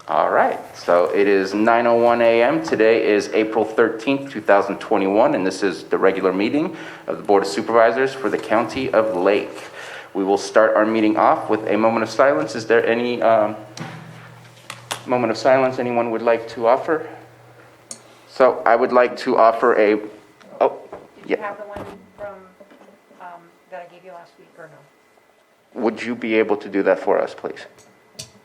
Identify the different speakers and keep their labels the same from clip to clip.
Speaker 1: All right, so it is 9:01 a.m. Today is April 13th, 2021, and this is the regular meeting of the Board of Supervisors for the County of Lake. We will start our meeting off with a moment of silence. Is there any moment of silence anyone would like to offer? So I would like to offer a,
Speaker 2: Did you have the one from, that I gave you last week or no?
Speaker 1: Would you be able to do that for us, please?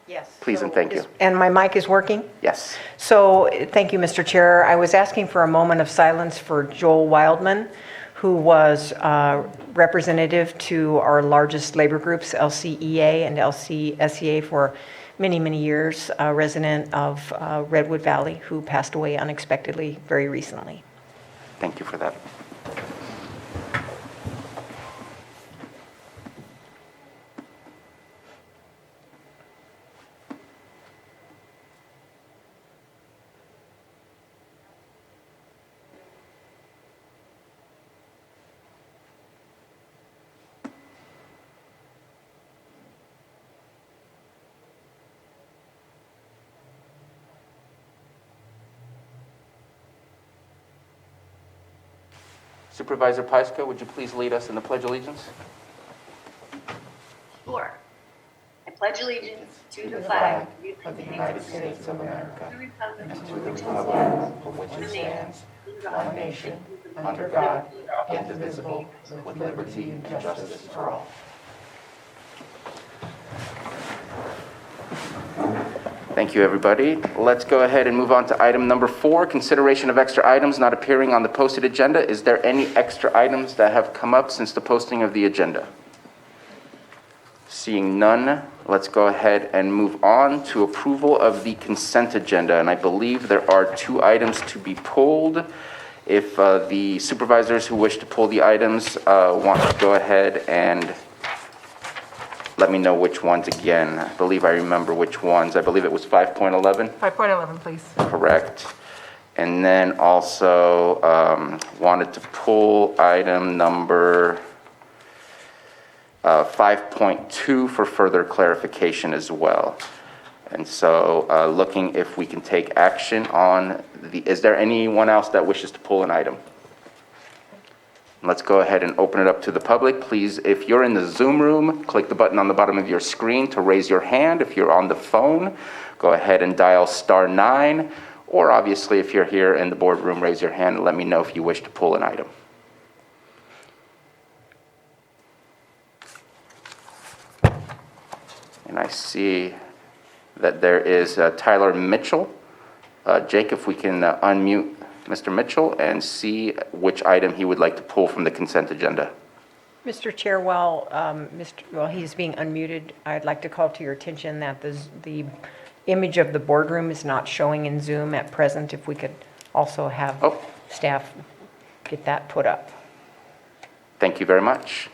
Speaker 2: Yes.
Speaker 1: Please and thank you.
Speaker 2: And my mic is working?
Speaker 1: Yes.
Speaker 2: So, thank you, Mr. Chair. I was asking for a moment of silence for Joel Wildman, who was representative to our largest labor groups, LCEA and LCSEA, for many, many years, a resident of Redwood Valley, who passed away unexpectedly very recently.
Speaker 1: Thank you for that. Supervisor Pyska, would you please lead us in the Pledge of Allegiance?
Speaker 3: Sure. I pledge allegiance to the flag
Speaker 4: of the United States of America,
Speaker 3: and
Speaker 4: and to the republic for which it stands, one nation, under God, indivisible, with liberty and justice for all.
Speaker 1: Thank you, everybody. Let's go ahead and move on to item number 4, consideration of extra items not appearing on the posted agenda. Is there any extra items that have come up since the posting of the agenda? Seeing none, let's go ahead and move on to approval of the consent agenda. And I believe there are 2 items to be pulled. If the supervisors who wish to pull the items want to go ahead and let me know which ones again. I believe I remember which ones. I believe it was 5.11.
Speaker 5: 5.11, please. Correct.
Speaker 1: And then also wanted to pull item number 5.2 for further clarification as well. And so looking if we can take action on is there anyone else that wishes to pull an item? Let's go ahead and open it up to the public. Please, if you're in the Zoom room, click the button on the bottom of your screen to raise your hand. If you're on the phone, go ahead and dial *9. Or obviously, if you're here in the boardroom, raise your hand and let me know if you wish to pull an item. And I see that there is Tyler Mitchell. Jake, if we can unmute Mr. Mitchell and see which item he would like to pull from the consent agenda.
Speaker 2: Mr. Chair, while he's being unmuted, I'd like to call to your attention that the image of the boardroom is not showing in Zoom at present. If we could also have staff get that put up.
Speaker 1: Thank you very much.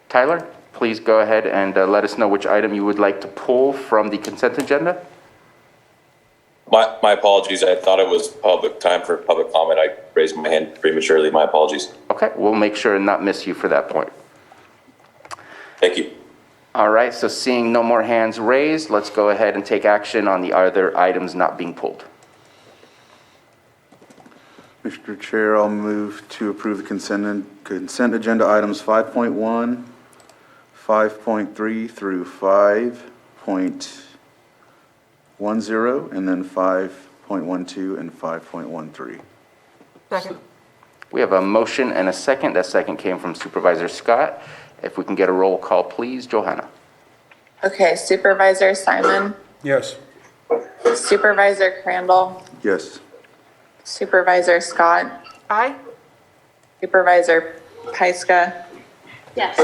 Speaker 1: Tyler, please go ahead and let us know which item you would like to pull from the consent agenda.
Speaker 6: My apologies. I thought it was public time for public comment. I raised my hand prematurely. My apologies.
Speaker 1: Okay, we'll make sure and not miss you for that point.
Speaker 6: Thank you.
Speaker 1: All right, so seeing no more hands raised, let's go ahead and take action on the other items not being pulled.
Speaker 7: Mr. Chair, I'll move to approve the consent agenda items 5.1, 5.3 through 5.10, and then 5.12 and 5.13.
Speaker 5: Second.
Speaker 1: We have a motion and a second. That second came from Supervisor Scott. If we can get a roll call, please. Johanna.
Speaker 8: Okay, Supervisor Simon,
Speaker 9: Yes.
Speaker 8: Supervisor Crandall,
Speaker 7: Yes.
Speaker 8: Supervisor Scott,
Speaker 5: Aye.
Speaker 8: Supervisor Pyska,
Speaker 3: Yes.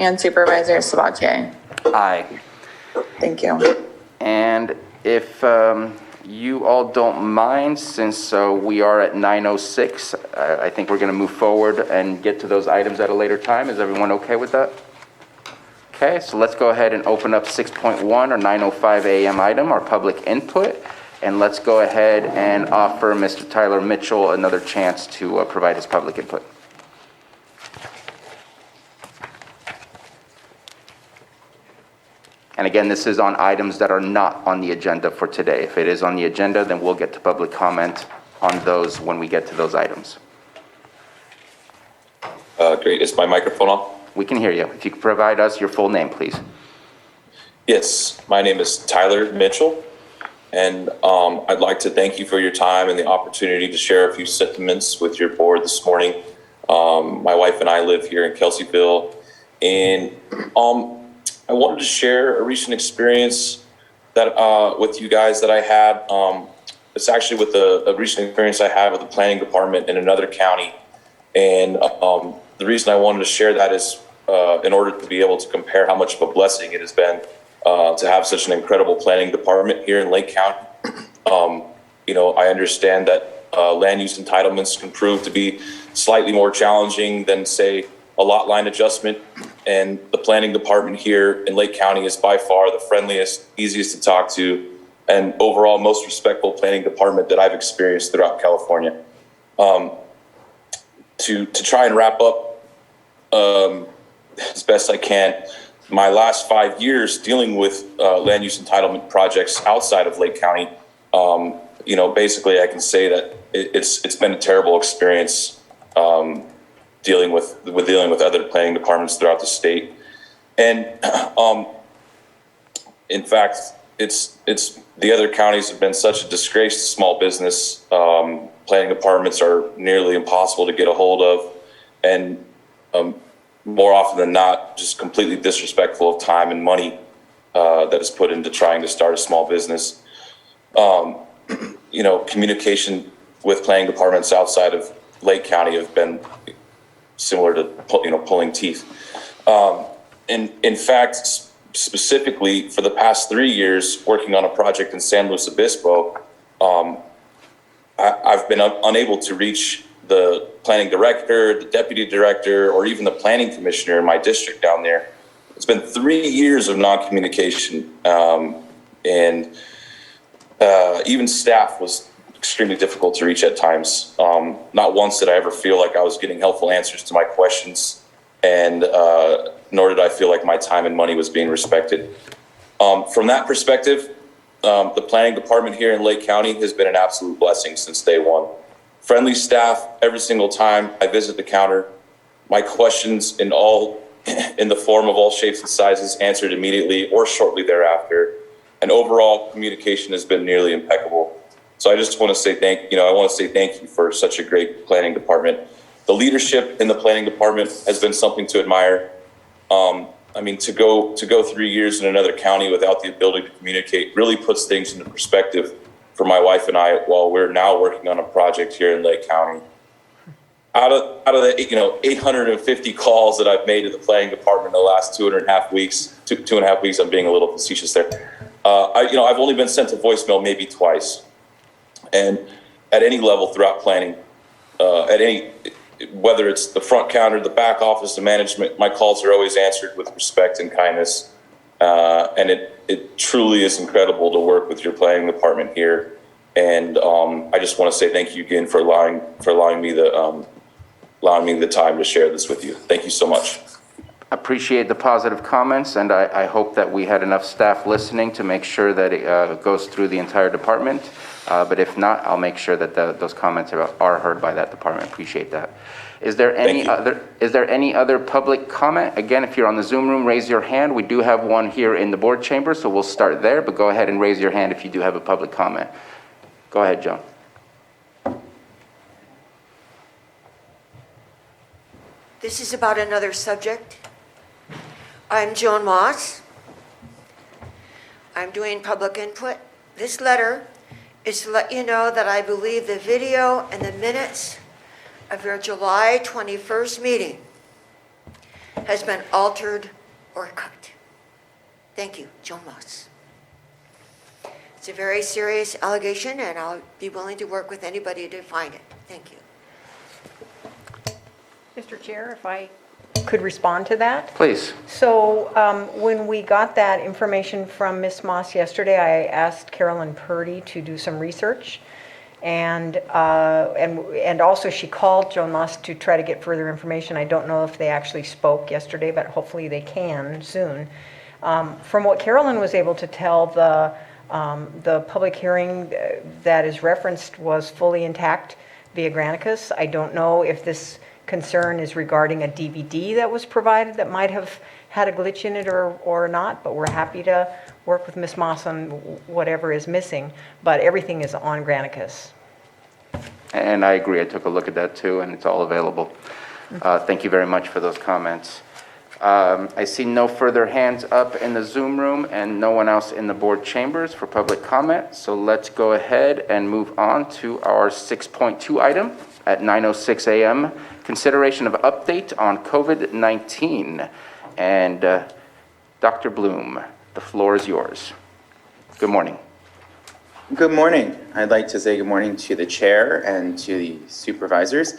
Speaker 8: and Supervisor Sabatier.
Speaker 1: Aye.
Speaker 8: Thank you.
Speaker 1: And if you all don't mind, since we are at 9:06, I think we're going to move forward and get to those items at a later time. Is everyone okay with that? Okay, so let's go ahead and open up 6.1 or 9:05 a.m. item, our public input. And let's go ahead and offer Mr. Tyler Mitchell another chance to provide his public input. And And again, this is on items that are not on the agenda for today. If it is on the agenda, then we'll get to public comment on those when we get to those items.
Speaker 6: Great. Is my microphone on?
Speaker 1: We can hear you. If you could provide us your full name, please.
Speaker 6: Yes, my name is Tyler Mitchell, and I'd like to thank you for your time and the opportunity to share a few sentiments with your board this morning. My wife and I live here in Kelseyville, and I wanted to share a recent experience that with you guys that I had. It's actually with a recent experience I had with the planning department in another county, and the reason I wanted to share that is in order to be able to compare how much of a blessing it has been to have such an incredible planning department here in Lake County. I understand that land use entitlements can prove to be slightly more challenging than, say, a lot line adjustment. And the planning department here in Lake County is by far the friendliest, easiest to talk to, and overall most respectful planning department that I've experienced throughout California. To try and wrap up as best I can, my last 5 years dealing with land use entitlement projects outside of Lake County, basically I can say that it's been a terrible experience dealing with other planning departments throughout the state. And in fact, it's the other counties have been such a disgrace to small business. Planning departments are nearly impossible to get a hold of, and more often than not, just completely disrespectful of time and money that is put into trying to start a small business. Communication with planning departments outside of Lake County have been similar to pulling teeth. In fact, specifically for the past 3 years, working on a project in San Luis Obispo, I've been unable to reach the planning director, the deputy director, or even the planning commissioner in my district down there. It's been 3 years of non-communication, and even staff was extremely difficult to reach at times. Not once did I ever feel like I was getting helpful answers to my questions, and nor did I feel like my time and money was being respected. From that perspective, the planning department here in Lake County has been an absolute blessing since day one. Friendly staff every single time I visit the counter. My questions in the form of all shapes and sizes answered immediately or shortly thereafter. And overall communication has been nearly impeccable. So I just want to say thank you for such a great planning department. The leadership in the planning department has been something to admire. To go 3 years in another county without the ability to communicate really puts things into perspective for my wife and I while we're now working on a project here in Lake County. Out of the 850 calls that I've made to the planning department in the last 2.5 weeks, 2.5 weeks, I'm being a little facetious there. I've only been sent a voicemail maybe twice, and at any level throughout planning, whether it's the front counter, the back office, the management, my calls are always answered with respect and kindness. And it truly is incredible to work with your planning department here. And I just want to say thank you again for allowing me the time to share this with you. Thank you so much.
Speaker 1: Appreciate the positive comments, and I hope that we had enough staff listening to make sure that it goes through the entire department. But if not, I'll make sure that those comments are heard by that department. Appreciate that. Is there any other public comment? Again, if you're on the Zoom room, raise your hand. We do have one here in the board chamber, so we'll start there, but go ahead and raise your hand if you do have a public comment. Go ahead, Joan.
Speaker 9: This is about another subject. I'm Joan Moss. I'm doing public input. This letter is to let you know that I believe the video and the minutes of your July 21st meeting has been altered or cut. Thank you, Joan Moss. It's a very serious allegation, and I'll be willing to work with anybody to find it. Thank you.
Speaker 2: Mr. Chair, if I could respond to that?
Speaker 1: Please.
Speaker 2: So when we got that information from Ms. Moss yesterday, I asked Carolyn Purdy to do some research. And also she called Joan Moss to try to get further information. I don't know if they actually spoke yesterday, but hopefully they can soon. From what Carolyn was able to tell, the public hearing that is referenced was fully intact via Granicus. I don't know if this concern is regarding a DVD that was provided that might have had a glitch in it or not, but we're happy to work with Ms. Moss on whatever is missing, but everything is on Granicus.
Speaker 1: And I agree, I took a look at that too, and it's all available. Thank you very much for those comments. I see no further hands up in the Zoom room and no one else in the board chambers for public comment, so let's go ahead and move on to our 6.2 item at 9:06 a.m. Consideration of update on COVID-19. And Dr. Bloom, the floor is yours. Good morning.
Speaker 10: Good morning. I'd like to say good morning to the chair and to the supervisors.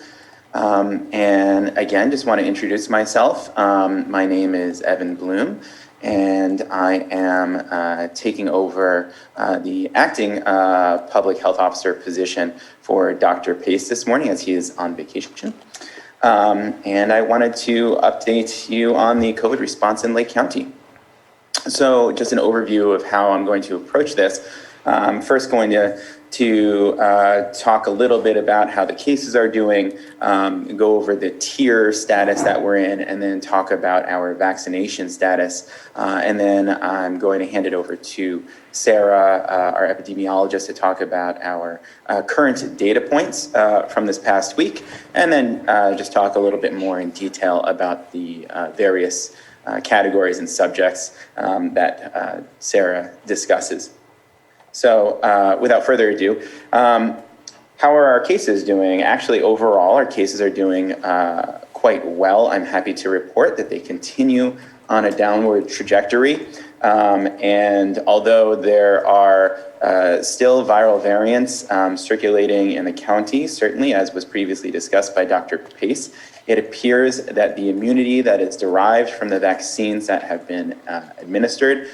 Speaker 10: And again, just want to introduce myself. My name is Evan Bloom, and I am taking over the acting public health officer position for Dr. Pace this morning as he is on vacation. And I wanted to update you on the COVID response in Lake County. So just an overview of how I'm going to approach this. First going to talk a little bit about how the cases are doing, go over the tier status that we're in, and then talk about our vaccination status. And then I'm going to hand it over to Sarah, our epidemiologist, to talk about our current data points from this past week, and then just talk a little bit more in detail about the various categories and subjects that Sarah discusses. So without further ado, how are our cases doing? Actually, overall, our cases are doing quite well. I'm happy to report that they continue on a downward trajectory. And although there are still viral variants circulating in the county, certainly as was previously discussed by Dr. Pace, it appears that the immunity that is derived from the vaccines that have been administered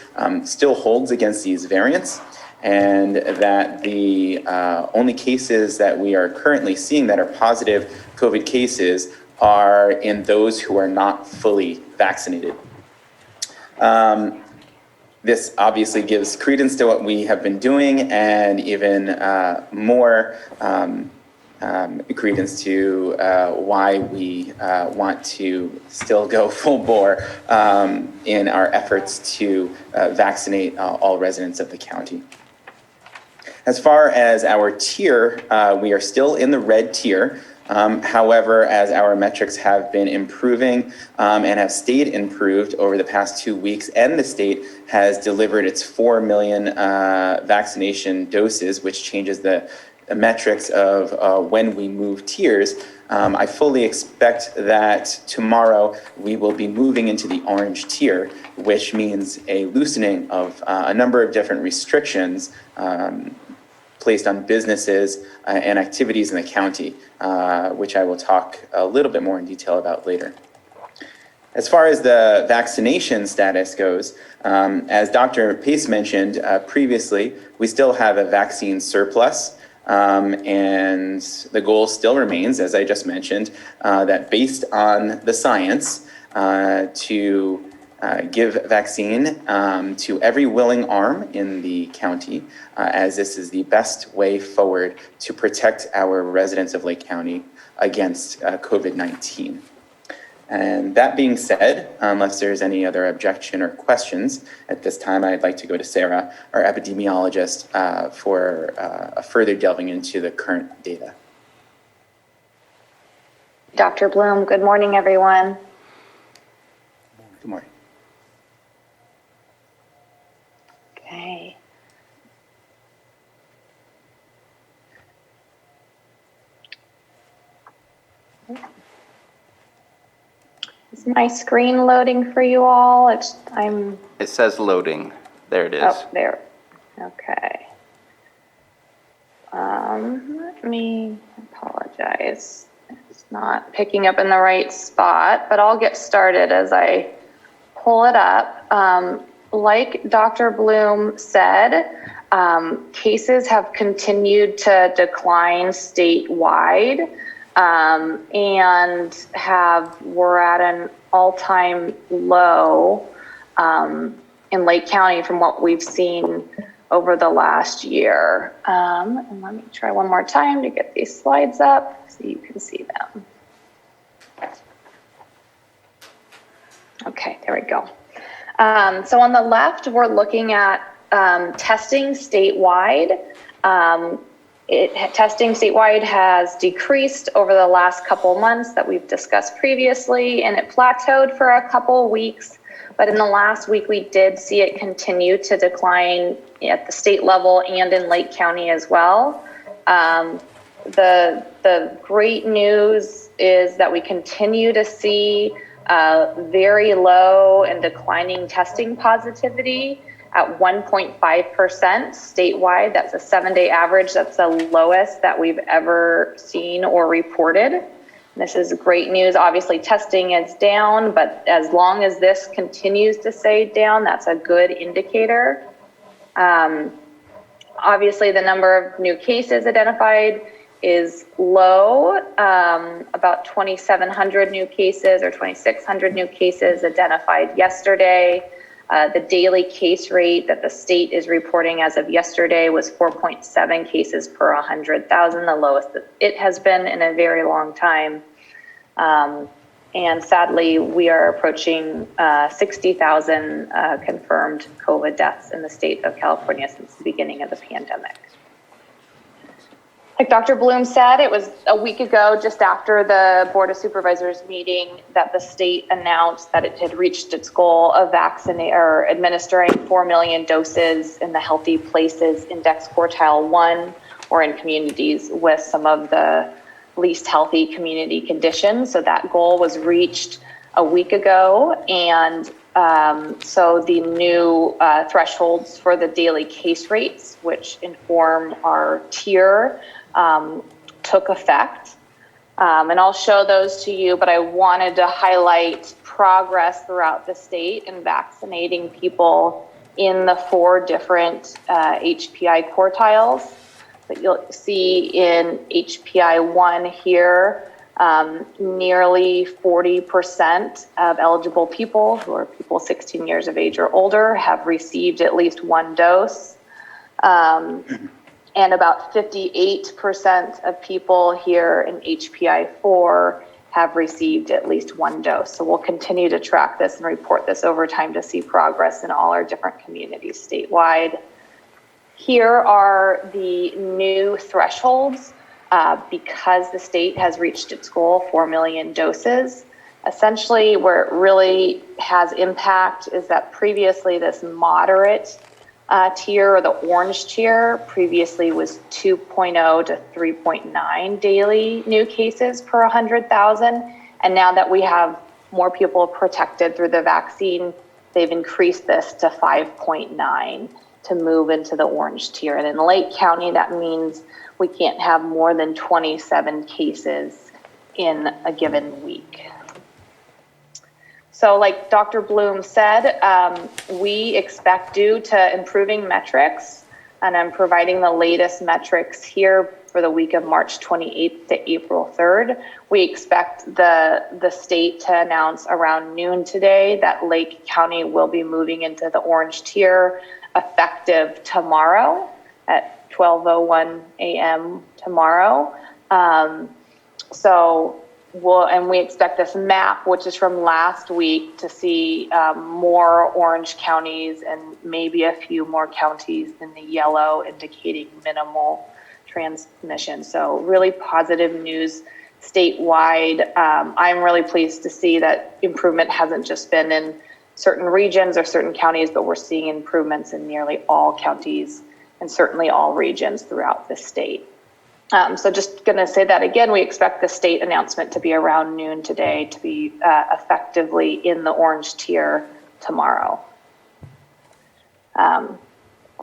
Speaker 10: still holds against these variants, and that the only cases that we are currently seeing that are positive COVID cases are in those who are not fully vaccinated. This obviously gives credence to what we have been doing, and even more credence to why we want to still go full bore in our efforts to vaccinate all residents of the county. As far as our tier, we are still in the red tier. However, as our metrics have been improving and have stayed improved over the past 2 weeks, and the state has delivered its 4 million vaccination doses, which changes the metrics of when we move tiers, I fully expect that tomorrow we will be moving into the orange tier, which means a loosening of a number of different restrictions placed on businesses and activities in the county, which I will talk a little bit more in detail about later. As far as the vaccination status goes, as Dr. Pace mentioned previously, we still have a vaccine surplus, and the goal still remains, as I just mentioned, that based on the science, to give vaccine to every willing arm in the county, as this is the best way forward to protect our residents of Lake County against COVID-19. And that being said, unless there's any other objection or questions at this time, I'd like to go to Sarah, our epidemiologist, for a further delving into the current data.
Speaker 11: Dr. Bloom, good morning, everyone.
Speaker 10: Good morning.
Speaker 11: Okay. Is my screen loading for you all?
Speaker 1: It says loading. There it is.
Speaker 11: Oh, there. Okay. Let me apologize. It's not picking up in the right spot, but I'll get started as I pull it up. Like Dr. Bloom said, cases have continued to decline statewide, and we're at an all-time low in Lake County from what we've seen over the last year. And let me try one more time to get these slides up so you can see them. Okay, there we go. So on the left, we're looking at testing statewide. Testing statewide has decreased over the last couple months that we've discussed previously, and it plateaued for a couple weeks. But in the last week, we did see it continue to decline at the state level and in Lake County as well. The great news is that we continue to see very low and declining testing positivity at 1.5% statewide. That's a 7-day average. That's the lowest that we've ever seen or reported. This is great news. Obviously, testing is down, but as long as this continues to stay down, that's a good indicator. Obviously, the number of new cases identified is low, about 2,700 new cases or 2,600 new cases identified yesterday. The daily case rate that the state is reporting as of yesterday was 4.7 cases per 100,000, the lowest that it has been in a very long time. And sadly, we are approaching 60,000 confirmed COVID deaths in the state of California since the beginning of the pandemic. Like Dr. Bloom said, it was a week ago, just after the Board of Supervisors meeting, that the state announced that it had reached its goal of administering 4 million doses in the Healthy Places Index Quartile 1, or in communities with some of the least healthy community conditions. So that goal was reached a week ago, and so the new thresholds for the daily case rates, which inform our tier, took effect. And I'll show those to you, but I wanted to highlight progress throughout the state in vaccinating people in the 4 different HPI quartiles. That you'll see in HPI 1 here, nearly 40% of eligible people, who are people 16 years of age or older, have received at least 1 dose. And about 58% of people here in HPI 4 have received at least 1 dose. So we'll continue to track this and report this over time to see progress in all our different communities statewide. Here are the new thresholds because the state has reached its goal, 4 million doses. Essentially, where it really has impact is that previously this moderate tier, or the orange tier, previously was 2.0 to 3.9 daily new cases per 100,000. And now that we have more people protected through the vaccine, they've increased this to 5.9 to move into the orange tier. And in Lake County, that means we can't have more than 27 cases in a given week. So like Dr. Bloom said, we expect, due to improving metrics, and I'm providing the latest metrics here for the week of March 28th to April 3rd, we expect the state to announce around noon today that Lake County will be moving into the orange tier effective tomorrow at 12:01 a.m. tomorrow. And we expect this map, which is from last week, to see more orange counties and maybe a few more counties in the yellow, indicating minimal transmission. So really positive news statewide. I'm really pleased to see that improvement hasn't just been in certain regions or certain counties, but we're seeing improvements in nearly all counties and certainly all regions throughout the state. So just going to say that again, we expect the state announcement to be around noon today to be effectively in the orange tier tomorrow. And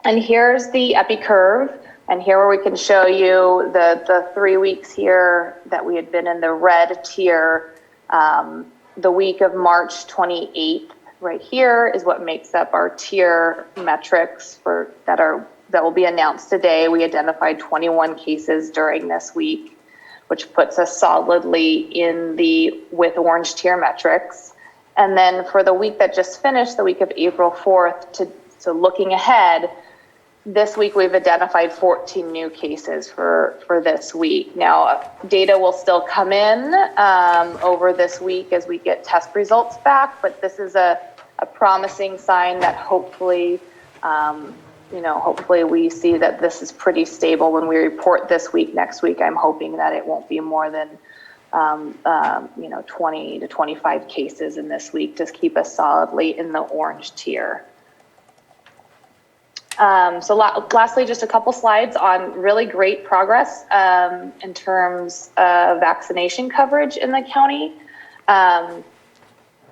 Speaker 11: here's the epi curve. And here where we can show you the 3 weeks here that we had been in the red tier. The week of March 28th right here is what makes up our tier metrics that will be announced today. We identified 21 cases during this week, which puts us solidly in the with orange tier metrics. And then for the week that just finished, the week of April 4th, so looking ahead, this week we've identified 14 new cases for this week. Now, data will still come in over this week as we get test results back, but this is a promising sign that hopefully, hopefully we see that this is pretty stable when we report this week. Next week, I'm hoping that it won't be more than 20 to 25 cases in this week. Just keep us solidly in the orange tier. So lastly, just a couple slides on really great progress in terms of vaccination coverage in the county.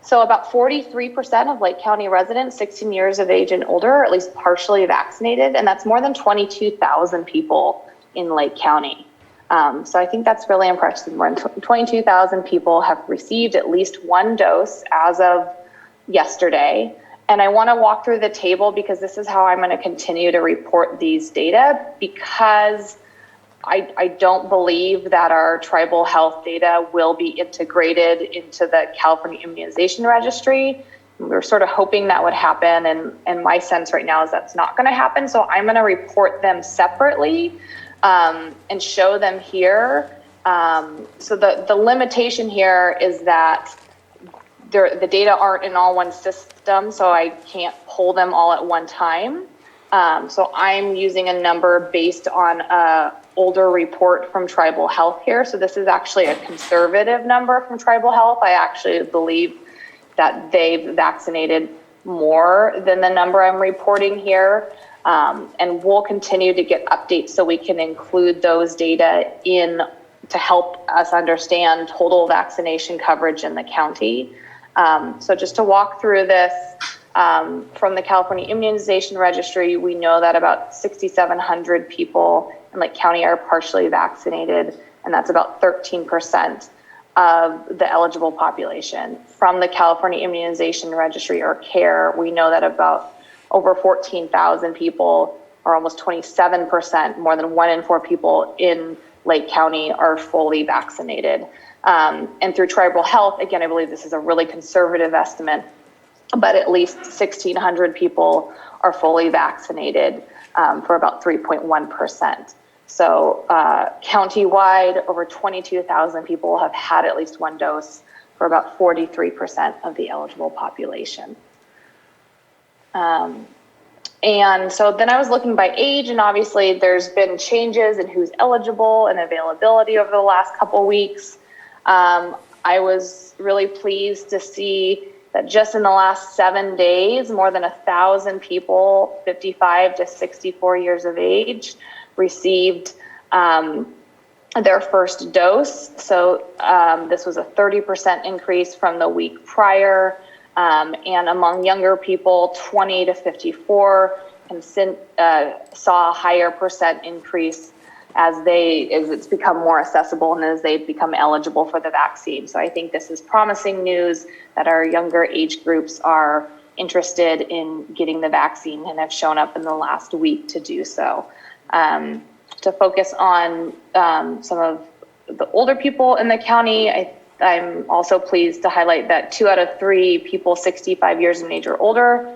Speaker 11: So about 43% of Lake County residents 16 years of age and older are at least partially vaccinated, and that's more than 22,000 people in Lake County. So I think that's really impressive. More than 22,000 people have received at least one dose as of yesterday. And I want to walk through the table because this is how I'm going to continue to report these data, because I don't believe that our tribal health data will be integrated into the California Immunization Registry. We're sort of hoping that would happen, and my sense right now is that's not going to happen. So I'm going to report them separately and show them here. So the limitation here is that the data aren't in all one system, so I can't pull them all at one time. So I'm using a number based on an older report from Tribal Health here. So this is actually a conservative number from Tribal Health. I actually believe that they've vaccinated more than the number I'm reporting here. And we'll continue to get updates so we can include those data in to help us understand total vaccination coverage in the county. So just to walk through this, from the California Immunization Registry, we know that about 6,700 people in Lake County are partially vaccinated, and that's about 13% of the eligible population. From the California Immunization Registry, or CARE, we know that about over 14,000 people, or almost 27%, more than 1 in 4 people in Lake County are fully vaccinated. And through Tribal Health, again, I believe this is a really conservative estimate, but at least 1,600 people are fully vaccinated for about 3.1%. So countywide, over 22,000 people have had at least one dose for about 43% of the eligible population. And so then I was looking by age, and obviously there's been changes in who's eligible and availability over the last couple weeks. I was really pleased to see that just in the last 7 days, more than 1,000 people, 55 to 64 years of age, received their first dose. So this was a 30% increase from the week prior. And among younger people, 20 to 54, saw a higher percent increase as it's become more accessible and as they become eligible for the vaccine. So I think this is promising news that our younger age groups are interested in getting the vaccine and have shown up in the last week to do so. To focus on some of the older people in the county, I'm also pleased to highlight that 2 out of 3 people 65 years in age or older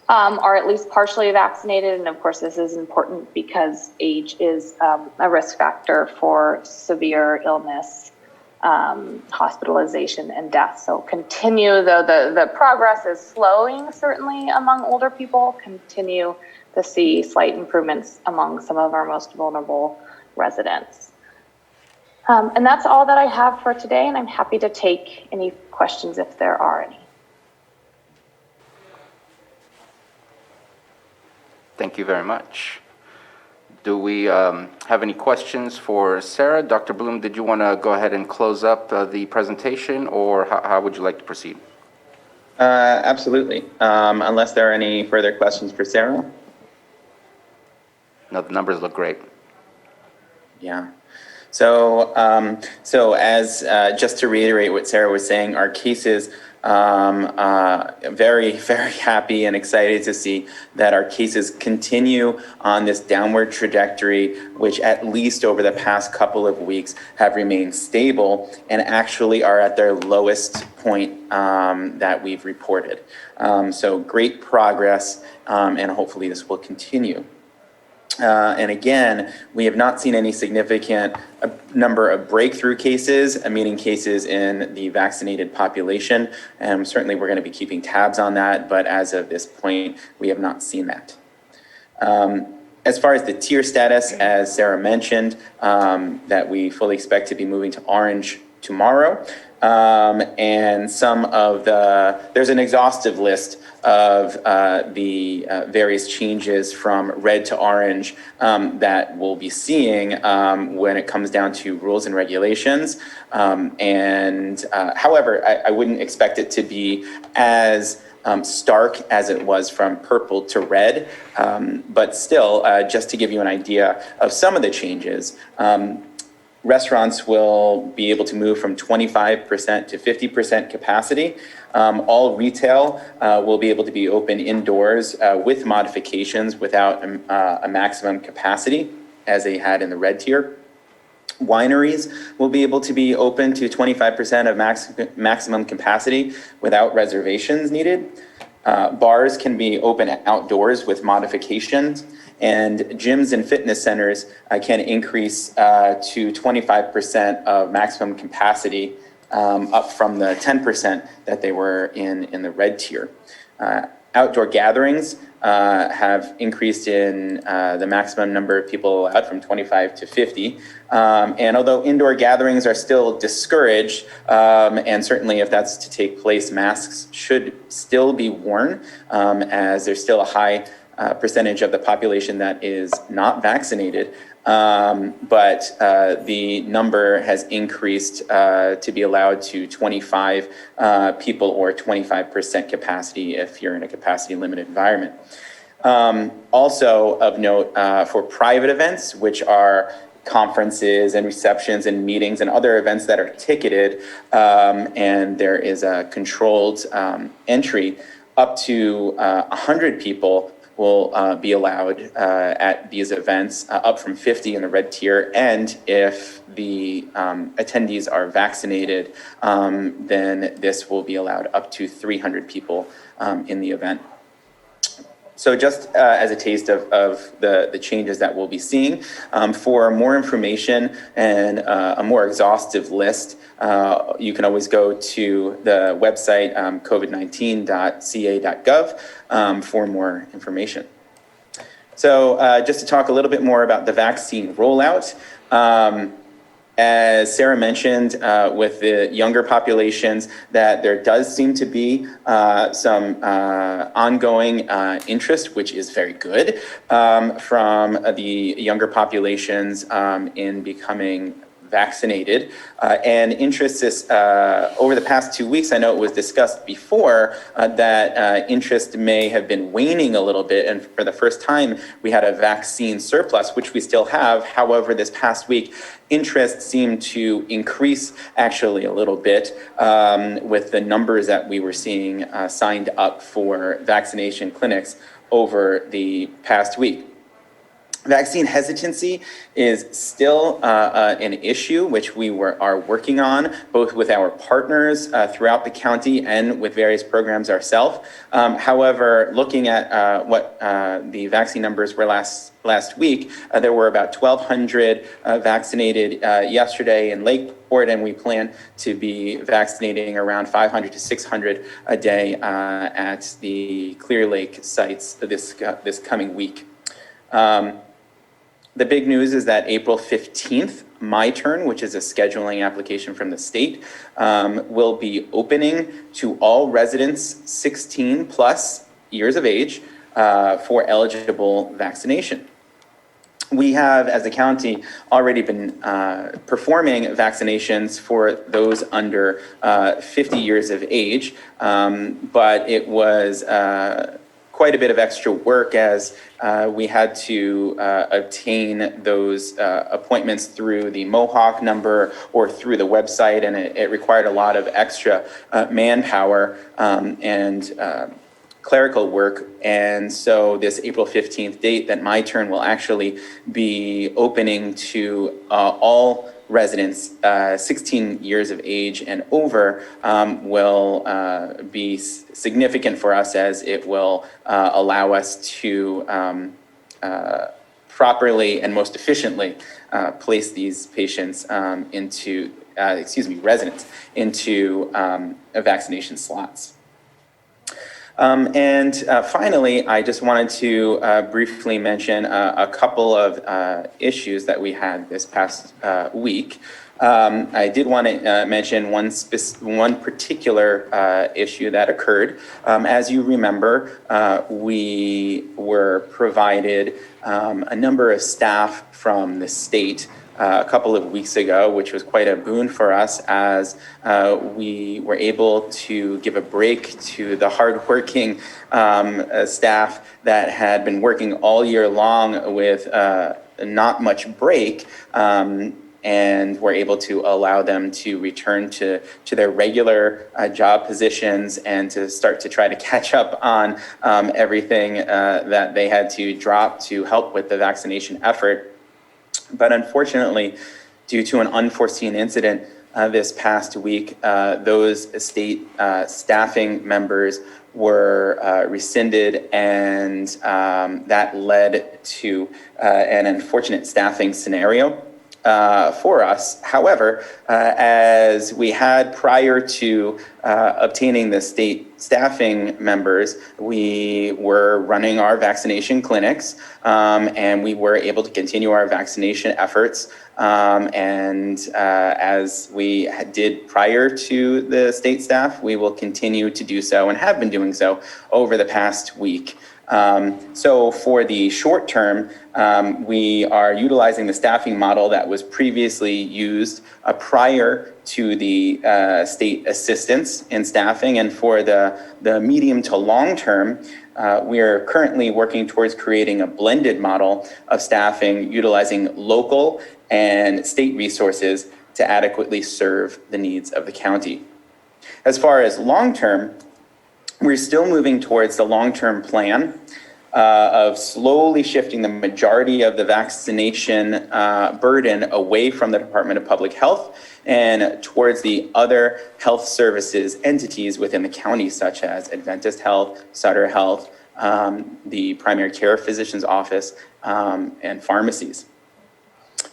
Speaker 11: are at least partially vaccinated. And of course, this is important because age is a risk factor for severe illness, hospitalization, and death. So continue, though the progress is slowing, certainly among older people, continue to see slight improvements among some of our most vulnerable residents. And that's all that I have for today, and I'm happy to take any questions if there are any.
Speaker 1: Thank you very much. Do we have any questions for Sarah? Dr. Bloom, did you want to go ahead and close up the presentation, or how would you like to proceed?
Speaker 10: Absolutely. Unless there are any further questions for Sarah?
Speaker 1: No, the numbers look great.
Speaker 10: Yeah. So as just to reiterate what Sarah was saying, our cases Very, very happy and excited to see that our cases continue on this downward trajectory, which at least over the past couple of weeks have remained stable and actually are at their lowest point that we've reported. So great progress, and hopefully this will continue. And again, we have not seen any significant number of breakthrough cases, meaning cases in the vaccinated population. And certainly we're going to be keeping tabs on that, but as of this point, we have not seen that. As far as the tier status, as Sarah mentioned, that we fully expect to be moving to orange tomorrow. And some of there's an exhaustive list of the various changes from red to orange that we'll be seeing when it comes down to rules and regulations. However, I wouldn't expect it to be as stark as it was from purple to red, but still, just to give you an idea of some of the changes, restaurants will be able to move from 25% to 50% capacity. All retail will be able to be open indoors with modifications without a maximum capacity as they had in the red tier. Wineries will be able to be open to 25% of maximum capacity without reservations needed. Bars can be open outdoors with modifications. And gyms and fitness centers can increase to 25% of maximum capacity, up from the 10% that they were in the red tier. Outdoor gatherings have increased in the maximum number of people allowed from 25 to 50. And although indoor gatherings are still discouraged, and certainly if that's to take place, masks should still be worn, as there's still a high percentage of the population that is not vaccinated, but the number has increased to be allowed to 25 people or 25% capacity if you're in a capacity limited environment. Also of note, for private events, which are conferences and receptions and meetings and other events that are ticketed, and there is a controlled entry, up to 100 people will be allowed at these events, up from 50 in the red tier. And if the attendees are vaccinated, then this will be allowed up to 300 people in the event. So just as a taste of the changes that we'll be seeing, for more information and a more exhaustive list, you can always go to the website covid19.ca.gov for more information. So just to talk a little bit more about the vaccine rollout, as Sarah mentioned, with the younger populations, that there does seem to be some ongoing interest, which is very good, from the younger populations in becoming vaccinated. And interest is, over the past 2 weeks, I know it was discussed before, that interest may have been waning a little bit. And for the first time, we had a vaccine surplus, which we still have. However, this past week, interest seemed to increase actually a little bit with the numbers that we were seeing signed up for vaccination clinics over the past week. Vaccine hesitancy is still an issue which we are working on, both with our partners throughout the county and with various programs ourselves. However, looking at what the vaccine numbers were last week, there were about 1,200 vaccinated yesterday in Lakeport, and we plan to be vaccinating around 500 to 600 a day at the Clear Lake sites this coming week. The big news is that April 15th, My Turn, which is a scheduling application from the state, will be opening to all residents 16 plus years of age for eligible vaccination. We have, as a county, already been performing vaccinations for those under 50 years of age, but it was quite a bit of extra work as we had to obtain those appointments through the Mohawk number or through the website, and it required a lot of extra manpower and clerical work. And so this April 15th date that my turn will actually be opening to all residents 16 years of age and over will be significant for us, as it will allow us to properly and most efficiently place these patients residents into vaccination slots. Finally, I just wanted to briefly mention a couple of issues that we had this past week. I did want to mention one particular issue that occurred. As you remember, we were provided a number of staff from the state a couple of weeks ago, which was quite a boon for us, as we were able to give a break to the hardworking staff that had been working all year long with not much break, and we're able to allow them to return to their regular job positions and to start to try to catch up on everything that they had to drop to help with the vaccination effort. But unfortunately, due to an unforeseen incident this past week, those state staffing members were rescinded, and that led to an unfortunate staffing scenario for us. However, as we had prior to obtaining the state staffing members, we were running our vaccination clinics, and we were able to continue our vaccination efforts. As we did prior to the state staff, we will continue to do so and have been doing so over the past week. So for the short term, we are utilizing the staffing model that was previously used prior to the state assistance in staffing. And for the medium to long term, we are currently working towards creating a blended model of staffing utilizing local and state resources to adequately serve the needs of the county. As far as long term, we're still moving towards the long-term plan of slowly shifting the majority of the vaccination burden away from the Department of Public Health and towards the other health services entities within the county, such as Adventist Health, Sutter Health, the primary care physician's office, and pharmacies.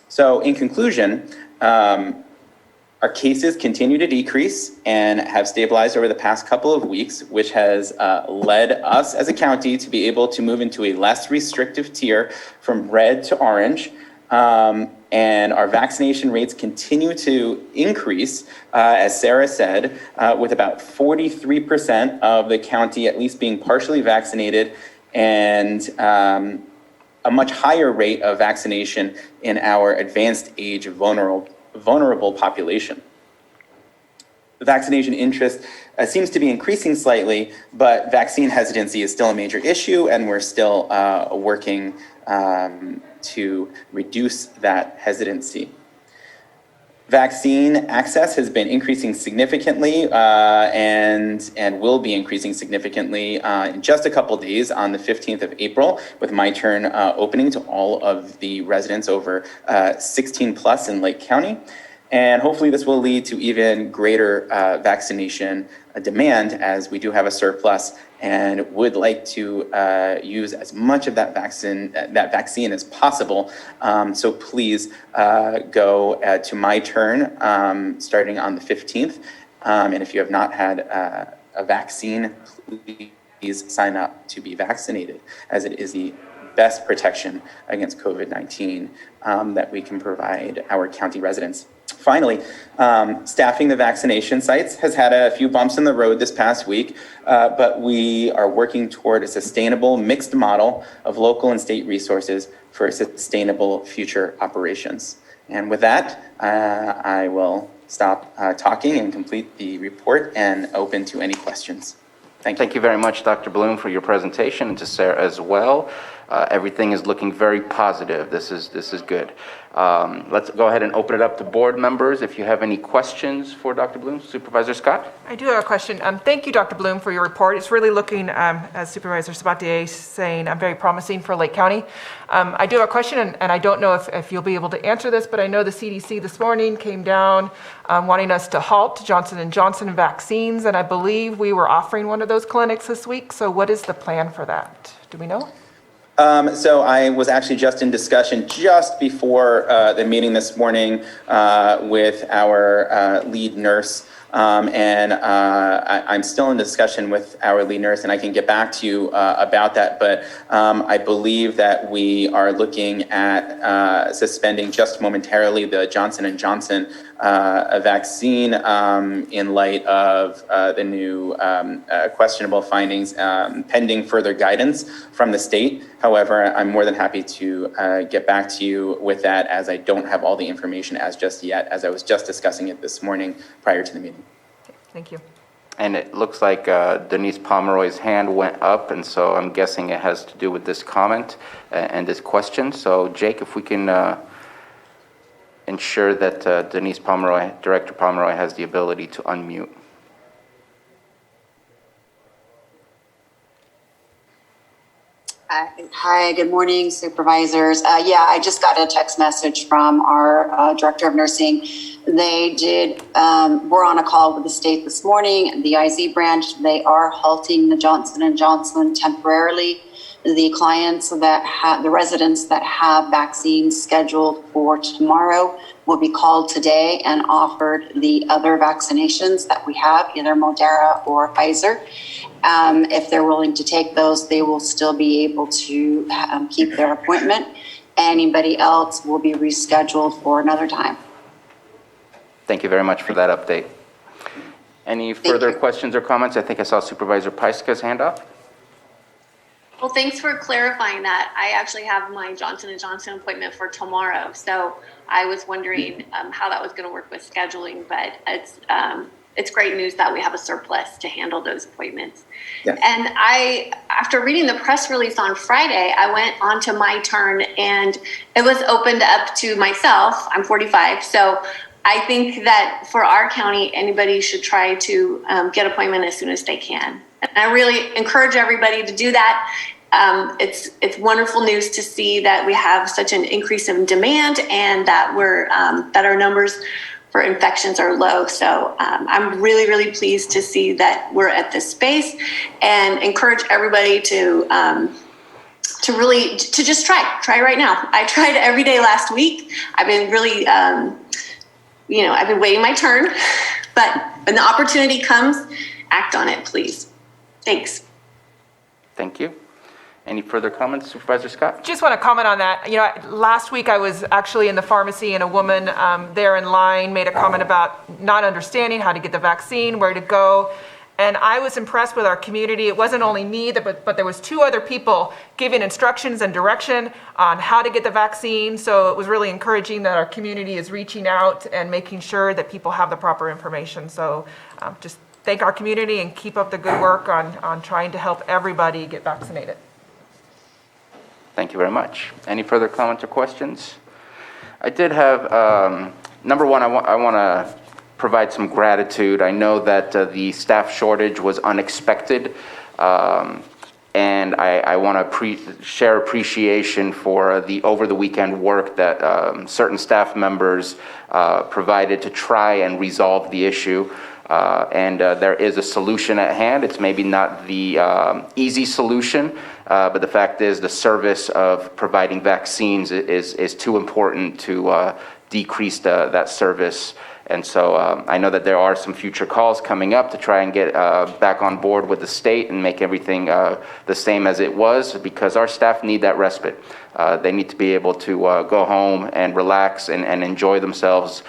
Speaker 10: So in conclusion, our cases continue to decrease and have stabilized over the past couple of weeks, which has led us as a county to be able to move into a less restrictive tier from red to orange. And our vaccination rates continue to increase, as Sarah said, with about 43% of the county at least being partially vaccinated, and a much higher rate of vaccination in our advanced age vulnerable population. The vaccination interest seems to be increasing slightly, but vaccine hesitancy is still a major issue, and we're still working to reduce that hesitancy. Vaccine access has been increasing significantly and will be increasing significantly in just a couple days on the 15th of April, with my turn opening to all of the residents over 16 plus in Lake County. And hopefully this will lead to even greater vaccination demand, as we do have a surplus and would like to use as much of that vaccine as possible. So please go to my turn starting on the 15th. And if you have not had a vaccine, please sign up to be vaccinated, as it is the best protection against COVID-19 that we can provide our county residents. Finally, staffing the vaccination sites has had a few bumps in the road this past week, but we are working toward a sustainable mixed model of local and state resources for sustainable future operations. And with that, I will stop talking and complete the report and open to any questions. Thank you.
Speaker 1: Thank you very much, Dr. Bloom, for your presentation, and to Sarah as well. Everything is looking very positive. This is good. Let's go ahead and open it up to board members. If you have any questions for Dr. Bloom, Supervisor Scott?
Speaker 5: I do have a question. Thank you, Dr. Bloom, for your report. It's really looking, as Supervisor Sabatier is saying, very promising for Lake County. I do have a question, and I don't know if you'll be able to answer this, but I know the CDC this morning came down wanting us to halt Johnson & Johnson vaccines, and I believe we were offering one of those clinics this week. So what is the plan for that? Do we know?
Speaker 10: So I was actually just in discussion just before the meeting this morning with our lead nurse. I'm still in discussion with our lead nurse, and I can get back to you about that. But I believe that we are looking at suspending just momentarily the Johnson & Johnson vaccine in light of the new questionable findings pending further guidance from the state. However, I'm more than happy to get back to you with that, as I don't have all the information as just yet, as I was just discussing it this morning prior to the meeting.
Speaker 5: Thank you.
Speaker 1: And it looks like Denise Pomeroy's hand went up, and so I'm guessing it has to do with this comment and this question. So Jake, if we can ensure that Denise Pomeroy, Director Pomeroy, has the ability to unmute.
Speaker 12: Hi, good morning, supervisors. Yeah, I just got a text message from our director of nursing. They were on a call with the state this morning, the IZ branch. They are halting the Johnson & Johnson temporarily. The clients the residents that have vaccines scheduled for tomorrow will be called today and offered the other vaccinations that we have, either Moderna or Pfizer. If they're willing to take those, they will still be able to keep their appointment. Anybody else will be rescheduled for another time.
Speaker 1: Thank you very much for that update. Any further questions or comments? I think I saw Supervisor Pyska's hand up.
Speaker 3: Well, thanks for clarifying that. I actually have my Johnson & Johnson appointment for tomorrow. So I was wondering how that was going to work with scheduling, but it's great news that we have a surplus to handle those appointments.
Speaker 10: Yes.
Speaker 3: And after reading the press release on Friday, I went on to my turn and it was opened up to myself. I'm 45. So I think that for our county, anybody should try to get an appointment as soon as they can. And I really encourage everybody to do that. It's wonderful news to see that we have such an increase in demand and that that our numbers for infections are low. So I'm really, really pleased to see that we're at this space, and encourage everybody to just try right now. I tried every day last week. I've been really, I've been waiting my turn, but when the opportunity comes, act on it, please. Thanks.
Speaker 1: Thank you. Any further comments, Supervisor Scott?
Speaker 5: Just want to comment on that. Last week I was actually in the pharmacy, and a woman there in line made a comment about not understanding how to get the vaccine, where to go. And I was impressed with our community. It wasn't only me, but there was 2 other people giving instructions and direction on how to get the vaccine. So it was really encouraging that our community is reaching out and making sure that people have the proper information. So just thank our community and keep up the good work on trying to help everybody get vaccinated.
Speaker 1: Thank you very much. Any further comments or questions? I did have, number one, I want to provide some gratitude. I know that the staff shortage was unexpected, and I want to share appreciation for the over-the-weekend work that certain staff members provided to try and resolve the issue. And there is a solution at hand. It's maybe not the easy solution, but the fact is the service of providing vaccines is too important to decrease that service. And so I know that there are some future calls coming up to try and get back on board with the state and make everything the same as it was, because our staff need that respite. They need to be able to go home and relax and enjoy themselves.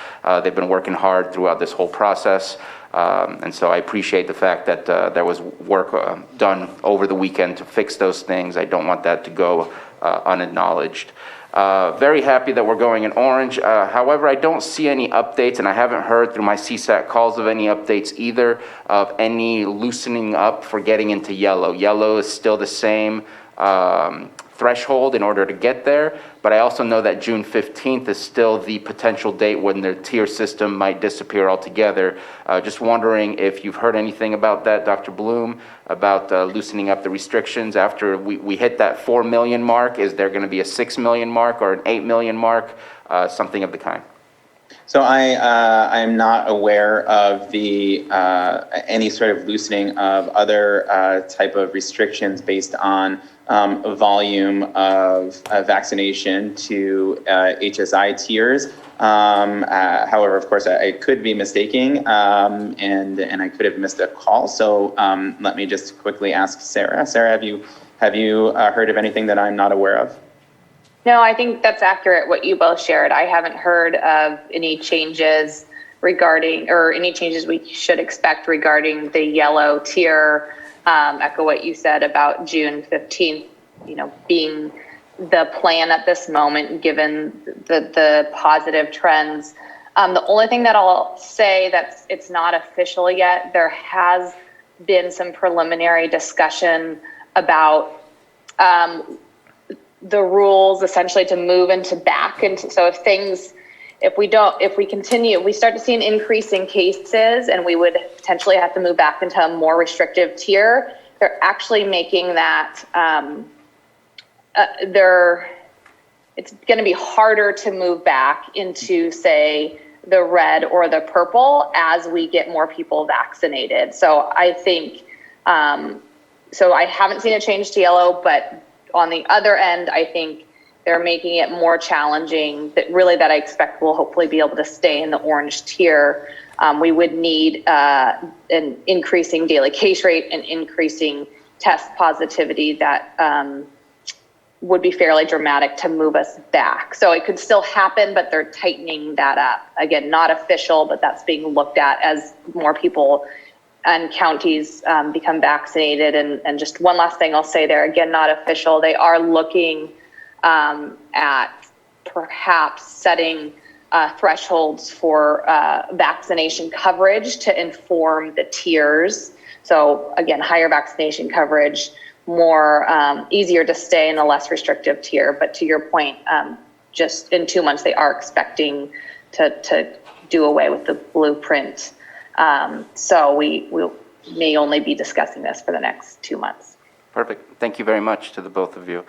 Speaker 1: They've been working hard throughout this whole process. And so I appreciate the fact that there was work done over the weekend to fix those things. I don't want that to go unacknowledged. Very happy that we're going in orange. However, I don't see any updates, and I haven't heard through my CSAT calls of any updates either of any loosening up for getting into yellow. Yellow is still the same threshold in order to get there, but I also know that June 15th is still the potential date when the tier system might disappear altogether. Just wondering if you've heard anything about that, Dr. Bloom, about loosening up the restrictions after we hit that 4 million mark. Is there going to be a 6 million mark or an 8 million mark, something of the kind?
Speaker 10: So I am not aware of the any sort of loosening of other type of restrictions based on volume of vaccination to HSI tiers. However, of course, I could be mistaken, and I could have missed a call. So let me just quickly ask Sarah. Sarah, have you heard of anything that I'm not aware of?
Speaker 11: No, I think that's accurate what you both shared. I haven't heard of any changes regarding, or any changes we should expect regarding the yellow tier. Echo what you said about June 15th, being the plan at this moment, given the positive trends. The only thing that I'll say it's not official yet, there has been some preliminary discussion about the rules essentially to move back into, so if we start to see an increase in cases and we would potentially have to move back into a more restrictive tier, they're actually making that, it's going to be harder to move back into, say, the red or the purple as we get more people vaccinated. So I think, so I haven't seen a change to yellow, but on the other end, I think they're making it more challenging that I expect we'll hopefully be able to stay in the orange tier. We would need an increasing daily case rate and increasing test positivity that would be fairly dramatic to move us back. So it could still happen, but they're tightening that up. Again, not official, but that's being looked at as more people and counties become vaccinated. And just one last thing I'll say there, again, not official. They are looking at perhaps setting thresholds for vaccination coverage to inform the tiers. So again, higher vaccination coverage, more easier to stay in a less restrictive tier. But to your point, just in 2 months, they are expecting to do away with the blueprint. So we may only be discussing this for the next 2 months.
Speaker 1: Perfect. Thank you very much to the both of you.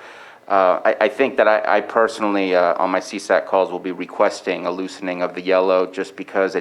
Speaker 1: I think that I personally, on my CSAT calls, will be requesting a loosening of the yellow just because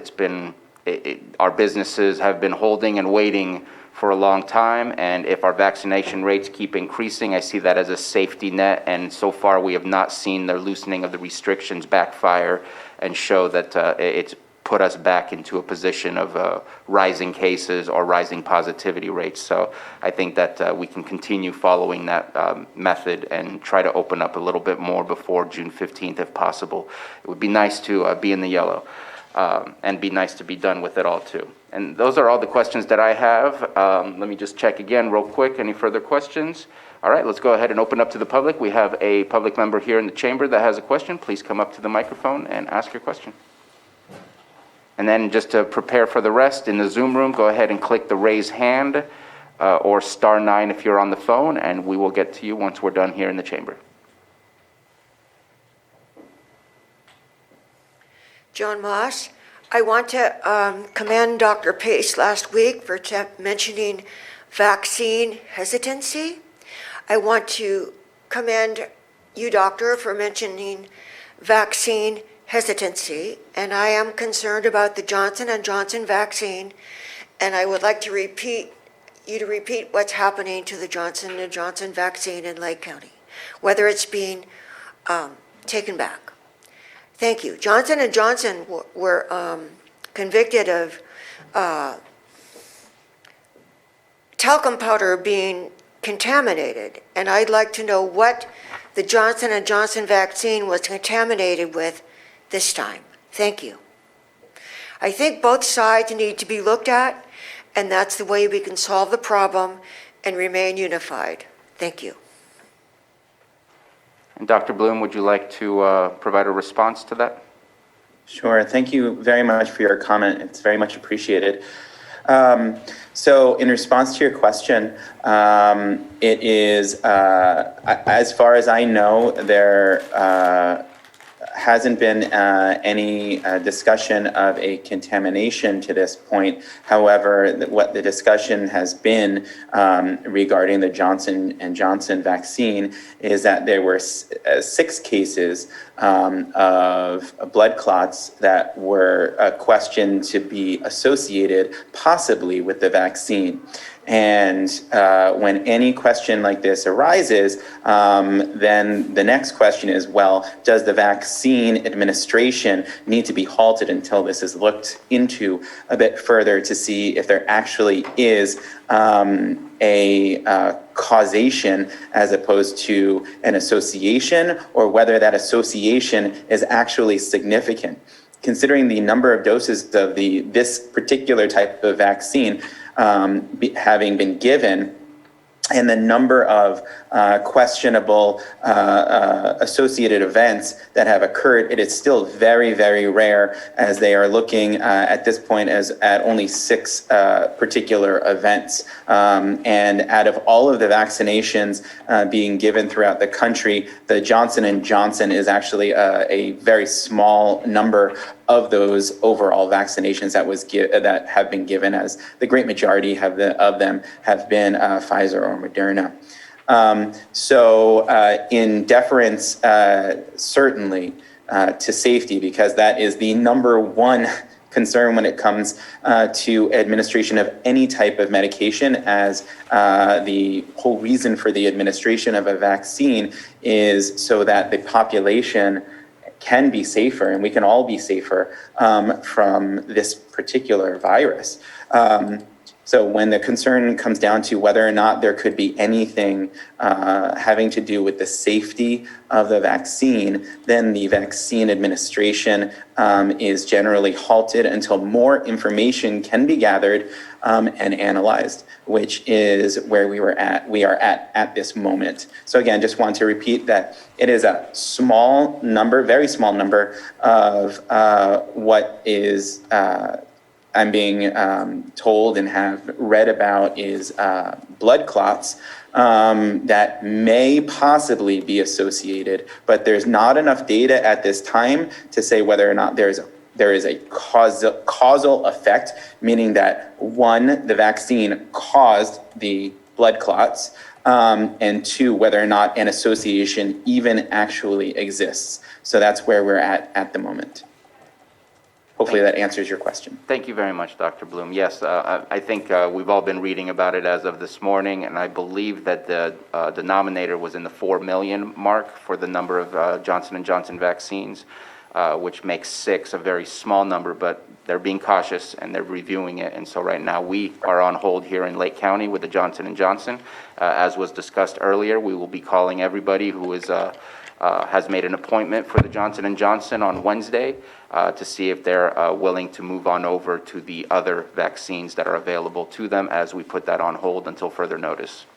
Speaker 1: our businesses have been holding and waiting for a long time. And if our vaccination rates keep increasing, I see that as a safety net. And so far, we have not seen the loosening of the restrictions backfire and show that it's put us back into a position of rising cases or rising positivity rates. So I think that we can continue following that method and try to open up a little bit more before June 15th if possible. It would be nice to be in the yellow and be nice to be done with it all too. And those are all the questions that I have. Let me just check again real quick. Any further questions? All right, let's go ahead and open up to the public. We have a public member here in the chamber that has a question. Please come up to the microphone and ask your question. And then just to prepare for the rest, in the Zoom room, go ahead and click the raise hand or *9 if you're on the phone, and we will get to you once we're done here in the chamber.
Speaker 9: John Moss, I want to commend Dr. Pace last week for mentioning vaccine hesitancy. I want to commend you, Doctor, for mentioning vaccine hesitancy, and I am concerned about the Johnson & Johnson vaccine, and I would like to repeat what's happening to the Johnson & Johnson vaccine in Lake County, whether it's being taken back. Thank you. Johnson & Johnson were convicted of talcum powder being contaminated, and I'd like to know what the Johnson & Johnson vaccine was contaminated with this time. Thank you. I think both sides need to be looked at, and that's the way we can solve the problem and remain unified. Thank you.
Speaker 1: And Dr. Bloom, would you like to provide a response to that?
Speaker 10: Sure. Thank you very much for your comment. It's very much appreciated. So in response to your question, it is, as far as I know, there hasn't been any discussion of a contamination to this point. However, what the discussion has been regarding the Johnson & Johnson vaccine is that there were 6 cases of blood clots that were questioned to be associated possibly with the vaccine. And when any question like this arises, then the next question is, well, does the vaccine administration need to be halted until this is looked into a bit further to see if there actually is a causation as opposed to an association, or whether that association is actually significant? Considering the number of doses of this particular type of vaccine having been given, and the number of questionable associated events that have occurred, it is still very, very rare, as they are looking at this point at only 6 particular events. And out of all of the vaccinations being given throughout the country, the Johnson & Johnson is actually a very small number of those overall vaccinations that have been given, as the great majority of them have been Pfizer or Moderna. So in deference, certainly to safety, because that is the number one concern when it comes to administration of any type of medication, as the whole reason for the administration of a vaccine is so that the population can be safer, and we can all be safer from this particular virus. So when the concern comes down to whether or not there could be anything having to do with the safety of the vaccine, then the vaccine administration is generally halted until more information can be gathered and analyzed, which is where we are at this moment. So again, just want to repeat that it is a small number, very small number of what is I'm being told and have read about is blood clots that may possibly be associated, but there's not enough data at this time to say whether or not there is a causal effect, meaning that 1, the vaccine caused the blood clots, and 2, whether or not an association even actually exists. So that's where we're at the moment. Hopefully that answers your question.
Speaker 1: Thank you very much, Dr. Bloom. Yes, I think we've all been reading about it as of this morning, and I believe that the denominator was in the 4 million mark for the number of Johnson & Johnson vaccines, which makes 6 a very small number, but they're being cautious and they're reviewing it. And so right now we are on hold here in Lake County with the Johnson & Johnson. As was discussed earlier, we will be calling everybody who has made an appointment for the Johnson & Johnson on Wednesday to see if they're willing to move on over to the other vaccines that are available to them, as we put that on hold until further notice.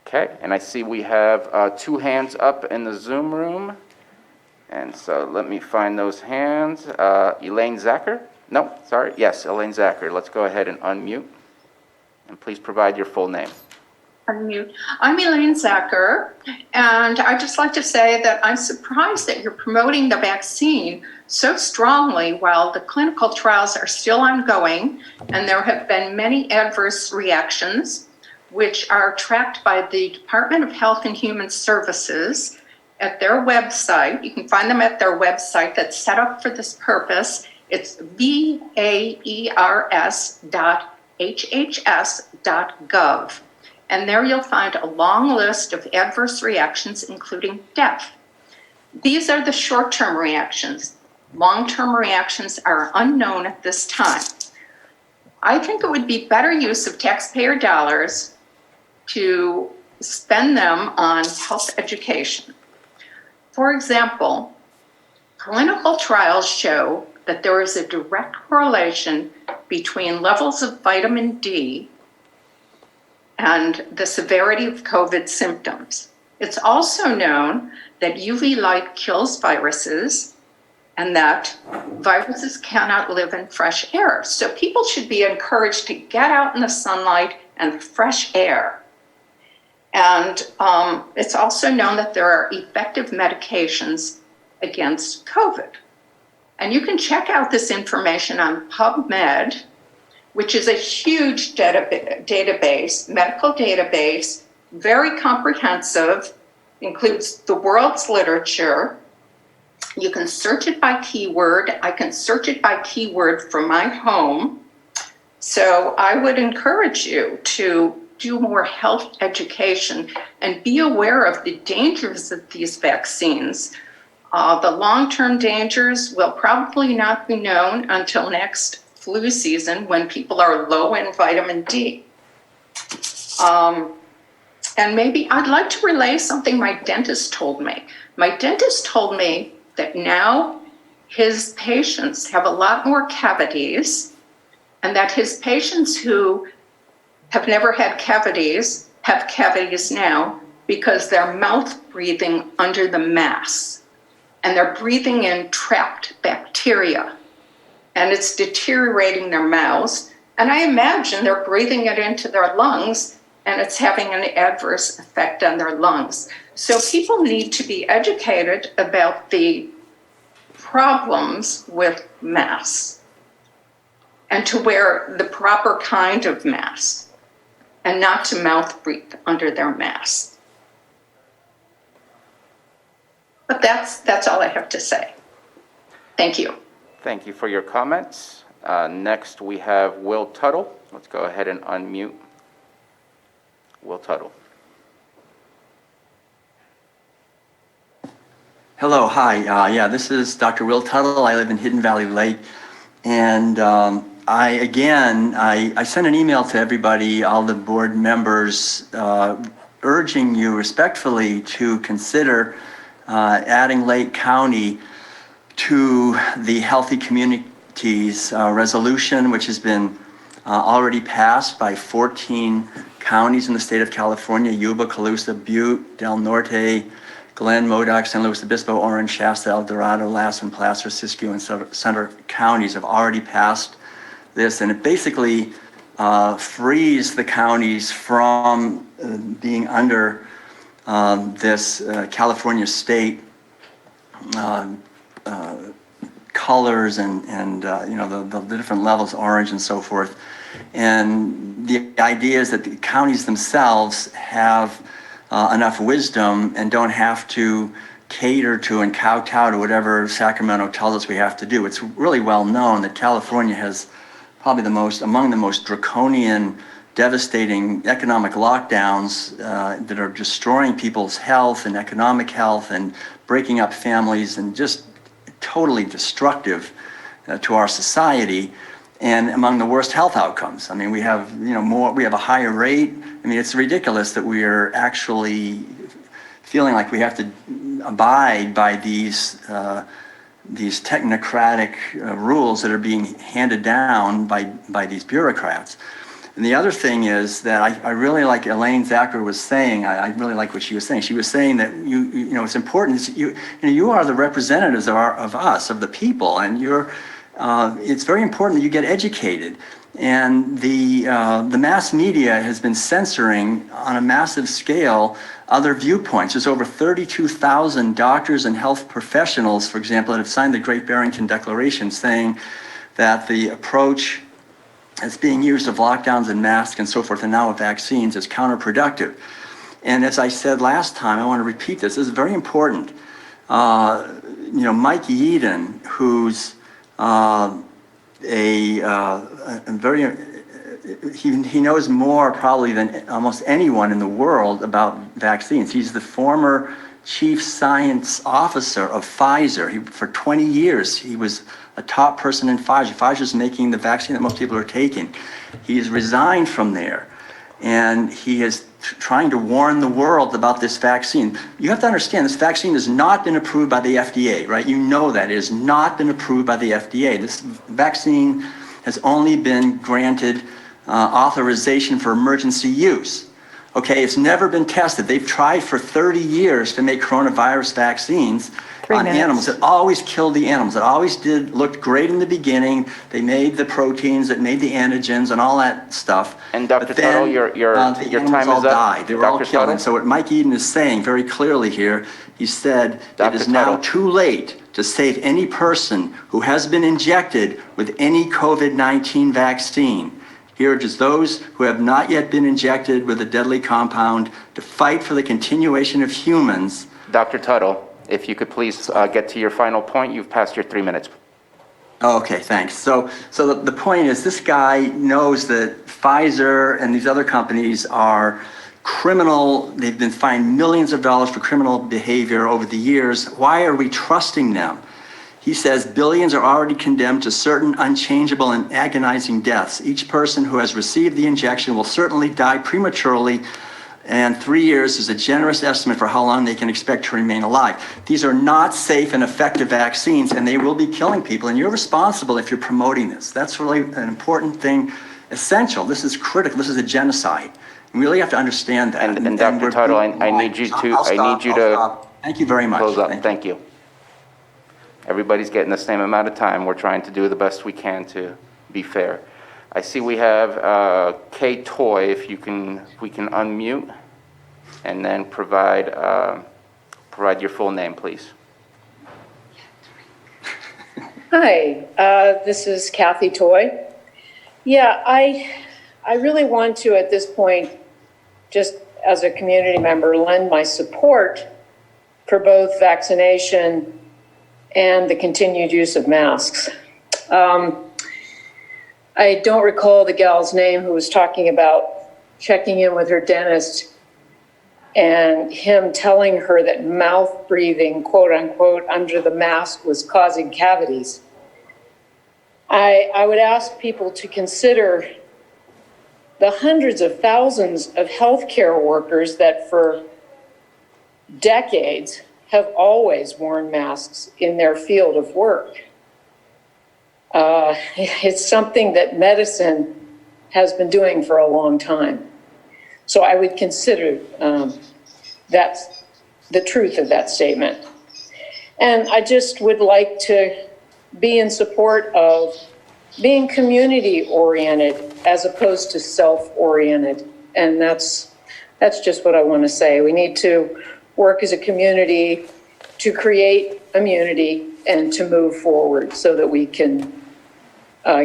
Speaker 1: Okay, and I see we have 2 hands up in the Zoom room. And so let me find those hands. Elaine Zacher? No, sorry. Yes, Elaine Zacher. Let's go ahead and unmute. And please provide your full name.
Speaker 13: Unmute. I'm Elaine Zacher, and I'd just like to say that I'm surprised that you're promoting the vaccine so strongly while the clinical trials are still ongoing, and there have been many adverse reactions, which are tracked by the Department of Health and Human Services at their website. You can find them at their website that's set up for this purpose. It's vaers.hhs.gov. And there you'll find a long list of adverse reactions, including death. These are the short-term reactions. Long-term reactions are unknown at this time. I think it would be better use of taxpayer dollars to spend them on health education. For example, clinical trials show that there is a direct correlation between levels of vitamin D and the severity of COVID symptoms. It's also known that UV light kills viruses and that viruses cannot live in fresh air. So people should be encouraged to get out in the sunlight and fresh air. And it's also known that there are effective medications against COVID. And you can check out this information on PubMed, which is a huge database, medical database, very comprehensive, includes the world's literature. You can search it by keyword. I can search it by keyword from my home. So I would encourage you to do more health education and be aware of the dangers of these vaccines. The long-term dangers will probably not be known until next flu season when people are low in vitamin D. And maybe I'd like to relay something my dentist told me. My dentist told me that now his patients have a lot more cavities, and that his patients who have never had cavities have cavities now because they're mouth breathing under the mask, and they're breathing in trapped bacteria, and it's deteriorating their mouths. And I imagine they're breathing it into their lungs, and it's having an adverse effect on their lungs. So people need to be educated about the problems with masks and to wear the proper kind of mask and not to mouth breathe under their mask. But that's all I have to say. Thank you.
Speaker 1: Thank you for your comments. Next, we have Will Tuttle. Let's go ahead and unmute Will Tuttle.
Speaker 14: Hello, hi. Yeah, this is Dr. Will Tuttle. I live in Hidden Valley Lake. And I sent an email to everybody, all the board members, urging you respectfully to consider adding Lake County to the Healthy Communities resolution, which has been already passed by 14 counties in the state of California: Yuba, Colusa, Butte, Del Norte, Glen, Modoc, San Luis Obispo, Orange, Shasta, El Dorado, Lassen, Placer, Siskiyou, and Center counties have already passed this, and it basically frees the counties from being under this California state colors and the different levels, orange and so forth. And the idea is that the counties themselves have enough wisdom and don't have to cater to and kowtow to whatever Sacramento tells us we have to do. It's really well known that California has probably among the most draconian, devastating economic lockdowns that are destroying people's health and economic health and breaking up families and just totally destructive to our society, and among the worst health outcomes. I mean, we have we have a higher rate. I mean, it's ridiculous that we are actually feeling like we have to abide by these technocratic rules that are being handed down by these bureaucrats. And the other thing is that I really like Elaine Zacher was saying. I really like what she was saying. She was saying that it's important. You are the representatives of us, of the people, and it's very important that you get educated. And the mass media has been censoring on a massive scale other viewpoints. There's over 32,000 doctors and health professionals, for example, that have signed the Great Barrington Declaration, saying that the approach that's being used of lockdowns and masks and so forth, and now of vaccines, is counterproductive. And as I said last time, I want to repeat this. This is very important. Mike Eden, who's he knows more probably than almost anyone in the world about vaccines. He's the former chief science officer of Pfizer. For 20 years, he was a top person in Pfizer. Pfizer's making the vaccine that most people are taking. He's resigned from there, and he is trying to warn the world about this vaccine. You have to understand, this vaccine has not been approved by the FDA, right? You know that. It has not been approved by the FDA. This vaccine has only been granted authorization for emergency use. Okay, it's never been tested. They've tried for 30 years to make coronavirus vaccines on animals. It always killed the animals. It always looked great in the beginning. They made the proteins, it made the antigens and all that stuff.
Speaker 1: And Dr.
Speaker 14: But then,
Speaker 1: Tuttle, your
Speaker 14: the
Speaker 1: time
Speaker 14: animals all
Speaker 1: is up.
Speaker 14: died. They were all
Speaker 1: Dr.
Speaker 14: killed.
Speaker 1: Tuttle?
Speaker 14: And so what Mike Eden is saying very clearly here, he said, it
Speaker 1: Dr.
Speaker 14: is now
Speaker 1: Tuttle.
Speaker 14: too late to save any person who has been injected with any COVID-19 vaccine. Here it is those who have not yet been injected with a deadly compound to fight for the continuation of humans.
Speaker 1: Dr. Tuttle, if you could please get to your final point. You've passed your 3 minutes.
Speaker 14: Okay, thanks. So the point is, this guy knows that Pfizer and these other companies are criminal. They've been fined millions of dollars for criminal behavior over the years. Why are we trusting them? He says billions are already condemned to certain unchangeable and agonizing deaths. Each person who has received the injection will certainly die prematurely, and 3 years is a generous estimate for how long they can expect to remain alive. These are not safe and effective vaccines, and they will be killing people, and you're responsible if you're promoting this. That's really an important thing, essential. This is critical. This is a genocide. We really have to understand that.
Speaker 1: And Dr. Tuttle, I need you to
Speaker 14: Thank you very much.
Speaker 1: close up. Thank you. Everybody's getting the same amount of time. We're trying to do the best we can to be fair. I see we have Kay Toy, if we can unmute, and then provide your full name, please.
Speaker 15: Hi, this is Kathy Toy. Yeah, I really want to, at this point, just as a community member, lend my support for both vaccination and the continued use of masks. I don't recall the gal's name who was talking about checking in with her dentist and him telling her that mouth breathing, quote unquote, under the mask was causing cavities. I would ask people to consider the hundreds of thousands of healthcare workers that for decades have always worn masks in their field of work. It's something that medicine has been doing for a long time. So I would consider that's the truth of that statement. And I just would like to be in support of being community-oriented as opposed to self-oriented. And that's just what I want to say. We need to work as a community to create immunity and to move forward so that we can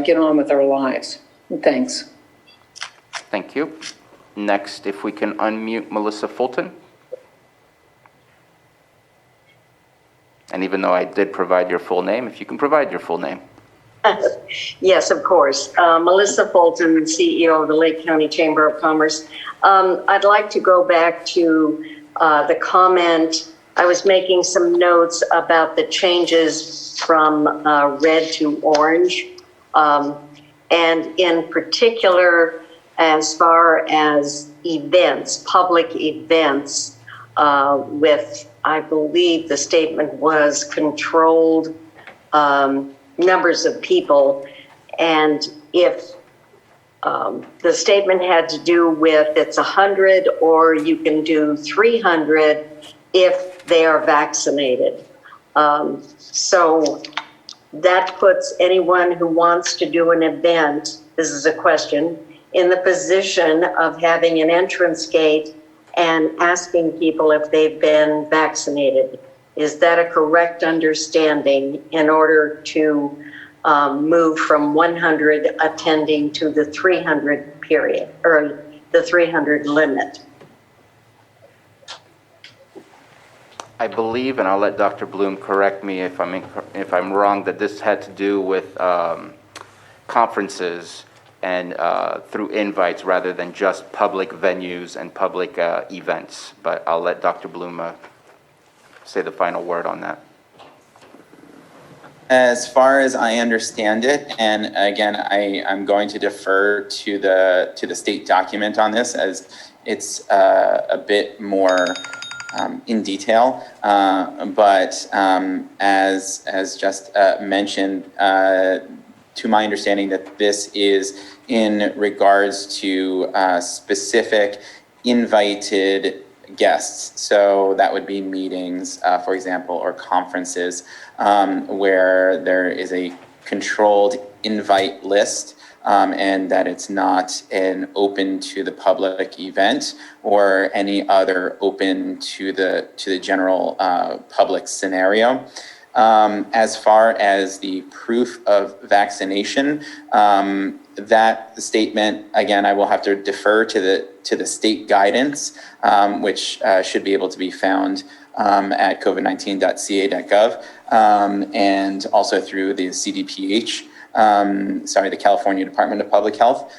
Speaker 15: get on with our lives. Thanks.
Speaker 1: Thank you. Next, if we can unmute Melissa Fulton. And even though I did provide your full name, if you can provide your full name.
Speaker 16: Yes, of course. Melissa Fulton, CEO of the Lake County Chamber of Commerce. I'd like to go back to the comment. I was making some notes about the changes from red to orange. And in particular, as far as events, public events, with, I believe the statement was controlled numbers of people. And if the statement had to do with it's 100 or you can do 300 if they are vaccinated. So that puts anyone who wants to do an event, this is a question, in the position of having an entrance gate and asking people if they've been vaccinated. Is that a correct understanding in order to move from 100 attending to the 300 period, or the 300 limit?
Speaker 1: I believe, and I'll let Dr. Bloom correct me if I'm wrong, that this had to do with conferences and through invites rather than just public venues and public events. But I'll let Dr. Bloom say the final word on that.
Speaker 10: As far as I understand it, and again, I'm going to defer to the state document on this, as it's a bit more in detail. But as just mentioned, to my understanding, that this is in regards to specific invited guests. So that would be meetings, for example, or conferences where there is a controlled invite list, and that it's not an open to the public event or any other open to the general public scenario. As far as the proof of vaccination, that statement, again, I will have to defer to the state guidance, which should be able to be found at covid19.ca.gov, and also through the CDPH, the California Department of Public Health,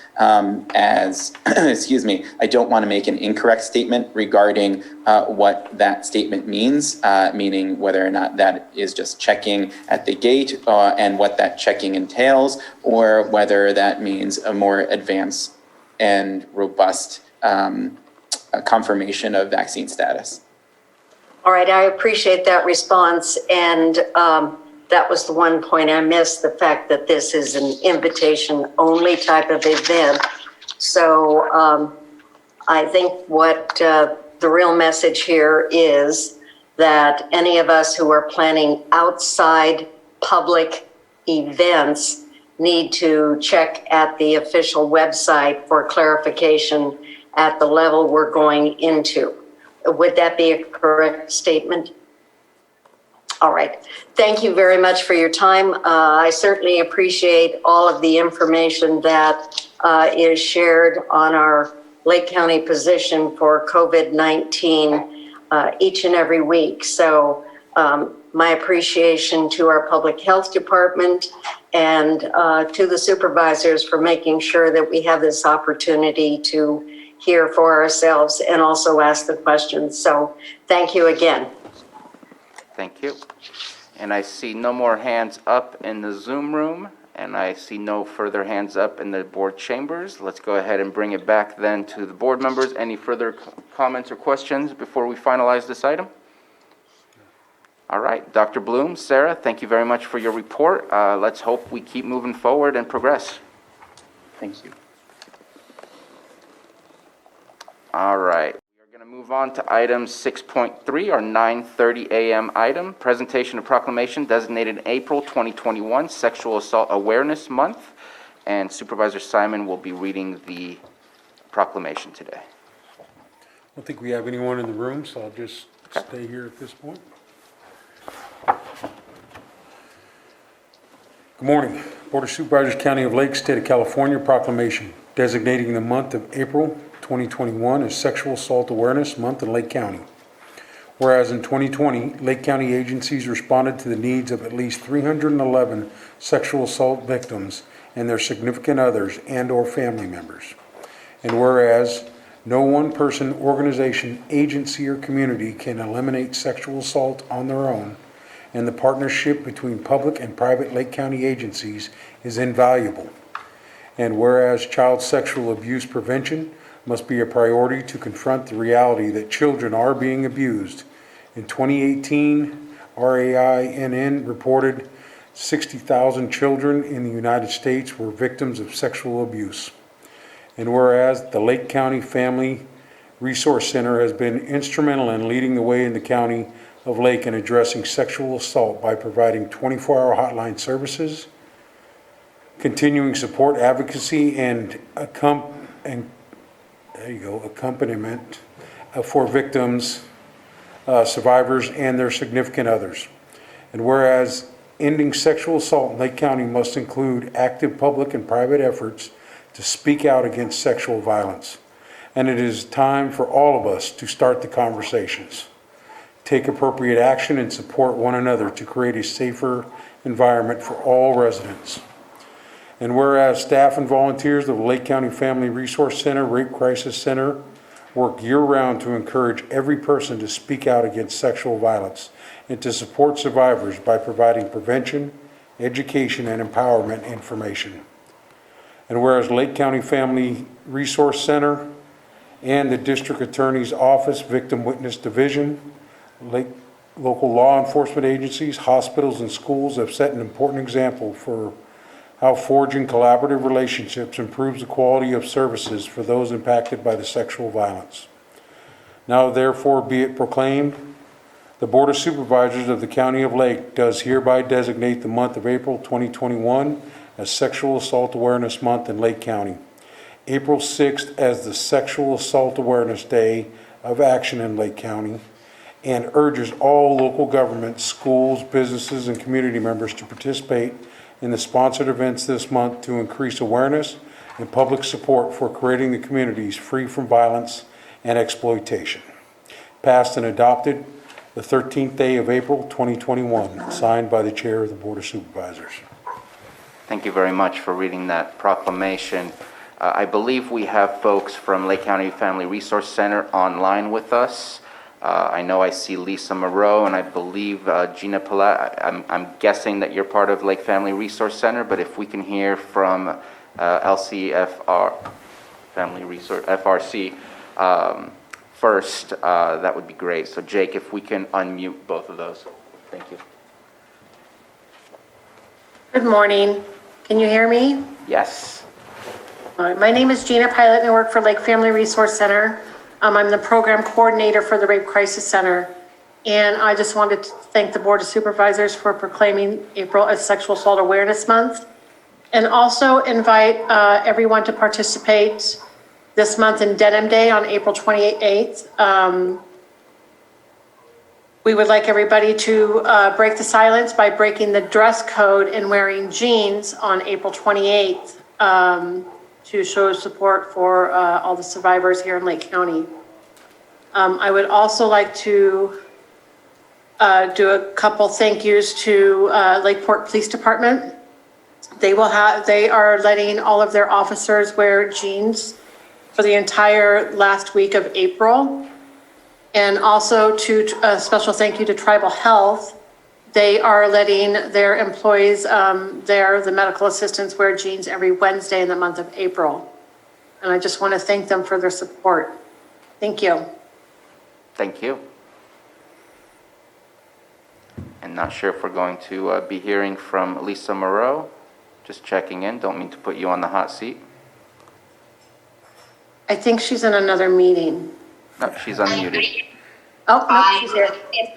Speaker 10: excuse me, I don't want to make an incorrect statement regarding what that statement means, meaning whether or not that is just checking at the gate and what that checking entails, or whether that means a more advanced and robust confirmation of vaccine status.
Speaker 16: All right, I appreciate that response. And that was the one point I missed, the fact that this is an invitation-only type of event. So I think what the real message here is that any of us who are planning outside public events need to check at the official website for clarification at the level we're going into. Would that be a correct statement? All right. Thank you very much for your time. I certainly appreciate all of the information that is shared on our Lake County position for COVID-19 each and every week. So my appreciation to our public health department and to the supervisors for making sure that we have this opportunity to hear for ourselves and also ask the questions. So thank you again.
Speaker 1: Thank you. And I see no more hands up in the Zoom room, and I see no further hands up in the board chambers. Let's go ahead and bring it back then to the board members. Any further comments or questions before we finalize this item? All right, Dr. Bloom, Sarah, thank you very much for your report. Let's hope we keep moving forward and progress.
Speaker 10: Thank you.
Speaker 1: All right. We're going to move on to item 6.3, our 9:30 a.m. item, presentation of proclamation designated April 2021 Sexual Assault Awareness Month, and Supervisor Simon will be reading the proclamation today.
Speaker 17: I don't think we have anyone in the room, so I'll just stay here at this point. Good morning. Board of Supervisors, County of Lake, State of California, proclamation designating the month of April 2021 as Sexual Assault Awareness Month in Lake County. Whereas in 2020, Lake County agencies responded to the needs of at least 311 sexual assault victims and their significant others and/or family members. And whereas no one person, organization, agency, or community can eliminate sexual assault on their own, and the partnership between public and private Lake County agencies is invaluable. And whereas child sexual abuse prevention must be a priority to confront the reality that children are being abused. In 2018, RAINN reported 60,000 children in the United States were victims of sexual abuse. And whereas the Lake County Family Resource Center has been instrumental in leading the way in the County of Lake in addressing sexual assault by providing 24-hour hotline services, continuing support, advocacy, and accompaniment for victims, survivors, and their significant others. And whereas ending sexual assault in Lake County must include active public and private efforts to speak out against sexual violence. And it is time for all of us to start the conversations, take appropriate action, and support one another to create a safer environment for all residents. And whereas staff and volunteers of the Lake County Family Resource Center, Rape Crisis Center, work year-round to encourage every person to speak out against sexual violence and to support survivors by providing prevention, education, and empowerment information. And whereas Lake County Family Resource Center and the District Attorney's Office Victim Witness Division, local law enforcement agencies, hospitals, and schools have set an important example for how forging collaborative relationships improves the quality of services for those impacted by the sexual violence. Now therefore be it proclaimed, the Board of Supervisors of the County of Lake does hereby designate the month of April 2021 as Sexual Assault Awareness Month in Lake County. April 6th as the Sexual Assault Awareness Day of Action in Lake County, and urges all local governments, schools, businesses, and community members to participate in the sponsored events this month to increase awareness and public support for creating the communities free from violence and exploitation. Passed and adopted the 13th day of April 2021, signed by the Chair of the Board of Supervisors.
Speaker 1: Thank you very much for reading that proclamation. I believe we have folks from Lake County Family Resource Center online with us. I know I see Lisa Moreau, and I believe Gina Palat. I'm guessing that you're part of Lake Family Resource Center, but if we can hear from LCFR, Family Resource, FRC, first, that would be great. So Jake, if we can unmute both of those. Thank you.
Speaker 18: Good morning. Can you hear me?
Speaker 1: Yes.
Speaker 18: My name is Gina Pilot, and I work for Lake Family Resource Center. I'm the program coordinator for the Rape Crisis Center. And I just wanted to thank the Board of Supervisors for proclaiming April as Sexual Assault Awareness Month. And also invite everyone to participate this month in Denim Day on April 28th. We would like everybody to break the silence by breaking the dress code and wearing jeans on April 28th. To show support for all the survivors here in Lake County. I would also like to do a couple thank yous to Lakeport Police Department. They are letting all of their officers wear jeans for the entire last week of April. And also to a special thank you to Tribal Health. They are letting their employees, the medical assistants, wear jeans every Wednesday in the month of April. And I just want to thank them for their support. Thank you.
Speaker 1: Thank you. And not sure if we're going to be hearing from Lisa Moreau. Just checking in. Don't mean to put you on the hot seat.
Speaker 18: I think she's in another meeting.
Speaker 1: No, she's unmuted.
Speaker 18: Oh, no, she's here.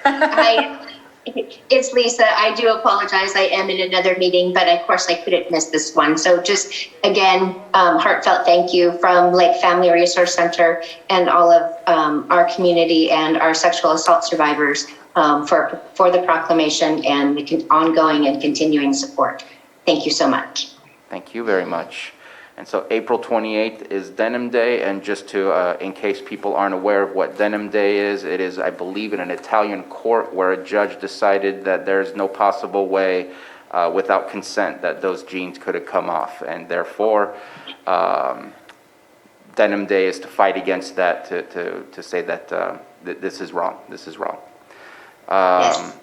Speaker 19: Hi. It's Lisa. I do apologize. I am in another meeting, but of course I couldn't miss this one. So just again, heartfelt thank you from Lake Family Resource Center and all of our community and our sexual assault survivors for the proclamation and the ongoing and continuing support. Thank you so much.
Speaker 1: Thank you very much. And so April 28th is Denim Day, and just to, in case people aren't aware of what Denim Day is, it is, I believe, in an Italian court where a judge decided that there's no possible way without consent that those jeans could have come off, and therefore Denim Day is to fight against that, to say that this is wrong, this is wrong.
Speaker 19: Yes.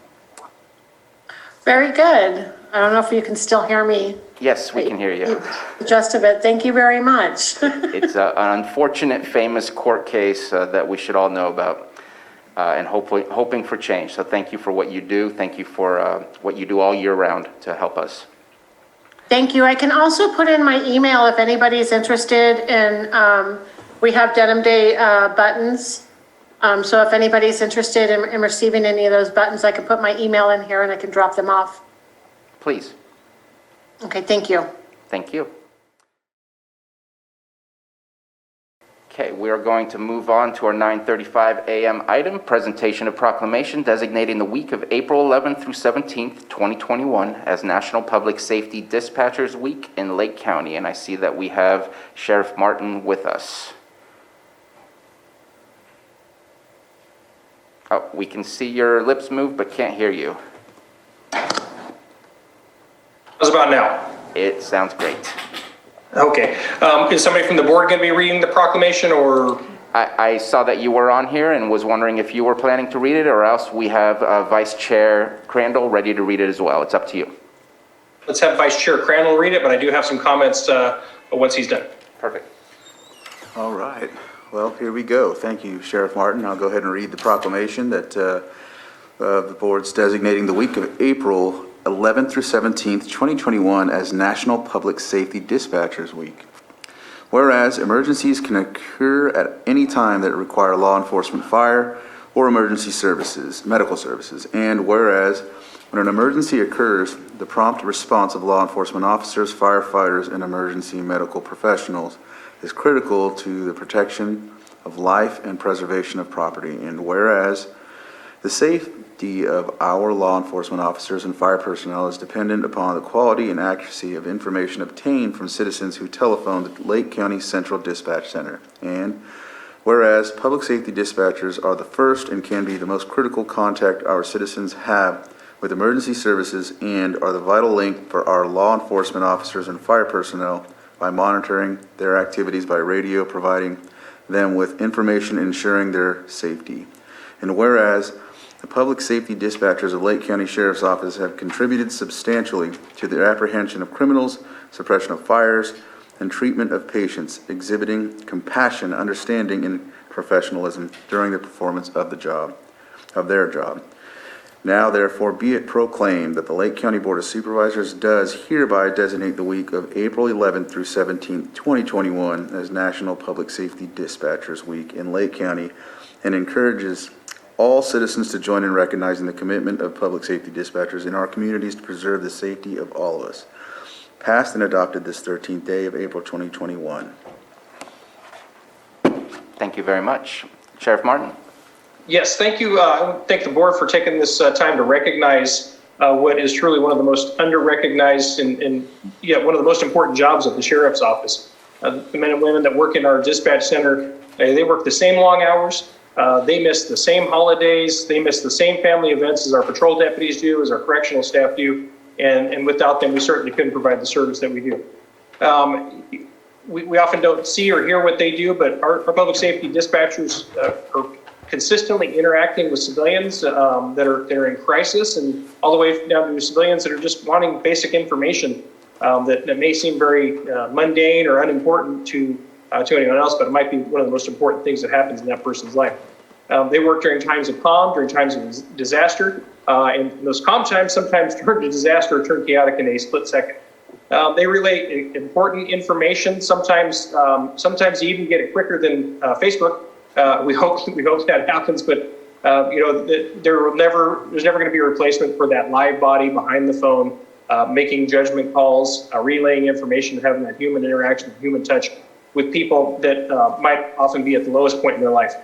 Speaker 18: Very good. I don't know if you can still hear me.
Speaker 1: Yes, we can hear you.
Speaker 18: Just a bit. Thank you very much.
Speaker 1: It's an unfortunate, famous court case that we should all know about, and hoping for change. So thank you for what you do. Thank you for what you do all year round to help us.
Speaker 18: Thank you. I can also put in my email if anybody's interested in, we have Denim Day buttons. So if anybody's interested in receiving any of those buttons, I can put my email in here and I can drop them off.
Speaker 1: Please.
Speaker 18: Okay, thank you.
Speaker 1: Thank you. Okay, we are going to move on to our 9:35 a.m. item, presentation of proclamation designating the week of April 11th through 17th, 2021 as National Public Safety Dispatchers Week in Lake County. And I see that we have Sheriff Martin with us. Oh, we can see your lips move, but can't hear you.
Speaker 20: How's about now?
Speaker 1: It sounds great.
Speaker 20: Okay. Is somebody from the board going to be reading the proclamation, or?
Speaker 1: I saw that you were on here and was wondering if you were planning to read it, or else we have Vice Chair Crandall ready to read it as well. It's up to you.
Speaker 20: Let's have Vice Chair Crandall read it, but I do have some comments once he's done.
Speaker 1: Perfect.
Speaker 7: All right. Well, here we go. Thank you, Sheriff Martin. I'll go ahead and read the proclamation that the board's designating the week of April 11th through 17th, 2021 as National Public Safety Dispatchers Week. Whereas emergencies can occur at any time that require law enforcement, fire, or emergency services, medical services. And whereas when an emergency occurs, the prompt response of law enforcement officers, firefighters, and emergency medical professionals is critical to the protection of life and preservation of property. And whereas the safety of our law enforcement officers and fire personnel is dependent upon the quality and accuracy of information obtained from citizens who telephone the Lake County Central Dispatch Center. And whereas public safety dispatchers are the first and can be the most critical contact our citizens have with emergency services and are the vital link for our law enforcement officers and fire personnel by monitoring their activities by radio, providing them with information ensuring their safety. And whereas the public safety dispatchers of Lake County Sheriff's Office have contributed substantially to the apprehension of criminals, suppression of fires, and treatment of patients, exhibiting compassion, understanding, and professionalism during the performance of their job. Now, therefore, be it proclaimed that the Lake County Board of Supervisors does hereby designate the week of April 11th through 17th, 2021 as National Public Safety Dispatchers Week in Lake County and encourages all citizens to join in recognizing the commitment of public safety dispatchers in our communities to preserve the safety of all of us. Passed and adopted this 13th day of April 2021.
Speaker 1: Thank you very much. Sheriff Martin?
Speaker 20: Yes, thank you. I thank the board for taking this time to recognize what is truly one of the most under-recognized and one of the most important jobs of the Sheriff's Office. The men and women that work in our dispatch center, they work the same long hours. They miss the same holidays. They miss the same family events as our patrol deputies do, as our correctional staff do. And without them, we certainly couldn't provide the service that we do. We often don't see or hear what they do, but our public safety dispatchers are consistently interacting with civilians that are in crisis, and all the way down to civilians that are just wanting basic information that may seem very mundane or unimportant to anyone else, but it might be one of the most important things that happens in that person's life. They work during times of calm, during times of disaster, and those calm times sometimes turn to disaster or turn chaotic in a split second. They relay important information. Sometimes you even get it quicker than Facebook. We hope that happens, but there's never going to be a replacement for that live body behind the phone, making judgment calls, relaying information, having that human interaction, human touch with people that might often be at the lowest point in their life.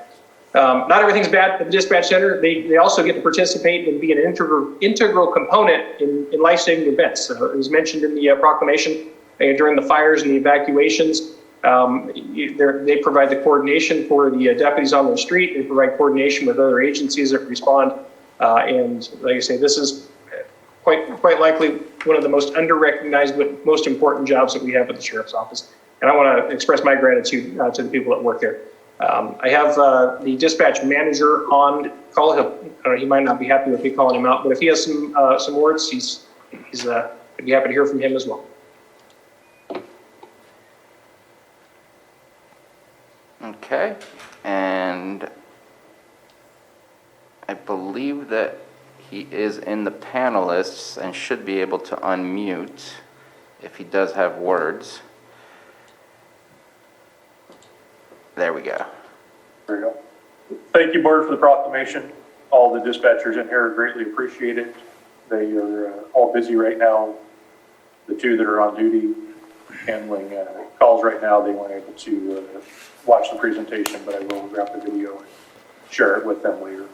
Speaker 20: Not everything's bad at the dispatch center. They also get to participate and be an integral component in life-saving events. It was mentioned in the proclamation during the fires and the evacuations. They provide the coordination for the deputies on the street. They provide coordination with other agencies that respond. And like I say, this is quite likely one of the most under-recognized but most important jobs that we have at the Sheriff's Office. And I want to express my gratitude to the people that work there. I have the dispatch manager on call. He might not be happy with me calling him out, but if he has some words, I'd be happy to hear from him as well.
Speaker 1: Okay, and I believe that he is in the panelists and should be able to unmute if he does have words. There we go.
Speaker 21: There you go. Thank you, Board, for the proclamation. All the dispatchers in here greatly appreciate it. They are all busy right now. The two that are on duty handling calls right now, they weren't able to watch the presentation, but I will grab the video and share it with them later.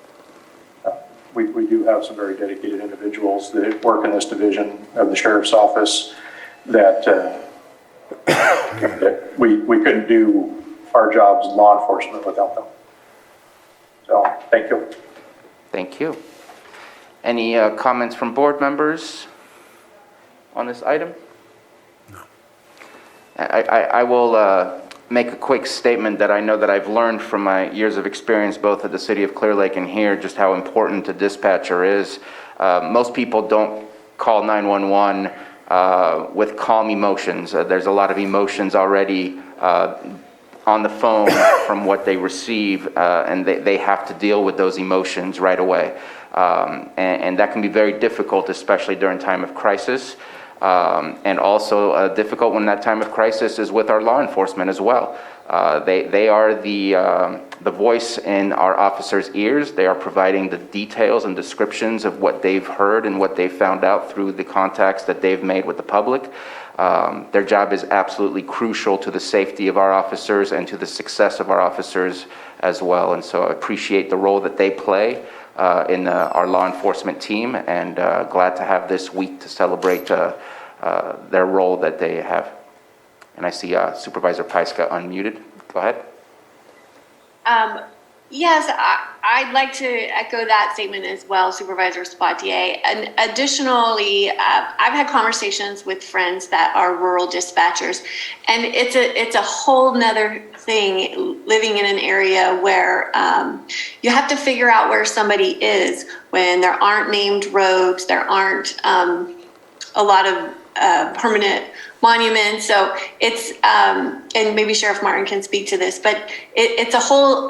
Speaker 21: We do have some very dedicated individuals that work in this division of the Sheriff's Office that we couldn't do our jobs in law enforcement without them. So, thank you.
Speaker 1: Thank you. Any comments from board members on this item? No. I will make a quick statement that I know that I've learned from my years of experience both at the City of Clear Lake and here, just how important a dispatcher is. Most people don't call 911 with calm emotions. There's a lot of emotions already on the phone from what they receive, and they have to deal with those emotions right away. And that can be very difficult, especially during time of crisis. And also difficult when that time of crisis is with our law enforcement as well. They are the voice in our officers' ears. They are providing the details and descriptions of what they've heard and what they've found out through the contacts that they've made with the public. Their job is absolutely crucial to the safety of our officers and to the success of our officers as well. And so I appreciate the role that they play in our law enforcement team, and glad to have this week to celebrate their role that they have. And I see Supervisor Pyska unmuted. Go ahead.
Speaker 3: Yes, I'd like to echo that statement as well, Supervisor Sabatier. And additionally, I've had conversations with friends that are rural dispatchers, and it's a whole nother thing living in an area where you have to figure out where somebody is when there aren't named roads, there aren't a lot of permanent monuments. So it's, and maybe Sheriff Martin can speak to this, but it's a whole,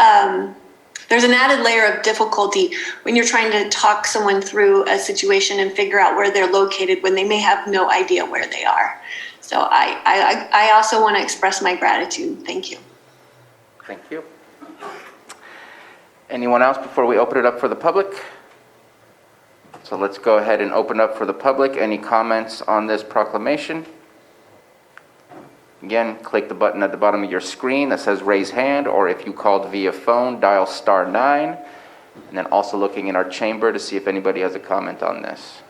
Speaker 3: there's an added layer of difficulty when you're trying to talk someone through a situation and figure out where they're located when they may have no idea where they are. So I also want to express my gratitude. Thank you.
Speaker 1: Thank you. Anyone else before we open it up for the public? So let's go ahead and open up for the public. Any comments on this proclamation? Again, click the button at the bottom of your screen that says raise hand, or if you called via phone, dial *9. And then also looking in our chamber to see if anybody has a comment on this.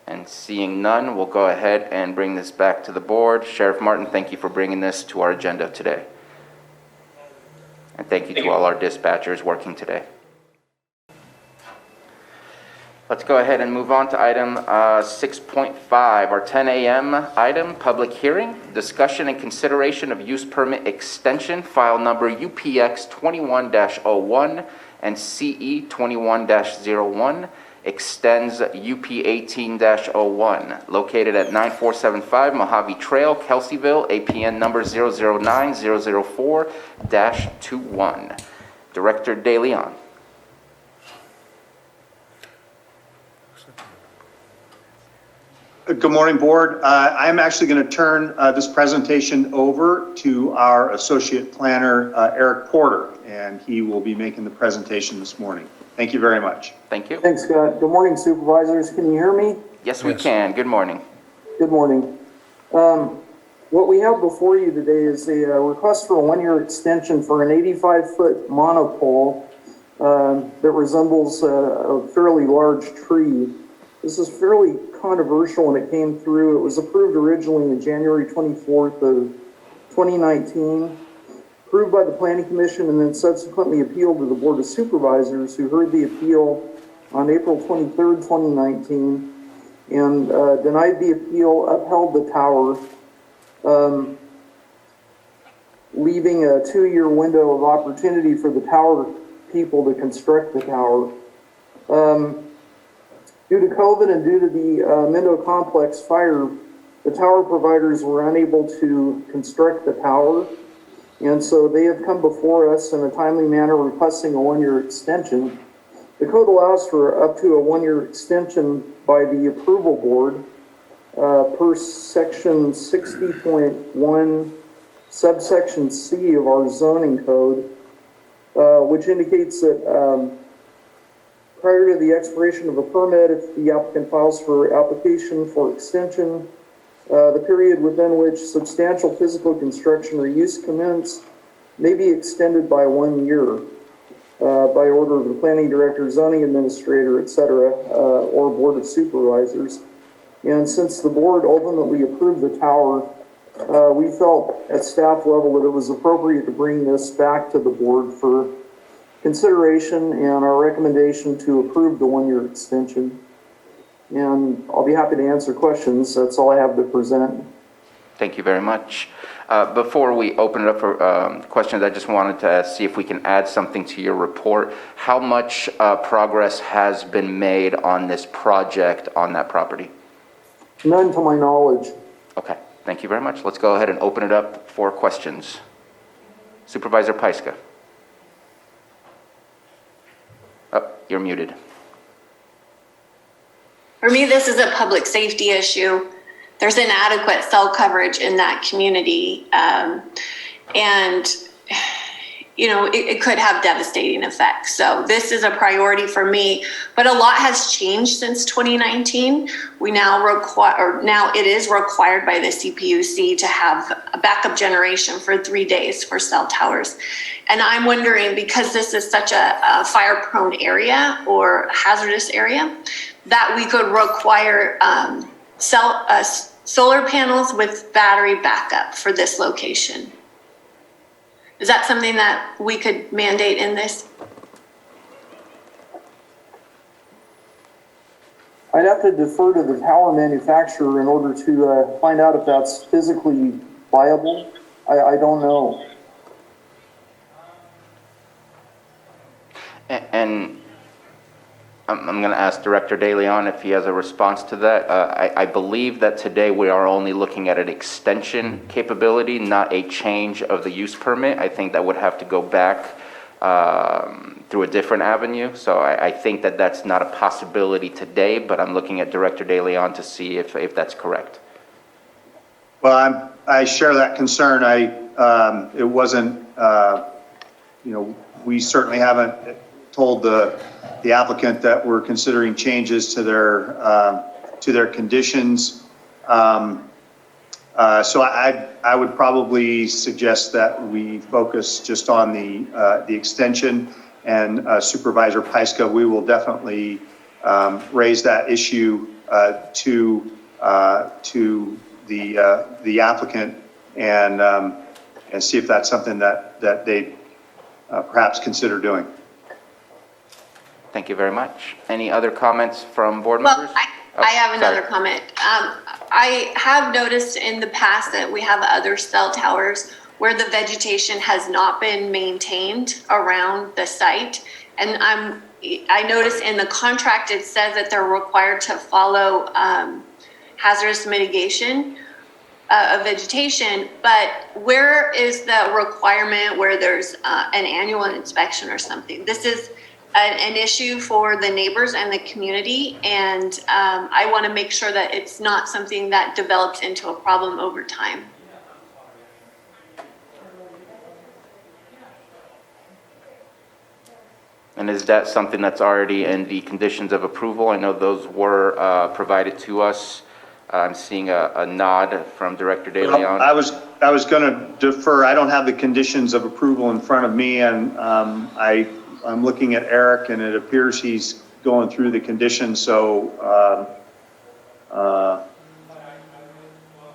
Speaker 1: And seeing none, we'll go ahead and bring this back to the board. Sheriff Martin, thank you for bringing this to our agenda today. And thank you to all our dispatchers working today. Let's go ahead and move on to item 6.5, our 10 a.m. item, public hearing, discussion and consideration of use permit extension, file number UPX 21-01 and CE 21-01, extends UP 18-01, located at 9475 Mojave Trail, Kelseyville, APN number 009-004-21. Director DeLeon.
Speaker 4: Good morning, Board. I'm actually going to turn this presentation over to our Associate Planner, Eric Porter, and he will be making the presentation this morning. Thank you very much.
Speaker 1: Thank you.
Speaker 22: Thanks, Scott. Good morning, Supervisors. Can you hear me?
Speaker 1: Yes, we can. Good morning.
Speaker 22: Good morning. What we have before you today is a request for a one-year extension for an 85-foot monopole that resembles a fairly large tree. This is fairly controversial when it came through. It was approved originally on January 24th of 2019, approved by the Planning Commission, and then subsequently appealed to the Board of Supervisors, who heard the appeal on April 23rd, 2019, and denied the appeal, upheld the tower, leaving a 2-year window of opportunity for the tower people to construct the tower. Due to COVID and due to the Mendo Complex fire, the tower providers were unable to construct the tower, and so they have come before us in a timely manner requesting a 1-year extension. The code allows for up to a 1-year extension by the approval board per section 60.1 subsection C of our zoning code, which indicates that prior to the expiration of a permit, if the applicant files for application for extension, the period within which substantial physical construction or use commenced may be extended by 1 year by order of the planning director, zoning administrator, etc., or board of supervisors. And since the board ultimately approved the tower, we felt at staff level that it was appropriate to bring this back to the board for consideration and our recommendation to approve the 1-year extension. And I'll be happy to answer questions. That's all I have to present.
Speaker 1: Thank you very much. Before we open it up for questions, I just wanted to see if we can add something to your report. How much progress has been made on this project on that property?
Speaker 22: None to my knowledge.
Speaker 1: Okay, thank you very much. Let's go ahead and open it up for questions. Supervisor Pyska. Oh, you're muted.
Speaker 3: For me, this is a public safety issue. There's inadequate cell coverage in that community. And, you know, it could have devastating effects. So this is a priority for me, but a lot has changed since 2019. We now now it is required by the CPUC to have a backup generation for 3 days for cell towers. And I'm wondering, because this is such a fire-prone area or hazardous area, that we could require solar panels with battery backup for this location. Is that something that we could mandate in this?
Speaker 22: I'd have to defer to the tower manufacturer in order to find out if that's physically viable. I don't know.
Speaker 1: And I'm going to ask Director DeLeon if he has a response to that. I believe that today we are only looking at an extension capability, not a change of the use permit. I think that would have to go back through a different avenue. So I think that that's not a possibility today, but I'm looking at Director DeLeon to see if that's correct.
Speaker 4: Well, I share that concern. It wasn't, you know, we certainly haven't told the applicant that we're considering changes to their conditions. So I would probably suggest that we focus just on the extension, and Supervisor Pyska, we will definitely raise that issue to the applicant and see if that's something that they perhaps consider doing.
Speaker 1: Thank you very much. Any other comments from board members?
Speaker 3: Well, I have another comment. I have noticed in the past that we have other cell towers where the vegetation has not been maintained around the site. And I noticed in the contract, it says that they're required to follow hazardous mitigation of vegetation, but where is the requirement where there's an annual inspection or something? This is an issue for the neighbors and the community, and I want to make sure that it's not something that develops into a problem over time.
Speaker 1: And is that something that's already in the conditions of approval? I know those were provided to us. I'm seeing a nod from Director DeLeon.
Speaker 4: Well, I was going to defer. I don't have the conditions of approval in front of me, and I'm looking at Eric, and it appears he's going through the conditions. So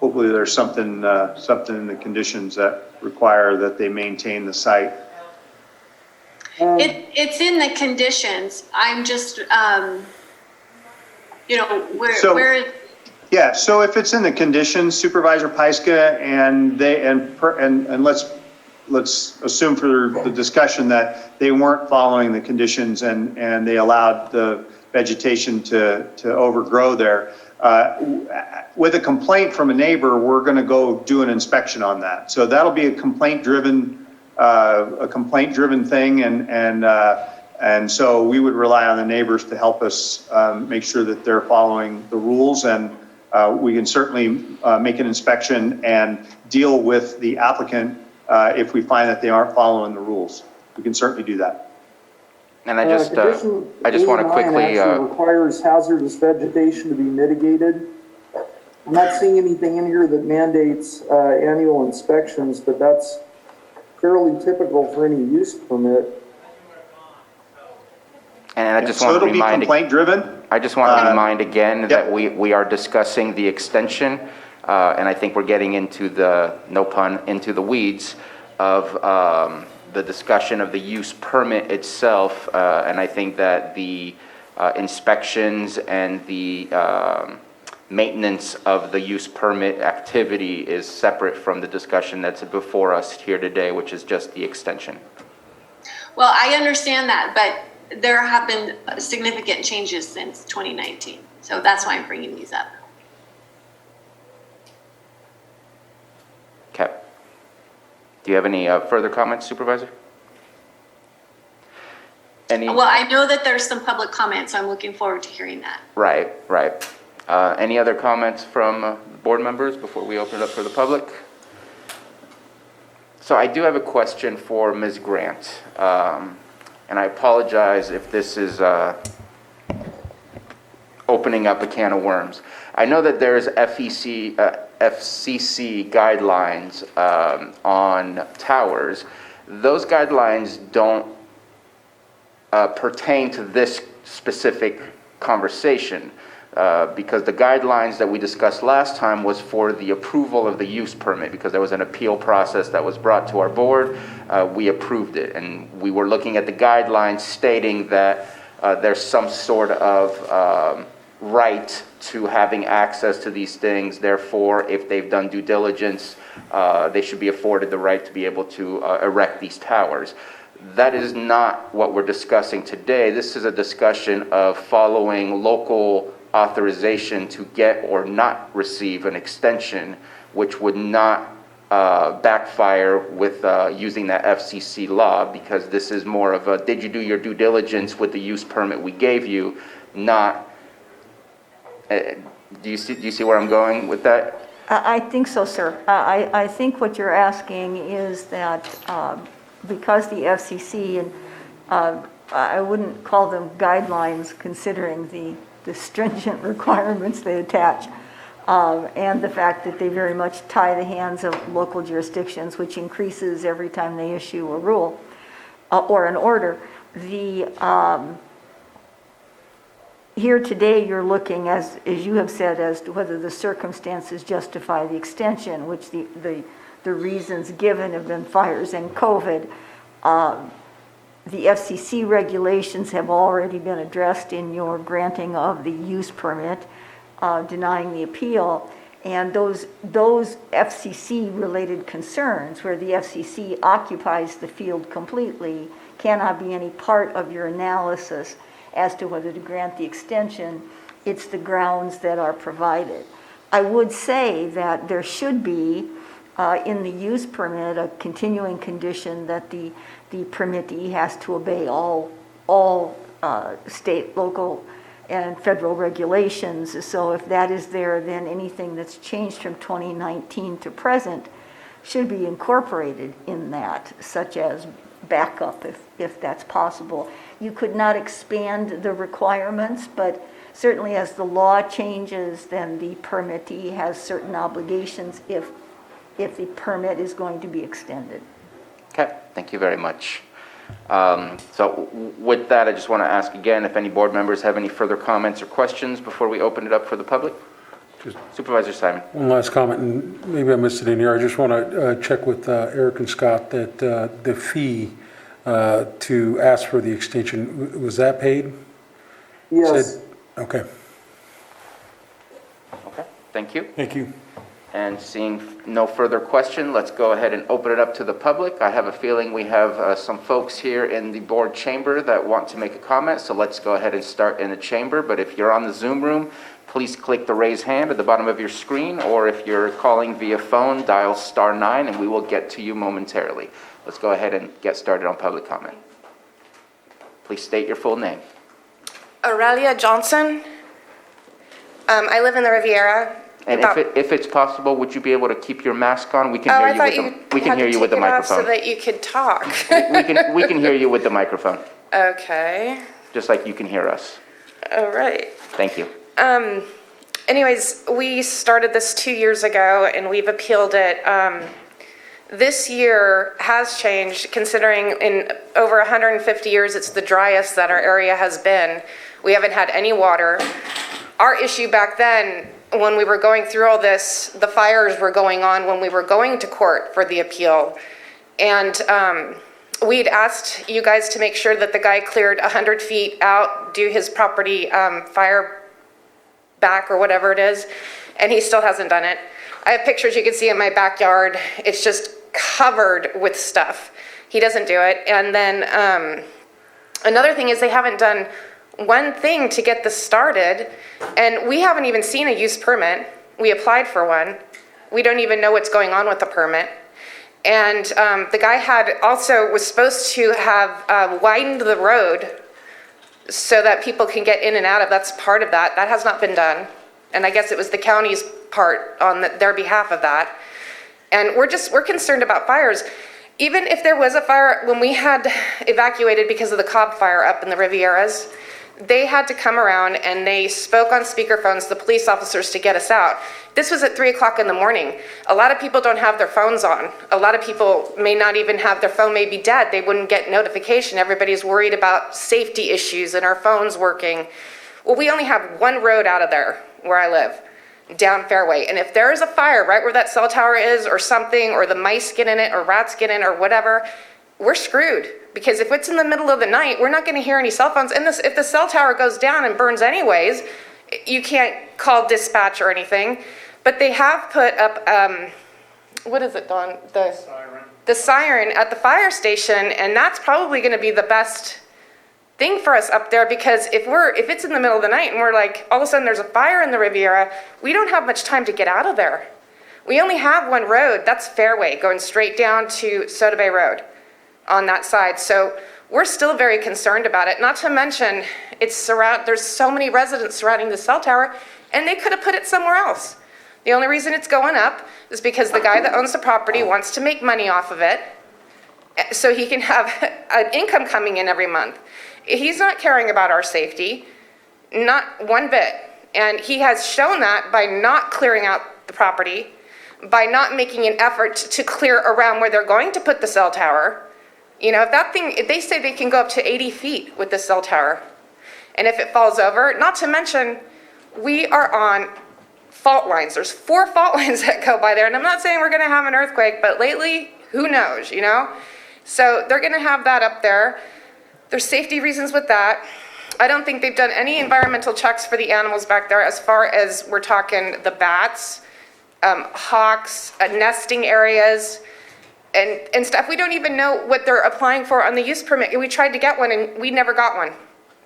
Speaker 4: hopefully there's something in the conditions that require that they maintain the site.
Speaker 3: It's in the conditions. I'm just, you know, where.
Speaker 4: Yeah. So if it's in the conditions, Supervisor Pyska, and let's assume for the discussion that they weren't following the conditions and they allowed the vegetation to overgrow there. With a complaint from a neighbor, we're going to go do an inspection on that. So that'll be a complaint-driven thing, and so we would rely on the neighbors to help us make sure that they're following the rules, and we can certainly make an inspection and deal with the applicant if we find that they aren't following the rules. We can certainly do that.
Speaker 1: And I just want to quickly
Speaker 22: requires hazardous vegetation to be mitigated. I'm not seeing anything in here that mandates annual inspections, but that's fairly typical for any use permit.
Speaker 1: And I just want to remind,
Speaker 4: complaint-driven.
Speaker 1: I just want to remind again that we are discussing the extension, and I think we're getting into the, no pun, into the weeds of the discussion of the use permit itself, and I think that the inspections and the maintenance of the use permit activity is separate from the discussion that's before us here today, which is just the extension.
Speaker 3: Well, I understand that, but there have been significant changes since 2019. So that's why I'm bringing these up.
Speaker 1: Okay. Do you have any further comments, Supervisor? Any?
Speaker 3: Well, I know that there's some public comments, so I'm looking forward to hearing that.
Speaker 1: Right. Any other comments from board members before we open it up for the public? So I do have a question for Ms. Grant, and I apologize if this is opening up a can of worms. I know that there's FCC guidelines on towers. Those guidelines don't pertain to this specific conversation because the guidelines that we discussed last time was for the approval of the use permit because there was an appeal process that was brought to our board. We approved it, and we were looking at the guidelines stating that there's some sort of right to having access to these things. Therefore, if they've done due diligence, they should be afforded the right to be able to erect these towers. That is not what we're discussing today. This is a discussion of following local authorization to get or not receive an extension, which would not backfire with using that FCC law, because this is more of a, did you do your due diligence with the use permit we gave you, not, do you see where I'm going with that?
Speaker 6: I think so, sir. I think what you're asking is that because the FCC, and I wouldn't call them guidelines considering the stringent requirements they attach, and the fact that they very much tie the hands of local jurisdictions, which increases every time they issue a rule or an order. Here today, you're looking, as you have said, as to whether the circumstances justify the extension, which the reasons given have been fires and COVID. The FCC regulations have already been addressed in your granting of the use permit, denying the appeal, and those FCC-related concerns, where the FCC occupies the field completely, cannot be any part of your analysis as to whether to grant the extension. It's the grounds that are provided. I would say that there should be, in the use permit, a continuing condition that the permittee has to obey all state, local, and federal regulations. So if that is there, then anything that's changed from 2019 to present should be incorporated in that, such as backup if that's possible. You could not expand the requirements, but certainly as the law changes, then the permittee has certain obligations if the permit is going to be extended.
Speaker 1: Okay, thank you very much. So with that, I just want to ask again if any board members have any further comments or questions before we open it up for the public. Supervisor Simon.
Speaker 17: One last comment, and maybe I missed it in here. I just want to check with Eric and Scott that the fee to ask for the extension, was that paid?
Speaker 22: Yes.
Speaker 17: Okay.
Speaker 1: Okay, thank you.
Speaker 17: Thank you.
Speaker 1: And seeing no further question, let's go ahead and open it up to the public. I have a feeling we have some folks here in the board chamber that want to make a comment, so let's go ahead and start in the chamber. But if you're on the Zoom room, please click the raise hand at the bottom of your screen, or if you're calling via phone, dial *9 and we will get to you momentarily. Let's go ahead and get started on public comment. Please state your full name.
Speaker 8: Aurelia Johnson. I live in the Riviera.
Speaker 1: And if it's possible, would you be able to keep your mask on? We can hear you with the microphone.
Speaker 8: So that you could talk.
Speaker 1: we can hear you with the microphone.
Speaker 8: Okay.
Speaker 1: Just like you can hear us.
Speaker 8: All right.
Speaker 1: Thank you.
Speaker 8: Anyways, we started this 2 years ago and we've appealed it. This year has changed, considering in over 150 years it's the driest that our area has been. We haven't had any water. Our issue back then, when we were going through all this, the fires were going on when we were going to court for the appeal. And we'd asked you guys to make sure that the guy cleared 100 feet out, do his property fire back or whatever it is, and he still hasn't done it. I have pictures you can see in my backyard. It's just covered with stuff. He doesn't do it. And then another thing is they haven't done one thing to get this started, and we haven't even seen a use permit. We applied for one. We don't even know what's going on with the permit. And the guy was supposed to have widened the road so that people can get in and out of. That's part of that. That has not been done. And I guess it was the county's part on their behalf of that. And we're concerned about fires. Even if there was a fire, when we had evacuated because of the Cobb fire up in the Rivieras, they had to come around and they spoke on speakerphones, the police officers, to get us out. This was at 3 o'clock in the morning. A lot of people don't have their phones on. A lot of people may not even have their phone, may be dead. They wouldn't get notification. Everybody's worried about safety issues and our phones working. Well, we only have one road out of there where I live, down Fairway. And if there is a fire right where that cell tower is or something, or the mice get in it or rats get in or whatever, we're screwed. Because if it's in the middle of the night, we're not going to hear any cell phones. And if the cell tower goes down and burns anyways, you can't call dispatch or anything. But they have put up, what is it, Dawn? The siren at the fire station, and that's probably going to be the best thing for us up there, because if it's in the middle of the night and we're like, all of a sudden there's a fire in the Riviera, we don't have much time to get out of there. We only have one road, that's Fairway, going straight down to Soda Bay Road on that side. So we're still very concerned about it. Not to mention, there's so many residents surrounding the cell tower, and they could have put it somewhere else. The only reason it's going up is because the guy that owns the property wants to make money off of it, so he can have an income coming in every month. He's not caring about our safety, not one bit. And he has shown that by not clearing out the property, by not making an effort to clear around where they're going to put the cell tower. You know, if they say they can go up to 80 feet with the cell tower. And if it falls over, not to mention, we are on fault lines. There's 4 fault lines that go by there. And I'm not saying we're going to have an earthquake, but lately, who knows, you know? So they're going to have that up there. There's safety reasons with that. I don't think they've done any environmental checks for the animals back there, as far as we're talking the bats, hawks, nesting areas, and stuff. We don't even know what they're applying for on the use permit. We tried to get one, and we never got one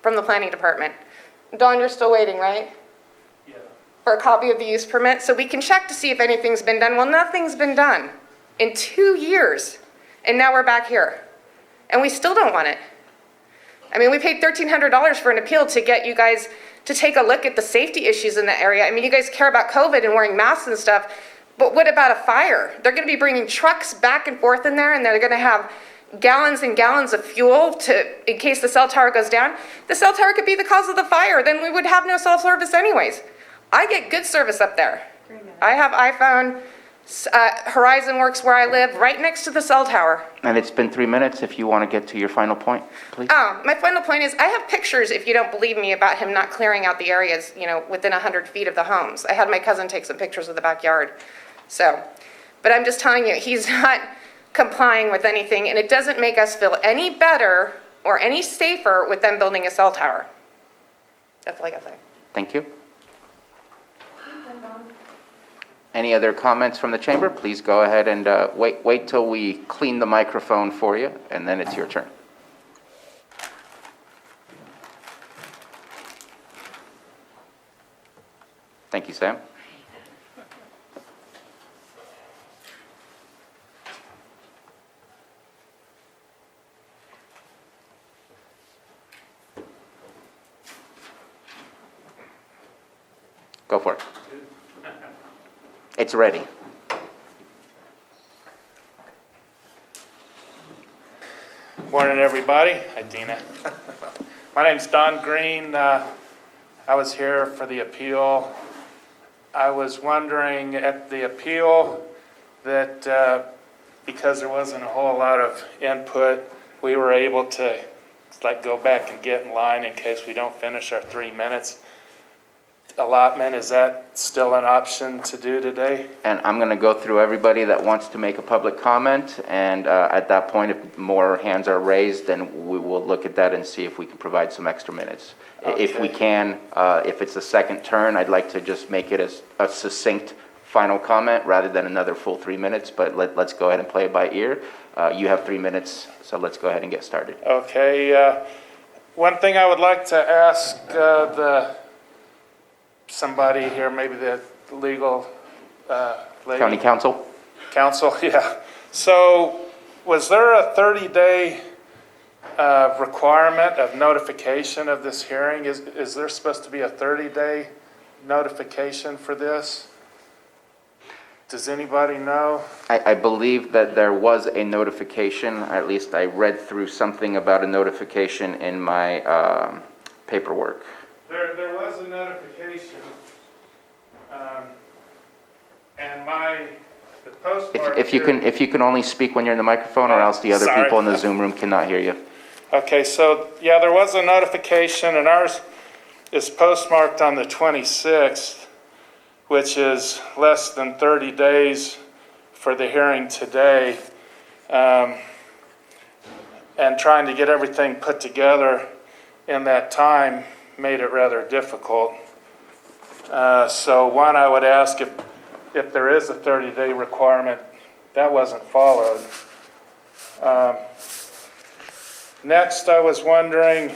Speaker 8: from the planning department. Dawn, you're still waiting, right? Yeah. For a copy of the use permit, so we can check to see if anything's been done. Well, nothing's been done in 2 years, and now we're back here, and we still don't want it. I mean, we paid $1,300 for an appeal to get you guys to take a look at the safety issues in the area. I mean, you guys care about COVID and wearing masks and stuff, but what about a fire? They're going to be bringing trucks back and forth in there, and they're going to have gallons and gallons of fuel in case the cell tower goes down. The cell tower could be the cause of the fire. Then we would have no cell service anyways. I get good service up there. I have iPhone. Horizon works where I live, right next to the cell tower.
Speaker 1: And it's been 3 minutes. If you want to get to your final point, please.
Speaker 8: Oh, my final point is, I have pictures, if you don't believe me, about him not clearing out the areas, you know, within 100 feet of the homes. I had my cousin take some pictures of the backyard. So, but I'm just telling you, he's not complying with anything, and it doesn't make us feel any better or any safer with them building a cell tower. That's all I got to say.
Speaker 1: Thank you. Any other comments from the chamber? Please go ahead and wait till we clean the microphone for you, and then it's your turn. Thank you, Sam. Go for it. It's ready.
Speaker 2: Morning, everybody. Hi, Dina. My name's Don Green. I was here for the appeal. I was wondering at the appeal that because there wasn't a whole lot of input, we were able to go back and get in line in case we don't finish our 3 minutes allotment. Is that still an option to do today?
Speaker 1: And I'm going to go through everybody that wants to make a public comment, and at that point, if more hands are raised, then we will look at that and see if we can provide some extra minutes. Okay. If we can, if it's a second turn, I'd like to just make it as a succinct final comment rather than another full 3 minutes, but let's go ahead and play it by ear. You have 3 minutes, so let's go ahead and get started.
Speaker 2: Okay. One thing I would like to ask somebody here, maybe the legal lady.
Speaker 1: County counsel?
Speaker 2: Counsel, yeah. So was there a 30-day requirement of notification of this hearing? Is there supposed to be a 30-day notification for this? Does anybody know?
Speaker 1: I believe that there was a notification, at least I read through something about a notification in my paperwork.
Speaker 2: There was a notification, and the postmark
Speaker 1: If you can only speak when you're in the microphone, or else the other
Speaker 2: Sorry.
Speaker 1: people in the Zoom room cannot hear you.
Speaker 2: Okay, so, yeah, there was a notification, and ours is postmarked on the 26th, which is less than 30 days for the hearing today. And trying to get everything put together in that time made it rather difficult. So one, I would ask if there is a 30-day requirement, that wasn't followed. Next, I was wondering,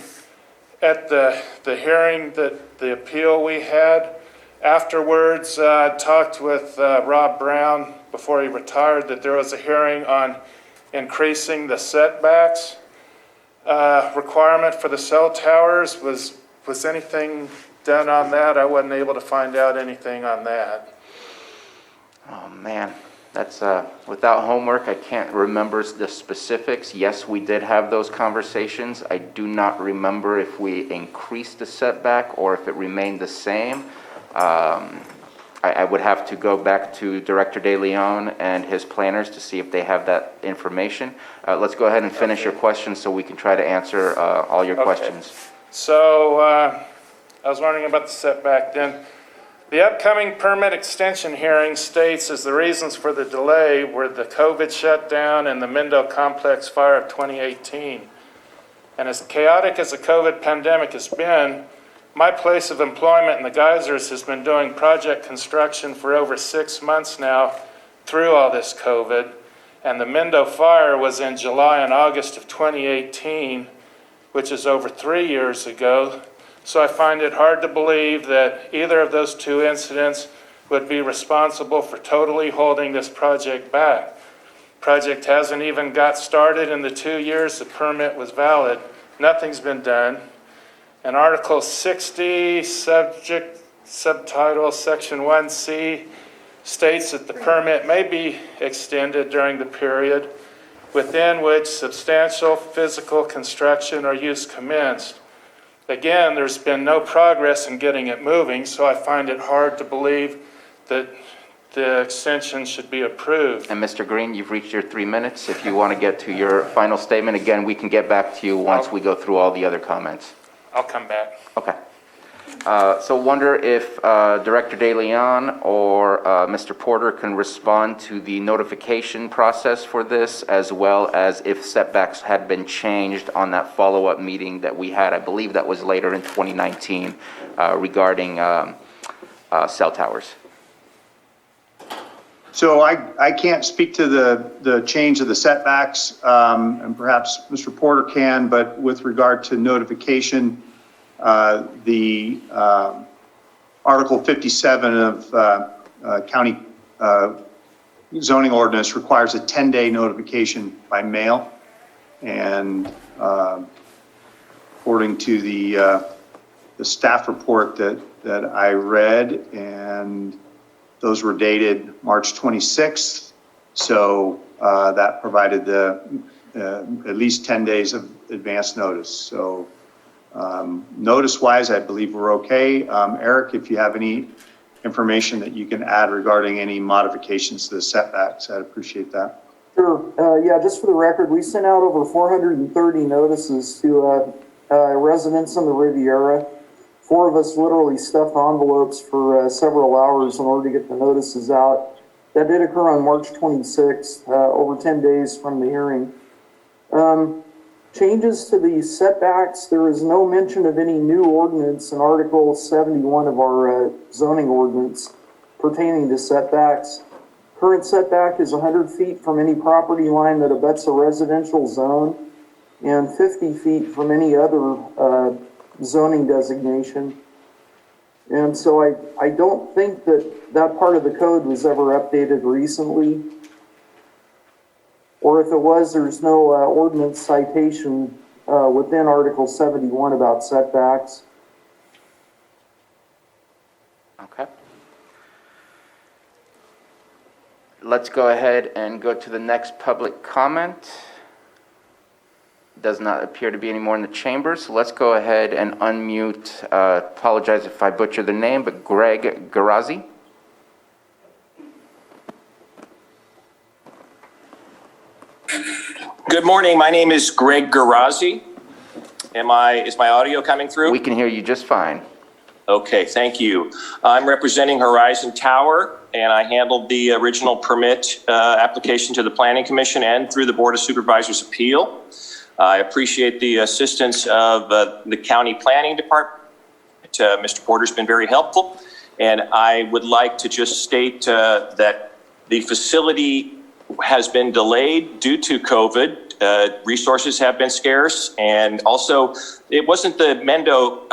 Speaker 2: at the hearing, that the appeal we had, afterwards, I talked with Rob Brown before he retired, that there was a hearing on increasing the setbacks requirement for the cell towers. Was anything done on that? I wasn't able to find out anything on that.
Speaker 1: Oh, man, that's, without homework, I can't remember the specifics. Yes, we did have those conversations. I do not remember if we increased the setback or if it remained the same. I would have to go back to Director De Leon and his planners to see if they have that information. Let's go ahead and finish your questions so we can try to answer all your questions.
Speaker 2: So I was wondering about the setback then. The upcoming permit extension hearing states as the reasons for the delay were the COVID shutdown and the Mendo Complex fire of 2018. And as chaotic as the COVID pandemic has been, my place of employment in the Geysers has been doing project construction for over 6 months now through all this COVID. And the Mendo fire was in July and August of 2018, which is over 3 years ago. So I find it hard to believe that either of those two incidents would be responsible for totally holding this project back. Project hasn't even got started in the 2 years the permit was valid. Nothing's been done. And Article 60, subtitle Section 1C, states that the permit may be extended during the period within which substantial physical construction or use commenced. Again, there's been no progress in getting it moving, so I find it hard to believe that the extension should be approved.
Speaker 1: And Mr. Green, you've reached your 3 minutes. If you want to get to your final statement, again, we can get back to you once we go through all the other comments.
Speaker 2: I'll come back.
Speaker 1: Okay. So wonder if Director De Leon or Mr. Porter can respond to the notification process for this, as well as if setbacks had been changed on that follow-up meeting that we had. I believe that was later in 2019 regarding cell towers.
Speaker 4: So I can't speak to the change of the setbacks, and perhaps Mr. Porter can, but with regard to notification, the Article 57 of County Zoning Ordinance requires a 10-day notification by mail. And according to the staff report that I read, and those were dated March 26th. So that provided at least 10 days of advance notice. So notice-wise, I believe we're okay. Eric, if you have any information that you can add regarding any modifications to the setbacks, I'd appreciate that.
Speaker 22: Sure. Yeah, just for the record, we sent out over 430 notices to residents in the Riviera. 4 of us literally stuffed envelopes for several hours in order to get the notices out. That did occur on March 26th, over 10 days from the hearing. Changes to the setbacks, there is no mention of any new ordinance in Article 71 of our zoning ordinance pertaining to setbacks. Current setback is 100 feet from any property line that abuts a residential zone and 50 feet from any other zoning designation. And so I don't think that part of the code was ever updated recently. or if it was, there's no ordinance citation within Article 71 about setbacks.
Speaker 1: Okay. Let's go ahead and go to the next public comment. Does not appear to be any more in the chamber, so let's go ahead and unmute, apologize if I butcher the name, but Greg Garazi.
Speaker 5: Good morning. My name is Greg Garazi. Is my audio coming through?
Speaker 1: We can hear you just fine.
Speaker 5: Okay, thank you. I'm representing Horizon Tower, and I handled the original permit application to the Planning Commission and through the Board of Supervisors appeal. I appreciate the assistance of the County Planning Department. Mr. Porter's been very helpful, and I would like to just state that the facility has been delayed due to COVID. Resources have been scarce, and also it wasn't the Mendo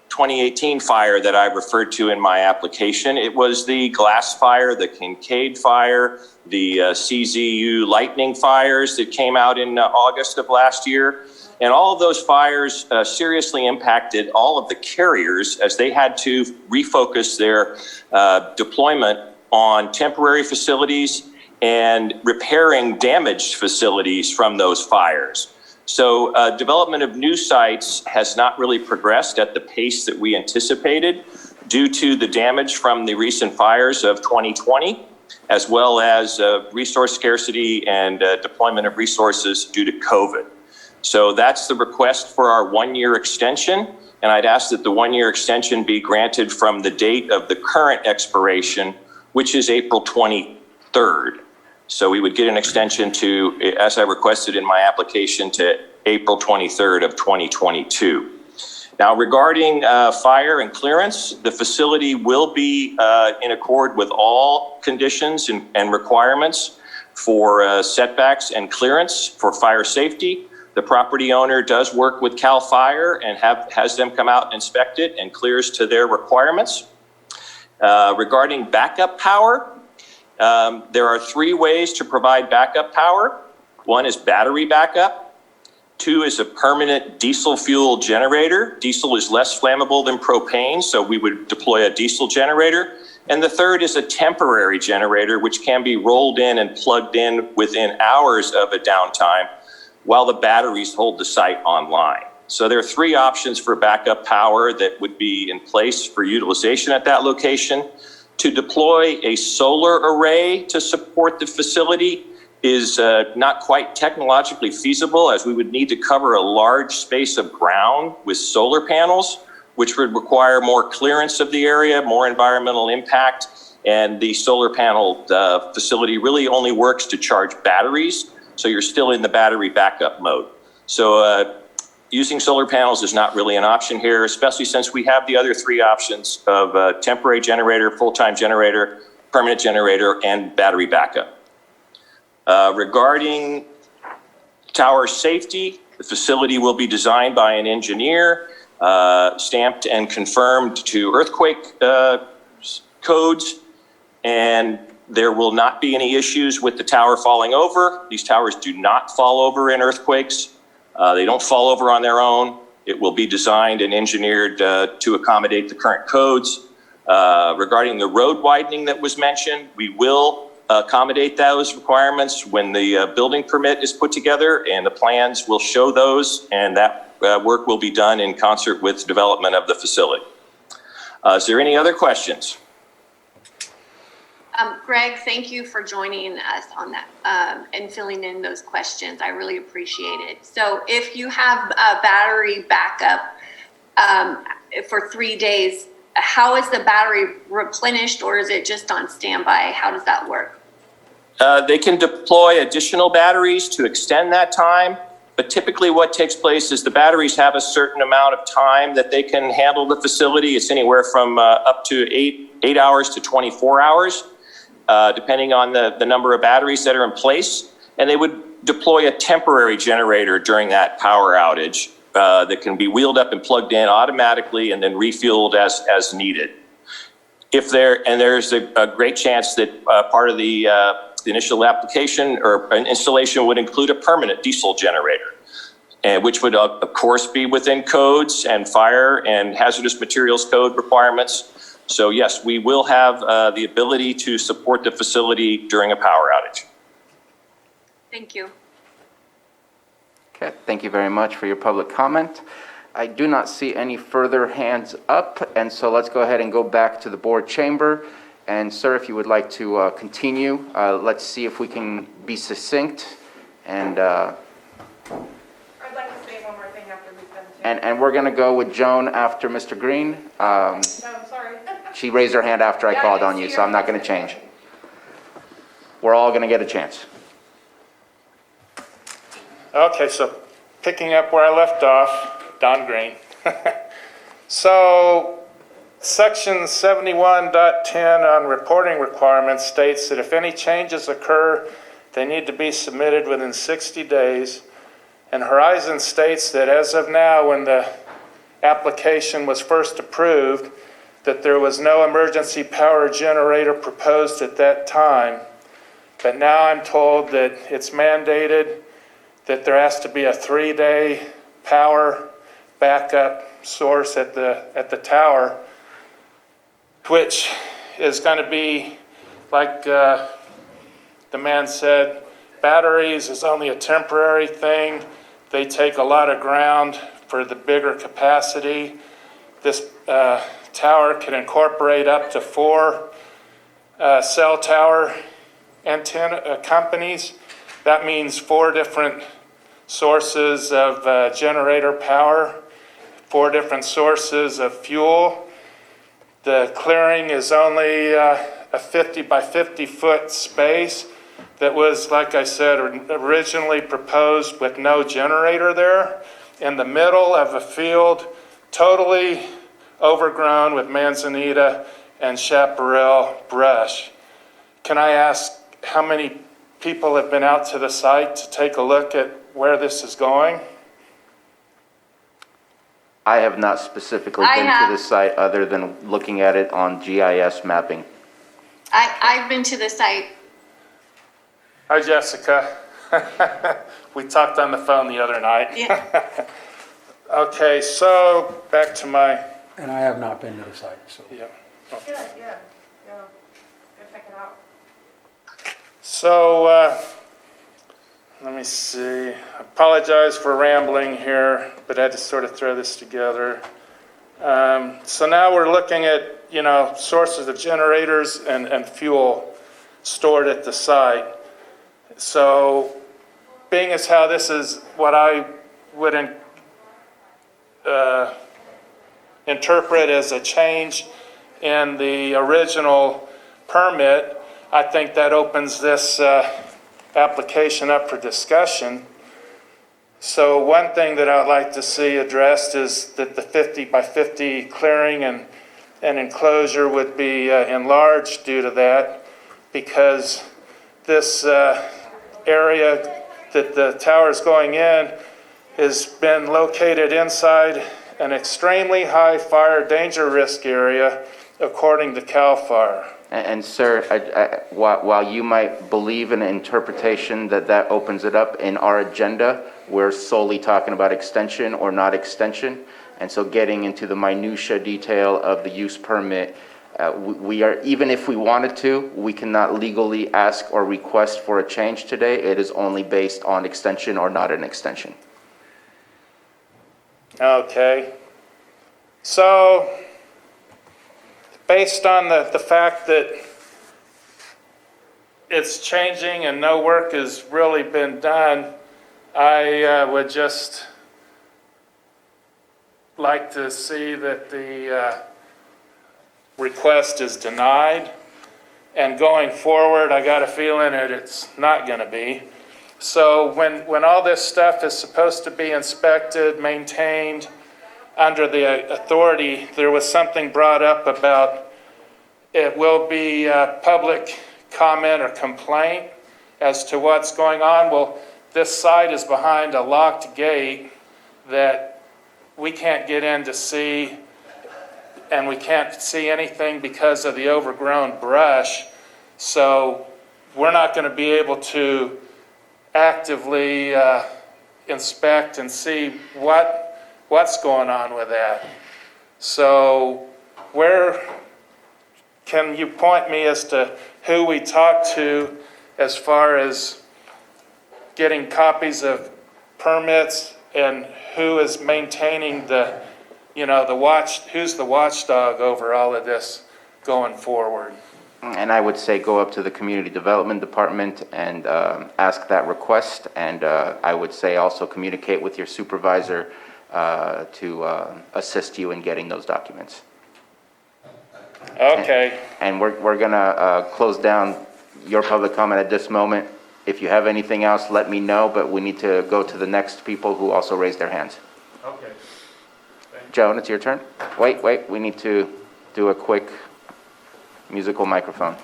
Speaker 5: 2018 fire that I referred to in my application. It was the glass fire, the Kincaid fire, the CZU lightning fires that came out in August of last year. And all of those fires seriously impacted all of the carriers as they had to refocus their deployment on temporary facilities and repairing damaged facilities from those fires. So development of new sites has not really progressed at the pace that we anticipated due to the damage from the recent fires of 2020, as well as resource scarcity and deployment of resources due to COVID. So that's the request for our one-year extension. And I'd ask that the one-year extension be granted from the date of the current expiration, which is April 23rd. So we would get an extension to, as I requested in my application, to April 23rd of 2022. Now, regarding fire and clearance, the facility will be in accord with all conditions and requirements for setbacks and clearance for fire safety. The property owner does work with CAL FIRE and has them come out and inspect it and clears to their requirements. Regarding backup power, there are 3 ways to provide backup power. 1 is battery backup. 2 is a permanent diesel fuel generator. Diesel is less flammable than propane, so we would deploy a diesel generator. And the 3rd is a temporary generator, which can be rolled in and plugged in within hours of a downtime while the batteries hold the site online. So there are 3 options for backup power that would be in place for utilization at that location. To deploy a solar array to support the facility is not quite technologically feasible, as we would need to cover a large space of ground with solar panels, which would require more clearance of the area, more environmental impact, and the solar panel facility really only works to charge batteries, so you're still in the battery backup mode. So using solar panels is not really an option here, especially since we have the other 3 options of temporary generator, full-time generator, permanent generator, and battery backup. Regarding tower safety, the facility will be designed by an engineer, stamped and confirmed to earthquake codes, and there will not be any issues with the tower falling over. These towers do not fall over in earthquakes. They don't fall over on their own. It will be designed and engineered to accommodate the current codes. Regarding the road widening that was mentioned, we will accommodate those requirements when the building permit is put together, and the plans will show those, and that work will be done in concert with development of the facility. Is there any other questions?
Speaker 3: Greg, thank you for joining us on that and filling in those questions. I really appreciate it. So if you have a battery backup for 3 days, how is the battery replenished, or is it just on standby? How does that work?
Speaker 5: They can deploy additional batteries to extend that time, but typically what takes place is the batteries have a certain amount of time that they can handle the facility. It's anywhere from up to 8 hours to 24 hours. Depending on the number of batteries that are in place, and they would deploy a temporary generator during that power outage that can be wheeled up and plugged in automatically and then refueled as needed. There's a great chance that part of the The initial application or installation would include a permanent diesel generator, which would, of course, be within codes and fire and hazardous materials code requirements. So yes, we will have the ability to support the facility during a power outage.
Speaker 3: Thank you.
Speaker 1: Okay, thank you very much for your public comment. I do not see any further hands up, and so let's go ahead and go back to the board chamber. And sir, if you would like to continue, let's see if we can be succinct. And
Speaker 8: I'd like to say one more thing after we've done too.
Speaker 1: and we're going to go with Joan after Mr. Green.
Speaker 8: No, I'm sorry.
Speaker 1: She raised her hand after I called on you, so I'm not going to change. We're all going to get a chance.
Speaker 2: Okay, so picking up where I left off, Don Green. So Section 71.10 on reporting requirements states that if any changes occur, they need to be submitted within 60 days. And Horizon states that as of now, when the application was first approved, that there was no emergency power generator proposed at that time. But now I'm told that it's mandated that there has to be a 3-day power backup source at the tower, which is going to be, like the man said, batteries is only a temporary thing. They take a lot of ground for the bigger capacity. This tower can incorporate up to 4 cell tower antenna companies. That means 4 different sources of generator power, 4 different sources of fuel. The clearing is only a 50 by 50 foot space that was, like I said, originally proposed with no generator there in the middle of a field totally overgrown with manzanita and chaparral brush. Can I ask how many people have been out to the site to take a look at where this is going?
Speaker 1: I have not specifically been to the site other than looking at it on GIS mapping.
Speaker 3: I've been to the site.
Speaker 2: Hi, Jessica. We talked on the phone the other night.
Speaker 3: Yeah.
Speaker 2: Okay, so back to my...
Speaker 17: And I have not been to the site, so.
Speaker 2: Yeah.
Speaker 8: Good, yeah. Go check it out.
Speaker 2: So, let me see. I apologize for rambling here, but I had to sort of throw this together. So now we're looking at, sources of generators and fuel stored at the site. So, being as how this is what I would interpret as a change in the original permit, I think that opens this application up for discussion. So one thing that I'd like to see addressed is that the 50 by 50 clearing and enclosure would be enlarged due to that, because this area that the tower is going in has been located inside an extremely high fire danger risk area, according to CAL FIRE.
Speaker 1: And sir, while you might believe in an interpretation that opens it up, in our agenda, we're solely talking about extension or not extension. And so getting into the minutia detail of the use permit, we are, even if we wanted to, we cannot legally ask or request for a change today. It is only based on extension or not an extension.
Speaker 2: Okay. So, based on the fact that it's changing and no work has really been done, I would just like to see that the request is denied. And going forward, I got a feeling that it's not going to be. So when all this stuff is supposed to be inspected, maintained under the authority, there was something brought up about it will be public comment or complaint as to what's going on. Well, this site is behind a locked gate that we can't get in to see, and we can't see anything because of the overgrown brush. So we're not going to be able to actively inspect and see what's going on with that. So where can you point me as to who we talk to as far as getting copies of permits and who is maintaining the, who's the watchdog over all of this going forward?
Speaker 1: And I would say go up to the Community Development Department and ask that request. And I would say also communicate with your supervisor to assist you in getting those documents.
Speaker 2: Okay.
Speaker 1: And we're gonna close down your public comment at this moment. If you have anything else, let me know, but we need to go to the next people who also raised their hands.
Speaker 2: Okay.
Speaker 1: Joan, it's your turn. Wait, we need to do a quick musical microphone.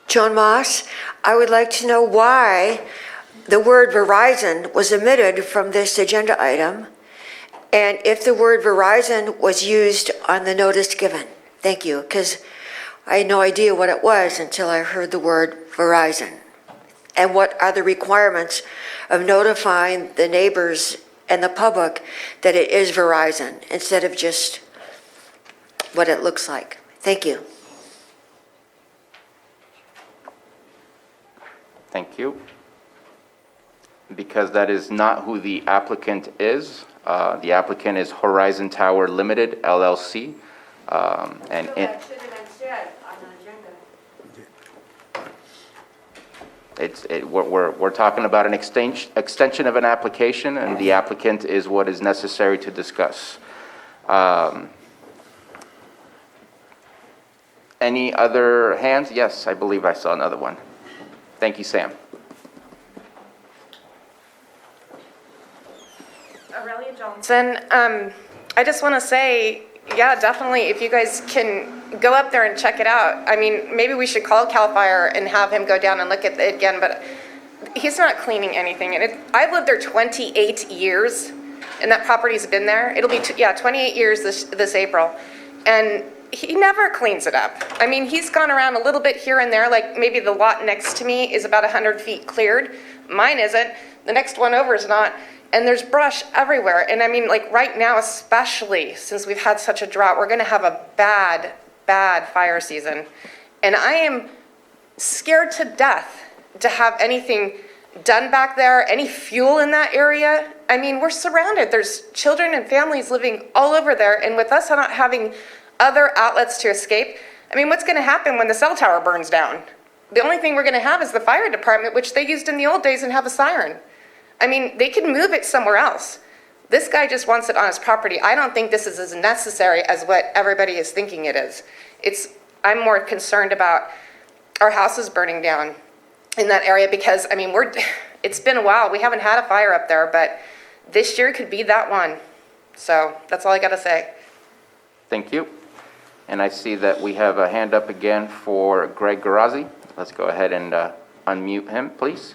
Speaker 9: Joan Moss, I would like to know why the word Verizon was omitted from this agenda item, and if the word Verizon was used on the notice given. Thank you, because I had no idea what it was until I heard the word Verizon. And what are the requirements of notifying the neighbors and the public that it is Verizon instead of just what it looks like? Thank you.
Speaker 1: Thank you. Because that is not who the applicant is. The applicant is Horizon Tower Limited, LLC. And it, we're talking about an extension of an application, and the applicant is what is necessary to discuss. Any other hands? Yes, I believe I saw another one. Thank you, Sam.
Speaker 8: Aurelia Johnson, I just want to say, yeah, definitely, if you guys can go up there and check it out. I mean, maybe we should call CAL FIRE and have him go down and look at it again, but he's not cleaning anything. And I've lived there 28 years, and that property's been there. It'll be, 28 years this April. And he never cleans it up. I mean, he's gone around a little bit here and there, like maybe the lot next to me is about 100 feet cleared. Mine isn't. The next one over is not. And there's brush everywhere. And I mean, like right now, especially since we've had such a drought, we're gonna have a bad, bad fire season. And I am scared to death to have anything done back there, any fuel in that area. I mean, we're surrounded. There's children and families living all over there. And with us not having other outlets to escape, I mean, what's gonna happen when the cell tower burns down? The only thing we're gonna have is the fire department, which they used in the old days and have a siren. I mean, they could move it somewhere else. This guy just wants it on his property. I don't think this is as necessary as what everybody is thinking it is. I'm more concerned about our houses burning down in that area because, I mean, it's been a while. We haven't had a fire up there, but this year could be that one. So that's all I gotta say.
Speaker 1: Thank you. And I see that we have a hand up again for Greg Garazzi. Let's go ahead and unmute him, please.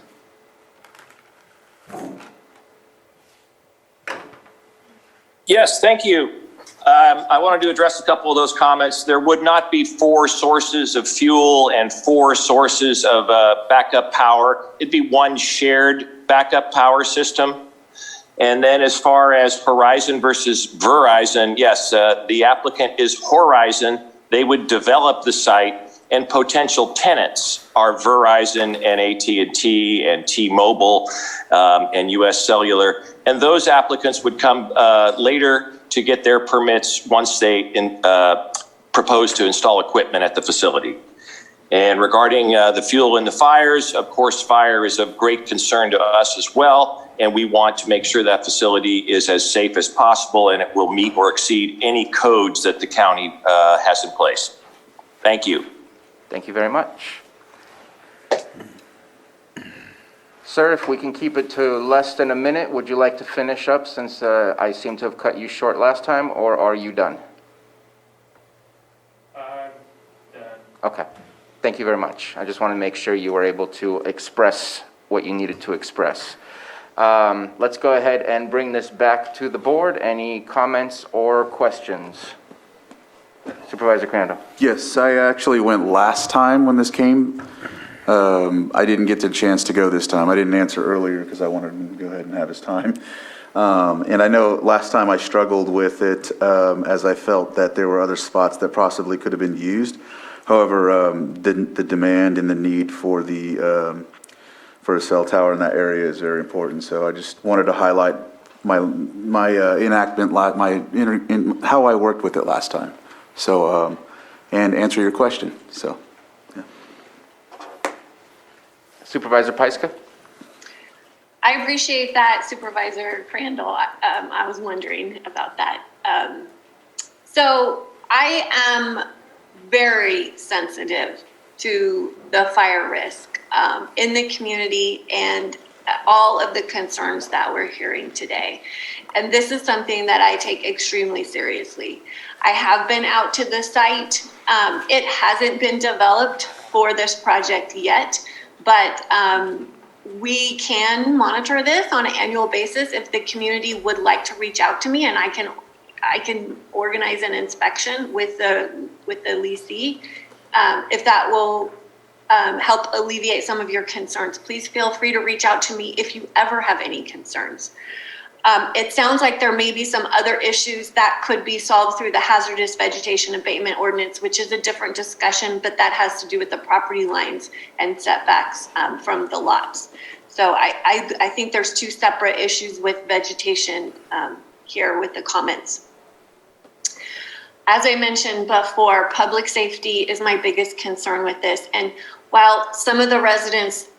Speaker 5: Yes, thank you. I wanted to address a couple of those comments. There would not be 4 sources of fuel and 4 sources of backup power. It'd be one shared backup power system. And then as far as Horizon versus Verizon, yes, the applicant is Horizon. They would develop the site, and potential tenants are Verizon and AT&T and T-Mobile and US Cellular. And those applicants would come later to get their permits once they propose to install equipment at the facility. And regarding the fuel in the fires, of course, fire is of great concern to us as well. And we want to make sure that facility is as safe as possible and it will meet or exceed any codes that the county has in place. Thank you.
Speaker 1: Thank you very much. Sir, if we can keep it to less than a minute, would you like to finish up since I seem to have cut you short last time, or are you done? Okay, thank you very much. I just want to make sure you were able to express what you needed to express. Let's go ahead and bring this back to the board. Any comments or questions? Supervisor Crandall.
Speaker 7: Yes, I actually went last time when this came. I didn't get the chance to go this time. I didn't answer earlier because I wanted him to go ahead and have his time. And I know last time I struggled with it as I felt that there were other spots that possibly could have been used. However, the demand and the need for for a cell tower in that area is very important. So I just wanted to highlight my enactment, how I worked with it last time. So, and answer your question. So, yeah.
Speaker 1: Supervisor Pyska?
Speaker 3: I appreciate that, Supervisor Crandall. I was wondering about that. So I am very sensitive to the fire risk in the community and all of the concerns that we're hearing today. And this is something that I take extremely seriously. I have been out to the site. It hasn't been developed for this project yet, but we can monitor this on an annual basis if the community would like to reach out to me, and I can organize an inspection with the leasee if that will help alleviate some of your concerns. Please feel free to reach out to me if you ever have any concerns. It sounds like there may be some other issues that could be solved through the Hazardous Vegetation Abatement Ordinance, which is a different discussion, but that has to do with the property lines and setbacks from the lots. So I think there's two separate issues with vegetation here with the comments. As I mentioned before, public safety is my biggest concern with this. And while some of the residents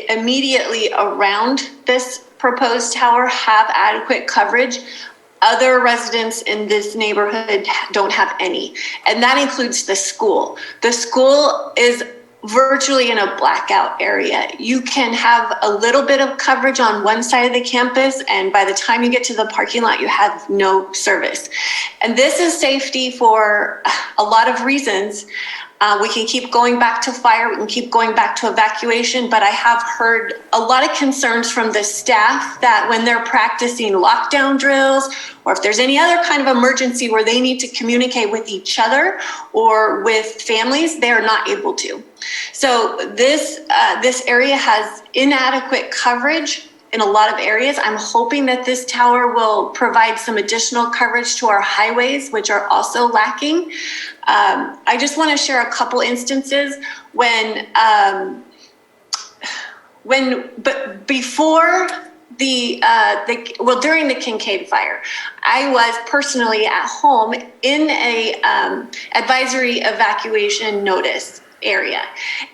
Speaker 3: immediately around this proposed tower have adequate coverage, other residents in this neighborhood don't have any. And that includes the school. The school is virtually in a blackout area. You can have a little bit of coverage on one side of the campus, and by the time you get to the parking lot, you have no service. And this is safety for a lot of reasons. We can keep going back to fire, we can keep going back to evacuation, but I have heard a lot of concerns from the staff that when they're practicing lockdown drills, or if there's any other kind of emergency where they need to communicate with each other or with families, they are not able to. So this area has inadequate coverage in a lot of areas. I'm hoping that this tower will provide some additional coverage to our highways, which are also lacking. I just want to share a couple instances before during the Kincaid fire, I was personally at home in a advisory evacuation notice area,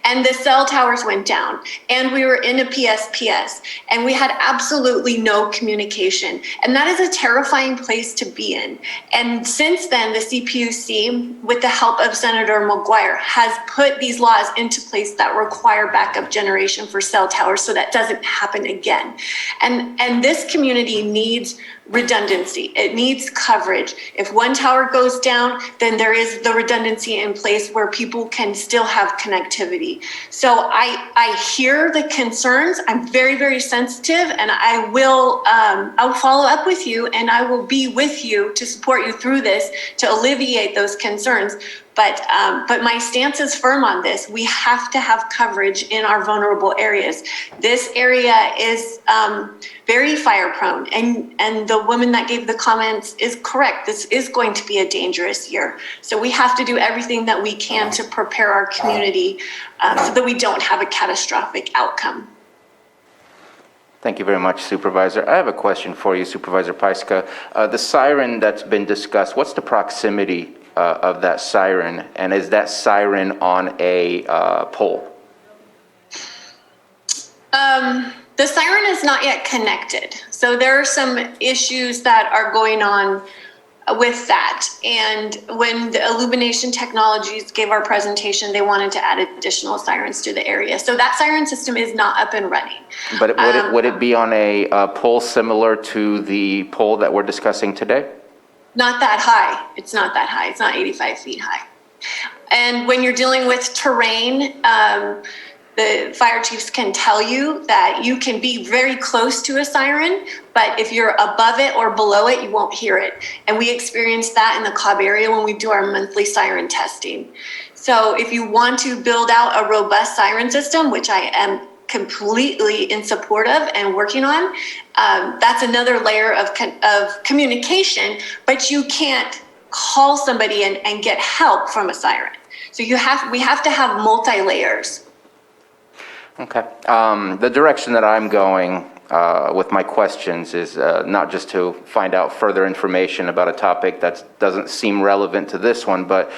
Speaker 3: and the cell towers went down, and we were in a PSPS, and we had absolutely no communication, and that is a terrifying place to be in. And since then, the CPUC, with the help of Senator McGuire, has put these laws into place that require backup generation for cell towers so that doesn't happen again. And this community needs redundancy. It needs coverage. If one tower goes down, then there is the redundancy in place where people can still have connectivity. So I hear the concerns. I'm very, very sensitive, and I'll follow up with you, and I will be with you to support you through this to alleviate those concerns. But my stance is firm on this. We have to have coverage in our vulnerable areas. This area is very fire prone, and the woman that gave the comments is correct. This is going to be a dangerous year. So we have to do everything that we can to prepare our community so that we don't have a catastrophic outcome.
Speaker 1: Thank you very much, Supervisor. I have a question for you, Supervisor Pyska. The siren that's been discussed, what's the proximity of that siren, and is that siren on a pole?
Speaker 3: The siren is not yet connected. So there are some issues that are going on with that. And when the Illumination Technologies gave our presentation, they wanted to add additional sirens to the area. So that siren system is not up and running.
Speaker 1: But would it be on a pole similar to the pole that we're discussing today?
Speaker 3: Not that high. It's not that high. It's not 85 feet high. And when you're dealing with terrain, the fire chiefs can tell you that you can be very close to a siren, but if you're above it or below it, you won't hear it. And we experience that in the Cobb area when we do our monthly siren testing. So if you want to build out a robust siren system, which I am completely in support of and working on, that's another layer of communication, but you can't call somebody and get help from a siren. So we have to have multi-layers.
Speaker 1: Okay. The direction that I'm going with my questions is not just to find out further information about a topic that doesn't seem relevant to this one, but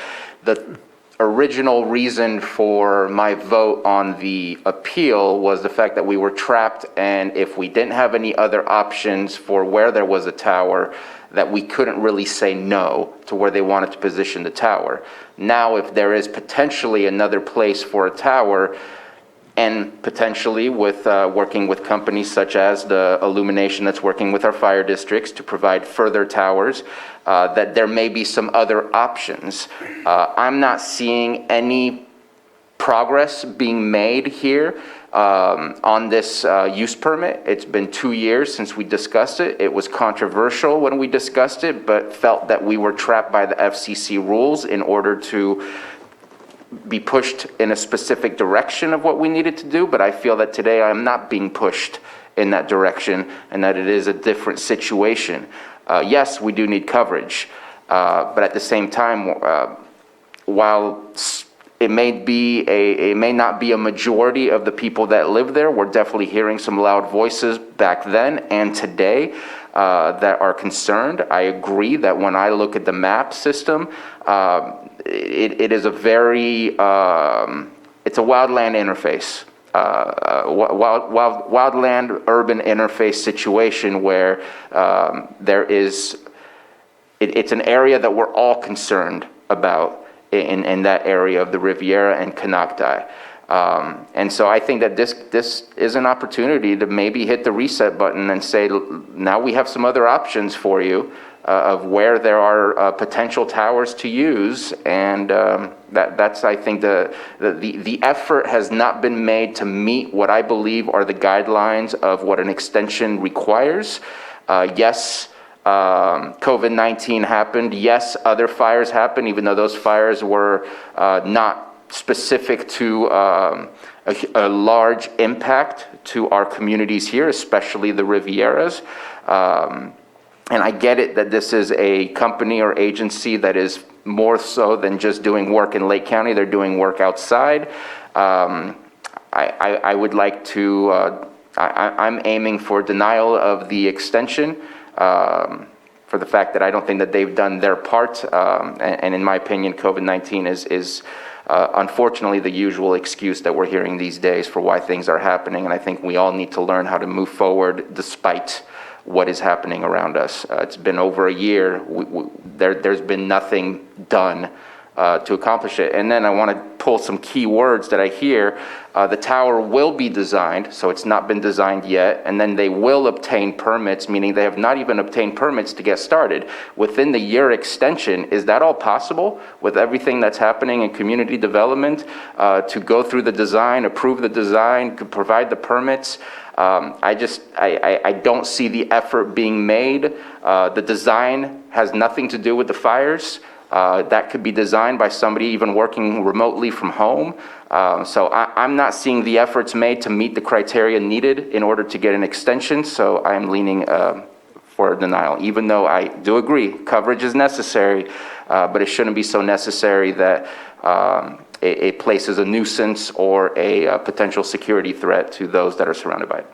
Speaker 1: the original reason for my vote on the appeal was the fact that we were trapped, and if we didn't have any other options for where there was a tower, that we couldn't really say no to where they wanted to position the tower. Now, if there is potentially another place for a tower, and potentially with working with companies such as the Illumination that's working with our fire districts to provide further towers, that there may be some other options. I'm not seeing any progress being made here on this use permit. It's been 2 years since we discussed it. It was controversial when we discussed it, but felt that we were trapped by the FCC rules in order to be pushed in a specific direction of what we needed to do. But I feel that today I'm not being pushed in that direction, and that it is a different situation. Yes, we do need coverage, but at the same time, while it may not be a majority of the people that live there, we're definitely hearing some loud voices back then and today that are concerned. I agree that when I look at the map system, it is a very, it's a wildland interface, wildland urban interface situation where there is, it's an area that we're all concerned about in that area of the Riviera and Canocti. And so I think that this is an opportunity to maybe hit the reset button and say, now we have some other options for you of where there are potential towers to use. And that's, I think, the effort has not been made to meet what I believe are the guidelines of what an extension requires. Yes, COVID-19 happened. Yes, other fires happened, even though those fires were not specific to a large impact to our communities here, especially the Rivieras. And I get it that this is a company or agency that is more so than just doing work in Lake County. They're doing work outside. I would like to, I'm aiming for denial of the extension for the fact that I don't think that they've done their part. And in my opinion, COVID-19 is unfortunately the usual excuse that we're hearing these days for why things are happening. And I think we all need to learn how to move forward despite what is happening around us. It's been over a year. There's been nothing done to accomplish it. And then I want to pull some key words that I hear. The tower will be designed, so it's not been designed yet, and then they will obtain permits, meaning they have not even obtained permits to get started. Within the year extension, is that all possible with everything that's happening in community development to go through the design, approve the design, to provide the permits? I don't see the effort being made. The design has nothing to do with the fires. That could be designed by somebody even working remotely from home. So I'm not seeing the efforts made to meet the criteria needed in order to get an extension. So I'm leaning for denial, even though I do agree coverage is necessary, but it shouldn't be so necessary that it places a nuisance or a potential security threat to those that are surrounded by it.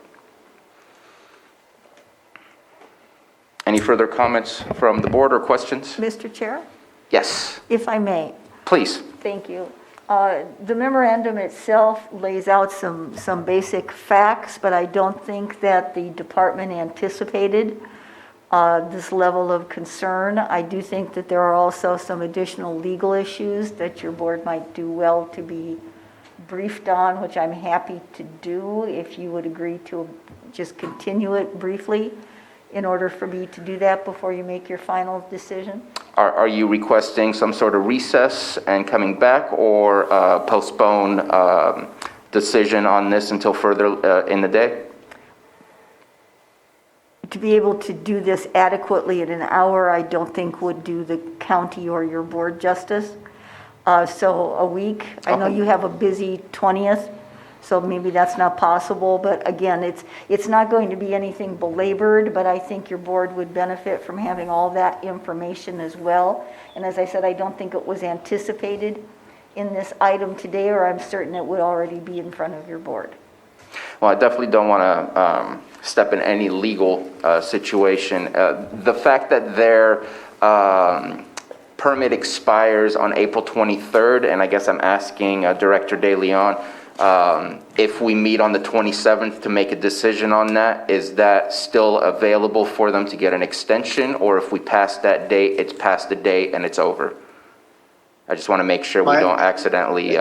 Speaker 1: Any further comments from the board or questions?
Speaker 6: Mr. Chair?
Speaker 1: Yes.
Speaker 6: If I may.
Speaker 1: Please.
Speaker 6: Thank you. The memorandum itself lays out some basic facts, but I don't think that the department anticipated this level of concern. I do think that there are also some additional legal issues that your board might do well to be briefed on, which I'm happy to do if you would agree to just continue it briefly in order for me to do that before you make your final decision?
Speaker 1: Are you requesting some sort of recess and coming back, or postpone decision on this until further in the day?
Speaker 6: To be able to do this adequately in an hour, I don't think would do the county or your board justice. So a week, I know you have a busy 20th, so maybe that's not possible, but again, it's not going to be anything belabored, but I think your board would benefit from having all that information as well. And as I said, I don't think it was anticipated in this item today, or I'm certain it would already be in front of your board.
Speaker 1: Well, I definitely don't want to step in any legal situation. The fact that their permit expires on April 23rd, and I guess I'm asking Director De Leon, if we meet on the 27th to make a decision on that, is that still available for them to get an extension? Or if we pass that date, it's past the date and it's over? I just want to make sure we don't accidentally...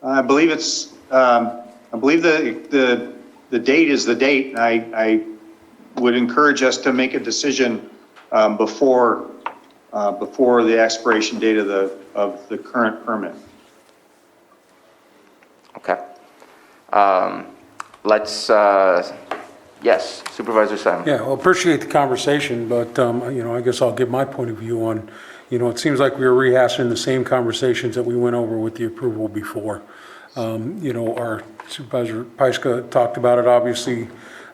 Speaker 4: I believe it's, I believe the date is the date. I would encourage us to make a decision before the expiration date of the current permit.
Speaker 1: Okay. Let's, yes, Supervisor Simon.
Speaker 17: Yeah, well, appreciate the conversation, but, I guess I'll give my point of view on, it seems like we were rehashing the same conversations that we went over with the approval before. Our Supervisor Pyska talked about it, obviously,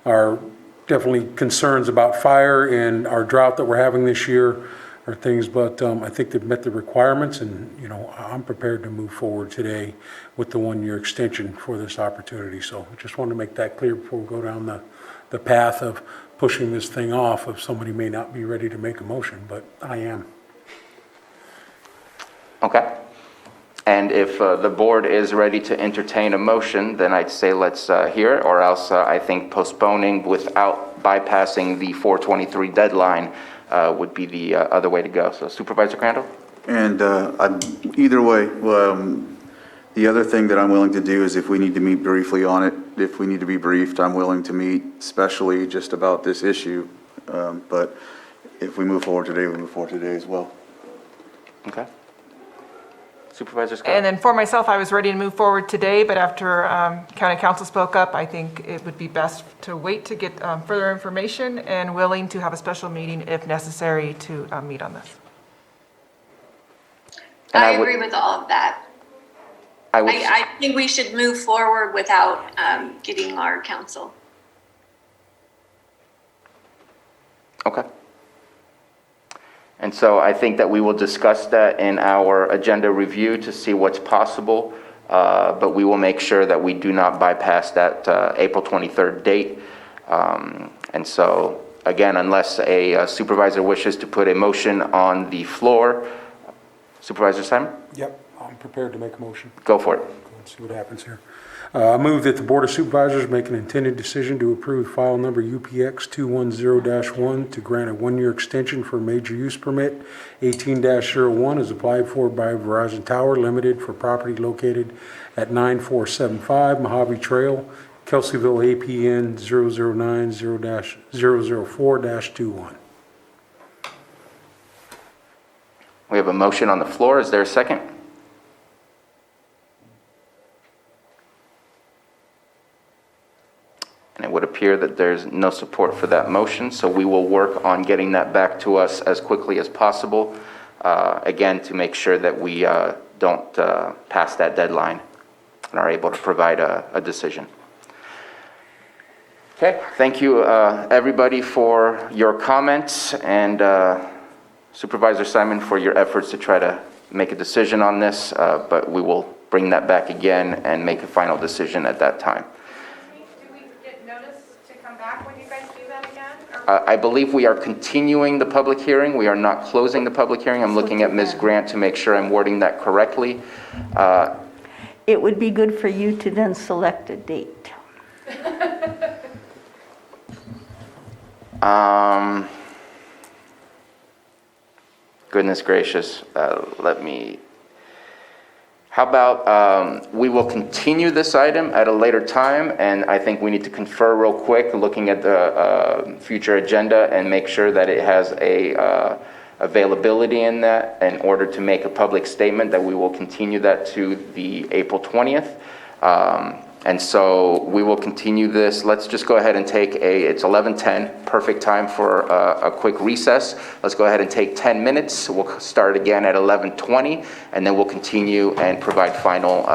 Speaker 17: our definitely concerns about fire and our drought that we're having this year are things, but I think they've met the requirements, and, I'm prepared to move forward today with the one-year extension for this opportunity. So I just wanted to make that clear before we go down the path of pushing this thing off if somebody may not be ready to make a motion, but I am.
Speaker 1: Okay. And if the board is ready to entertain a motion, then I'd say let's hear it, or else I think postponing without bypassing the 4/23 deadline would be the other way to go. So Supervisor Crandall?
Speaker 7: And either way, the other thing that I'm willing to do is if we need to meet briefly on it, if we need to be briefed, I'm willing to meet specially just about this issue. But if we move forward today, we move forward today as well.
Speaker 1: Okay. Supervisor Scott?
Speaker 11: And then for myself, I was ready to move forward today, but after County Council spoke up, I think it would be best to wait to get further information and willing to have a special meeting if necessary to meet on this.
Speaker 3: I agree with all of that. I think we should move forward without getting our counsel.
Speaker 1: Okay. And so I think that we will discuss that in our agenda review to see what's possible, but we will make sure that we do not bypass that April 23rd date. And so, again, unless a supervisor wishes to put a motion on the floor, Supervisor Simon?
Speaker 17: Yep, I'm prepared to make a motion.
Speaker 1: Go for it.
Speaker 17: Let's see what happens here. I move that the Board of Supervisors make an intended decision to approve file number UPX 210-1 to grant a one-year extension for a major use permit 18-01 as applied for by Verizon Tower Limited for property located at 9475 Mojave Trail, Kelseyville, APN 0090-004-21.
Speaker 1: We have a motion on the floor. Is there a second? And it would appear that there's no support for that motion, so we will work on getting that back to us as quickly as possible, again, to make sure that we don't pass that deadline and are able to provide a decision. Okay, thank you, everybody, for your comments, and Supervisor Simon for your efforts to try to make a decision on this, but we will bring that back again and make a final decision at that time. I believe we are continuing the public hearing. We are not closing the public hearing. I'm looking at Ms. Grant to make sure I'm wording that correctly.
Speaker 6: It would be good for you to then select a date.
Speaker 1: Goodness gracious, let me... How about we will continue this item at a later time, and I think we need to confer real quick, looking at the future agenda, and make sure that it has a availability in that in order to make a public statement that we will continue that to the April 20th. And so we will continue this. Let's just go ahead and take it's 11:10, perfect time for a quick recess. Let's go ahead and take 10 minutes. We'll start again at 11:20, and then we'll continue and provide final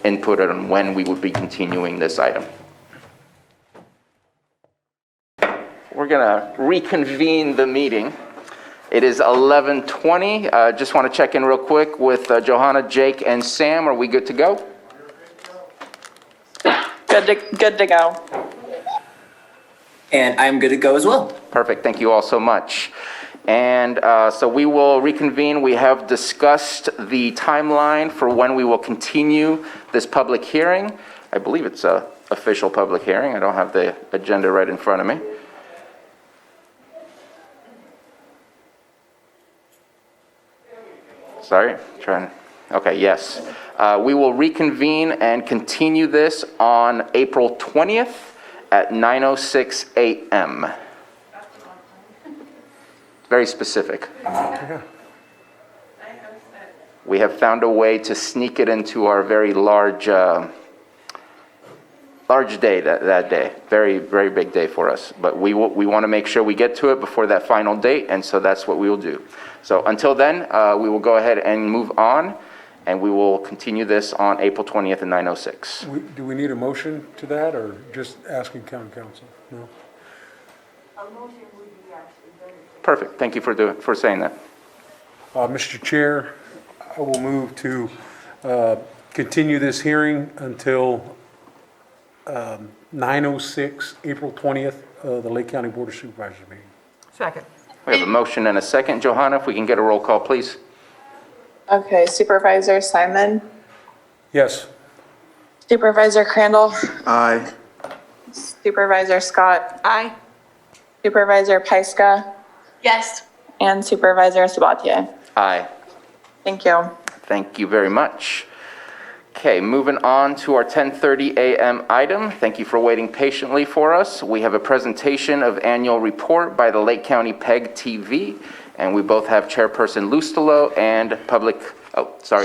Speaker 1: input on when we will be continuing this item. We're gonna reconvene the meeting. It is 11:20. Just want to check in real quick with Johanna, Jake, and Sam. Are we good to go?
Speaker 12: Good to go. And I'm good to go as well.
Speaker 1: Perfect. Thank you all so much. And so we will reconvene. We have discussed the timeline for when we will continue this public hearing. I believe it's an official public hearing. I don't have the agenda right in front of me. Sorry, okay, yes. We will reconvene and continue this on April 20th at 9:06 a.m. Very specific. We have found a way to sneak it into our very large day that day. Very, very big day for us. But we want to make sure we get to it before that final date, and so that's what we will do. So until then, we will go ahead and move on, and we will continue this on April 20th at 9:06.
Speaker 17: Do we need a motion to that, or just asking county council? No?
Speaker 6: A motion would be actually better.
Speaker 1: Perfect. Thank you for saying that.
Speaker 17: Mr. Chair, I will move to continue this hearing until 9:06, April 20th, the Lake County Board of Supervisors meeting.
Speaker 11: Second.
Speaker 1: We have a motion and a second. Johanna, if we can get a roll call, please.
Speaker 12: Okay, Supervisor Simon,
Speaker 17: Yes.
Speaker 12: Supervisor Crandall,
Speaker 7: Aye.
Speaker 12: Supervisor Scott,
Speaker 11: Aye.
Speaker 12: Supervisor Pyska,
Speaker 3: Yes.
Speaker 12: and Supervisor Sabatier.
Speaker 1: Aye.
Speaker 12: Thank you.
Speaker 1: Thank you very much. Okay, moving on to our 10:30 a.m. item. Thank you for waiting patiently for us. We have a presentation of annual report by the Lake County PEG TV, and we both have Chairperson Lustelo and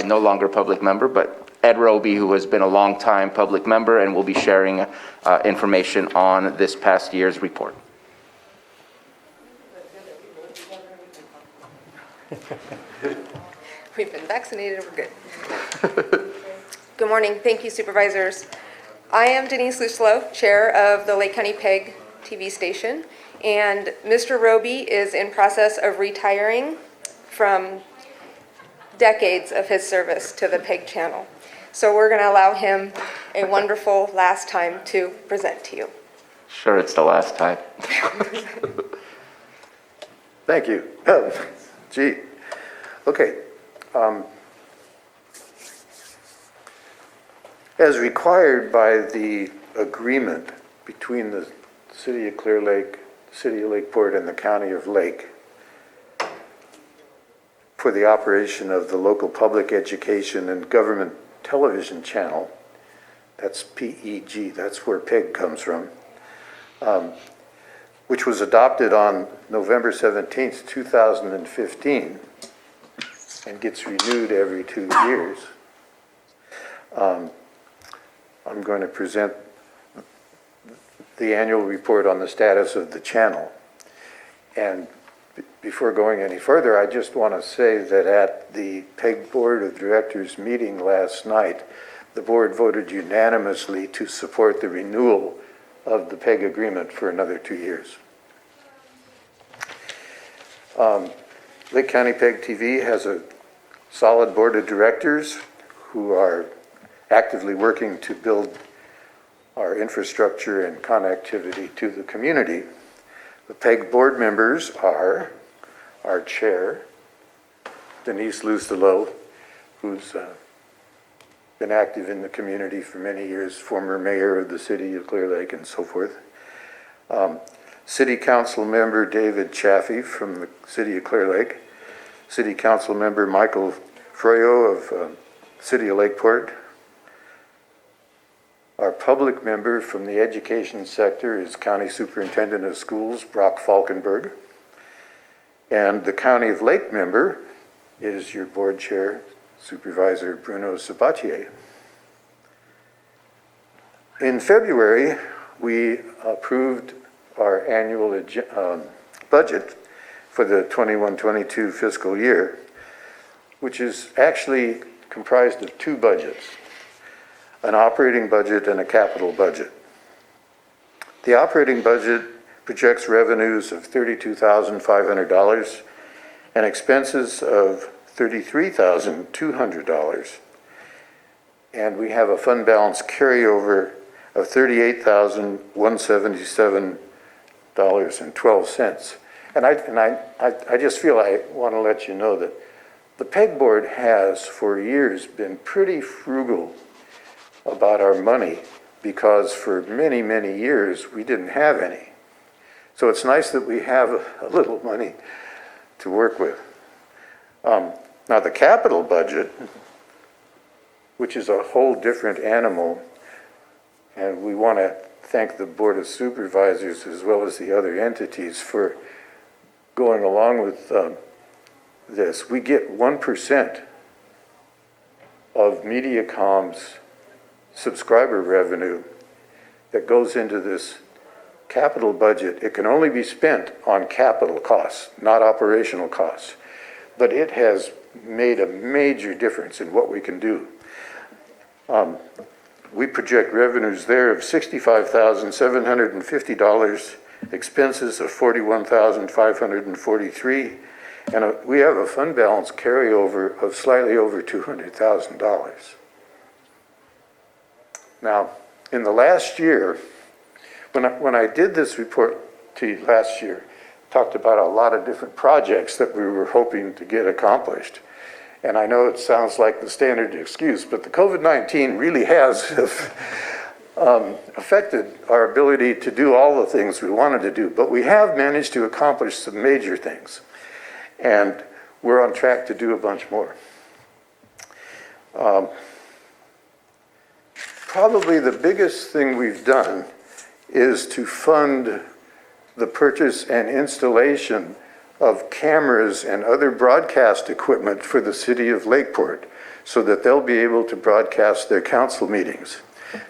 Speaker 1: no longer public member, but Ed Roby, who has been a long-time public member and will be sharing information on this past year's report.
Speaker 8: We've been vaccinated, we're good. Good morning, thank you supervisors. I am Denise Lustelo, Chair of the Lake County PEG TV station, and Mr. Roby is in process of retiring from decades of his service to the PEG channel. So we're gonna allow him a wonderful last time to present to you.
Speaker 1: Sure, it's the last time.
Speaker 13: Thank you. Gee, okay. As required by the agreement between the City of Clear Lake, City of Lakeport, and the County of Lake for the operation of the local public education and government television channel, that's PEG, that's where PEG comes from, which was adopted on November 17th, 2015, and gets renewed every 2 years. I'm going to present the annual report on the status of the channel. And before going any further, I just want to say that at the PEG Board of Directors meeting last night, the board voted unanimously to support the renewal of the PEG agreement for another 2 years. Lake County PEG TV has a solid board of directors who are actively working to build our infrastructure and connectivity to the community. The PEG board members are our chair, Denise Lustelo, who's been active in the community for many years, former mayor of the City of Clear Lake and so forth. City Council member David Chaffee from the City of Clear Lake. City Council member Michael Froyo of City of Lakeport. Our public member from the education sector is County Superintendent of Schools, Brock Falkenberg. And the County of Lake member is your board chair, Supervisor Bruno Sabatier. In February, we approved our annual budget for the 21-22 fiscal year, which is actually comprised of two budgets, an operating budget and a capital budget. The operating budget projects revenues of $32,500 and expenses of $33,200. And we have a fund balance carryover of $38,177.12. And I just feel I want to let you know that the PEG board has for years been pretty frugal about our money because for many, many years we didn't have any. So it's nice that we have a little money to work with. Now the capital budget, which is a whole different animal, and we want to thank the Board of Supervisors as well as the other entities for going along with this. We get 1% of Mediacom's subscriber revenue that goes into this capital budget. It can only be spent on capital costs, not operational costs. But it has made a major difference in what we can do. We project revenues there of $65,750, expenses of $41,543, and we have a fund balance carryover of slightly over $200,000. Now, in the last year, when I did this report to you last year, talked about a lot of different projects that we were hoping to get accomplished. And I know it sounds like the standard excuse, but the COVID-19 really has affected our ability to do all the things we wanted to do. But we have managed to accomplish some major things. And we're on track to do a bunch more. Probably the biggest thing we've done is to fund the purchase and installation of cameras and other broadcast equipment for the city of Lakeport so that they'll be able to broadcast their council meetings.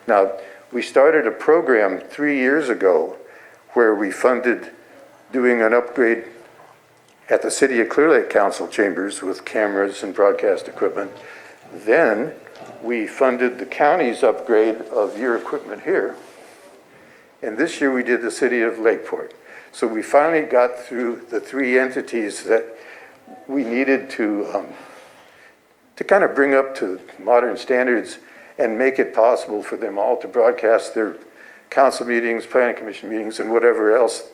Speaker 13: Now, we started a program 3 years ago where we funded doing an upgrade at the City of Clear Lake Council chambers with cameras and broadcast equipment. Then we funded the county's upgrade of your equipment here. And this year we did the City of Lakeport. So we finally got through the three entities that we needed to kind of bring up to modern standards and make it possible for them all to broadcast their council meetings, planning commission meetings, and whatever else.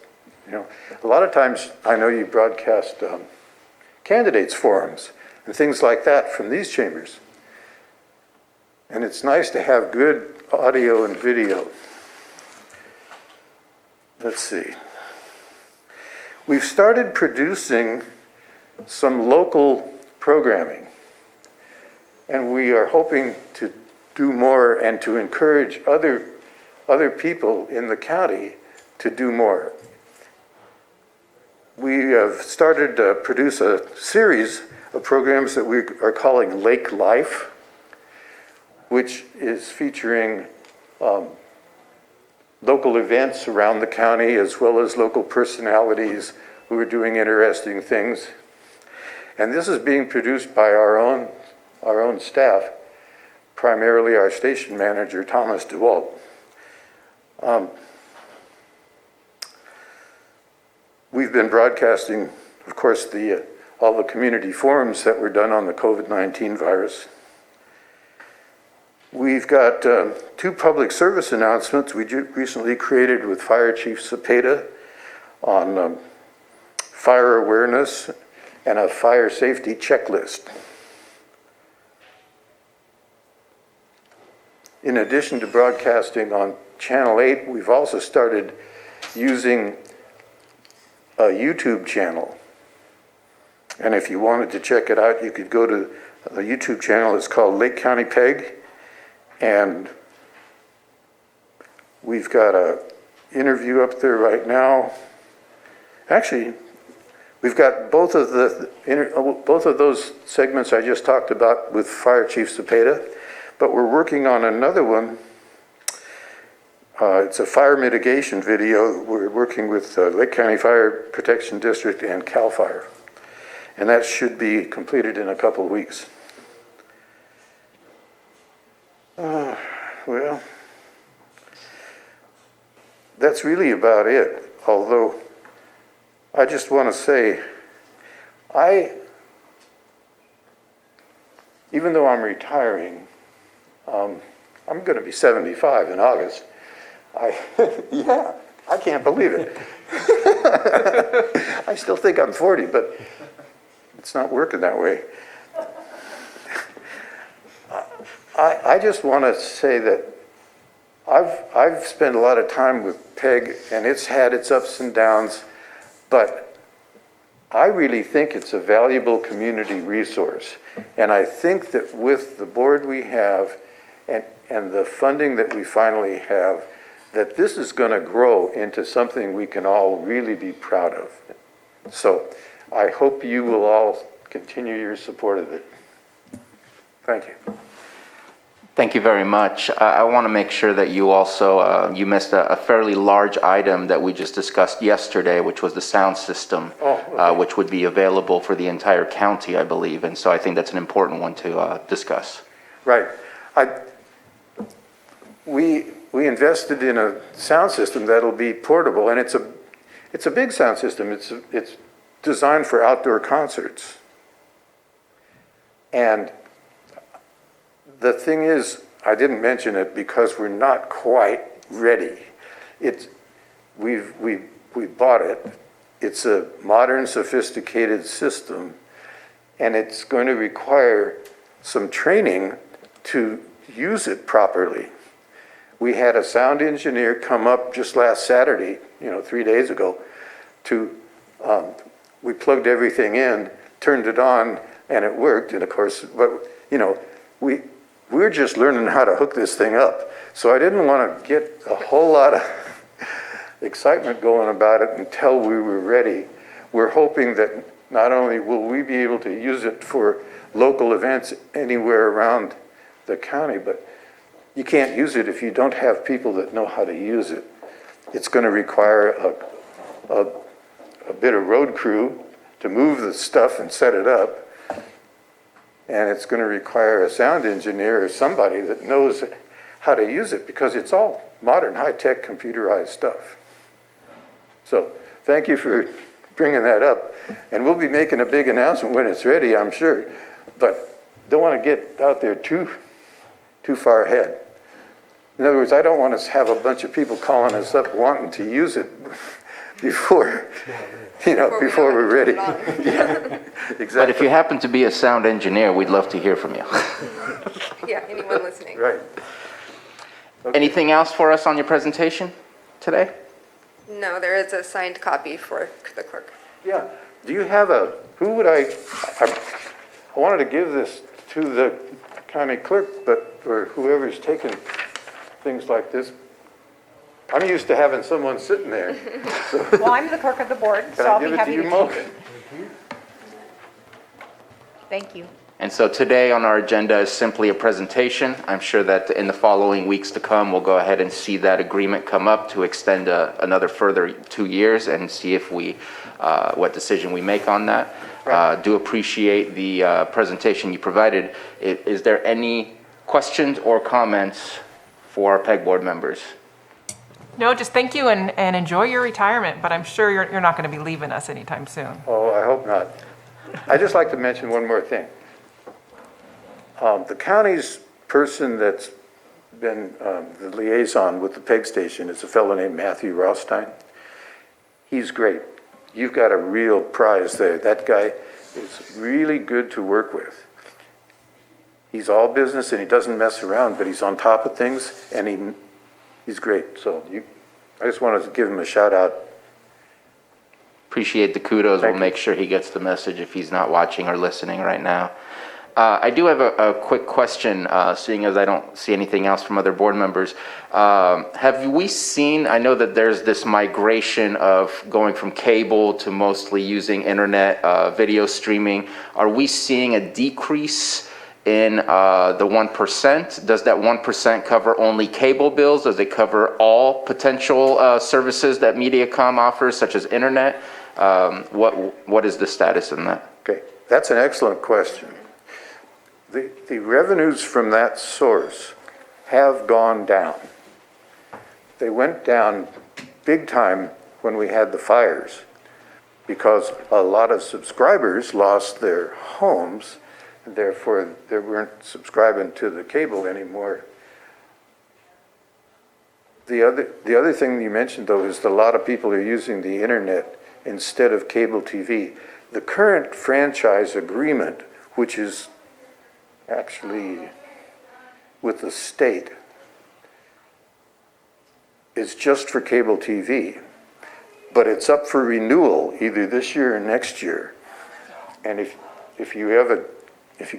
Speaker 13: You know, a lot of times I know you broadcast candidates forums and things like that from these chambers. And it's nice to have good audio and video. Let's see. We've started producing some local programming, and we are hoping to do more and to encourage other people in the county to do more. We have started to produce a series of programs that we are calling Lake Life, which is featuring local events around the county as well as local personalities who are doing interesting things. And this is being produced by our own staff, primarily our station manager, Thomas DeWalt. We've been broadcasting, of course, all the community forums that were done on the COVID-19 virus. We've got two public service announcements we recently created with Fire Chief Cepeda on fire awareness and a fire safety checklist. In addition to broadcasting on Channel 8, we've also started using a YouTube channel. And if you wanted to check it out, you could go to The YouTube channel is called Lake County PEG, and we've got a interview up there right now. Actually, we've got both of those segments I just talked about with Fire Chief Cepeda, but we're working on another one. It's a fire mitigation video. We're working with Lake County Fire Protection District and CAL FIRE, and that should be completed in a couple of weeks. Well, that's really about it. Although, I just want to say, even though I'm retiring, I'm going to be 75 in August. Yeah, I can't believe it. I still think I'm 40, but it's not working that way. I just want to say that I've spent a lot of time with PEG, and it's had its ups and downs, but I really think it's a valuable community resource. And I think that with the board we have and the funding that we finally have, that this is going to grow into something we can all really be proud of. So I hope you will all continue your support of it. Thank you.
Speaker 1: Thank you very much. I want to make sure that you also, you missed a fairly large item that we just discussed yesterday, which was the sound system, which would be available for the entire county, I believe. And so I think that's an important one to discuss.
Speaker 13: Right. We invested in a sound system that'll be portable, and it's a big sound system. It's designed for outdoor concerts. And the thing is, I didn't mention it because we're not quite ready. We bought it. It's a modern, sophisticated system, and it's going to require some training to use it properly. We had a sound engineer come up just last Saturday, 3 days ago, we plugged everything in, turned it on, and it worked. And of course, but we're just learning how to hook this thing up. So I didn't want to get a whole lot of excitement going about it until we were ready. We're hoping that not only will we be able to use it for local events anywhere around the county, but you can't use it if you don't have people that know how to use it. It's going to require a bit of road crew to move the stuff and set it up. And it's going to require a sound engineer or somebody that knows how to use it, because it's all modern, high-tech, computerized stuff. So thank you for bringing that up. And we'll be making a big announcement when it's ready, I'm sure. But don't want to get out there too far ahead. In other words, I don't want to have a bunch of people calling us up wanting to use it before we're ready. Yeah, exactly.
Speaker 1: But if you happen to be a sound engineer, we'd love to hear from you.
Speaker 8: Yeah, anyone listening.
Speaker 13: Right. Okay.
Speaker 1: Anything else for us on your presentation today?
Speaker 8: No, there is a signed copy for the clerk.
Speaker 13: Yeah. Do you have I wanted to give this to the county clerk, or whoever's taking things like this. I'm used to having someone sitting there. So
Speaker 11: Well, I'm the clerk of the board, so I'll be happy to
Speaker 13: give it to you,
Speaker 11: take it. Thank you.
Speaker 1: And so today on our agenda is simply a presentation. I'm sure that in the following weeks to come, we'll go ahead and see that agreement come up to extend another further 2 years and see if what decision we make on that. Do appreciate the presentation you provided. Is there any questions or comments for our PEG board members?
Speaker 11: No, just thank you and enjoy your retirement, but I'm sure you're not going to be leaving us anytime soon.
Speaker 13: Oh, I hope not. I'd just like to mention one more thing. The county's person that's been the liaison with the PEG station is a fellow named Matthew Rothstein. He's great. You've got a real prize there. That guy is really good to work with. He's all business and he doesn't mess around, but he's on top of things, and he's great. So I just wanted to give him a shout out.
Speaker 1: Appreciate the kudos. We'll make sure he gets the message if he's not watching or listening right now. I do have a quick question, seeing as I don't see anything else from other board members. Have we seen, I know that there's this migration of going from cable to mostly using internet video streaming. Are we seeing a decrease in the 1%? Does that 1% cover only cable bills? Does it cover all potential services that Mediacom offers, such as internet? What is the status in that?
Speaker 13: Okay, that's an excellent question. The revenues from that source have gone down. They went down big time when we had the fires because a lot of subscribers lost their homes, and therefore they weren't subscribing to the cable anymore. The other thing you mentioned, though, is that a lot of people are using the internet instead of cable TV. The current franchise agreement, which is actually with the state, is just for cable TV, but it's up for renewal either this year or next year. And if you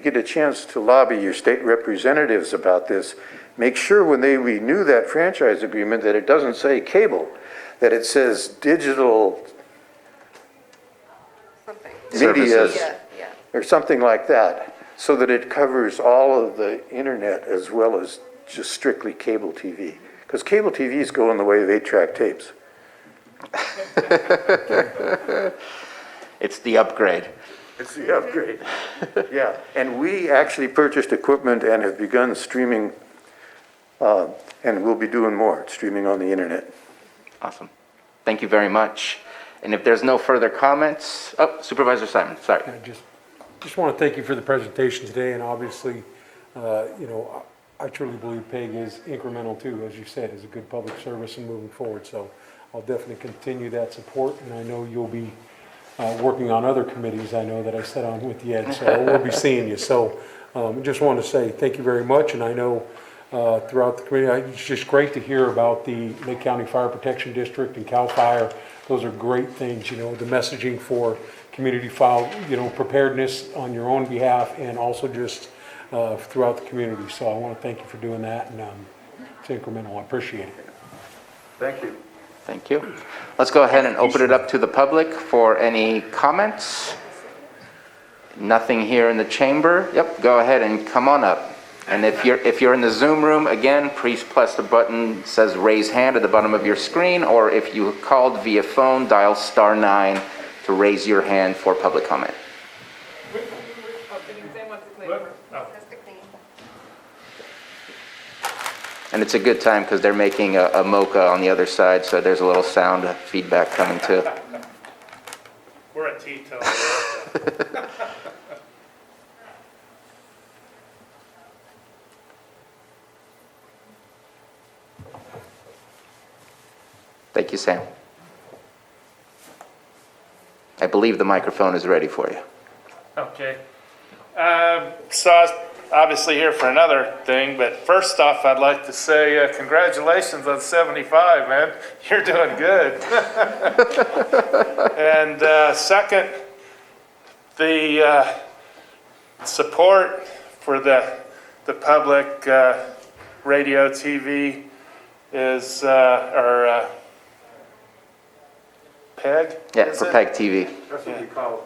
Speaker 13: get a chance to lobby your state representatives about this, make sure when they renew that franchise agreement that it doesn't say cable, that it says digital media or something like that, so that it covers all of the internet as well as just strictly cable TV. Because cable TV is going the way of 8-track tapes.
Speaker 1: It's the upgrade.
Speaker 13: It's the upgrade. Yeah, and we actually purchased equipment and have begun streaming, and we'll be doing more, streaming on the internet.
Speaker 1: Awesome. Thank you very much. And if there's no further comments, Supervisor Simon, sorry.
Speaker 17: Just want to thank you for the presentation today, and obviously, I truly believe PEG is incremental too, as you said, as a good public service and moving forward. So I'll definitely continue that support, and I know you'll be working on other committees. I know that I sat on with Ed, so we'll be seeing you. So just want to say thank you very much, and I know throughout the committee, it's just great to hear about the Lake County Fire Protection District and CAL FIRE. Those are great things, the messaging for community file, preparedness on your own behalf and also just throughout the community. So I want to thank you for doing that, and it's incremental. I appreciate it.
Speaker 13: Thank you.
Speaker 1: Thank you. Let's go ahead and open it up to the public for any comments. Nothing here in the chamber. Yep, go ahead and come on up. And if you're in the Zoom room, again, please press the button that says raise hand at the bottom of your screen, or if you called via phone, dial *9 to raise your hand for public comment. And it's a good time because they're making a mocha on the other side, so there's a little sound feedback coming too.
Speaker 2: We're a teetotal.
Speaker 1: Thank you, Sam. I believe the microphone is ready for you.
Speaker 2: Okay. So I was obviously here for another thing, but first off, I'd like to say congratulations on 75, man. You're doing good. And second, the support for the public radio, TV is, or PEG?
Speaker 1: Yeah, for PEG TV.
Speaker 13: That's what we call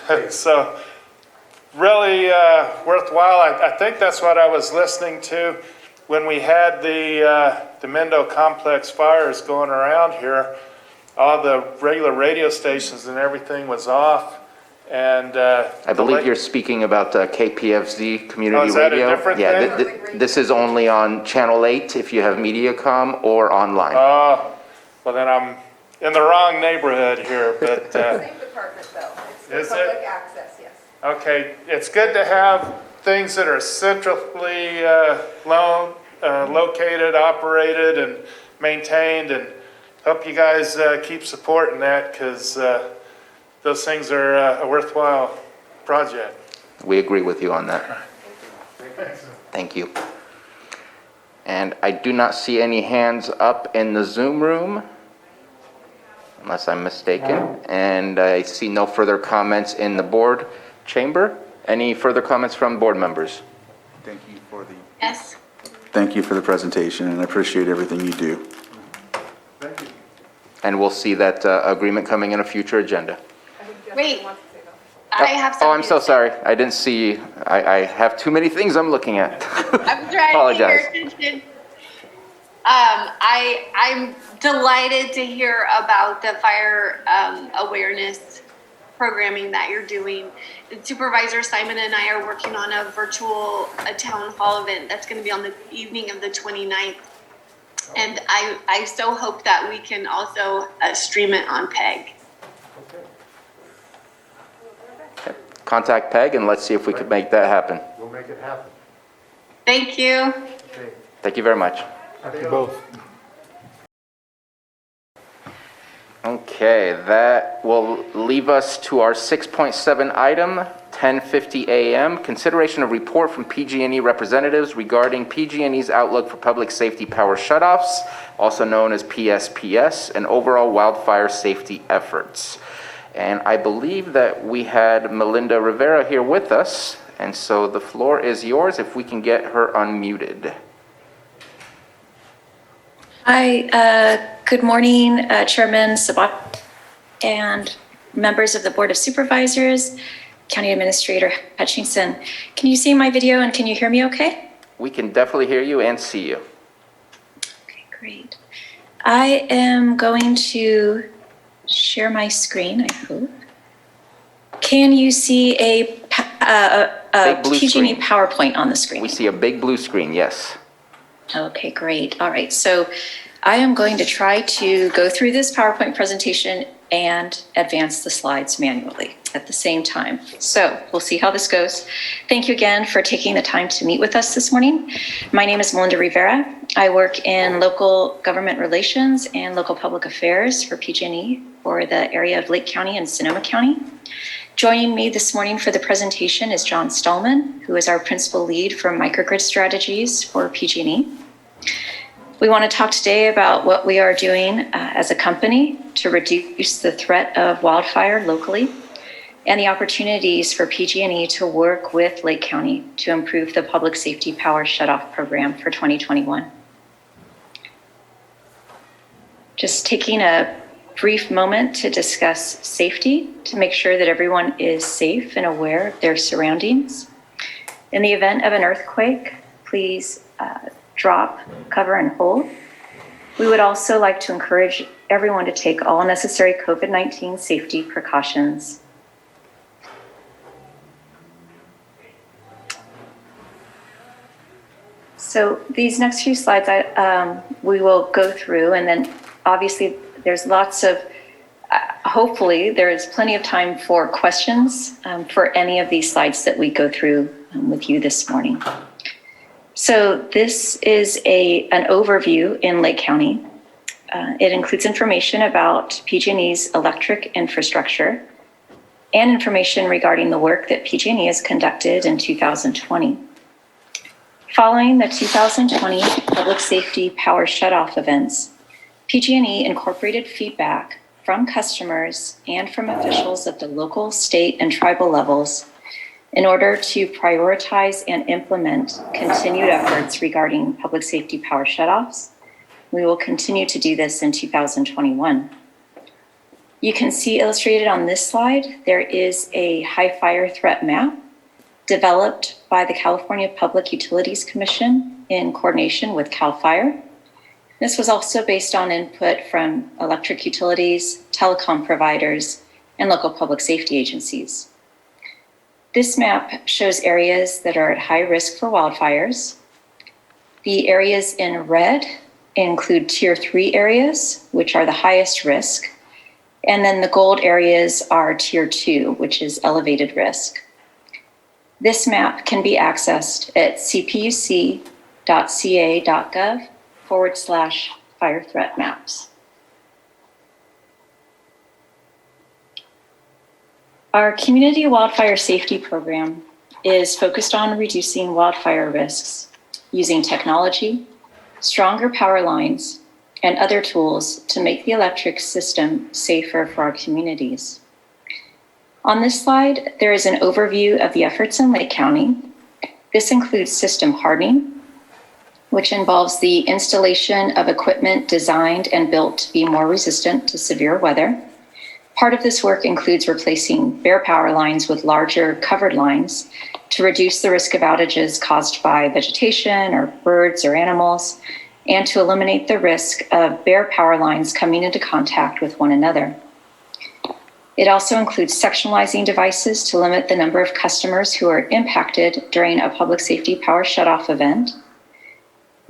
Speaker 2: it. So really worthwhile. I think that's what I was listening to when we had the Mendo Complex fires going around here. All the regular radio stations and everything was off. And
Speaker 1: I believe you're speaking about KPFZ Community
Speaker 2: is that
Speaker 1: Radio.
Speaker 2: A different thing?
Speaker 1: This is only on Channel 8 if you have Mediacom or online.
Speaker 2: Oh, well then I'm in the wrong neighborhood here, but.
Speaker 14: Same department though. It's
Speaker 2: Is
Speaker 14: public
Speaker 2: it?
Speaker 14: access, yes.
Speaker 2: Okay, it's good to have things that are centrally located, operated, and maintained, and hope you guys keep supporting that because those things are a worthwhile project.
Speaker 1: We agree with you on that. Thank you. And I do not see any hands up in the Zoom room, unless I'm mistaken. And I see no further comments in the board chamber. Any further comments from board members?
Speaker 7: Thank you for the
Speaker 3: Yes.
Speaker 7: Thank you for the presentation, and I appreciate everything you do.
Speaker 1: And we'll see that agreement coming in a future agenda.
Speaker 3: Wait, I have something.
Speaker 1: Oh, I'm so sorry. I didn't see, I have too many things I'm looking at.
Speaker 3: I'm trying
Speaker 1: Apologize.
Speaker 3: to pay attention. I'm delighted to hear about the fire awareness programming that you're doing. Supervisor Simon and I are working on a virtual town hall event that's going to be on the evening of the 29th. And I so hope that we can also stream it on PEG.
Speaker 1: Contact Peg and let's see if we could make that happen.
Speaker 13: We'll make it happen.
Speaker 3: Thank you.
Speaker 1: Thank you very much.
Speaker 17: Thank you both.
Speaker 1: Okay, that will leave us to our 6.7 item, 10:50 a.m. Consideration of report from PG&E representatives regarding PG&E's outlook for public safety power shutoffs, also known as PSPS, and overall wildfire safety efforts. And I believe that we had Melinda Rivera here with us, and so the floor is yours if we can get her unmuted.
Speaker 15: Hi, good morning, Chairman Sabat and members of the Board of Supervisors, County Administrator Hutchinson. Can you see my video and can you hear me okay?
Speaker 1: We can definitely hear you and see you.
Speaker 15: Okay, great. I am going to share my screen, I hope. Can you see a PG&E
Speaker 1: screen.
Speaker 15: PowerPoint on the screen?
Speaker 1: We see a big blue screen, yes.
Speaker 15: Okay, great. All right. So I am going to try to go through this PowerPoint presentation and advance the slides manually at the same time. So we'll see how this goes. Thank you again for taking the time to meet with us this morning. My name is Melinda Rivera. I work in local government relations and local public affairs for PG&E for the area of Lake County and Sonoma County. Joining me this morning for the presentation is John Stallman, who is our principal lead for microgrid strategies for PG&E. We want to talk today about what we are doing as a company to reduce the threat of wildfire locally and the opportunities for PG&E to work with Lake County to improve the public safety power shutoff program for 2021. Just taking a brief moment to discuss safety to make sure that everyone is safe and aware of their surroundings. In the event of an earthquake, please drop, cover, and hold. We would also like to encourage everyone to take all necessary COVID-19 safety precautions. So these next few slides we will go through, and then obviously there's lots of, hopefully there is plenty of time for questions for any of these slides that we go through with you this morning. So this is an overview in Lake County. It includes information about PG&E's electric infrastructure and information regarding the work that PG&E has conducted in 2020. Following the 2020 public safety power shutoff events, PG&E incorporated feedback from customers and from officials at the local, state, and tribal levels in order to prioritize and implement continued efforts regarding public safety power shutoffs. We will continue to do this in 2021. You can see illustrated on this slide, there is a high fire threat map developed by the California Public Utilities Commission in coordination with CAL FIRE. This was also based on input from electric utilities, telecom providers, and local public safety agencies. This map shows areas that are at high risk for wildfires. The areas in red include Tier 3 areas, which are the highest risk. And then the gold areas are Tier 2, which is elevated risk. This map can be accessed at cpuc.ca.gov/fire threat maps. Our community wildfire safety program is focused on reducing wildfire risks using technology, stronger power lines, and other tools to make the electric system safer for our communities. On this slide, there is an overview of the efforts in Lake County. This includes system hardening, which involves the installation of equipment designed and built to be more resistant to severe weather. Part of this work includes replacing bare power lines with larger covered lines to reduce the risk of outages caused by vegetation or birds or animals, and to eliminate the risk of bare power lines coming into contact with one another. It also includes sectionalizing devices to limit the number of customers who are impacted during a public safety power shutoff event.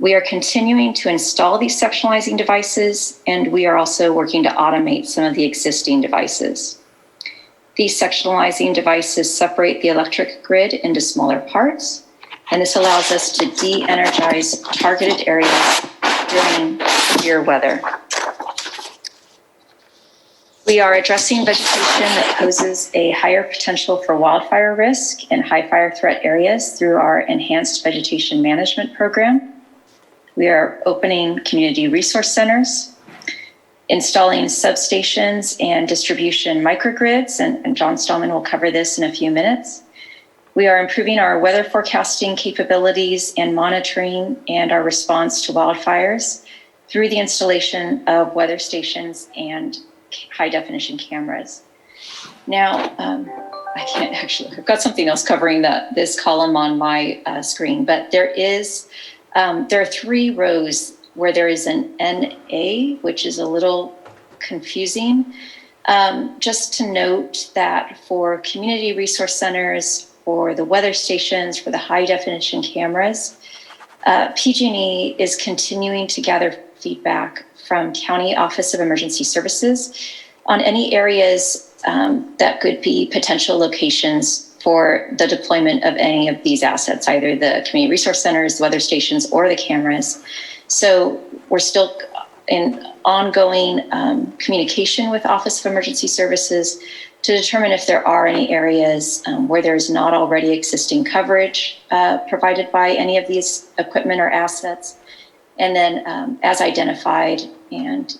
Speaker 15: We are continuing to install these sectionalizing devices, and we are also working to automate some of the existing devices. These sectionalizing devices separate the electric grid into smaller parts, and this allows us to de-energize targeted areas during severe weather. We are addressing vegetation that poses a higher potential for wildfire risk in high fire threat areas through our enhanced vegetation management program. We are opening community resource centers, installing substations and distribution microgrids, and John Stallman will cover this in a few minutes. We are improving our weather forecasting capabilities and monitoring and our response to wildfires through the installation of weather stations and high definition cameras. Now, I can't actually, I've got something else covering this column on my screen, but there are 3 rows where there is an NA, which is a little confusing. Just to note that for community resource centers, for the weather stations, for the high definition cameras, PG&E is continuing to gather feedback from County Office of Emergency Services on any areas that could be potential locations for the deployment of any of these assets, either the community resource centers, the weather stations, or the cameras. So we're still in ongoing communication with Office of Emergency Services to determine if there are any areas where there's not already existing coverage provided by any of these equipment or assets. And then as identified, and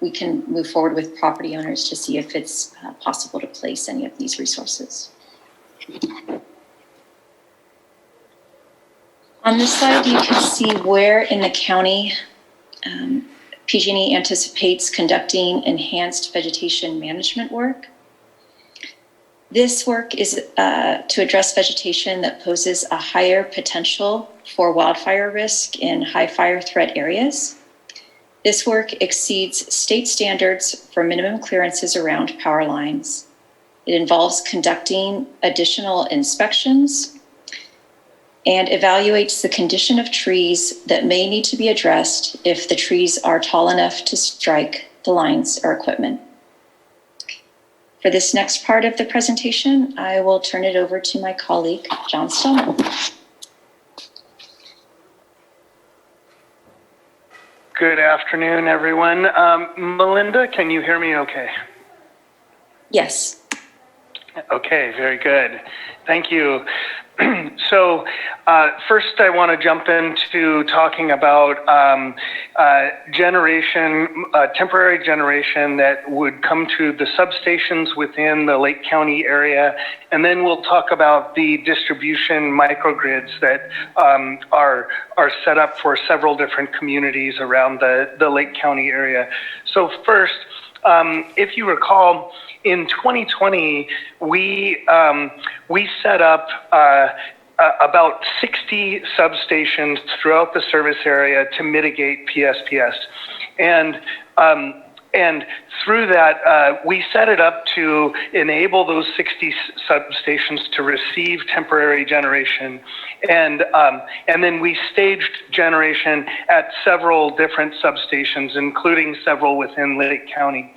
Speaker 15: we can move forward with property owners to see if it's possible to place any of these resources. On this slide, you can see where in the county PG&E anticipates conducting enhanced vegetation management work. This work is to address vegetation that poses a higher potential for wildfire risk in high fire threat areas. This work exceeds state standards for minimum clearances around power lines. It involves conducting additional inspections and evaluates the condition of trees that may need to be addressed if the trees are tall enough to strike the lines or equipment. For this next part of the presentation, I will turn it over to my colleague, John Stallman.
Speaker 10: Good afternoon, everyone. Melinda, can you hear me okay?
Speaker 15: Yes.
Speaker 10: Okay, very good. Thank you. So first I want to jump into talking about temporary generation that would come to the substations within the Lake County area. And then we'll talk about the distribution microgrids that are set up for several different communities around the Lake County area. So first, if you recall, in 2020, we set up about 60 substations throughout the service area to mitigate PSPS. And through that, we set it up to enable those 60 substations to receive temporary generation. And then we staged generation at several different substations, including several within Lake County.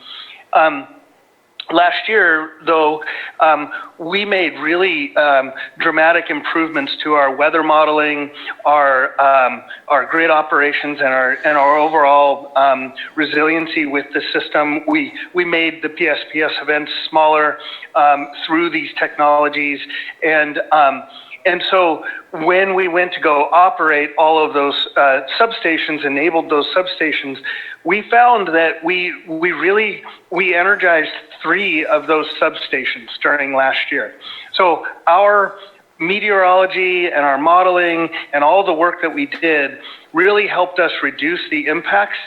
Speaker 10: Last year, though, we made really dramatic improvements to our weather modeling, our grid operations, and our overall resiliency with the system. We made the PSPS events smaller through these technologies, and And so when we went to go operate all of those substations, enabled those substations, we found that we energized 3 of those substations during last year. So our meteorology and our modeling and all the work that we did really helped us reduce the impacts,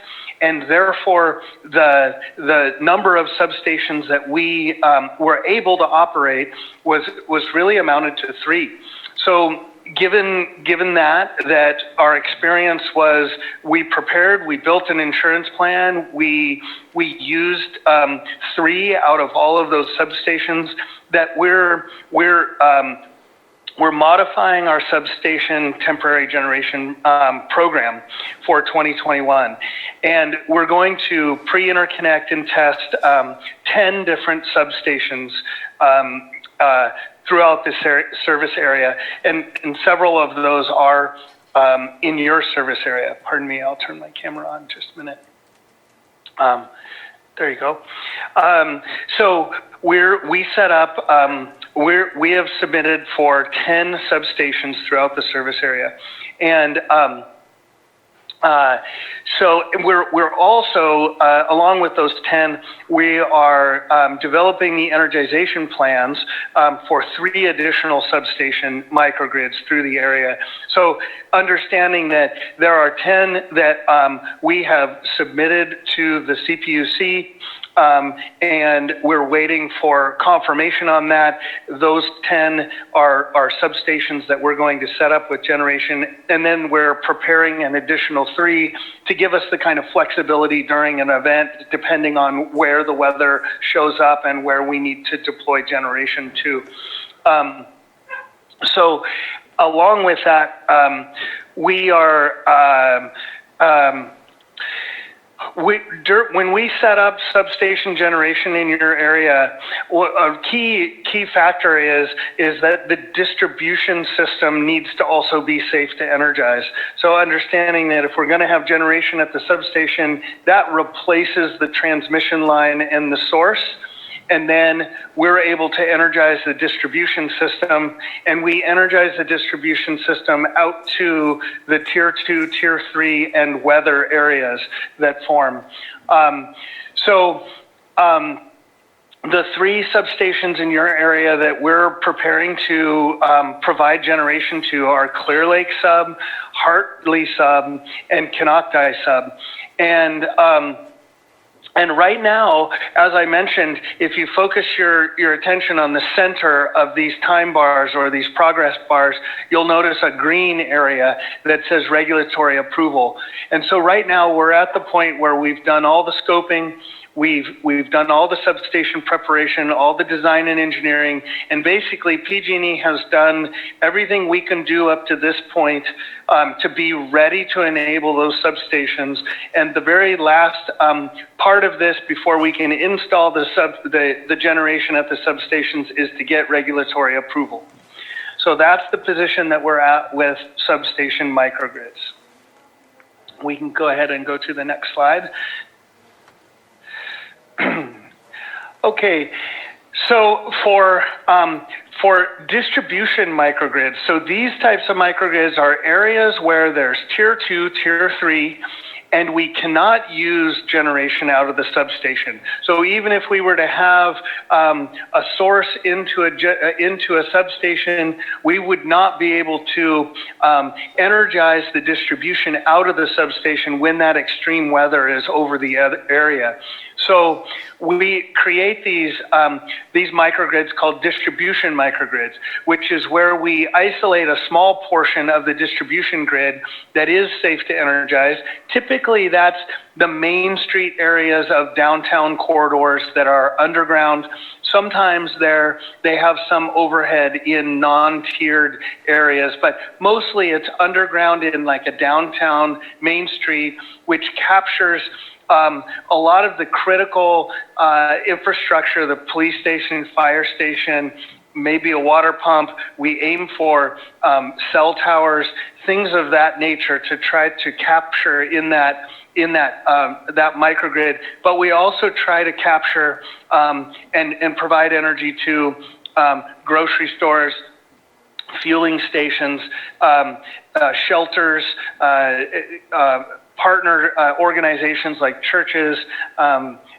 Speaker 10: and therefore the number of substations that we were able to operate was really amounted to 3. So given that our experience was, we prepared, we built an insurance plan, we used 3 out of all of those substations, that we're modifying our substation temporary generation program for 2021. And we're going to pre-interconnect and test 10 different substations throughout this service area. And several of those are in your service area. Pardon me, I'll turn my camera on just a minute. There you go. So we set up, we have submitted for 10 substations throughout the service area. And so we're also, along with those 10, we are developing the energization plans for 3 additional substation microgrids through the area. So understanding that there are 10 that we have submitted to the CPUC, and we're waiting for confirmation on that. Those 10 are substations that we're going to set up with generation, and then we're preparing an additional 3 to give us the kind of flexibility during an event, depending on where the weather shows up and where we need to deploy generation to. So along with that, we are when we set up substation generation in your area, a key factor is that the distribution system needs to also be safe to energize. So understanding that if we're going to have generation at the substation, that replaces the transmission line and the source. And then we're able to energize the distribution system, and we energize the distribution system out to the tier 2, tier 3, and weather areas that form. The 3 substations in your area that we're preparing to provide generation to are Clear Lake Sub, Hartley Sub, and Canocti Sub. And right now, as I mentioned, if you focus your attention on the center of these time bars or these progress bars, you'll notice a green area that says regulatory approval. And so right now we're at the point where we've done all the scoping, we've done all the substation preparation, all the design and engineering, and basically PG&E has done everything we can do up to this point to be ready to enable those substations. And the very last part of this before we can install the generation at the substations is to get regulatory approval. So that's the position that we're at with substation microgrids. We can go ahead and go to the next slide. Okay, so for distribution microgrids, so these types of microgrids are areas where there's tier 2, tier 3, and we cannot use generation out of the substation. So even if we were to have a source into a substation, we would not be able to energize the distribution out of the substation when that extreme weather is over the area. So we create these microgrids called distribution microgrids, which is where we isolate a small portion of the distribution grid that is safe to energize. Typically, that's the main street areas of downtown corridors that are underground. Sometimes they have some overhead in non-tiered areas, but mostly it's underground in like a downtown main street, which captures a lot of the critical infrastructure, the police station, fire station, maybe a water pump. We aim for cell towers, things of that nature to try to capture in that microgrid. But we also try to capture and provide energy to grocery stores, fueling stations, shelters, partner organizations like churches,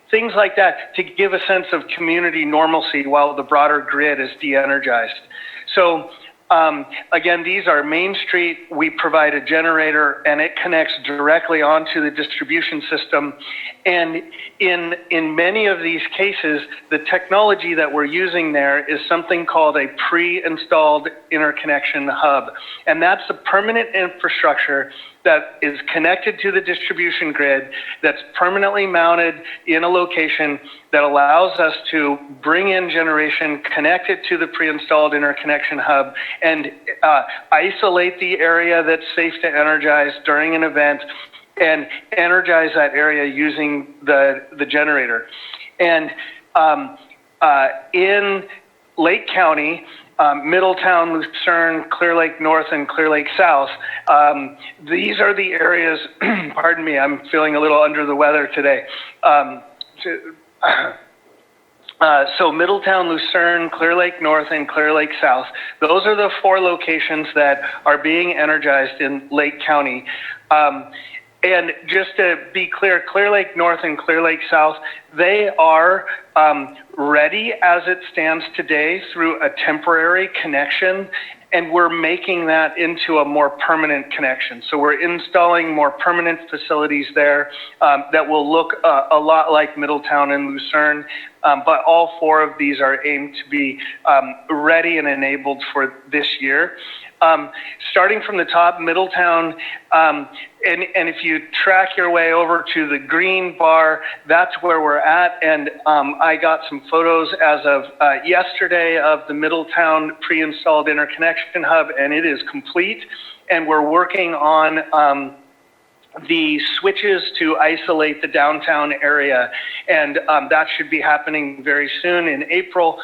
Speaker 10: things like that, to give a sense of community normalcy while the broader grid is de-energized. So again, these are Main Street. We provide a generator and it connects directly onto the distribution system. And in many of these cases, the technology that we're using there is something called a pre-installed interconnection hub. And that's a permanent infrastructure that is connected to the distribution grid, that's permanently mounted in a location that allows us to bring in generation, connect it to the pre-installed interconnection hub, and isolate the area that's safe to energize during an event, and energize that area using the generator. And in Lake County, Middletown, Lucerne, Clear Lake North, and Clear Lake South. These are the areas, pardon me, I'm feeling a little under the weather today. So Middletown, Lucerne, Clear Lake North, and Clear Lake South. Those are the 4 locations that are being energized in Lake County. And just to be clear, Clear Lake North and Clear Lake South, they are ready as it stands today through a temporary connection, and we're making that into a more permanent connection. So we're installing more permanent facilities there that will look a lot like Middletown and Lucerne, but all 4 of these are aimed to be ready and enabled for this year. Starting from the top, Middletown, and if you track your way over to the green bar, that's where we're at. And I got some photos as of yesterday of the Middletown pre-installed interconnection hub, and it is complete. And we're working on the switches to isolate the downtown area, and that should be happening very soon in April.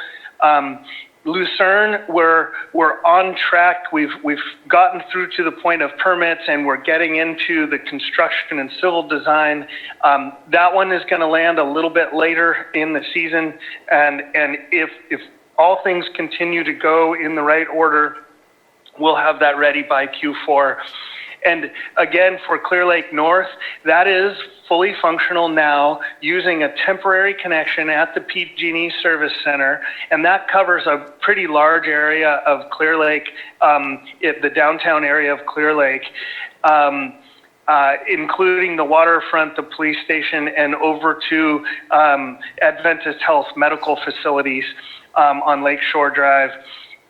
Speaker 10: Lucerne, we're on track. We've gotten through to the point of permits, and we're getting into the construction and civil design. That one is going to land a little bit later in the season, and if all things continue to go in the right order, we'll have that ready by Q4. And again, for Clear Lake North, that is fully functional now using a temporary connection at the PG&E Service Center, and that covers a pretty large area of Clear Lake, the downtown area of Clear Lake, including the waterfront, the police station, and over to Adventist Health medical facilities on Lakeshore Drive.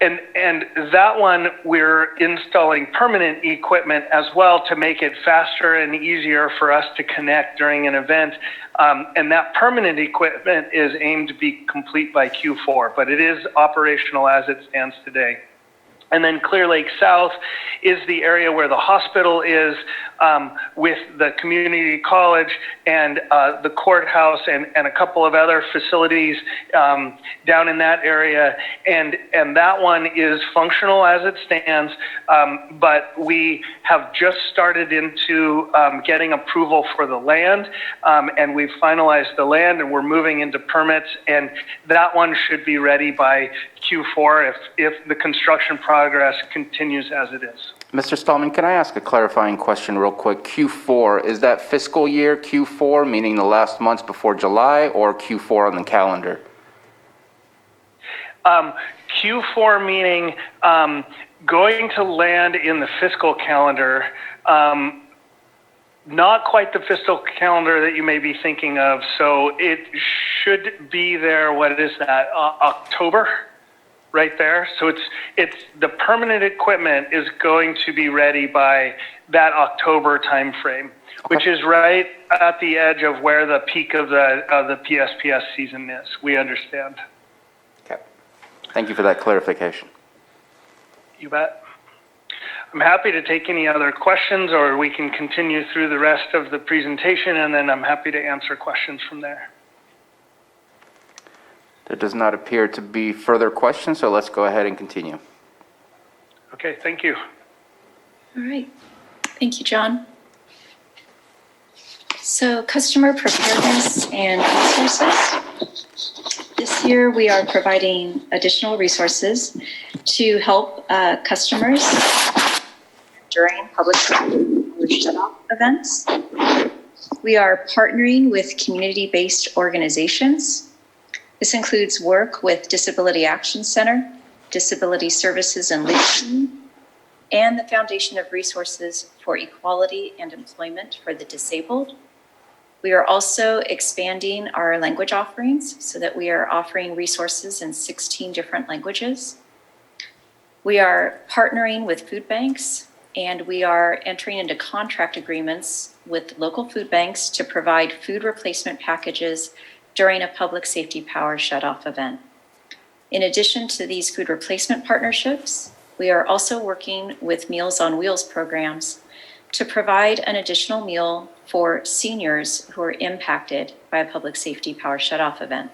Speaker 10: And that one, we're installing permanent equipment as well to make it faster and easier for us to connect during an event. And that permanent equipment is aimed to be complete by Q4, but it is operational as it stands today. And then Clear Lake South is the area where the hospital is, with the community college and the courthouse and a couple of other facilities down in that area. And that one is functional as it stands, but we have just started into getting approval for the land, and we've finalized the land, and we're moving into permits, and that one should be ready by Q4 if the construction progress continues as it is.
Speaker 1: Mr. Stallman, can I ask a clarifying question real quick? Q4, is that fiscal year Q4, meaning the last months before July, or Q4 on the calendar?
Speaker 10: Q4 meaning going to land in the fiscal calendar, not quite the fiscal calendar that you may be thinking of. So it should be there, what is that, October? Right there. So it's the permanent equipment is going to be ready by that October timeframe, which is right at the edge of where the peak of the PSPS season is. We understand.
Speaker 1: Okay. Thank you for that clarification.
Speaker 10: You bet. I'm happy to take any other questions, or we can continue through the rest of the presentation, and then I'm happy to answer questions from there.
Speaker 1: There does not appear to be further questions, so let's go ahead and continue.
Speaker 10: Okay, thank you.
Speaker 15: All right. Thank you, John. So customer preparedness and resources. This year, we are providing additional resources to help customers during public shut-off events. We are partnering with community-based organizations. This includes work with Disability Action Center, Disability Services and Leadership, and the Foundation of Resources for Equality and Employment for the Disabled. We are also expanding our language offerings so that we are offering resources in 16 different languages. We are partnering with food banks, and we are entering into contract agreements with local food banks to provide food replacement packages during a public safety power shutoff event. In addition to these food replacement partnerships, we are also working with Meals on Wheels programs to provide an additional meal for seniors who are impacted by a public safety power shutoff event.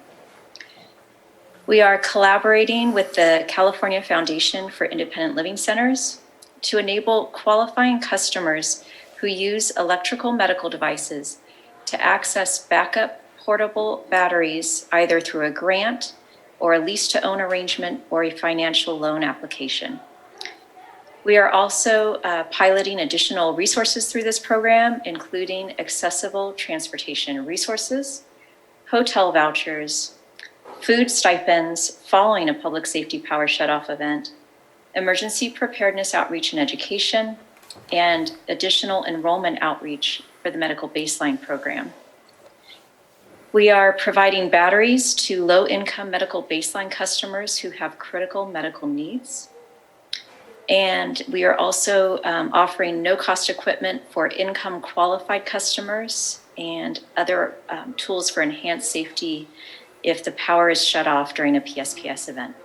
Speaker 15: We are collaborating with the California Foundation for Independent Living Centers to enable qualifying customers who use electrical medical devices to access backup portable batteries either through a grant or a lease-to-own arrangement or a financial loan application. We are also piloting additional resources through this program, including accessible transportation resources, hotel vouchers, food stipends following a public safety power shutoff event, emergency preparedness outreach and education, and additional enrollment outreach for the medical baseline program. We are providing batteries to low-income medical baseline customers who have critical medical needs. And we are also offering no-cost equipment for income-qualified customers and other tools for enhanced safety if the power is shut off during a PSPS event.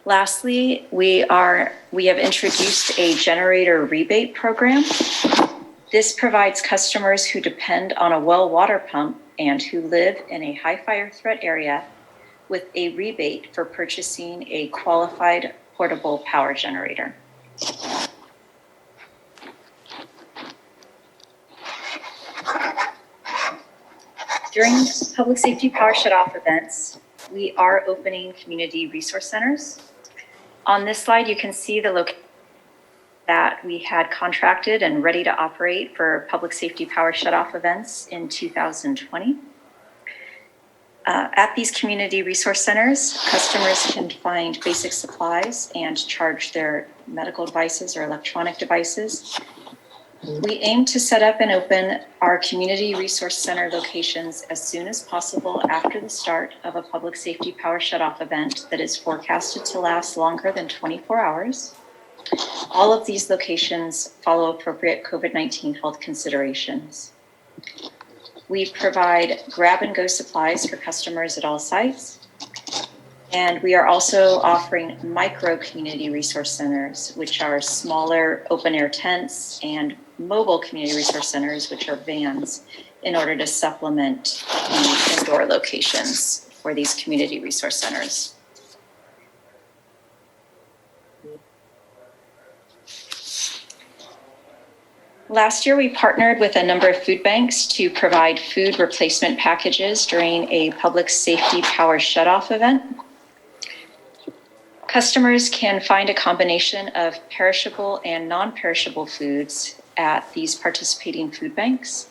Speaker 15: Lastly, we have introduced a generator rebate program. This provides customers who depend on a well water pump and who live in a high fire threat area with a rebate for purchasing a qualified portable power generator. During public safety power shutoff events, we are opening community resource centers. On this slide, you can see the location that we had contracted and ready to operate for public safety power shutoff events in 2020. At these community resource centers, customers can find basic supplies and charge their medical devices or electronic devices. We aim to set up and open our community resource center locations as soon as possible after the start of a public safety power shutoff event that is forecasted to last longer than 24 hours. All of these locations follow appropriate COVID-19 health considerations. We provide grab-and-go supplies for customers at all sites. And we are also offering micro community resource centers, which are smaller open-air tents, and mobile community resource centers, which are vans, in order to supplement the indoor locations for these community resource centers. Last year, we partnered with a number of food banks to provide food replacement packages during a public safety power shutoff event. Customers can find a combination of perishable and non-perishable foods at these participating food banks.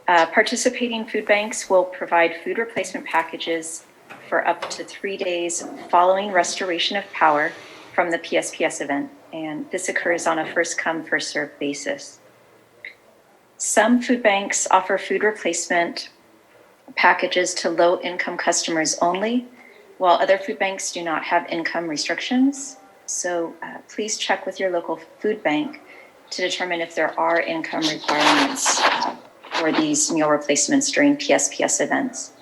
Speaker 15: Participating food banks will provide food replacement packages for up to 3 days following restoration of power from the PSPS event, and this occurs on a first-come, first-served basis. Some food banks offer food replacement packages to low-income customers only, while other food banks do not have income restrictions. So please check with your local food bank to determine if there are income requirements for these meal replacements during PSPS events.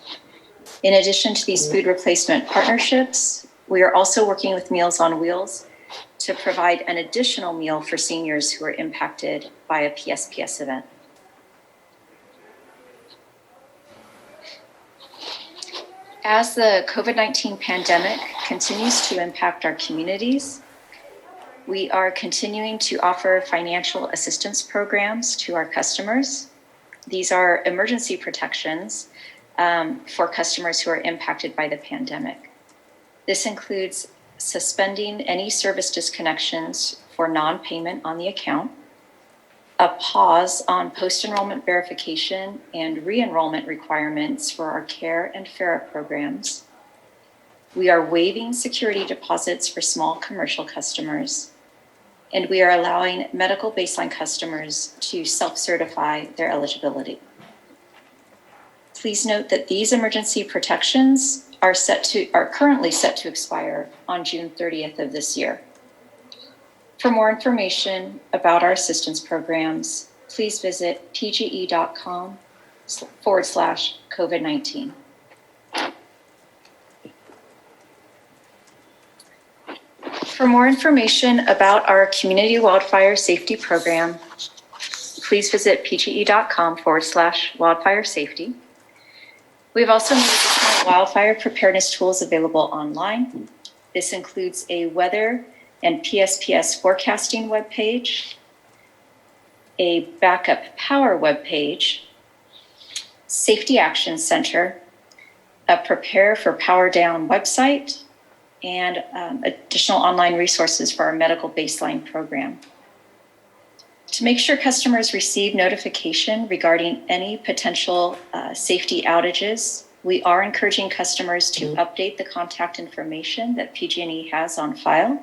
Speaker 15: In addition to these food replacement partnerships, we are also working with Meals on Wheels to provide an additional meal for seniors who are impacted by a PSPS event. As the COVID-19 pandemic continues to impact our communities, we are continuing to offer financial assistance programs to our customers. These are emergency protections for customers who are impacted by the pandemic. This includes suspending any service disconnections for non-payment on the account, a pause on post-enrollment verification and re-enrollment requirements for our CARE and FARA programs. We are waiving security deposits for small commercial customers, and we are allowing medical baseline customers to self-certify their eligibility. Please note that these emergency protections are currently set to expire on June 30th of this year. For more information about our assistance programs, please visit pge.com/COVID-19. For more information about our community wildfire safety program, please visit pge.com/wildfire safety. We've also made additional wildfire preparedness tools available online. This includes a weather and PSPS forecasting webpage, a backup power webpage, Safety Action Center, a Prepare for Power Down website, and additional online resources for our medical baseline program. To make sure customers receive notification regarding any potential safety outages, we are encouraging customers to update the contact information that PG&E has on file.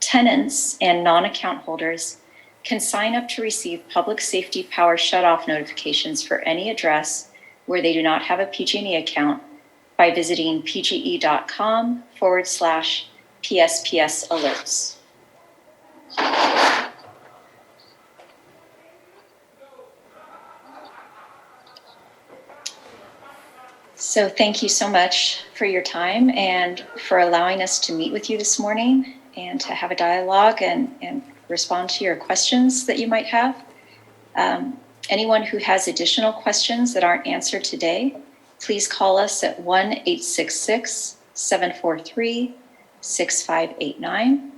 Speaker 15: Tenants and non-account holders can sign up to receive public safety power shutoff notifications for any address where they do not have a PG&E account by visiting pge.com/PSPS alerts. So thank you so much for your time and for allowing us to meet with you this morning and to have a dialogue and respond to your questions that you might have. Anyone who has additional questions that aren't answered today, please call us at 1-866-743-6589.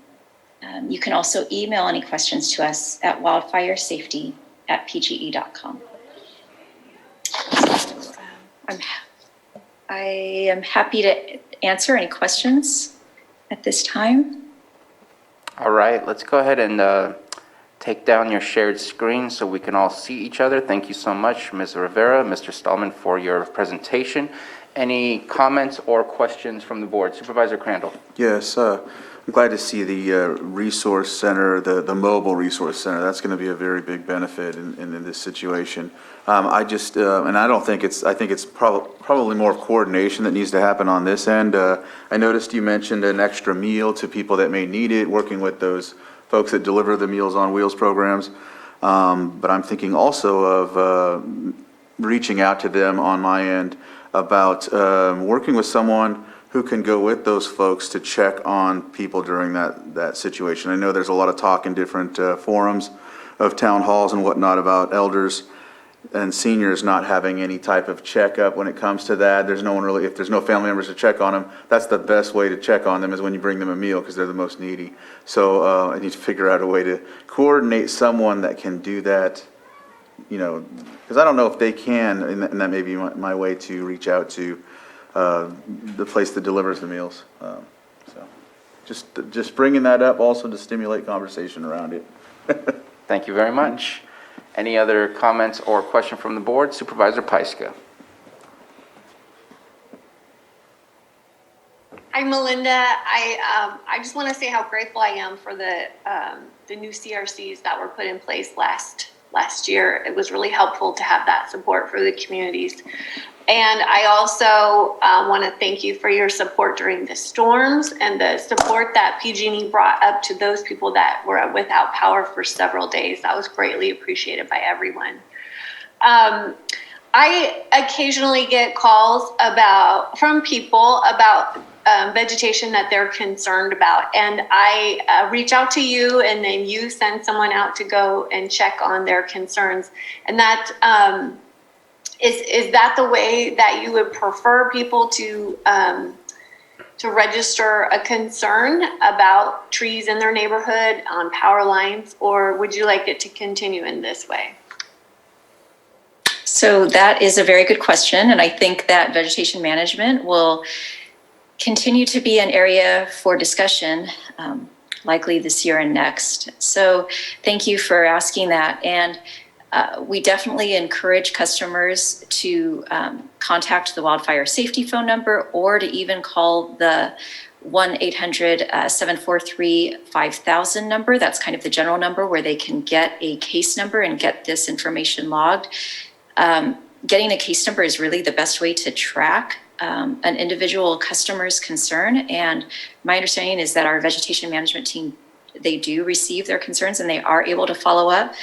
Speaker 15: You can also email any questions to us at wildfiresafety@pge.com. I am happy to answer any questions at this time.
Speaker 1: All right, let's go ahead and take down your shared screen so we can all see each other. Thank you so much, Ms. Rivera, Mr. Stallman, for your presentation. Any comments or questions from the board? Supervisor Crandall.
Speaker 7: Yes, I'm glad to see the resource center, the mobile resource center. That's going to be a very big benefit in this situation. I just, and I don't think I think it's probably more of coordination that needs to happen on this end. I noticed you mentioned an extra meal to people that may need it, working with those folks that deliver the Meals on Wheels programs. But I'm thinking also of reaching out to them on my end about working with someone who can go with those folks to check on people during that situation. I know there's a lot of talk in different forums of town halls and whatnot about elders and seniors not having any type of checkup when it comes to that. There's no one really, if there's no family members to check on them, that's the best way to check on them is when you bring them a meal because they're the most needy. So I need to figure out a way to coordinate someone that can do that, you know, because I don't know if they can, and that may be my way to reach out to the place that delivers the meals. So just bringing that up also to stimulate conversation around it.
Speaker 1: Thank you very much. Any other comments or question from the board? Supervisor Pyska.
Speaker 3: Hi, Melinda. I just want to say how grateful I am for the new CRCs that were put in place last year. It was really helpful to have that support for the communities. And I also want to thank you for your support during the storms and the support that PG&E brought up to those people that were without power for several days. That was greatly appreciated by everyone. I occasionally get calls from people about vegetation that they're concerned about. And I reach out to you and then you send someone out to go and check on their concerns. And that is that the way that you would prefer people to register a concern about trees in their neighborhood, on power lines, or would you like it to continue in this way?
Speaker 15: So that is a very good question, and I think that vegetation management will continue to be an area for discussion, likely this year and next. So thank you for asking that. And we definitely encourage customers to contact the wildfire safety phone number or to even call the 1-800-743-5000 number. That's kind of the general number where they can get a case number and get this information logged. Getting a case number is really the best way to track an individual customer's concern. And my understanding is that our vegetation management team, they do receive their concerns and they are able to follow up.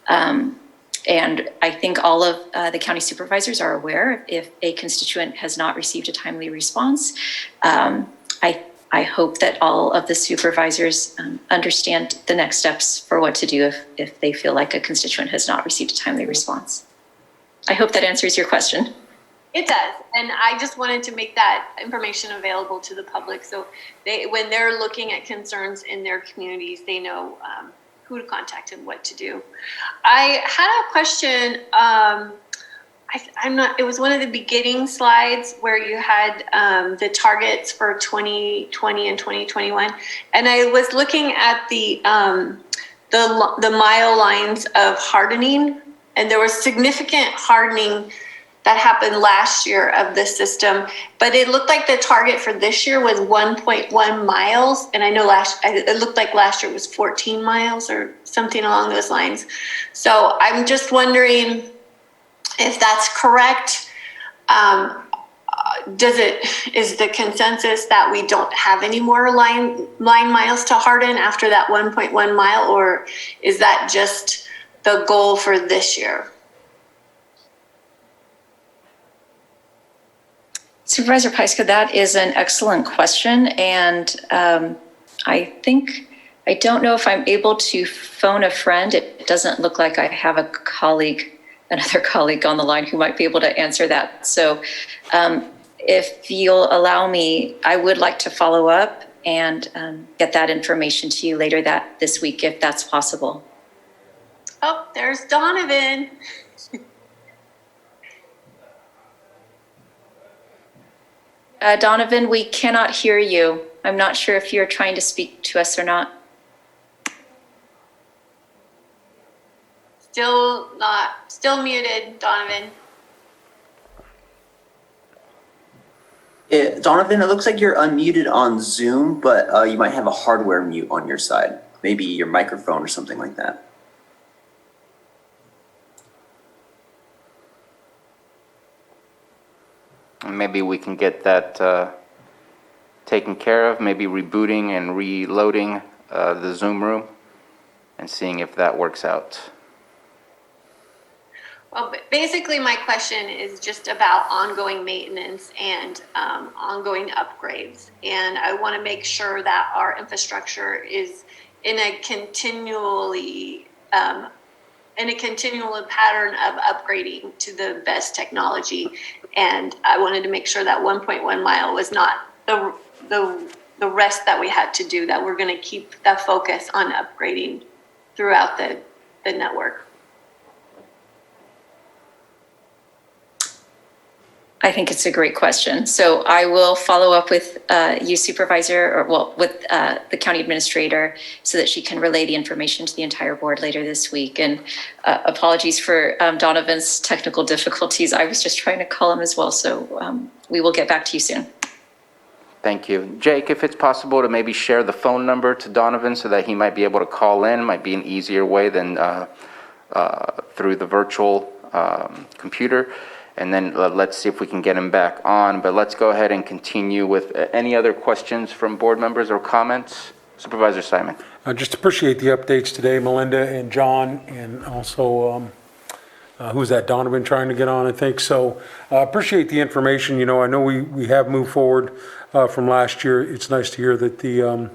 Speaker 15: And I think all of the county supervisors are aware if a constituent has not received a timely response. I hope that all of the supervisors understand the next steps for what to do if they feel like a constituent has not received a timely response. I hope that answers your question.
Speaker 3: It does. And I just wanted to make that information available to the public. So when they're looking at concerns in their communities, they know who to contact and what to do. I had a question. It was one of the beginning slides where you had the targets for 2020 and 2021. And I was looking at the mile lines of hardening, and there was significant hardening that happened last year of the system, but it looked like the target for this year was 1.1 miles. And I know it looked like last year was 14 miles or something along those lines. So I'm just wondering if that's correct. Is the consensus that we don't have any more line miles to harden after that 1.1 mile, or is that just the goal for this year?
Speaker 15: Supervisor Pyska, that is an excellent question. And I don't know if I'm able to phone a friend. It doesn't look like I have another colleague on the line who might be able to answer that. So if you'll allow me, I would like to follow up and get that information to you later this week, if that's possible.
Speaker 3: Oh, there's Donovan.
Speaker 15: Donovan, we cannot hear you. I'm not sure if you're trying to speak to us or not.
Speaker 3: Still muted, Donovan.
Speaker 16: Donovan, it looks like you're unmuted on Zoom, but you might have a hardware mute on your side. Maybe your microphone or something like that.
Speaker 1: Maybe we can get that taken care of, maybe rebooting and reloading the Zoom room and seeing if that works out.
Speaker 3: Well, basically my question is just about ongoing maintenance and ongoing upgrades. And I want to make sure that our infrastructure is in a continual pattern of upgrading to the best technology. And I wanted to make sure that 1.1 mile was not the rest that we had to do, that we're going to keep that focus on upgrading throughout the network.
Speaker 15: I think it's a great question. So I will follow up with you, Supervisor, with the county administrator so that she can relay the information to the entire board later this week. And apologies for Donovan's technical difficulties. I was just trying to call him as well. So we will get back to you soon.
Speaker 1: Thank you. Jake, if it's possible to maybe share the phone number to Donovan so that he might be able to call in, might be an easier way than through the virtual computer. And then let's see if we can get him back on. But let's go ahead and continue with any other questions from board members or comments. Supervisor Simon.
Speaker 17: I just appreciate the updates today, Melinda and John, and also, who's that, Donovan trying to get on, I think. So I appreciate the information. You know, I know we have moved forward from last year. It's nice to hear that the,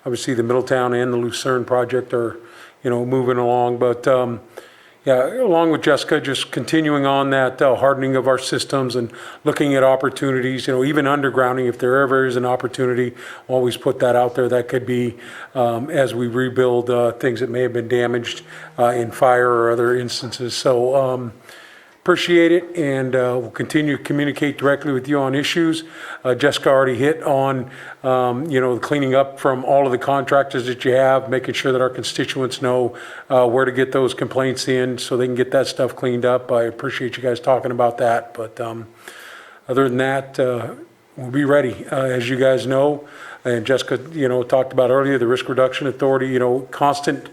Speaker 17: obviously the Middletown and the Lucerne project are, moving along. But yeah, along with Jessica, just continuing on that hardening of our systems and looking at opportunities, even undergrounding, if there ever is an opportunity, always put that out there. That could be as we rebuild things that may have been damaged in fire or other instances. So appreciate it, and we'll continue to communicate directly with you on issues. Jessica already hit on, the cleaning up from all of the contractors that you have, making sure that our constituents know where to get those complaints in so they can get that stuff cleaned up. I appreciate you guys talking about that, but other than that, we'll be ready. As you guys know, and Jessica, talked about earlier, the Risk Reduction Authority, constant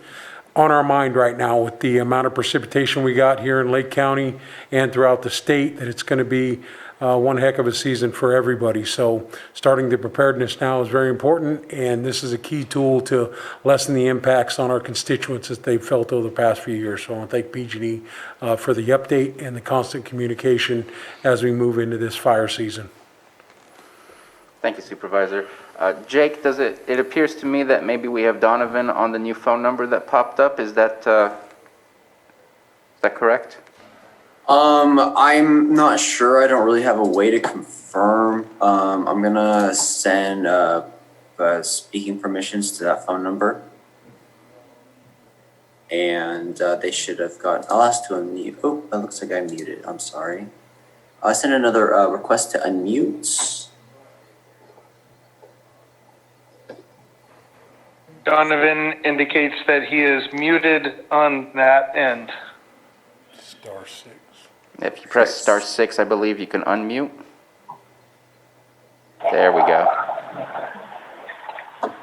Speaker 17: on our mind right now with the amount of precipitation we got here in Lake County and throughout the state, that it's going to be one heck of a season for everybody. So starting the preparedness now is very important, and this is a key tool to lessen the impacts on our constituents that they've felt over the past few years. So I want to thank PG&E for the update and the constant communication as we move into this fire season.
Speaker 1: Thank you, Supervisor. Jake, it appears to me that maybe we have Donovan on the new phone number that popped up. Is that correct?
Speaker 16: I'm not sure. I don't really have a way to confirm. I'm gonna send speaking permissions to that phone number, and they should have got. I'll ask to unmute. Oh, that looks like I muted. I'm sorry. I'll send another request to unmute.
Speaker 10: Donovan indicates that he is muted on that end.
Speaker 17: *6.
Speaker 1: If you press *6, I believe you can unmute. There we go.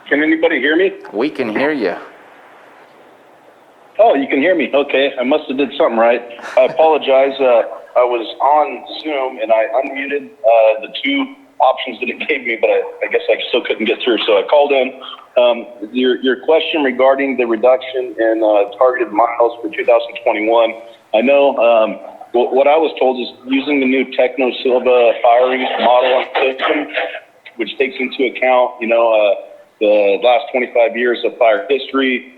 Speaker 18: Can anybody hear me?
Speaker 1: We can hear you.
Speaker 18: Oh, you can hear me. Okay, I must have did something right. I apologize. I was on Zoom and I unmuted the two options that it gave me, but I guess I still couldn't get through. So I called in. Your question regarding the reduction in targeted miles for 2021. I know what I was told is using the new Techno Silva firing model and system, which takes into account, the last 25 years of fire history,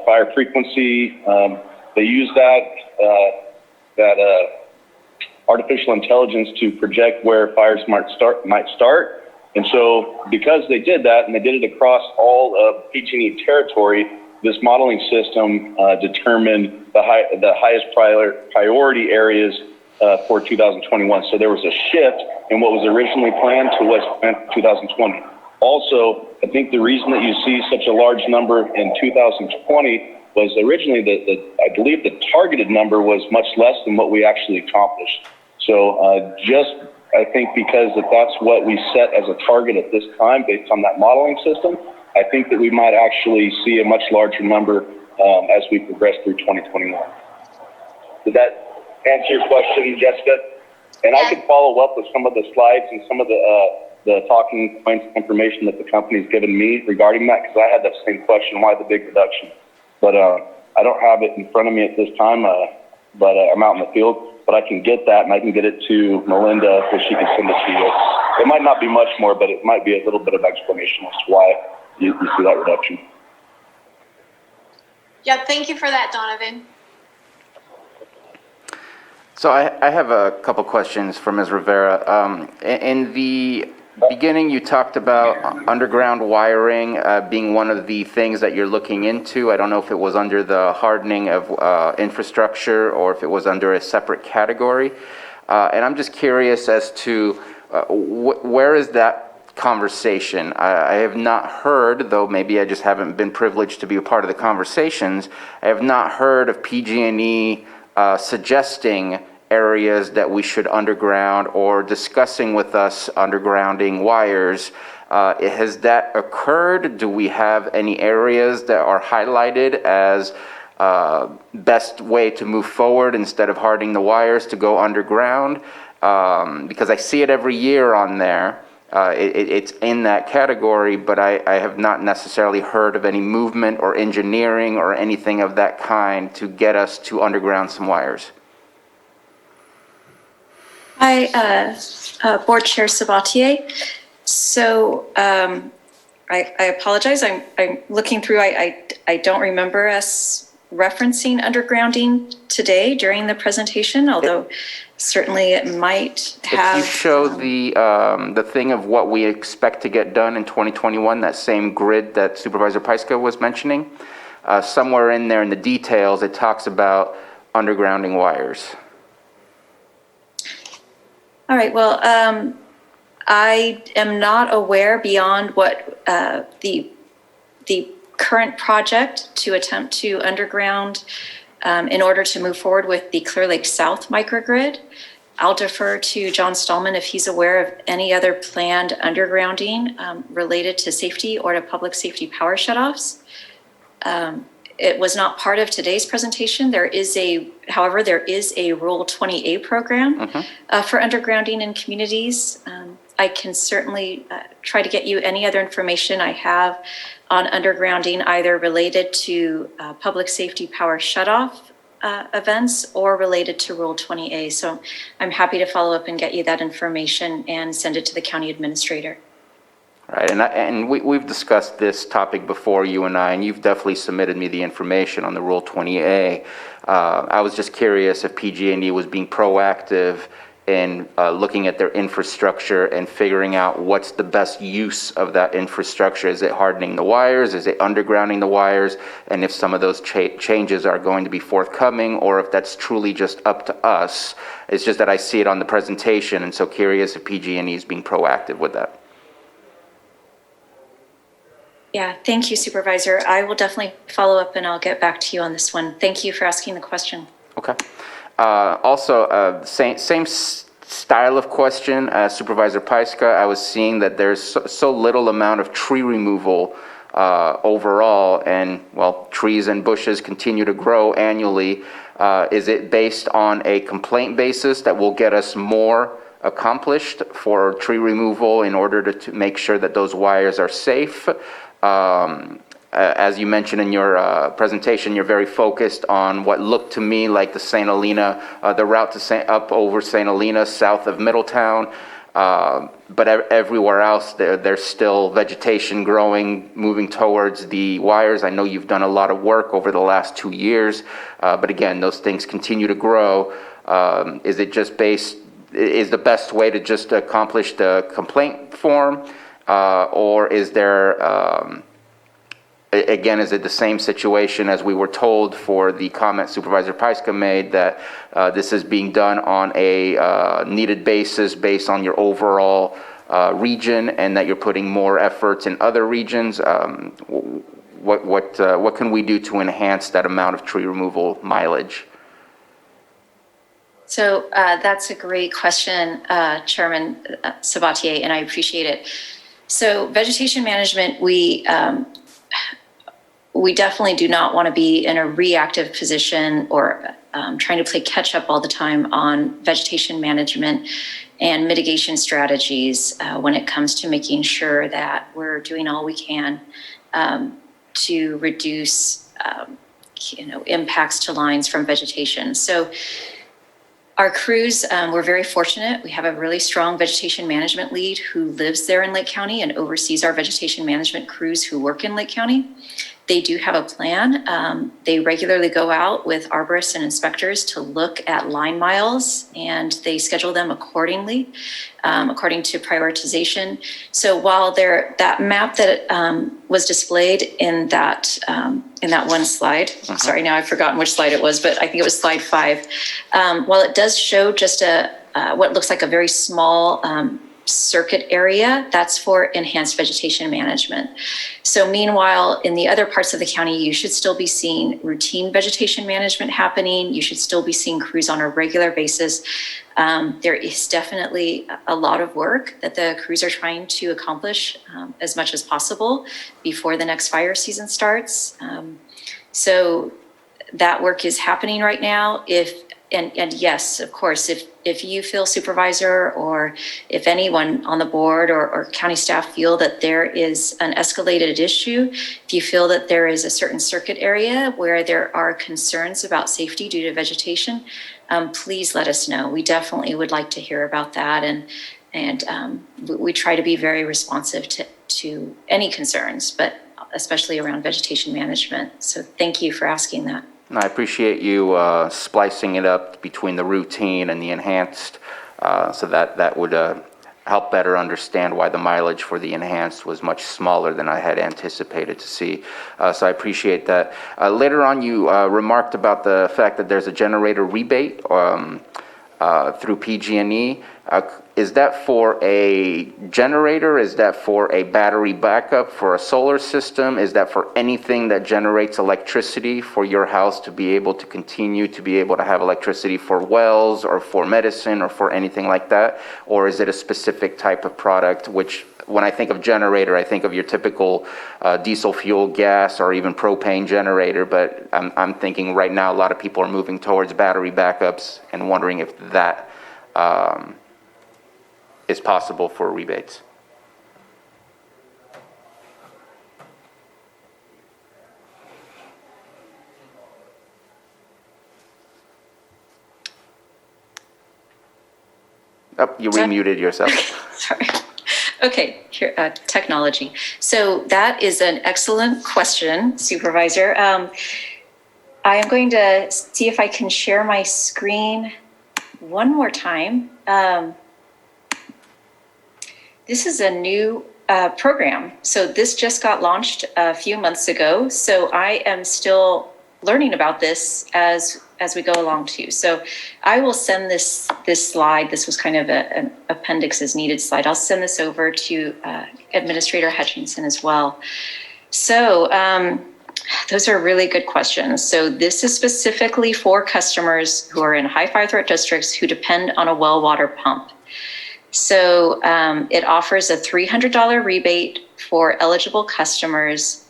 Speaker 18: fire frequency. They use that artificial intelligence to project where fires might start. And so because they did that, and they did it across all of PG&E territory, this modeling system determined the highest priority areas for 2021. So there was a shift in what was originally planned to what's planned for 2020. Also, I think the reason that you see such a large number in 2020 was originally I believe the targeted number was much less than what we actually accomplished. So I think because that's what we set as a target at this time based on that modeling system, I think that we might actually see a much larger number as we progress through 2021. Did that answer your question, Jessica? And I could follow up with some of the slides and some of the talking points information that the company's given me regarding that, because I had that same question, why the big reduction? But I don't have it in front of me at this time, but I'm out in the field. But I can get that, and I can get it to Melinda so she can send it to you. It might not be much more, but it might be a little bit of explanation as to why you see that reduction.
Speaker 3: Yeah, thank you for that, Donovan.
Speaker 1: So I have a couple questions for Ms. Rivera. In the beginning, you talked about underground wiring being one of the things that you're looking into. I don't know if it was under the hardening of infrastructure or if it was under a separate category. And I'm just curious as to where is that conversation? I have not heard, though maybe I just haven't been privileged to be a part of the conversations, I have not heard of PG&E suggesting areas that we should underground or discussing with us undergrounding wires. Has that occurred? Do we have any areas that are highlighted as best way to move forward instead of hardening the wires to go underground? Because I see it every year on there. It's in that category, but I have not necessarily heard of any movement or engineering or anything of that kind to get us to underground some wires.
Speaker 15: Hi, Board Chair Sabatier. So I apologize. I'm looking through. I don't remember us referencing undergrounding today during the presentation, although certainly it might have.
Speaker 1: If you show the thing of what we expect to get done in 2021, that same grid that Supervisor Pyska was mentioning, somewhere in there in the details, it talks about undergrounding wires.
Speaker 15: All right, well, I am not aware beyond what the current project to attempt to underground in order to move forward with the Clear Lake South microgrid. I'll defer to John Stallman if he's aware of any other planned undergrounding related to safety or to public safety power shutoffs. It was not part of today's presentation. However, there is a Rule 20A program for undergrounding in communities. I can certainly try to get you any other information I have on undergrounding, either related to public safety power shutoff events or related to Rule 20A. So I'm happy to follow up and get you that information and send it to the county administrator.
Speaker 1: Right, and we've discussed this topic before, you and I, and you've definitely submitted me the information on the Rule 20A. I was just curious if PG&E was being proactive in looking at their infrastructure and figuring out what's the best use of that infrastructure. Is it hardening the wires? Is it undergrounding the wires? And if some of those changes are going to be forthcoming, or if that's truly just up to us. It's just that I see it on the presentation, and so curious if PG&E is being proactive with that.
Speaker 15: Yeah, thank you, Supervisor. I will definitely follow up and I'll get back to you on this one. Thank you for asking the question.
Speaker 1: Okay. Also, same style of question as Supervisor Pyska. I was seeing that there's so little amount of tree removal overall, and well, trees and bushes continue to grow annually. Is it based on a complaint basis that will get us more accomplished for tree removal in order to make sure that those wires are safe? As you mentioned in your presentation, you're very focused on what looked to me like the St. Helena, the route to up over St. Helena, south of Middletown. But everywhere else, there's still vegetation growing, moving towards the wires. I know you've done a lot of work over the last 2 years, but again, those things continue to grow. Is the best way to just accomplish the complaint form? Or is there, again, is it the same situation as we were told for the comment Supervisor Pyska made, that this is being done on a needed basis based on your overall region, and that you're putting more efforts in other regions? What can we do to enhance that amount of tree removal mileage?
Speaker 15: So that's a great question, Chairman Sabatier, and I appreciate it. So vegetation management, we definitely do not want to be in a reactive position or trying to play catch up all the time on vegetation management and mitigation strategies when it comes to making sure that we're doing all we can to reduce impacts to lines from vegetation. So our crews, we're very fortunate. We have a really strong vegetation management lead who lives there in Lake County and oversees our vegetation management crews who work in Lake County. They do have a plan. They regularly go out with arborists and inspectors to look at line miles, and they schedule them accordingly, according to prioritization. So while that map that was displayed in that one slide, sorry, now I've forgotten which slide it was, but I think it was slide 5. While it does show just what looks like a very small circuit area, that's for enhanced vegetation management. So meanwhile, in the other parts of the county, you should still be seeing routine vegetation management happening. You should still be seeing crews on a regular basis. There is definitely a lot of work that the crews are trying to accomplish as much as possible before the next fire season starts. So that work is happening right now. And yes, of course, if you feel, Supervisor, or if anyone on the board or county staff feel that there is an escalated issue, if you feel that there is a certain circuit area where there are concerns about safety due to vegetation, please let us know. We definitely would like to hear about that, and we try to be very responsive to any concerns, but especially around vegetation management. So thank you for asking that.
Speaker 1: I appreciate you splicing it up between the routine and the enhanced, so that would help better understand why the mileage for the enhanced was much smaller than I had anticipated to see. So I appreciate that. Later on, you remarked about the fact that there's a generator rebate. through PG&E. Is that for a generator? Is that for a battery backup, for a solar system? Is that for anything that generates electricity for your house to be able to continue to be able to have electricity for wells or for medicine or for anything like that? Or is it a specific type of product, which when I think of generator, I think of your typical diesel fuel, gas, or even propane generator, but I'm thinking right now a lot of people are moving towards battery backups and wondering if that is possible for rebates. Oh, you remuted yourself.
Speaker 15: Sorry. Okay, here, technology. So that is an excellent question, Supervisor. I am going to see if I can share my screen one more time. This is a new program. So this just got launched a few months ago. So I am still learning about this as we go along too. So I will send this slide. This was kind of an appendix as needed slide. I'll send this over to Administrator Hutchinson as well. So those are really good questions. So this is specifically for customers who are in high fire threat districts who depend on a well water pump. So it offers a $300 rebate for eligible customers.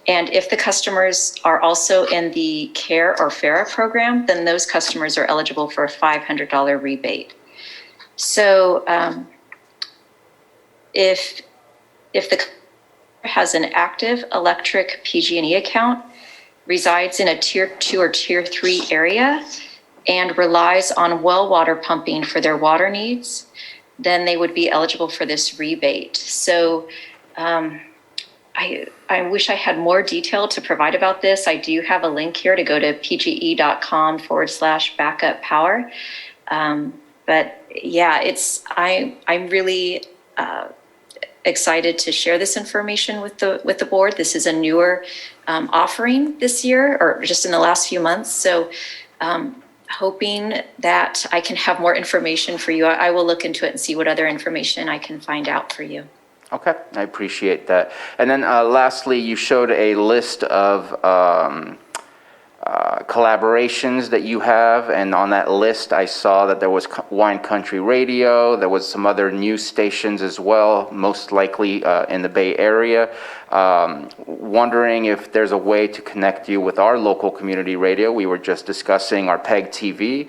Speaker 15: And if the customers are also in the CARE or FARA program, then those customers are eligible for a $500 rebate. So if the customer has an active electric PG&E account, resides in a tier 2 or tier 3 area, and relies on well water pumping for their water needs, then they would be eligible for this rebate. So I wish I had more detail to provide about this. I do have a link here to go to pge.com/backup power. But yeah, I'm really excited to share this information with the board. This is a newer offering this year, or just in the last few months. So hoping that I can have more information for you. I will look into it and see what other information I can find out for you.
Speaker 1: Okay, I appreciate that. And then lastly, you showed a list of collaborations that you have, and on that list I saw that there was Wine Country Radio, there was some other news stations as well, most likely in the Bay Area. Wondering if there's a way to connect you with our local community radio. We were just discussing our PEG TV,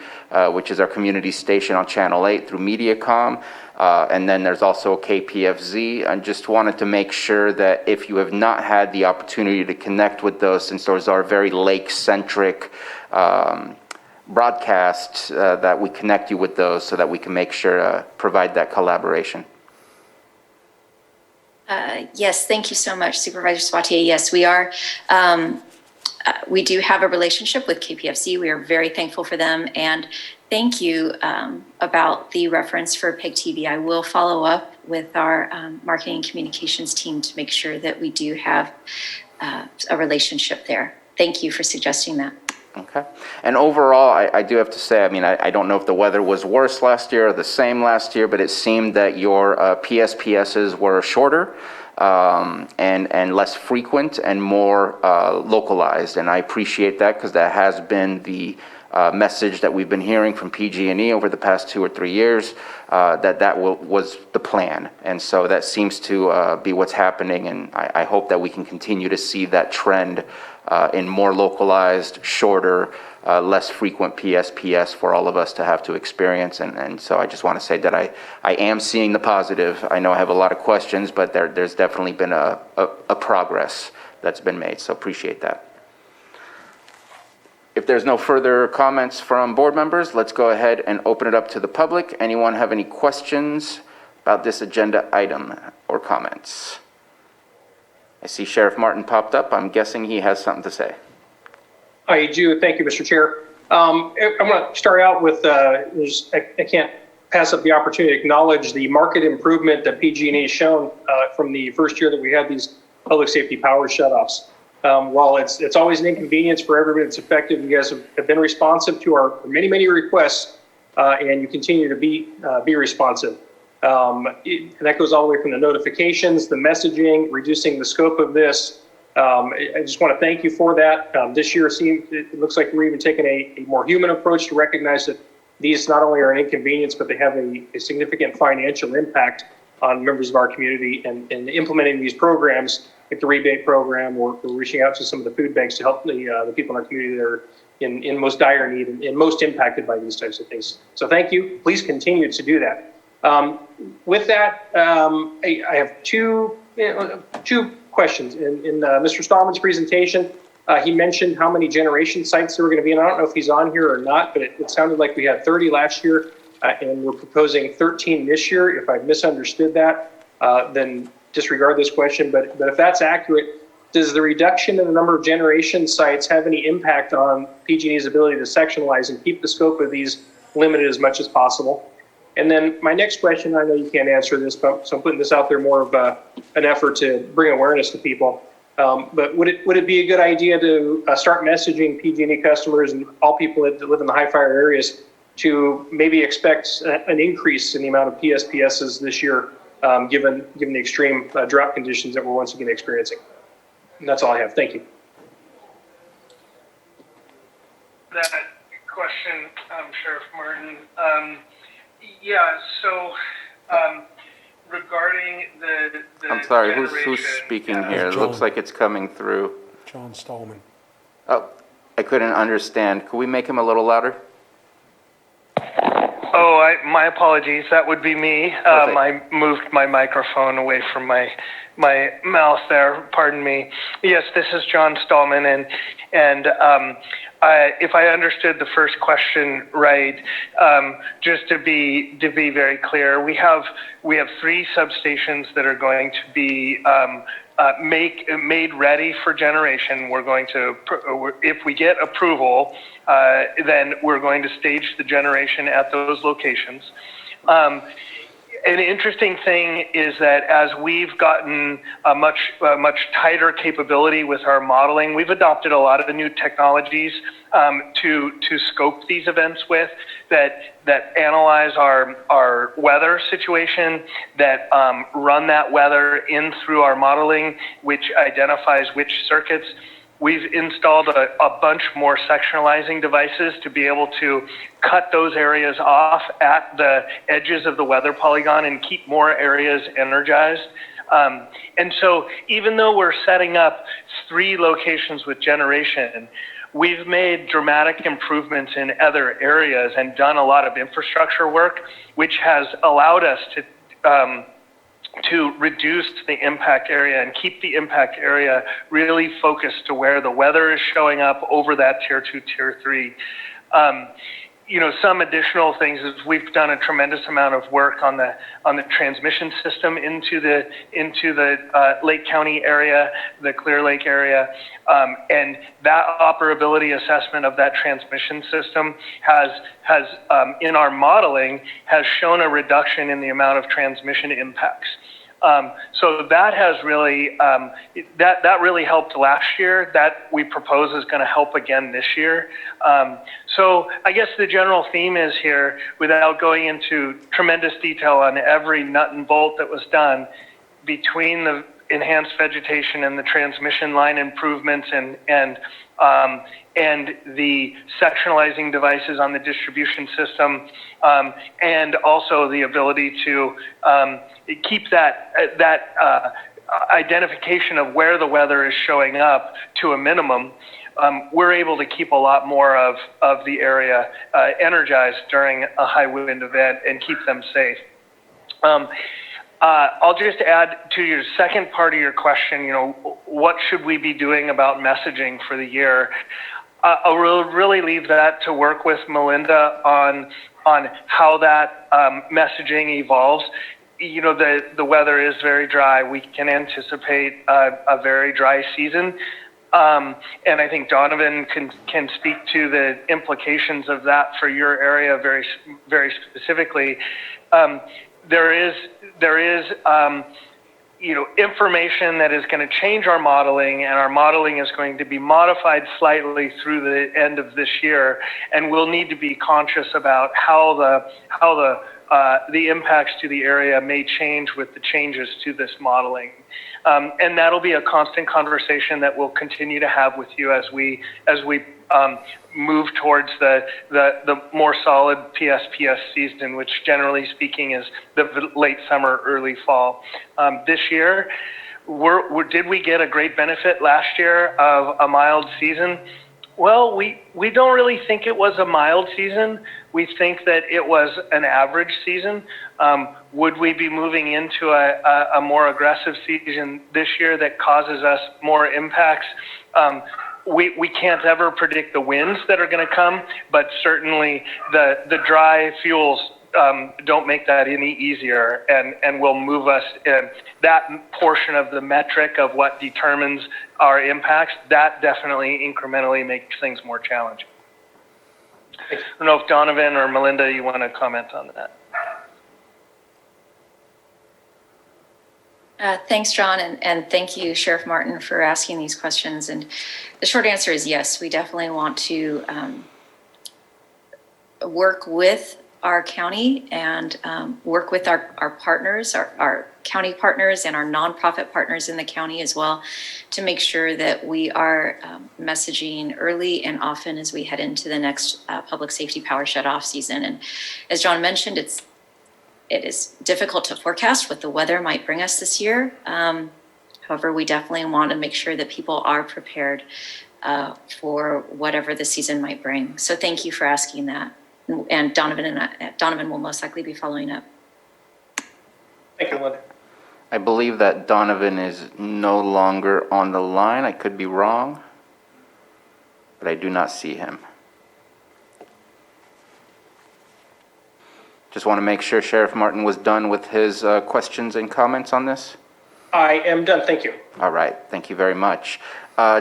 Speaker 1: which is our community station on Channel 8 through Mediacom. And then there's also KPFZ. I just wanted to make sure that if you have not had the opportunity to connect with those, since those are very lake-centric broadcasts, that we connect you with those so that we can make sure to provide that collaboration.
Speaker 15: Yes, thank you so much, Supervisor Sabatier. Yes, we are. We do have a relationship with KPFC. We are very thankful for them, and thank you about the reference for PEG TV. I will follow up with our marketing and communications team to make sure that we do have a relationship there. Thank you for suggesting that.
Speaker 1: Okay. And overall, I do have to say, I mean, I don't know if the weather was worse last year or the same last year, but it seemed that your PSPSs were shorter and less frequent and more localized. And I appreciate that, because that has been the message that we've been hearing from PG&E over the past 2 or 3 years, that was the plan. And so that seems to be what's happening, and I hope that we can continue to see that trend in more localized, shorter, less frequent PSPS for all of us to have to experience. And so I just want to say that I am seeing the positive. I know I have a lot of questions, but there's definitely been a progress that's been made, so appreciate that. If there's no further comments from board members, let's go ahead and open it up to the public. Anyone have any questions about this agenda item or comments? I see Sheriff Martin popped up. I'm guessing he has something to say.
Speaker 19: I do. Thank you, Mr. Chair. I'm going to start out with, I can't pass up the opportunity to acknowledge the market improvement that PG&E has shown from the first year that we had these public safety power shutoffs. While it's always an inconvenience for everybody that's affected, you guys have been responsive to our many, many requests and you continue to be responsive. And that goes all the way from the notifications, the messaging, reducing the scope of this. I just want to thank you for that. This year it looks like we're even taking a more human approach to recognize that these not only are an inconvenience, but they have a significant financial impact on members of our community, and implementing these programs like the rebate program, or reaching out to some of the food banks to help the people in our community that are in most dire need and most impacted by these types of things. So thank you. Please continue to do that. With that, I have two questions. In Mr. Stallman's presentation, he mentioned how many generation sites there were going to be, and I don't know if he's on here or not, but it sounded like we had 30 last year, and we're proposing 13 this year. If I misunderstood that, then disregard this question. But if that's accurate, does the reduction in the number of generation sites have any impact on PG&E's ability to sectionalize and keep the scope of these limited as much as possible? And then my next question, I know you can't answer this, but so I'm putting this out there more of an effort to bring awareness to people. But would it be a good idea to start messaging PG&E customers and all people that live in the high fire areas to maybe expect an increase in the amount of PSPSs this year, given the extreme drought conditions that we're once again experiencing? And that's all I have. Thank you.
Speaker 10: That question, Sheriff Martin. So regarding the
Speaker 1: I'm sorry, who's speaking here? It looks like it's coming through.
Speaker 17: John Stallman.
Speaker 1: Oh, I couldn't understand. Could we make him a little louder?
Speaker 10: Oh, my apologies. That would be me. I moved my microphone away from my mouth there. Pardon me. Yes, this is John Stallman, and if I understood the first question right, just to be very clear, we have 3 substations that are going to be made ready for generation. We're going to, if we get approval, then we're going to stage the generation at those locations. An interesting thing is that as we've gotten a much tighter capability with our modeling, we've adopted a lot of the new technologies to scope these events with, that analyze our weather situation, that run that weather in through our modeling, which identifies which circuits. We've installed a bunch more sectionalizing devices to be able to cut those areas off at the edges of the weather polygon and keep more areas energized. And so even though we're setting up 3 locations with generation, we've made dramatic improvements in other areas and done a lot of infrastructure work, which has allowed us to reduce the impact area and keep the impact area really focused to where the weather is showing up over that tier 2, tier 3. Some additional things is we've done a tremendous amount of work on the transmission system into the Lake County area, the Clear Lake area, and that operability assessment of that transmission system has in our modeling has shown a reduction in the amount of transmission impacts. So that has really that really helped last year. That we propose is going to help again this year. So I guess the general theme is here, without going into tremendous detail on every nut and bolt that was done, between the enhanced vegetation and the transmission line improvements and the sectionalizing devices on the distribution system, and also the ability to keep that identification of where the weather is showing up to a minimum, we're able to keep a lot more of the area energized during a high wind event and keep them safe. I'll just add to your second part of your question, what should we be doing about messaging for the year? I'll really leave that to work with Melinda on how that messaging evolves. The weather is very dry. We can anticipate a very dry season. And I think Donovan can speak to the implications of that for your area very, very specifically. There is information that is going to change our modeling, and our modeling is going to be modified slightly through the end of this year, and we'll need to be conscious about how the impacts to the area may change with the changes to this modeling. And that'll be a constant conversation that we'll continue to have with you as we move towards the more solid PSPS season, which generally speaking is the late summer, early fall. This year, did we get a great benefit last year of a mild season? Well, we don't really think it was a mild season. We think that it was an average season. Would we be moving into a more aggressive season this year that causes us more impacts? We can't ever predict the winds that are going to come, but certainly the dry fuels don't make that any easier, and will move us in that portion of the metric of what determines our impacts. That definitely incrementally makes things more challenging. I don't know if Donovan or Melinda, you want to comment on that.
Speaker 15: Thanks, John, and thank you, Sheriff Martin, for asking these questions. And the short answer is yes, we definitely want to work with our county and work with our partners, our county partners and our nonprofit partners in the county as well, to make sure that we are messaging early and often as we head into the next public safety power shutoff season. And as John mentioned, it is difficult to forecast what the weather might bring us this year. However, we definitely want to make sure that people are prepared for whatever the season might bring. So thank you for asking that. And Donovan will most likely be following up.
Speaker 19: Thank you, Linda.
Speaker 1: I believe that Donovan is no longer on the line. I could be wrong, but I do not see him. Just want to make sure Sheriff Martin was done with his questions and comments on this.
Speaker 19: I am done, thank you.
Speaker 1: All right, thank you very much.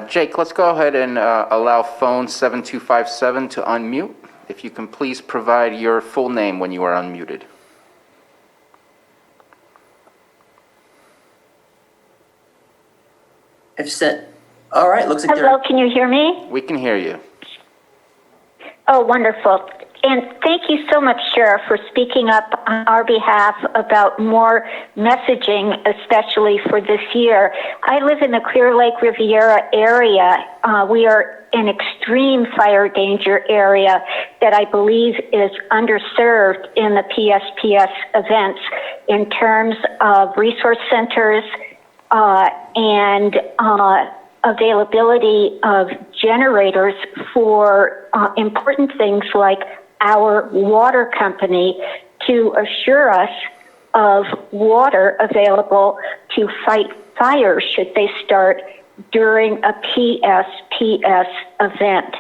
Speaker 1: Jake, let's go ahead and allow phone 7257 to unmute. If you can please provide your full name when you are unmuted.
Speaker 16: All right, looks like
Speaker 20: Hello, can you hear me?
Speaker 1: We can hear you.
Speaker 20: Oh, wonderful. And thank you so much, Sheriff, for speaking up on our behalf about more messaging, especially for this year. I live in the Clear Lake Riviera area. We are an extreme fire danger area that I believe is underserved in the PSPS events in terms of resource centers and availability of generators for important things like our water company to assure us of water available to fight fires should they start during a PSPS event.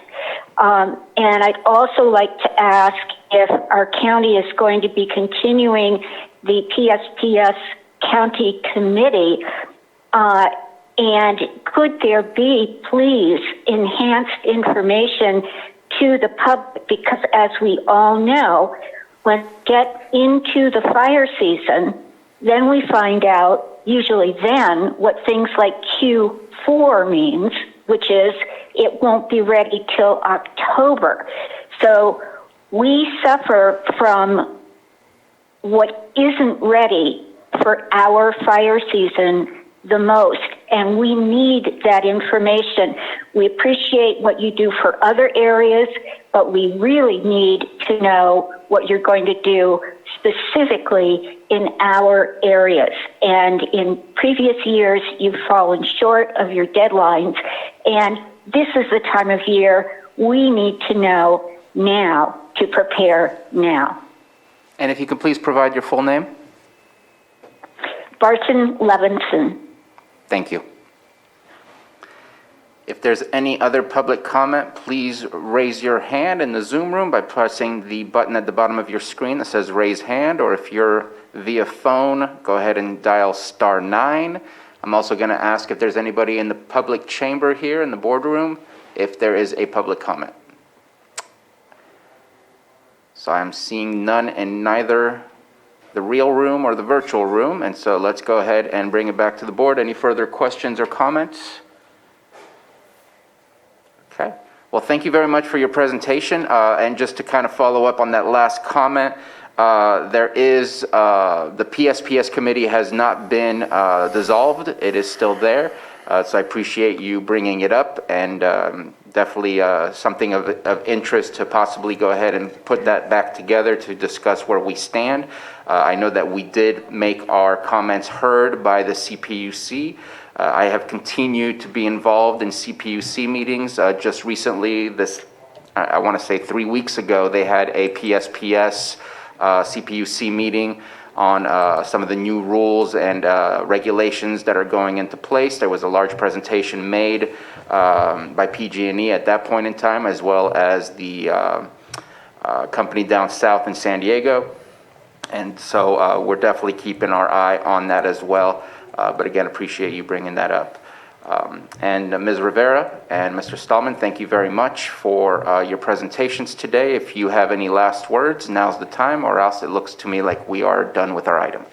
Speaker 20: And I'd also like to ask if our county is going to be continuing the PSPS County Committee, and could there be, please, enhanced information to the public, because as we all know, when we get into the fire season, then we find out, usually then, what things like Q4 means, which is it won't be ready till October. So we suffer from what isn't ready for our fire season the most, and we need that information. We appreciate what you do for other areas, but we really need to know what you're going to do specifically in our areas. And in previous years, you've fallen short of your deadlines, and this is the time of year we need to know now to prepare now.
Speaker 1: And if you could please provide your full name.
Speaker 20: Barton Levinson.
Speaker 1: Thank you. If there's any other public comment, please raise your hand in the Zoom room by pressing the button at the bottom of your screen that says raise hand, or if you're via phone, go ahead and dial *9. I'm also going to ask if there's anybody in the public chamber here in the boardroom, if there is a public comment. So I'm seeing none, and neither the real room or the virtual room. And so let's go ahead and bring it back to the board. Any further questions or comments? Okay. Well, thank you very much for your presentation. And just to kind of follow up on that last comment, there is, the PSPS committee has not been dissolved. It is still there. So I appreciate you bringing it up, and definitely something of interest to possibly go ahead and put that back together to discuss where we stand. I know that we did make our comments heard by the CPUC. I have continued to be involved in CPUC meetings. Just recently, I want to say 3 weeks ago, they had a PSPS CPUC meeting on some of the new rules and regulations that are going into place. There was a large presentation made by PG&E at that point in time, as well as the company down south in San Diego. And so we're definitely keeping our eye on that as well. But again, appreciate you bringing that up. And Ms. Rivera and Mr. Stallman, thank you very much for your presentations today. If you have any last words, now's the time, or else it looks to me like we are done with our item.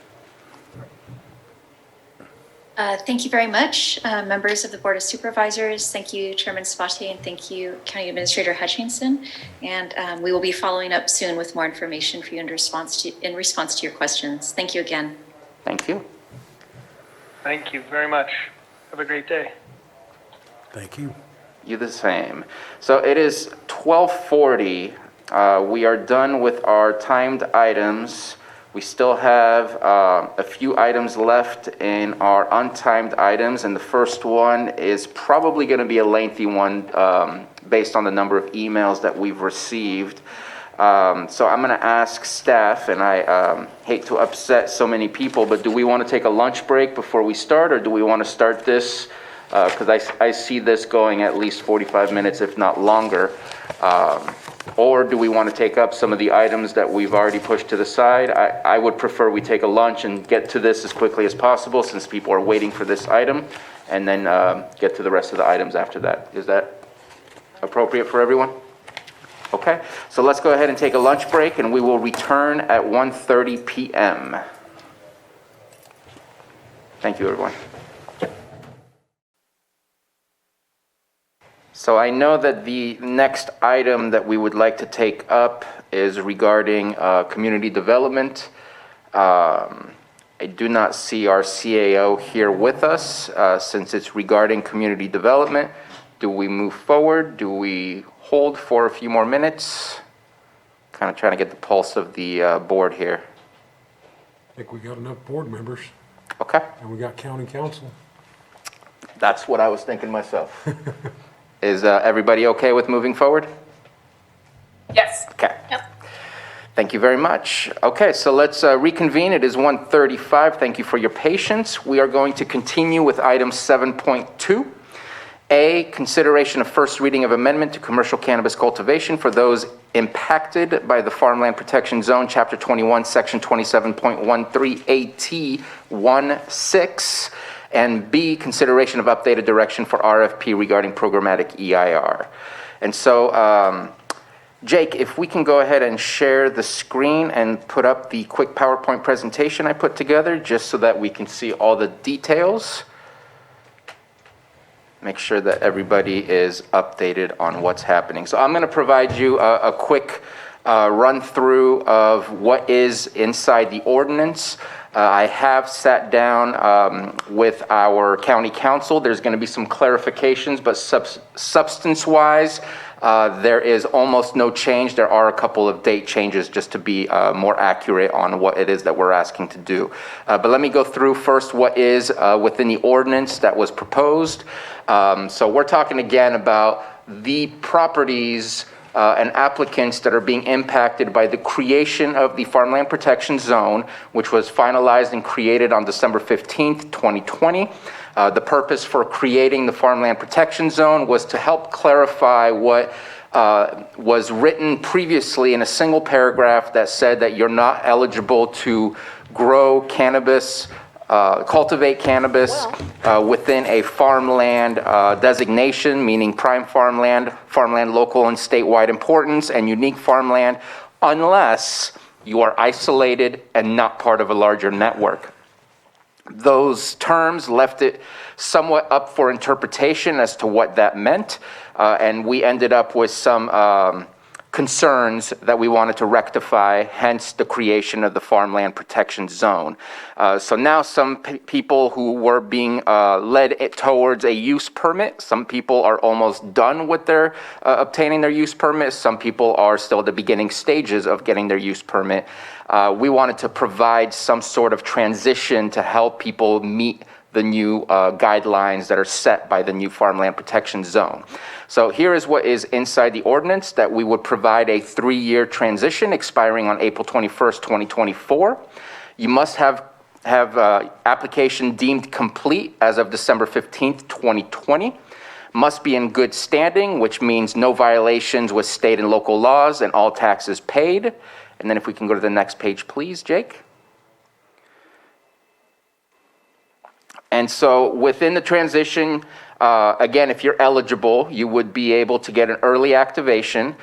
Speaker 15: Thank you very much, members of the Board of Supervisors. Thank you, Chairman Sabatier, and thank you, County Administrator Hutchinson. And we will be following up soon with more information for you in response to your questions. Thank you again.
Speaker 1: Thank you.
Speaker 10: Thank you very much. Have a great day.
Speaker 17: Thank you.
Speaker 1: You the same. So it is 12:40. We are done with our timed items. We still have a few items left in our untimed items, and the first one is probably going to be a lengthy one based on the number of emails that we've received. So I'm going to ask staff, and I hate to upset so many people, but do we want to take a lunch break before we start, or do we want to start this? Because I see this going at least 45 minutes, if not longer. Or do we want to take up some of the items that we've already pushed to the side? I would prefer we take a lunch and get to this as quickly as possible, since people are waiting for this item, and then get to the rest of the items after that. Is that appropriate for everyone? Okay, so let's go ahead and take a lunch break, and we will return at 1:30 p.m. Thank you, everyone. So I know that the next item that we would like to take up is regarding community development. I do not see our CAO here with us since it's regarding community development. Do we move forward? Do we hold for a few more minutes? Kind of trying to get the pulse of the board here.
Speaker 17: I think we got enough board members.
Speaker 1: Okay.
Speaker 17: And we got county council.
Speaker 1: That's what I was thinking myself. Is everybody okay with moving forward?
Speaker 11: Yes.
Speaker 1: Okay. Yep. Thank you very much. Okay, so let's reconvene. It is 1:35. Thank you for your patience. We are going to continue with item 7.2. A, consideration of first reading of amendment to commercial cannabis cultivation for those impacted by the Farmland Protection Zone, Chapter 21, Section 27.13 AT16. And B, consideration of updated direction for RFP regarding programmatic EIR. And so, Jake, if we can go ahead and share the screen and put up the quick PowerPoint presentation I put together, just so that we can see all the details. Make sure that everybody is updated on what's happening. So I'm going to provide you a quick run through of what is inside the ordinance. I have sat down with our county council. There's going to be some clarifications, but substance-wise, there is almost no change. There are a couple of date changes just to be more accurate on what it is that we're asking to do. But let me go through first what is within the ordinance that was proposed. So we're talking again about the properties and applicants that are being impacted by the creation of the Farmland Protection Zone, which was finalized and created on December 15th, 2020. The purpose for creating the Farmland Protection Zone was to help clarify what was written previously in a single paragraph that said that you're not eligible to grow cannabis, cultivate cannabis within a farmland designation, meaning prime farmland, farmland local and statewide importance, and unique farmland, unless you are isolated and not part of a larger network. Those terms left it somewhat up for interpretation as to what that meant, and we ended up with some concerns that we wanted to rectify, hence the creation of the Farmland Protection Zone. So now some people who were being led towards a use permit, some people are almost done with their obtaining their use permit, some people are still at the beginning stages of getting their use permit. We wanted to provide some sort of transition to help people meet the new guidelines that are set by the new Farmland Protection Zone. So here is what is inside the ordinance, that we would provide a 3-year transition expiring on April 21st, 2024. You must have application deemed complete as of December 15th, 2020. Must be in good standing, which means no violations with state and local laws and all taxes paid. And then if we can go to the next page, please, Jake. And so within the transition, again, if you're eligible, you would be able to get an early activation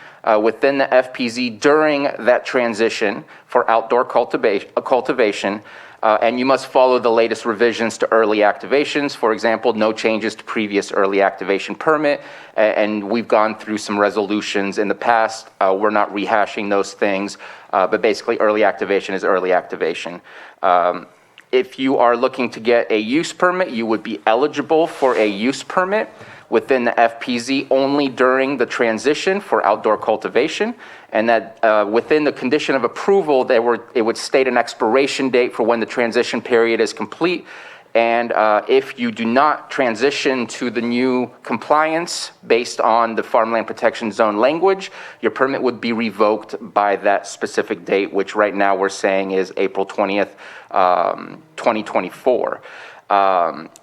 Speaker 1: within the FPZ during that transition for outdoor cultivation. And you must follow the latest revisions to early activations. For example, no changes to previous early activation permit. And we've gone through some resolutions in the past. We're not rehashing those things, but basically early activation is early activation. If you are looking to get a use permit, you would be eligible for a use permit within the FPZ only during the transition for outdoor cultivation, and that within the condition of approval, it would state an expiration date for when the transition period is complete. And if you do not transition to the new compliance based on the Farmland Protection Zone language, your permit would be revoked by that specific date, which right now we're saying is April 20th, 2024.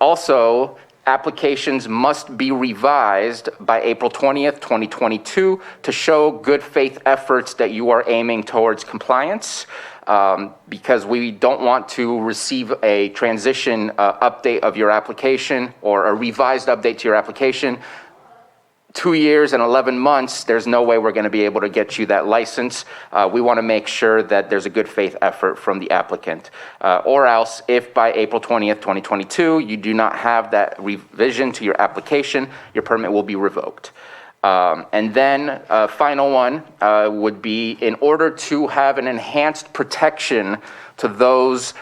Speaker 1: Also, applications must be revised by April 20th, 2022 to show good faith efforts that you are aiming towards compliance. Because we don't want to receive a transition update of your application or a revised update to your application 2 years and 11 months, there's no way we're going to be able to get you that license. We want to make sure that there's a good faith effort from the applicant. Or else, if by April 20th, 2022, you do not have that revision to your application, your permit will be revoked. And then final one would be, in order to have an enhanced protection to those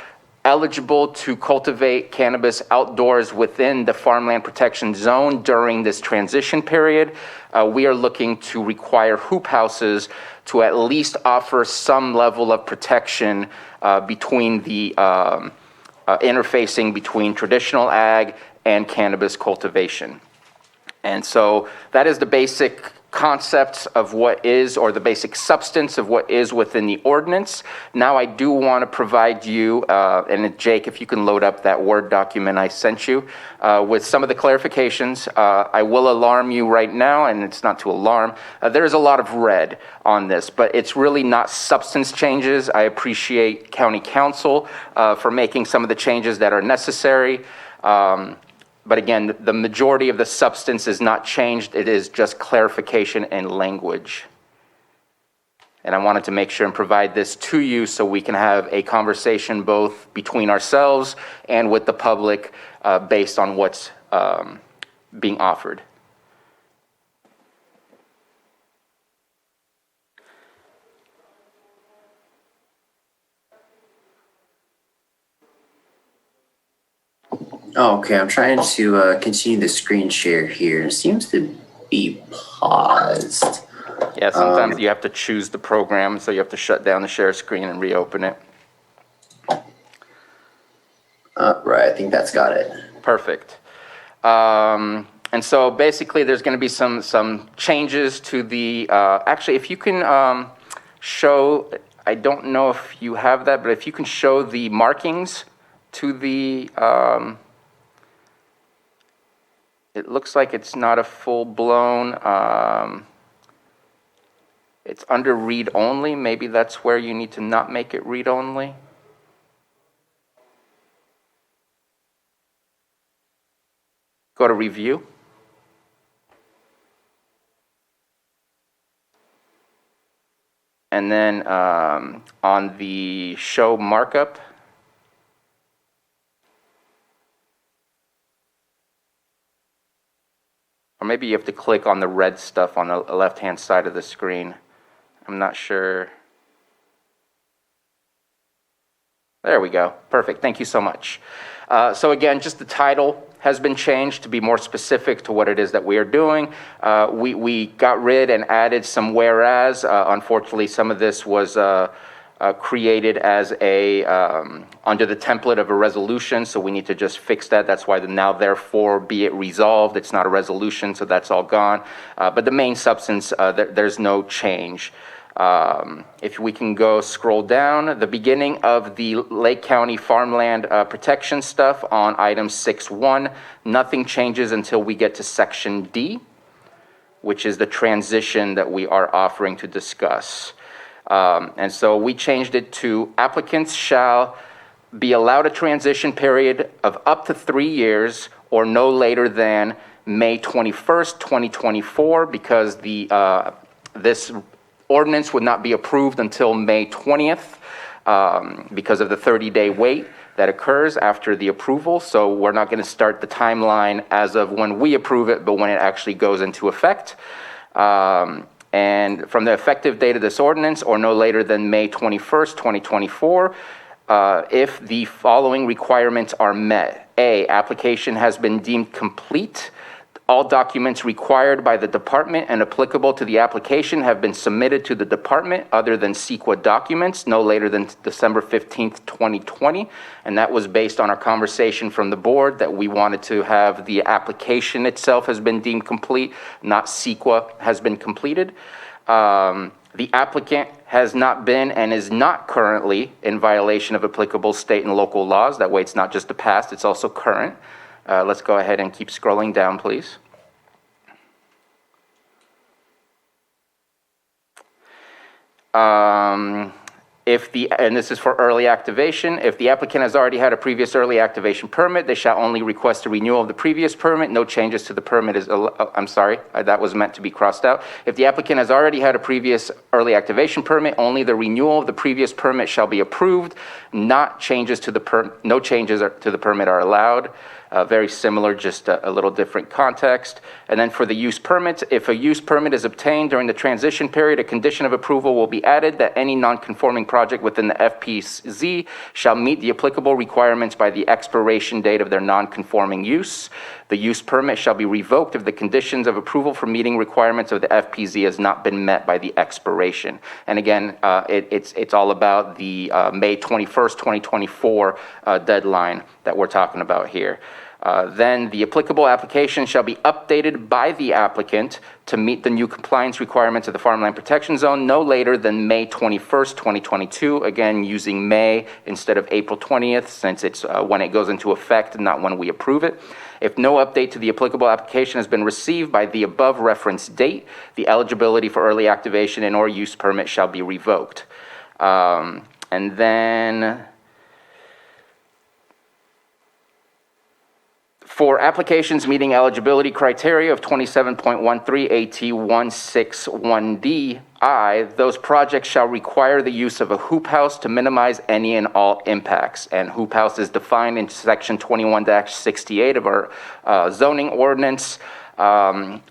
Speaker 1: eligible to cultivate cannabis outdoors within the Farmland Protection Zone during this transition period, we are looking to require hoop houses to at least offer some level of protection between the interfacing between traditional ag and cannabis cultivation. And so that is the basic concepts of what is, or the basic substance of what is within the ordinance. Now I do want to provide you, and Jake, if you can load up that Word document I sent you, with some of the clarifications. I will alarm you right now, and it's not to alarm, there is a lot of red on this, but it's really not substance changes. I appreciate County Council for making some of the changes that are necessary. But again, the majority of the substance is not changed. It is just clarification and language. And I wanted to make sure and provide this to you so we can have a conversation both between ourselves and with the public based on what's being offered.
Speaker 16: Oh, okay, I'm trying to continue the screen share here. It seems to be paused.
Speaker 1: Yeah, sometimes you have to choose the program, so you have to shut down the share screen and reopen it.
Speaker 16: Right, I think that's got it.
Speaker 1: Perfect. And so basically there's going to be some changes to the, actually if you can show, I don't know if you have that, but if you can show the markings to the, it looks like it's not a full-blown, it's under read-only. Maybe that's where you need to not make it read-only. Go to review. And then on the show markup, or maybe you have to click on the red stuff on the left-hand side of the screen. I'm not sure. There we go. Perfect. Thank you so much. So again, just the title has been changed to be more specific to what it is that we are doing. We got rid and added some whereas. Unfortunately, some of this was created as a under the template of a resolution, so we need to just fix that. That's why the now therefore be it resolved. It's not a resolution, so that's all gone. But the main substance, there's no change. If we can go scroll down, the beginning of the Lake County farmland protection stuff on item 6.1, nothing changes until we get to section D, which is the transition that we are offering to discuss. And so we changed it to applicants shall be allowed a transition period of up to 3 years or no later than May 21st, 2024, because this ordinance would not be approved until May 20th because of the 30-day wait that occurs after the approval. So we're not going to start the timeline as of when we approve it, but when it actually goes into effect. And from the effective date of this ordinance or no later than May 21st, 2024, if the following requirements are met. A, application has been deemed complete. All documents required by the department and applicable to the application have been submitted to the department other than CEQA documents no later than December 15th, 2020. And that was based on our conversation from the board that we wanted to have the application itself has been deemed complete, not CEQA has been completed. The applicant has not been and is not currently in violation of applicable state and local laws. That way it's not just the past, it's also current. Let's go ahead and keep scrolling down, please. And this is for early activation, if the applicant has already had a previous early activation permit, they shall only request a renewal of the previous permit. No changes to the permit is, I'm sorry, that was meant to be crossed out. If the applicant has already had a previous early activation permit, only the renewal of the previous permit shall be approved. No changes to the permit are allowed. Very similar, just a little different context. And then for the use permits, if a use permit is obtained during the transition period, a condition of approval will be added that any non-conforming project within the FPZ shall meet the applicable requirements by the expiration date of their non-conforming use. The use permit shall be revoked if the conditions of approval for meeting requirements of the FPZ has not been met by the expiration. And again, it's all about the May 21st, 2024 deadline that we're talking about here. Then the applicable application shall be updated by the applicant to meet the new compliance requirements of the Farmland Protection Zone no later than May 21st, 2022. Again, using May instead of April 20th, since it's when it goes into effect, not when we approve it. If no update to the applicable application has been received by the above referenced date, the eligibility for early activation and or use permit shall be revoked. And then for applications meeting eligibility criteria of 27.13 AT161DI, those projects shall require the use of a hoop house to minimize any and all impacts. And hoop house is defined in section 21-68 of our zoning ordinance. And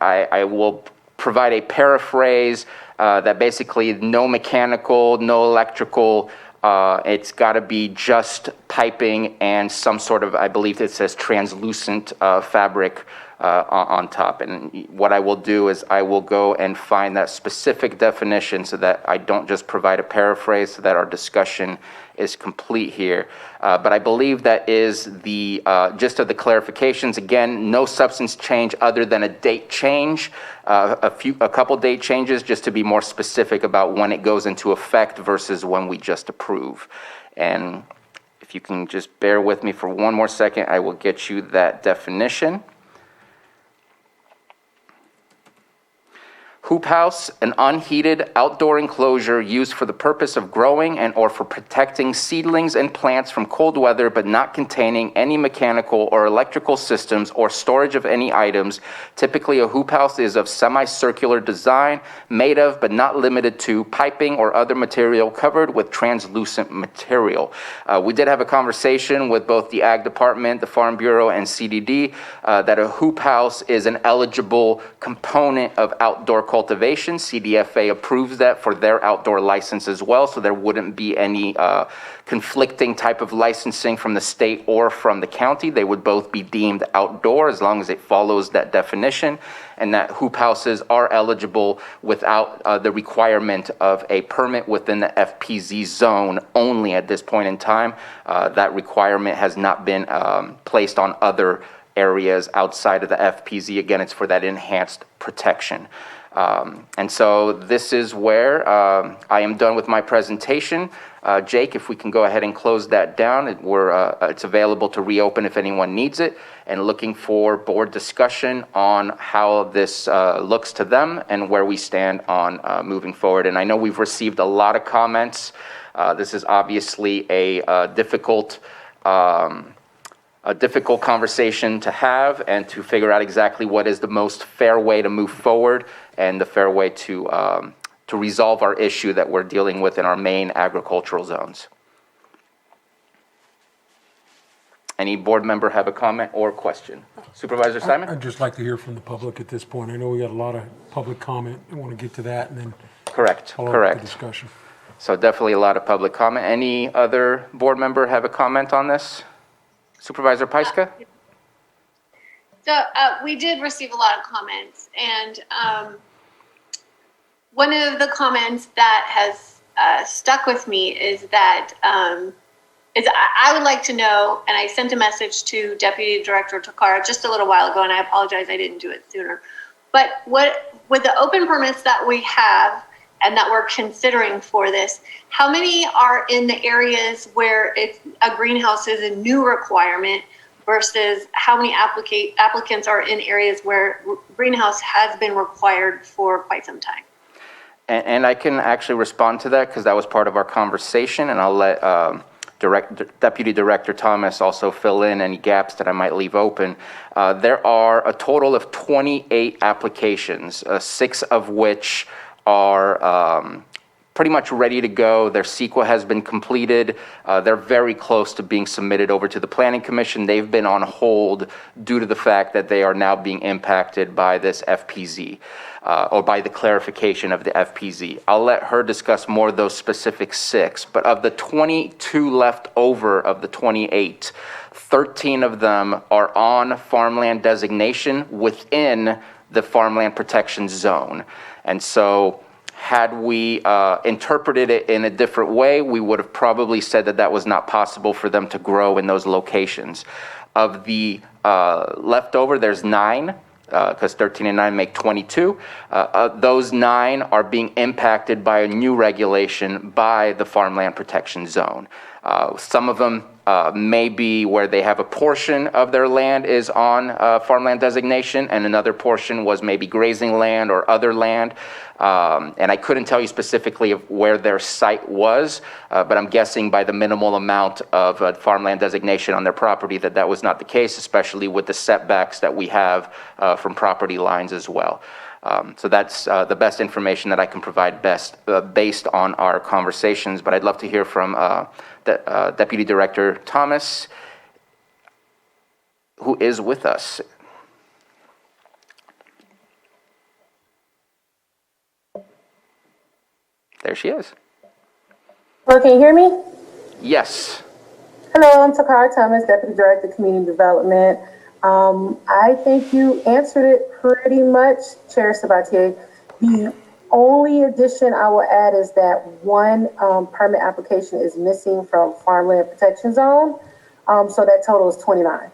Speaker 1: I will provide a paraphrase that basically no mechanical, no electrical, it's got to be just piping and some sort of, I believe it says translucent fabric on top. And what I will do is I will go and find that specific definition so that I don't just provide a paraphrase, so that our discussion is complete here. But I believe that is the gist of the clarifications. Again, no substance change other than a date change, a couple date changes just to be more specific about when it goes into effect versus when we just approve. And if you can just bear with me for one more second, I will get you that definition. Hoop house, an unheated outdoor enclosure used for the purpose of growing and or for protecting seedlings and plants from cold weather, but not containing any mechanical or electrical systems or storage of any items. Typically, a hoop house is of semicircular design, made of but not limited to piping or other material covered with translucent material. We did have a conversation with both the Ag Department, the Farm Bureau, and CDD that a hoop house is an eligible component of outdoor cultivation. CDFA approves that for their outdoor license as well, so there wouldn't be any conflicting type of licensing from the state or from the county. They would both be deemed outdoor as long as it follows that definition, and that hoop houses are eligible without the requirement of a permit within the FPZ zone only at this point in time. That requirement has not been placed on other areas outside of the FPZ. Again, it's for that enhanced protection. And so this is where I am done with my presentation. Jake, if we can go ahead and close that down, it's available to reopen if anyone needs it, and looking for board discussion on how this looks to them and where we stand on moving forward. And I know we've received a lot of comments. This is obviously a difficult conversation to have and to figure out exactly what is the most fair way to move forward and the fair way to resolve our issue that we're dealing with in our main agricultural zones. Any board member have a comment or question? Supervisor Simon?
Speaker 17: I'd just like to hear from the public at this point. I know we got a lot of public comment. I want to get to that and then
Speaker 1: Correct.
Speaker 17: follow up the discussion.
Speaker 1: So definitely a lot of public comment. Any other board member have a comment on this? Supervisor Pyska?
Speaker 3: So we did receive a lot of comments, and one of the comments that has stuck with me is that I would like to know, and I sent a message to Deputy Director Takara just a little while ago, and I apologize I didn't do it sooner. But with the open permits that we have and that we're considering for this, how many are in the areas where a greenhouse is a new requirement versus how many applicants are in areas where greenhouse has been required for quite some time?
Speaker 1: And I can actually respond to that because that was part of our conversation, and I'll let Deputy Director Thomas also fill in any gaps that I might leave open. There are a total of 28 applications, 6 of which are pretty much ready to go. Their CEQA has been completed. They're very close to being submitted over to the Planning Commission. They've been on hold due to the fact that they are now being impacted by this FPZ, or by the clarification of the FPZ. I'll let her discuss more of those specific 6, but of the 22 left over of the 28, 13 of them are on farmland designation within the farmland protection zone. And so had we interpreted it in a different way, we would have probably said that that was not possible for them to grow in those locations. Of the leftover, there's 9, because 13 and 9 make 22. Those 9 are being impacted by a new regulation by the farmland protection zone. Some of them may be where they have a portion of their land is on farmland designation, and another portion was maybe grazing land or other land. And I couldn't tell you specifically of where their site was, but I'm guessing by the minimal amount of farmland designation on their property that was not the case, especially with the setbacks that we have from property lines as well. So that's the best information that I can provide based on our conversations, but I'd love to hear from Deputy Director Thomas, who is with us. There she is.
Speaker 21: Hello, can you hear me?
Speaker 1: Yes.
Speaker 21: Hello, I'm Takara Thomas, Deputy Director, Community Development. I think you answered it pretty much, Chair Sabatier. The only addition I will add is that one permit application is missing from Farmland Protection Zone, so that total is 29.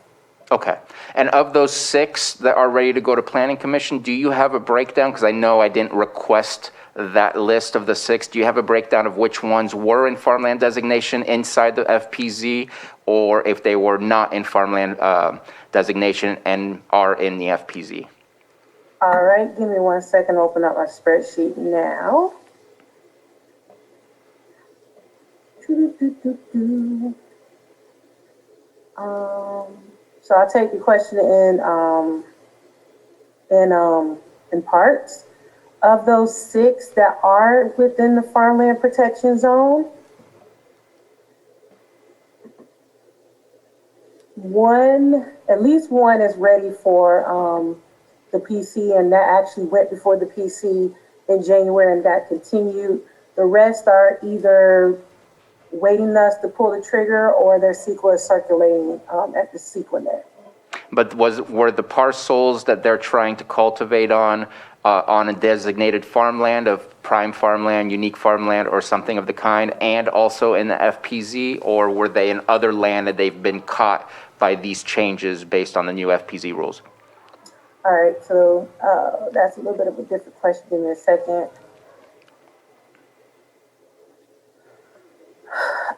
Speaker 1: Okay. And of those 6 that are ready to go to Planning Commission, do you have a breakdown? Because I know I didn't request that list of the 6. Do you have a breakdown of which ones were in farmland designation inside the FPZ, or if they were not in farmland designation and are in the FPZ?
Speaker 21: All right, give me 1 second, open up my spreadsheet now. So I'll take your question in parts. Of those 6 that are within the farmland protection zone, at least one is ready for the PC, and that actually went before the PC in January and got continued. The rest are either waiting us to pull the trigger or their CEQA is circulating at the CEQA.
Speaker 1: But were the parcels that they're trying to cultivate on a designated farmland of prime farmland, unique farmland, or something of the kind, and also in the FPZ, or were they in other land that they've been caught by these changes based on the new FPZ rules?
Speaker 21: All right, so that's a little bit of a different question. Give me a second.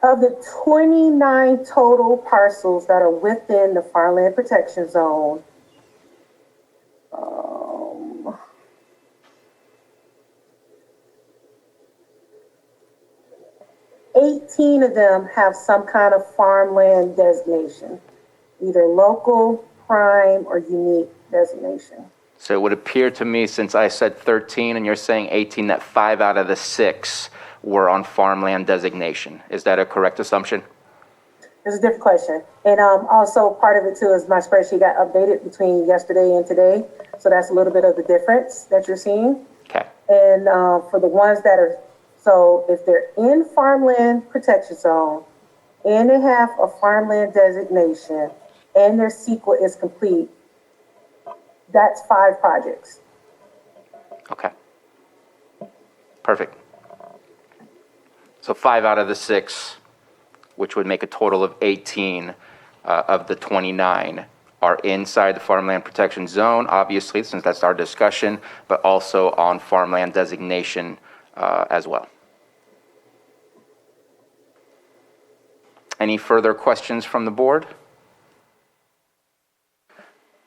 Speaker 21: Of the 29 total parcels that are within the farmland protection zone, 18 of them have some kind of farmland designation, either local, prime, or unique designation.
Speaker 1: So it would appear to me, since I said 13 and you're saying 18, that 5 out of the 6 were on farmland designation. Is that a correct assumption?
Speaker 21: It's a different question. And also part of it too is my spreadsheet got updated between yesterday and today. So that's a little bit of the difference that you're seeing.
Speaker 1: Okay.
Speaker 21: And for the ones that are, so if they're in farmland protection zone and they have a farmland designation and their CEQA is complete, that's 5 projects.
Speaker 1: Okay. Perfect. So 5 out of the 6, which would make a total of 18 of the 29, are inside the farmland protection zone, obviously, since that's our discussion, but also on farmland designation as well. Any further questions from the board?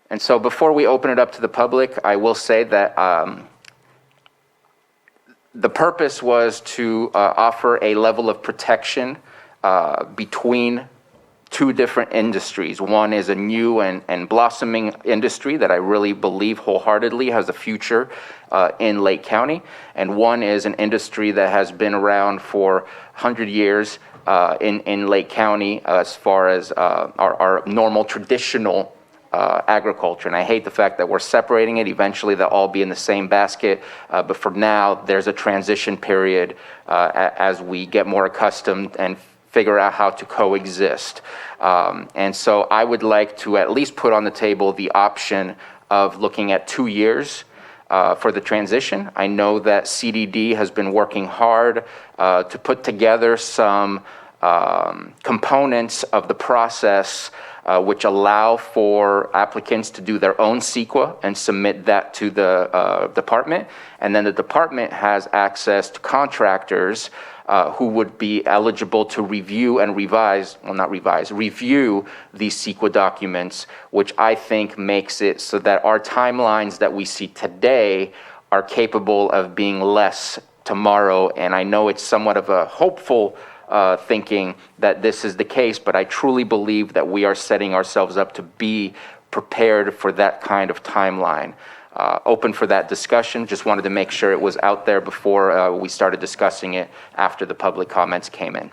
Speaker 1: And so before we open it up to the public, I will say that the purpose was to offer a level of protection between 2 different industries. One is a new and blossoming industry that I really believe wholeheartedly has a future in Lake County. And one is an industry that has been around for 100 years in Lake County as far as our normal traditional agriculture. And I hate the fact that we're separating it. Eventually they'll all be in the same basket. But for now, there's a transition period as we get more accustomed and figure out how to coexist. And so I would like to at least put on the table the option of looking at 2 years for the transition. I know that CDD has been working hard to put together some components of the process which allow for applicants to do their own CEQA and submit that to the department. And then the department has access to contractors who would be eligible to review and review these CEQA documents, which I think makes it so that our timelines that we see today are capable of being less tomorrow. And I know it's somewhat of a hopeful thinking that this is the case, but I truly believe that we are setting ourselves up to be prepared for that kind of timeline. Open for that discussion. Just wanted to make sure it was out there before we started discussing it after the public comments came in.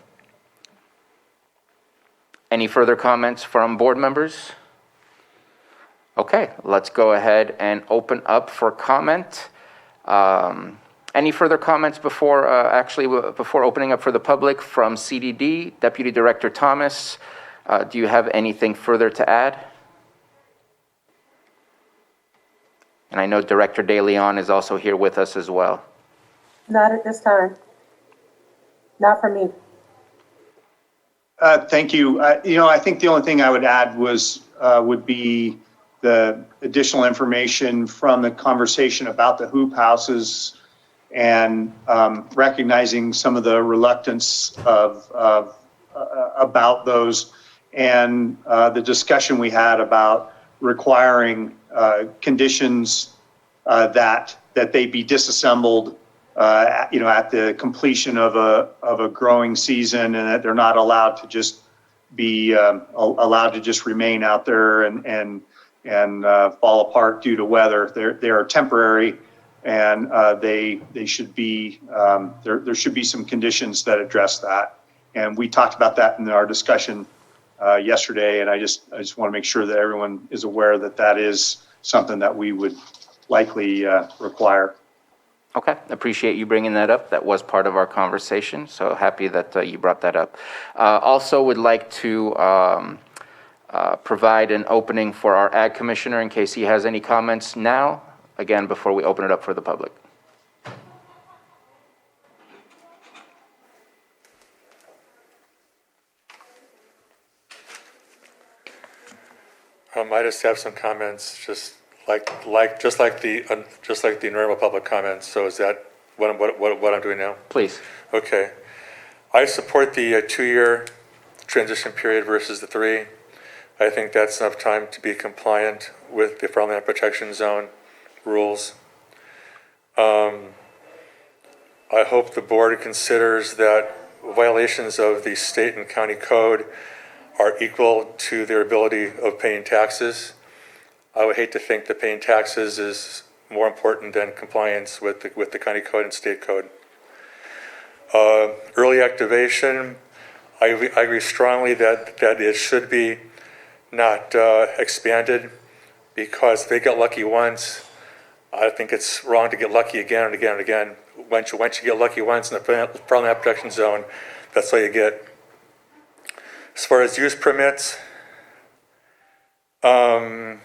Speaker 1: Any further comments from board members? Okay, let's go ahead and open up for comment. Any further comments before opening up for the public from CDD? Deputy Director Thomas, do you have anything further to add? And I know Director De Leon is also here with us as well.
Speaker 21: Not at this time. Not for me.
Speaker 4: Thank you. I think the only thing I would add would be the additional information from the conversation about the hoop houses and recognizing some of the reluctance about those, and the discussion we had about requiring conditions that they be disassembled, at the completion of a growing season, and that they're not allowed to just be allowed to just remain out there and fall apart due to weather. They are temporary, and they should be there should be some conditions that address that. And we talked about that in our discussion yesterday, and I just want to make sure that everyone is aware that that is something that we would likely require.
Speaker 1: Okay, appreciate you bringing that up. That was part of our conversation, so happy that you brought that up. Also would like to provide an opening for our Ag Commissioner in case he has any comments now, again, before we open it up for the public.
Speaker 9: I just have some comments, just like the normal public comments. So is that what I'm doing now?
Speaker 1: Please.
Speaker 9: Okay. I support the 2-year transition period versus the 3. I think that's enough time to be compliant with the Farmland Protection Zone rules. I hope the board considers that violations of the state and county code are equal to their ability of paying taxes. I would hate to think that paying taxes is more important than compliance with the county code and state code. Early activation, I agree strongly that it should be not expanded, because if they get lucky once, I think it's wrong to get lucky again and again and again. Once you get lucky once in the Farmland Protection Zone, that's all you get. As far as use permits, there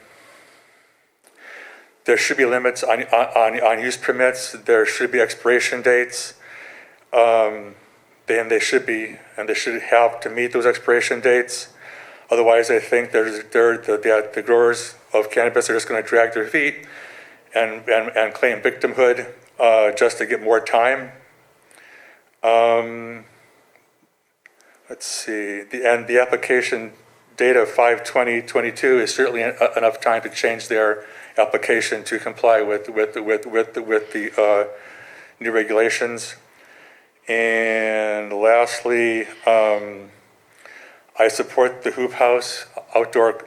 Speaker 9: should be limits on use permits. There should be expiration dates. They should have to meet those expiration dates. Otherwise, I think the growers of cannabis are just going to drag their feet and claim victimhood just to get more time. Let's see. The application date of 5/20/22 is certainly enough time to change their application to comply with the new regulations. And lastly, I support the hoop house outdoor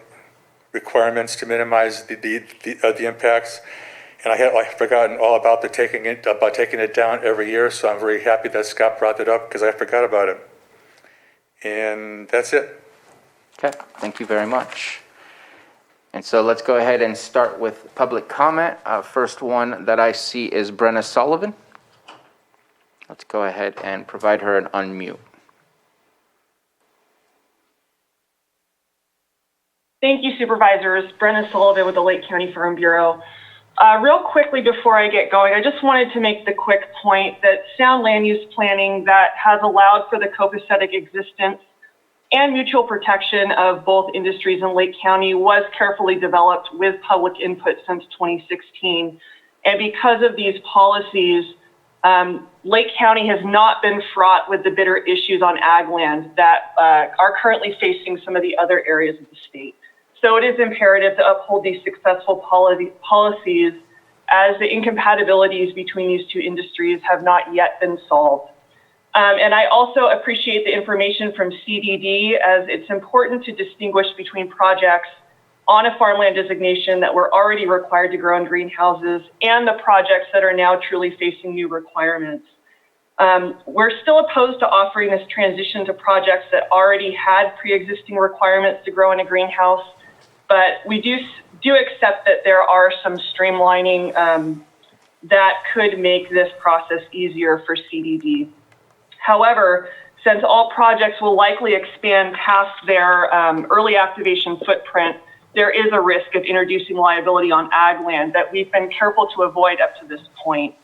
Speaker 9: requirements to minimize the impacts. And I had forgotten all about taking it down every year, so I'm very happy that Scott brought that up because I forgot about it. And that's it.
Speaker 1: Okay, thank you very much. And so let's go ahead and start with public comment. First one that I see is Brenna Sullivan. Let's go ahead and provide her an unmute.
Speaker 22: Thank you, Supervisors. Brenna Sullivan with the Lake County Farm Bureau. Real quickly before I get going, I just wanted to make the quick point that sound land use planning that has allowed for the copacetic existence and mutual protection of both industries in Lake County was carefully developed with public input since 2016. And because of these policies, Lake County has not been fraught with the bitter issues on ag land that are currently facing some of the other areas of the state. So it is imperative to uphold these successful policies as the incompatibilities between these two industries have not yet been solved. And I also appreciate the information from CDD, as it's important to distinguish between projects on a farmland designation that were already required to grow in greenhouses and the projects that are now truly facing new requirements. We're still opposed to offering this transition to projects that already had pre-existing requirements to grow in a greenhouse, but we do accept that there are some streamlining that could make this process easier for CDD. However, since all projects will likely expand past their early activation footprint, there is a risk of introducing liability on ag land that we've been careful to avoid up to this point.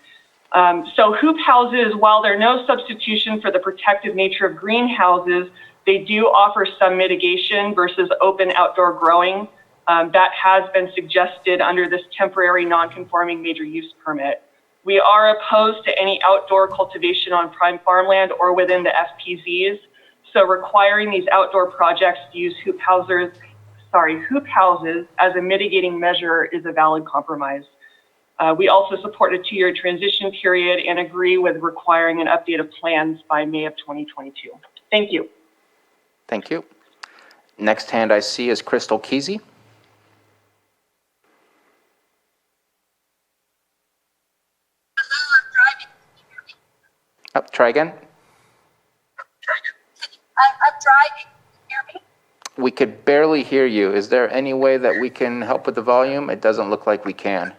Speaker 22: So hoop houses, while they're no substitution for the protective nature of greenhouses, they do offer some mitigation versus open outdoor growing that has been suggested under this temporary non-conforming major use permit. We are opposed to any outdoor cultivation on prime farmland or within the FPZs. So requiring these outdoor projects to use hoop houses as a mitigating measure is a valid compromise. We also support a 2-year transition period and agree with requiring an update of plans by May of 2022. Thank you.
Speaker 1: Thank you. Next hand I see is Crystal Kesey. Oh, try again.
Speaker 14: I'm driving. Can you hear me?
Speaker 1: We could barely hear you. Is there any way that we can help with the volume? It doesn't look like we can.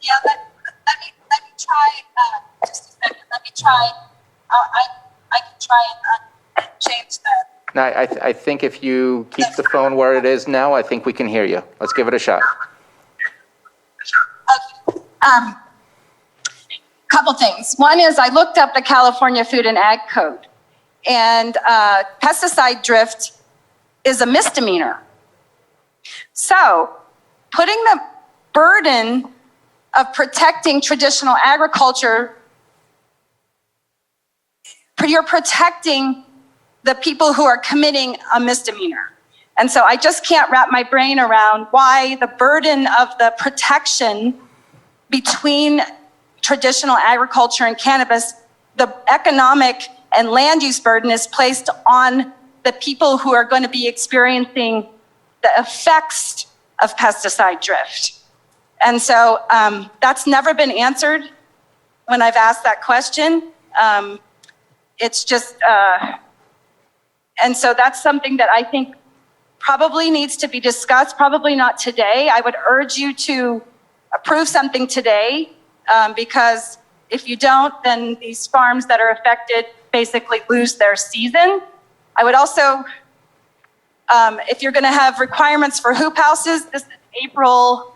Speaker 14: Yeah, let me try. Just a second. Let me try. I can try and change that.
Speaker 1: No, I think if you keep the phone where it is now, I think we can hear you. Let's give it a shot.
Speaker 14: Okay. Couple things. One is I looked up the California Food and Ag Code, and pesticide drift is a misdemeanor. So putting the burden of protecting traditional agriculture, you're protecting the people who are committing a misdemeanor. And so I just can't wrap my brain around why the burden of the protection between traditional agriculture and cannabis, the economic and land use burden is placed on the people who are going to be experiencing the effects of pesticide drift. And so that's never been answered when I've asked that question. It's just, and so that's something that I think probably needs to be discussed, probably not today. I would urge you to approve something today, because if you don't, then these farms that are affected basically lose their season. I would also, if you're gonna have requirements for hoop houses, this is April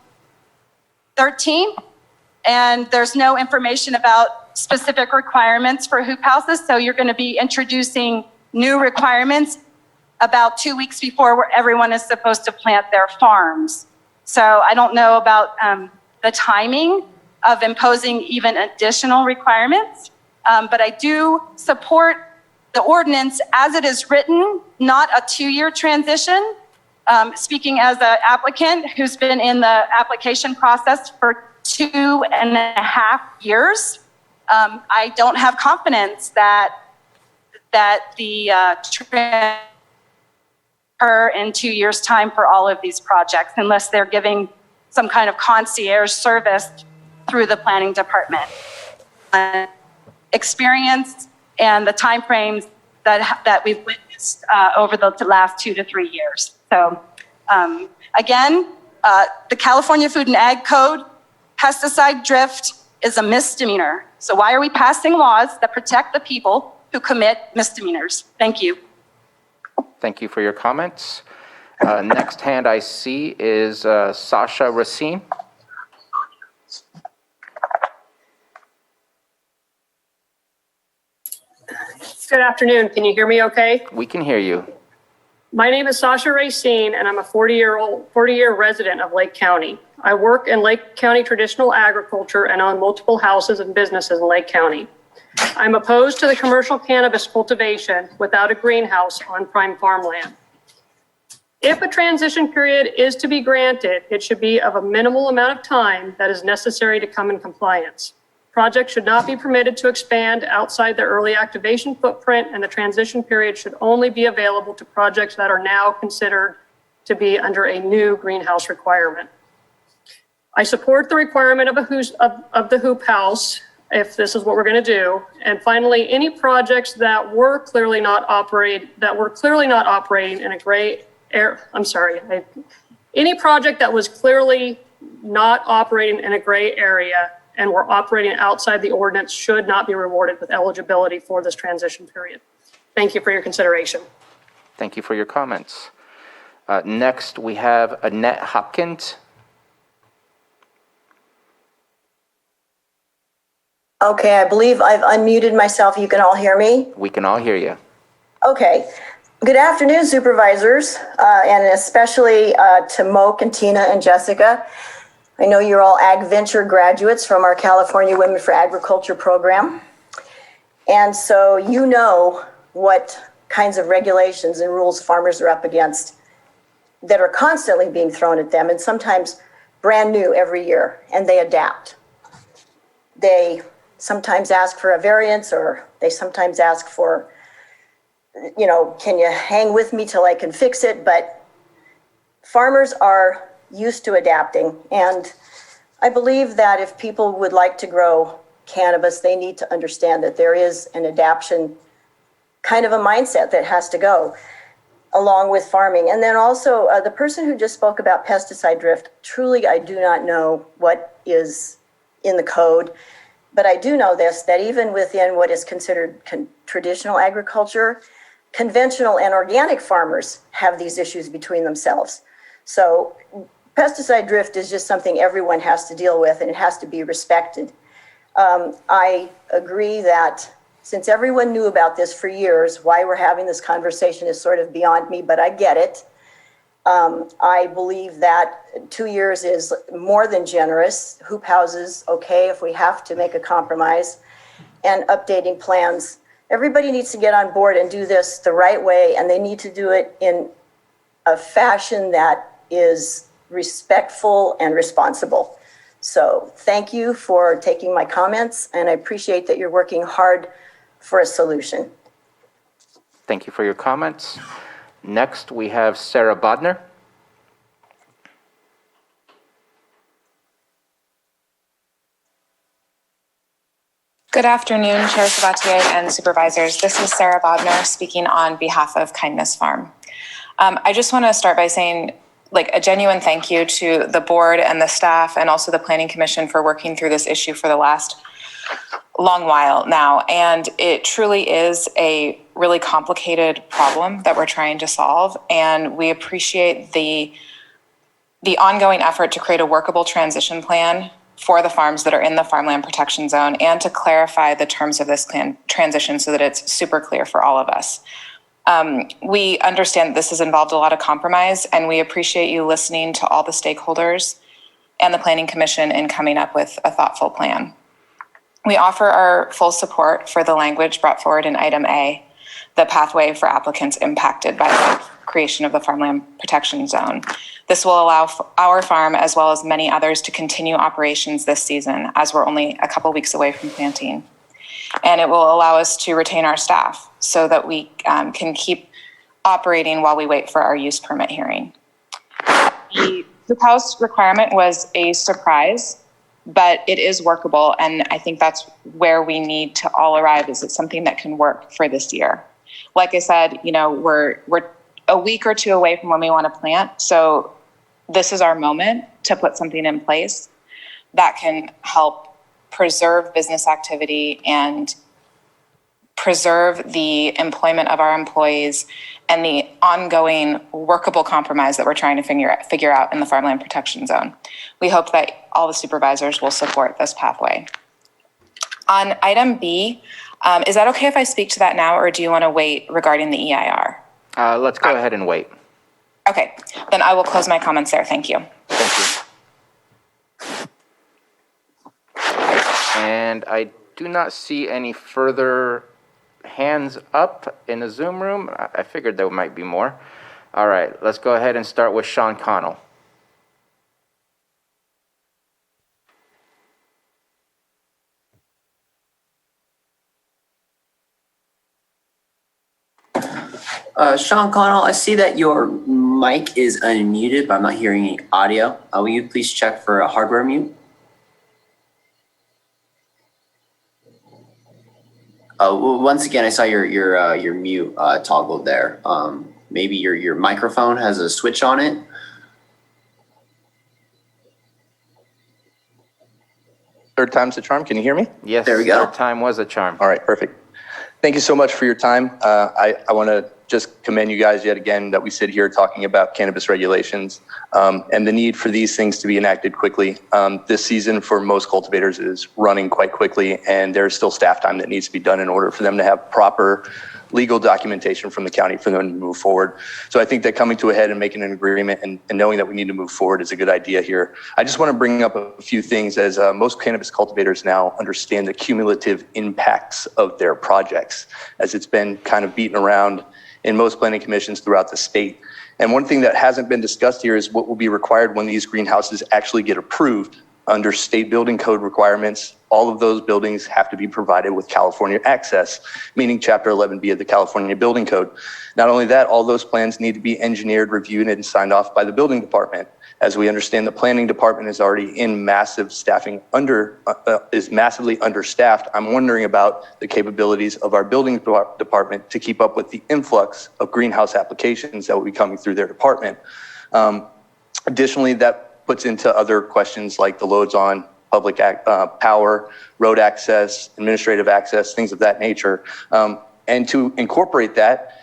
Speaker 14: 13th, and there's no information about specific requirements for hoop houses, so you're gonna be introducing new requirements about 2 weeks before where everyone is supposed to plant their farms. So I don't know about the timing of imposing even additional requirements, but I do support the ordinance as it is written, not a 2-year transition. Speaking as an applicant who's been in the application process for 2.5 years, I don't have confidence that the occur in 2 years' time for all of these projects, unless they're giving some kind of concierge service through the planning department. Experience and the timeframes that we've witnessed over the last 2 to 3 years. So again, the California Food and Ag Code, pesticide drift is a misdemeanor. So why are we passing laws that protect the people who commit misdemeanors? Thank you.
Speaker 1: Thank you for your comments. Next hand I see is Sasha Racine.
Speaker 5: Good afternoon. Can you hear me okay?
Speaker 1: We can hear you.
Speaker 5: My name is Sasha Racine, and I'm a 40-year resident of Lake County. I work in Lake County traditional agriculture and own multiple houses and businesses in Lake County. I'm opposed to the commercial cannabis cultivation without a greenhouse on prime farmland. If a transition period is to be granted, it should be of a minimal amount of time that is necessary to come in compliance. Projects should not be permitted to expand outside their early activation footprint, and the transition period should only be available to projects that are now considered to be under a new greenhouse requirement. I support the requirement of the hoop house, if this is what we're going to do. And finally, any projects that were clearly not operating in a gray area, any project that was clearly not operating in a gray area and were operating outside the ordinance should not be rewarded with eligibility for this transition period. Thank you for your consideration.
Speaker 1: Thank you for your comments. Next, we have Annette Hopkins.
Speaker 6: Okay, I believe I've unmuted myself. You can all hear me?
Speaker 1: We can all hear you.
Speaker 6: Okay. Good afternoon, supervisors, and especially to Moke and Tina and Jessica. I know you're all Ag Venture graduates from our California Women for Agriculture program. And so you know what kinds of regulations and rules farmers are up against that are constantly being thrown at them, and sometimes brand new every year, and they adapt. They sometimes ask for a variance, or they sometimes ask for, can you hang with me till I can fix it? But farmers are used to adapting. And I believe that if people would like to grow cannabis, they need to understand that there is an adaptation kind of a mindset that has to go along with farming. And then also the person who just spoke about pesticide drift, truly, I do not know what is in the code, but I do know this, that even within what is considered traditional agriculture, conventional and organic farmers have these issues between themselves. So pesticide drift is just something everyone has to deal with, and it has to be respected. I agree that since everyone knew about this for years, why we're having this conversation is sort of beyond me, but I get it. I believe that 2 years is more than generous. Hoop houses, okay, if we have to make a compromise, and updating plans. Everybody needs to get on board and do this the right way, and they need to do it in a fashion that is respectful and responsible. So thank you for taking my comments, and I appreciate that you're working hard for a solution.
Speaker 1: Thank you for your comments. Next, we have Sarah Bodner.
Speaker 8: Good afternoon, Chair Sabatier and Supervisors. This is Sarah Bodner speaking on behalf of Kindness Farm. I just want to start by saying a genuine thank you to the board and the staff and also the Planning Commission for working through this issue for the last long while now. And it truly is a really complicated problem that we're trying to solve. And we appreciate the ongoing effort to create a workable transition plan for the farms that are in the farmland protection zone and to clarify the terms of this transition so that it's super clear for all of us. We understand this has involved a lot of compromise, and we appreciate you listening to all the stakeholders and the Planning Commission in coming up with a thoughtful plan. We offer our full support for the language brought forward in item A, the pathway for applicants impacted by the creation of the farmland protection zone. This will allow our farm, as well as many others, to continue operations this season, as we're only a couple weeks away from planting. And it will allow us to retain our staff so that we can keep operating while we wait for our use permit hearing. The hoop house requirement was a surprise, but it is workable, and I think that's where we need to all arrive. Is it something that can work for this year? Like I said, we're a week or two away from when we want to plant, so this is our moment to put something in place that can help preserve business activity and preserve the employment of our employees and the ongoing workable compromise that we're trying to figure out in the farmland protection zone. We hope that all the supervisors will support this pathway. On item B, is that okay if I speak to that now, or do you want to wait regarding the EIR?
Speaker 1: Let's go ahead and wait.
Speaker 8: Okay, then I will close my comments there. Thank you.
Speaker 1: Thank you. And I do not see any further hands up in the Zoom room. I figured there might be more. All right, let's go ahead and start with Sean Connell.
Speaker 16: Sean Connell, I see that your mic is unmuted, but I'm not hearing any audio. Will you please check for a hardware mute? Once again, I saw your mute toggled there. Maybe your microphone has a switch on it.
Speaker 12: Third time's the charm. Can you hear me?
Speaker 1: Yes,
Speaker 16: there we go.
Speaker 1: Third time was a charm.
Speaker 12: All right, perfect. Thank you so much for your time. I want to just commend you guys yet again that we sit here talking about cannabis regulations and the need for these things to be enacted quickly. This season for most cultivators is running quite quickly, and there's still staff time that needs to be done in order for them to have proper legal documentation from the county for them to move forward. So I think that coming to a head and making an agreement and knowing that we need to move forward is a good idea here. I just want to bring up a few things, as most cannabis cultivators now understand the cumulative impacts of their projects, as it's been kind of beaten around in most planning commissions throughout the state. And one thing that hasn't been discussed here is what will be required when these greenhouses actually get approved under state building code requirements, all of those buildings have to be provided with California access, meaning Chapter 11B of the California Building Code. Not only that, all those plans need to be engineered, reviewed, and signed off by the building department. As we understand, the planning department is already in massive staffing is massively understaffed. I'm wondering about the capabilities of our building department to keep up with the influx of greenhouse applications that will be coming through their department. Additionally, that puts into other questions like the loads on public power, road access, administrative access, things of that nature. And to incorporate that,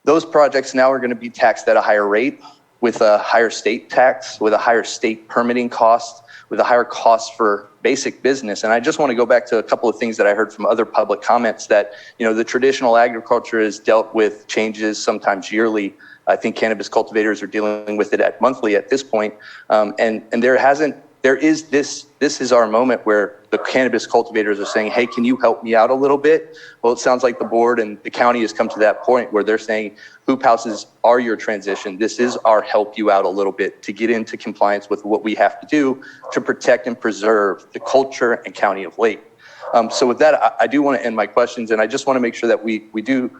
Speaker 12: those projects now are going to be taxed at a higher rate, with a higher state tax, with a higher state permitting cost, with a higher cost for basic business. And I just want to go back to a couple of things that I heard from other public comments that, the traditional agriculture has dealt with changes sometimes yearly. I think cannabis cultivators are dealing with it monthly at this point. This is our moment where the cannabis cultivators are saying, hey, can you help me out a little bit? Well, it sounds like the board and the county has come to that point where they're saying, hoop houses are your transition. This is our help you out a little bit to get into compliance with what we have to do to protect and preserve the culture and county of Lake. So with that, I do want to end my questions, and I just want to make sure that we do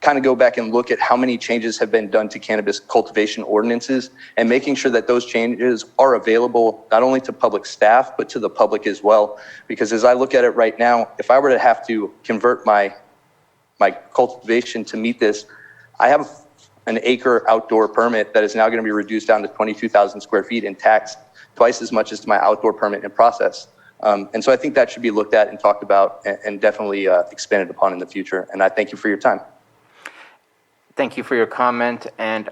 Speaker 12: kind of go back and look at how many changes have been done to cannabis cultivation ordinances and making sure that those changes are available not only to public staff, but to the public as well. Because as I look at it right now, if I were to have to convert my cultivation to meet this, I have an acre outdoor permit that is now going to be reduced down to 22,000 square feet and taxed twice as much as my outdoor permit in process. And so I think that should be looked at and talked about and definitely expanded upon in the future. And I thank you for your time.
Speaker 1: Thank you for your comment, and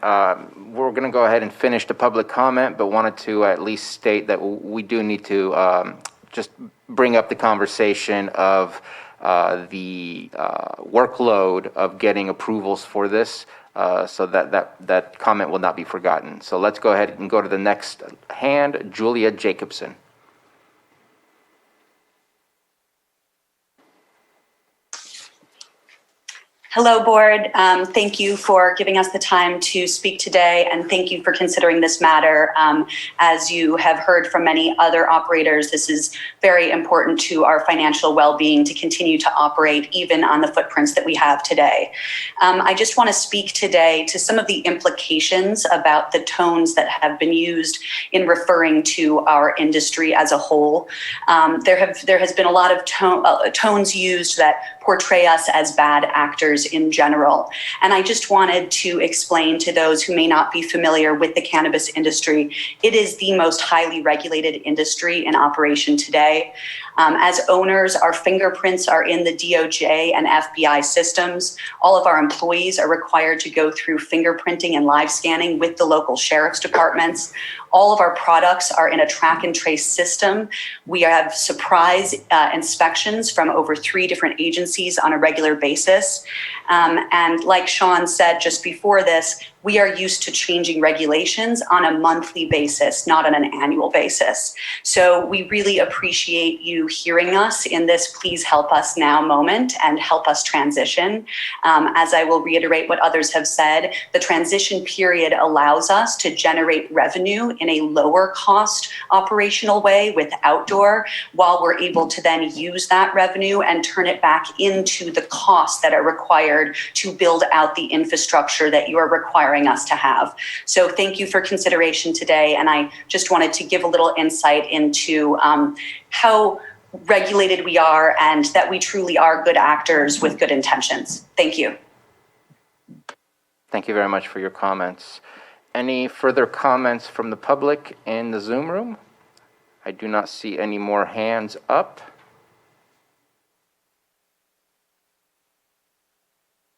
Speaker 1: we're going to go ahead and finish the public comment, but wanted to at least state that we do need to just bring up the conversation of the workload of getting approvals for this, so that comment will not be forgotten. So let's go ahead and go to the next hand, Julia Jacobson.
Speaker 2: Hello, board. Thank you for giving us the time to speak today, and thank you for considering this matter. As you have heard from many other operators, this is very important to our financial well-being to continue to operate even on the footprints that we have today. I just want to speak today to some of the implications about the tones that have been used in referring to our industry as a whole. There has been a lot of tones used that portray us as bad actors in general. And I just wanted to explain to those who may not be familiar with the cannabis industry, it is the most highly regulated industry in operation today. As owners, our fingerprints are in the DOJ and FBI systems. All of our employees are required to go through fingerprinting and live scanning with the local sheriff's departments. All of our products are in a track and trace system. We have surprise inspections from over 3 different agencies on a regular basis. And like Sean said just before this, we are used to changing regulations on a monthly basis, not on an annual basis. So we really appreciate you hearing us in this please help us now moment and help us transition. As I will reiterate what others have said, the transition period allows us to generate revenue in a lower cost operational way with outdoor, while we're able to then use that revenue and turn it back into the costs that are required to build out the infrastructure that you are requiring us to have. So thank you for consideration today. And I just wanted to give a little insight into how regulated we are and that we truly are good actors with good intentions. Thank you.
Speaker 1: Thank you very much for your comments. Any further comments from the public in the Zoom room? I do not see any more hands up.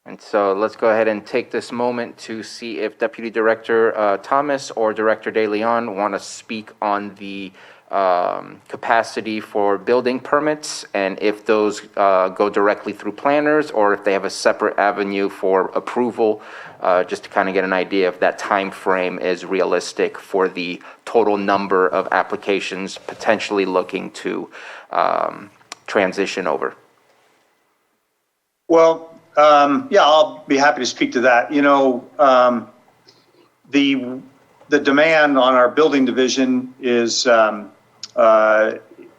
Speaker 1: And so let's go ahead and take this moment to see if Deputy Director Thomas or Director De Leon want to speak on the capacity for building permits, and if those go directly through planners or if they have a separate avenue for approval, just to kind of get an idea if that time frame is realistic for the total number of applications potentially looking to transition over.
Speaker 4: Well, yeah, I'll be happy to speak to that. You know, the demand on our building division is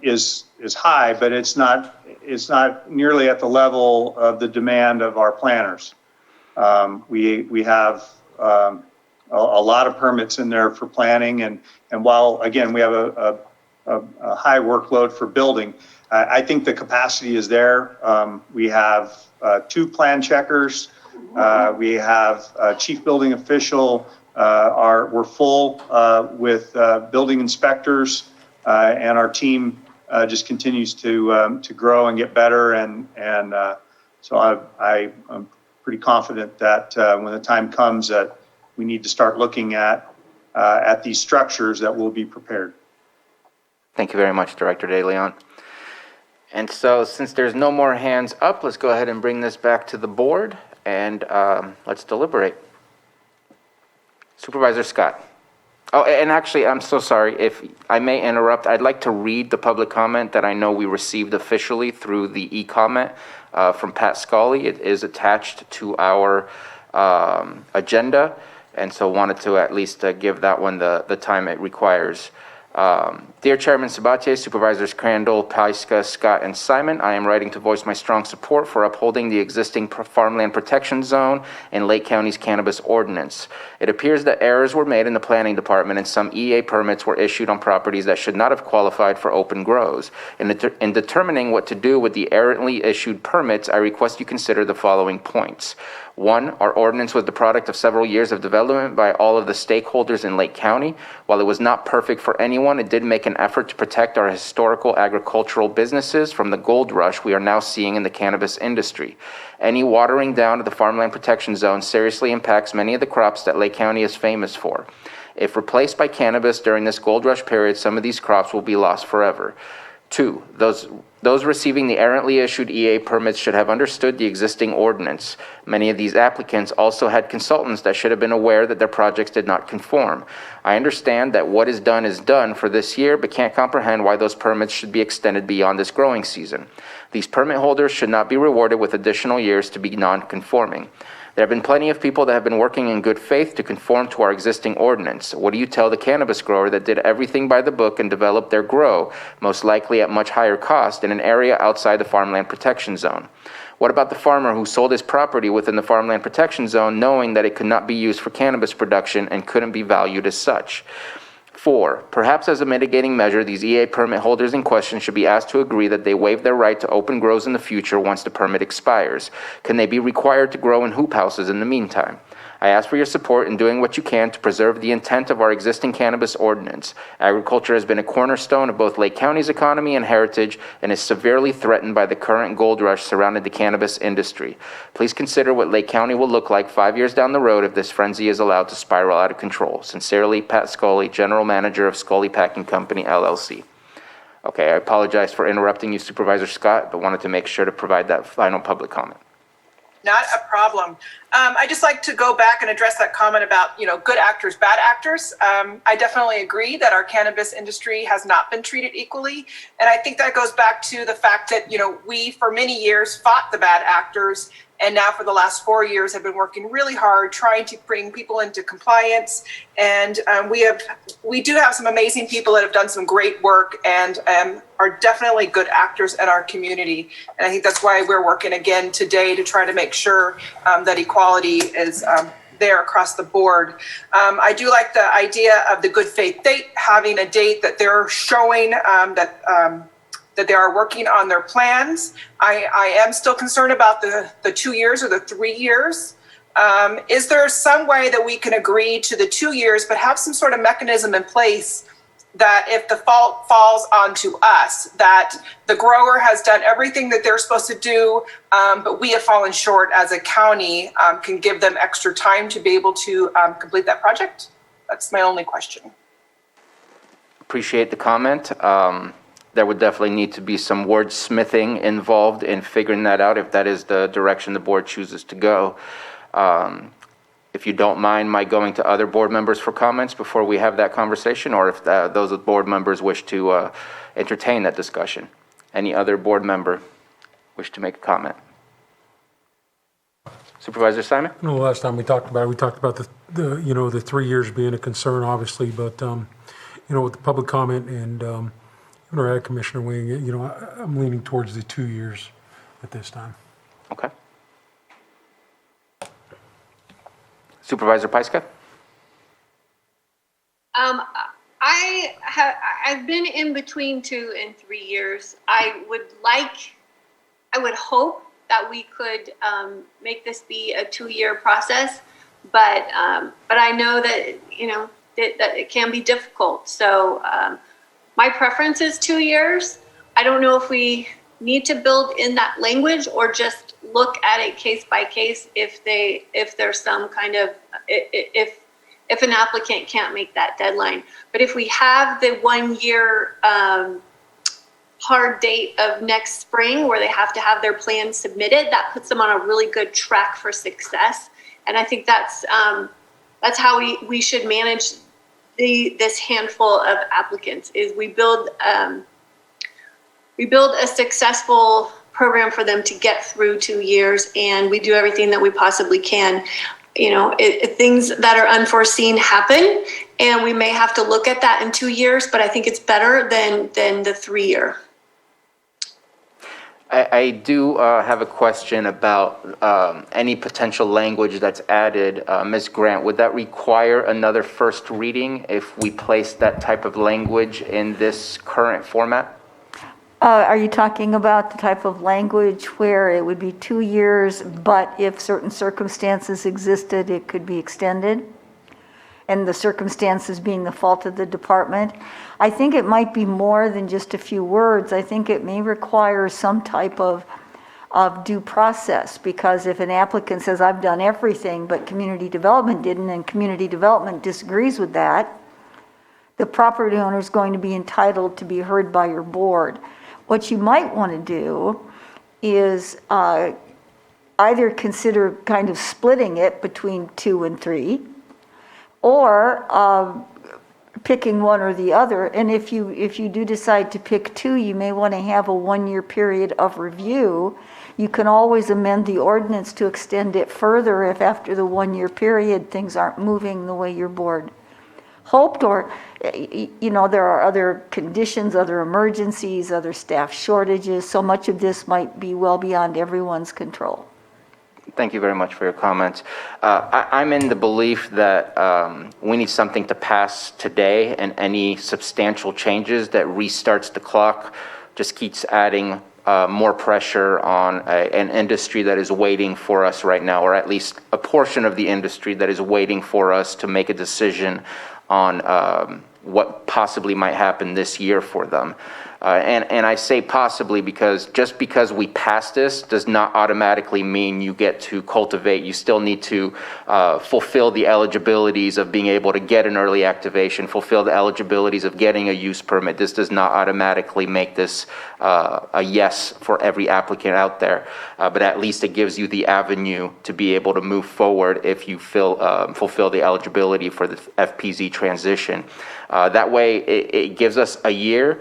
Speaker 4: is high, but it's not nearly at the level of the demand of our planners. We have a lot of permits in there for planning, and while again we have a high workload for building, I think the capacity is there. We have 2 plan checkers. We have chief building official. We're full with building inspectors, and our team just continues to grow and get better. And so I'm pretty confident that when the time comes that we need to start looking at these structures, that we'll be prepared.
Speaker 1: Thank you very much, Director De Leon. And so since there's no more hands up, let's go ahead and bring this back to the board and let's deliberate. Supervisor Scott. Oh, and actually, I'm so sorry. If I may interrupt, I'd like to read the public comment that I know we received officially through the e-comment from Pat Scully. It is attached to our agenda, and so wanted to at least give that one the time it requires. Dear Chairman Sabatier, Supervisors Crandall, Pyska, Scott, and Simon, I am writing to voice my strong support for upholding the existing farmland protection zone in Lake County's cannabis ordinance. It appears that errors were made in the planning department and some EA permits were issued on properties that should not have qualified for open grows. In determining what to do with the errantly issued permits, I request you consider the following points. 1, our ordinance was the product of several years of development by all of the stakeholders in Lake County. While it was not perfect for anyone, it did make an effort to protect our historical agricultural businesses from the gold rush we are now seeing in the cannabis industry. Any watering down of the farmland protection zone seriously impacts many of the crops that Lake County is famous for. If replaced by cannabis during this gold rush period, some of these crops will be lost forever. 2, those receiving the errantly issued EA permits should have understood the existing ordinance. Many of these applicants also had consultants that should have been aware that their projects did not conform. I understand that what is done for this year, but can't comprehend why those permits should be extended beyond this growing season. These permit holders should not be rewarded with additional years to be non-conforming. There have been plenty of people that have been working in good faith to conform to our existing ordinance. What do you tell the cannabis grower that did everything by the book and developed their grow, most likely at much higher cost, in an area outside the farmland protection zone? What about the farmer who sold his property within the farmland protection zone knowing that it could not be used for cannabis production and couldn't be valued as such? 4, perhaps as a mitigating measure, these EA permit holders in question should be asked to agree that they waive their right to open grows in the future once the permit expires. Can they be required to grow in hoop houses in the meantime? I ask for your support in doing what you can to preserve the intent of our existing cannabis ordinance. Agriculture has been a cornerstone of both Lake County's economy and heritage and is severely threatened by the current gold rush surrounding the cannabis industry. Please consider what Lake County will look like 5 years down the road if this frenzy is allowed to spiral out of control. Sincerely, Pat Scully, General Manager of Scully Packing Company, LLC. Okay, I apologize for interrupting you, Supervisor Scott, but wanted to make sure to provide that final public comment.
Speaker 11: Not a problem. I just like to go back and address that comment about, good actors, bad actors. I definitely agree that our cannabis industry has not been treated equally. And I think that goes back to the fact that, we for many years fought the bad actors. And now for the last 4 years have been working really hard trying to bring people into compliance. And we do have some amazing people that have done some great work and are definitely good actors in our community. And I think that's why we're working again today to try to make sure that equality is there across the board. I do like the idea of the good faith date, having a date that they're showing that they are working on their plans. I am still concerned about the 2 years or the 3 years. Is there some way that we can agree to the 2 years, but have some sort of mechanism in place that if the fault falls onto us, that the grower has done everything that they're supposed to do, but we have fallen short as a county, can give them extra time to be able to complete that project? That's my only question.
Speaker 1: Appreciate the comment. There would definitely need to be some wordsmithing involved in figuring that out if that is the direction the board chooses to go. If you don't mind my going to other board members for comments before we have that conversation, or if those board members wish to entertain that discussion. Any other board member wish to make a comment? Supervisor Simon?
Speaker 17: No, last time we talked about the 3 years being a concern, obviously, but with the public comment and Under Ag Commissioner Wing, I'm leaning towards the 2 years at this time.
Speaker 1: Okay. Supervisor Pyska?
Speaker 3: I've been in between 2 and 3 years. I would hope that we could make this be a 2-year process, but I know that that it can be difficult. So my preference is 2 years. I don't know if we need to build in that language or just look at it case by case if there's some kind of if an applicant can't make that deadline. But if we have the 1 year hard date of next spring where they have to have their plan submitted, that puts them on a really good track for success. And I think that's how we should manage this handful of applicants. Is we build a successful program for them to get through 2 years, and we do everything that we possibly can. Things that are unforeseen happen, and we may have to look at that in 2 years, but I think it's better than the 3 year.
Speaker 1: I do have a question about any potential language that's added. Ms. Grant, would that require another first reading if we place that type of language in this current format?
Speaker 7: Are you talking about the type of language where it would be 2 years, but if certain circumstances existed, it could be extended? And the circumstances being the fault of the department? I think it might be more than just a few words. I think it may require some type of due process, because if an applicant says, I've done everything, but community development didn't, and community development disagrees with that, the property owner is going to be entitled to be heard by your board. What you might want to do is either consider kind of splitting it between 2 and 3, or picking one or the other. And if you do decide to pick 2, you may want to have a 1 year period of review. You can always amend the ordinance to extend it further if after the 1 year period things aren't moving the way your board hoped, or there are other conditions, other emergencies, other staff shortages. So much of this might be well beyond everyone's control.
Speaker 1: Thank you very much for your comments. I'm in the belief that we need something to pass today, and any substantial changes that restarts the clock just keeps adding more pressure on an industry that is waiting for us right now, or at least a portion of the industry that is waiting for us to make a decision on what possibly might happen this year for them. And I say possibly because just because we pass this does not automatically mean you get to cultivate. You still need to fulfill the eligibilities of being able to get an early activation, fulfill the eligibilities of getting a use permit. This does not automatically make this a yes for every applicant out there, but at least it gives you the avenue to be able to move forward if you fulfill the eligibility for the FPZ transition. That way it gives us a year,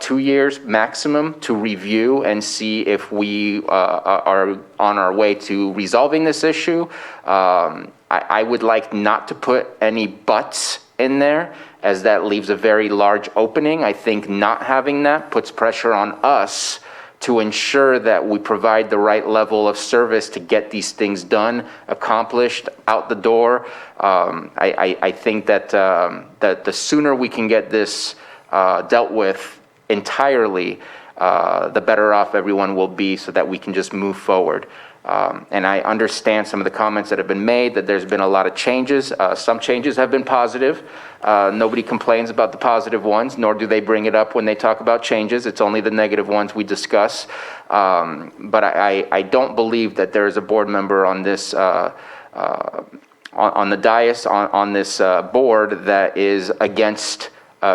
Speaker 1: 2 years maximum to review and see if we are on our way to resolving this issue. I would like not to put any buts in there, as that leaves a very large opening. I think not having that puts pressure on us to ensure that we provide the right level of service to get these things done, accomplished, out the door. I think that the sooner we can get this dealt with entirely, the better off everyone will be, so that we can just move forward. And I understand some of the comments that have been made, that there's been a lot of changes. Some changes have been positive. Nobody complains about the positive ones, nor do they bring it up when they talk about changes. It's only the negative ones we discuss. But I don't believe that there is a board member on this on the dais, on this board, that is against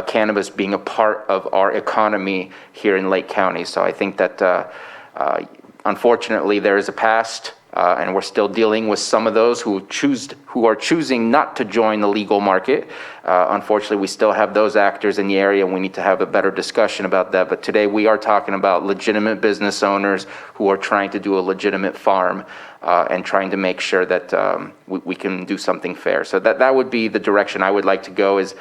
Speaker 1: cannabis being a part of our economy here in Lake County. So I think that unfortunately there is a past, and we're still dealing with some of those who are choosing not to join the legal market. Unfortunately, we still have those actors in the area, and we need to have a better discussion about that. But today we are talking about legitimate business owners who are trying to do a legitimate farm. and trying to make sure that we can do something fair. So that would be the direction I would like to go is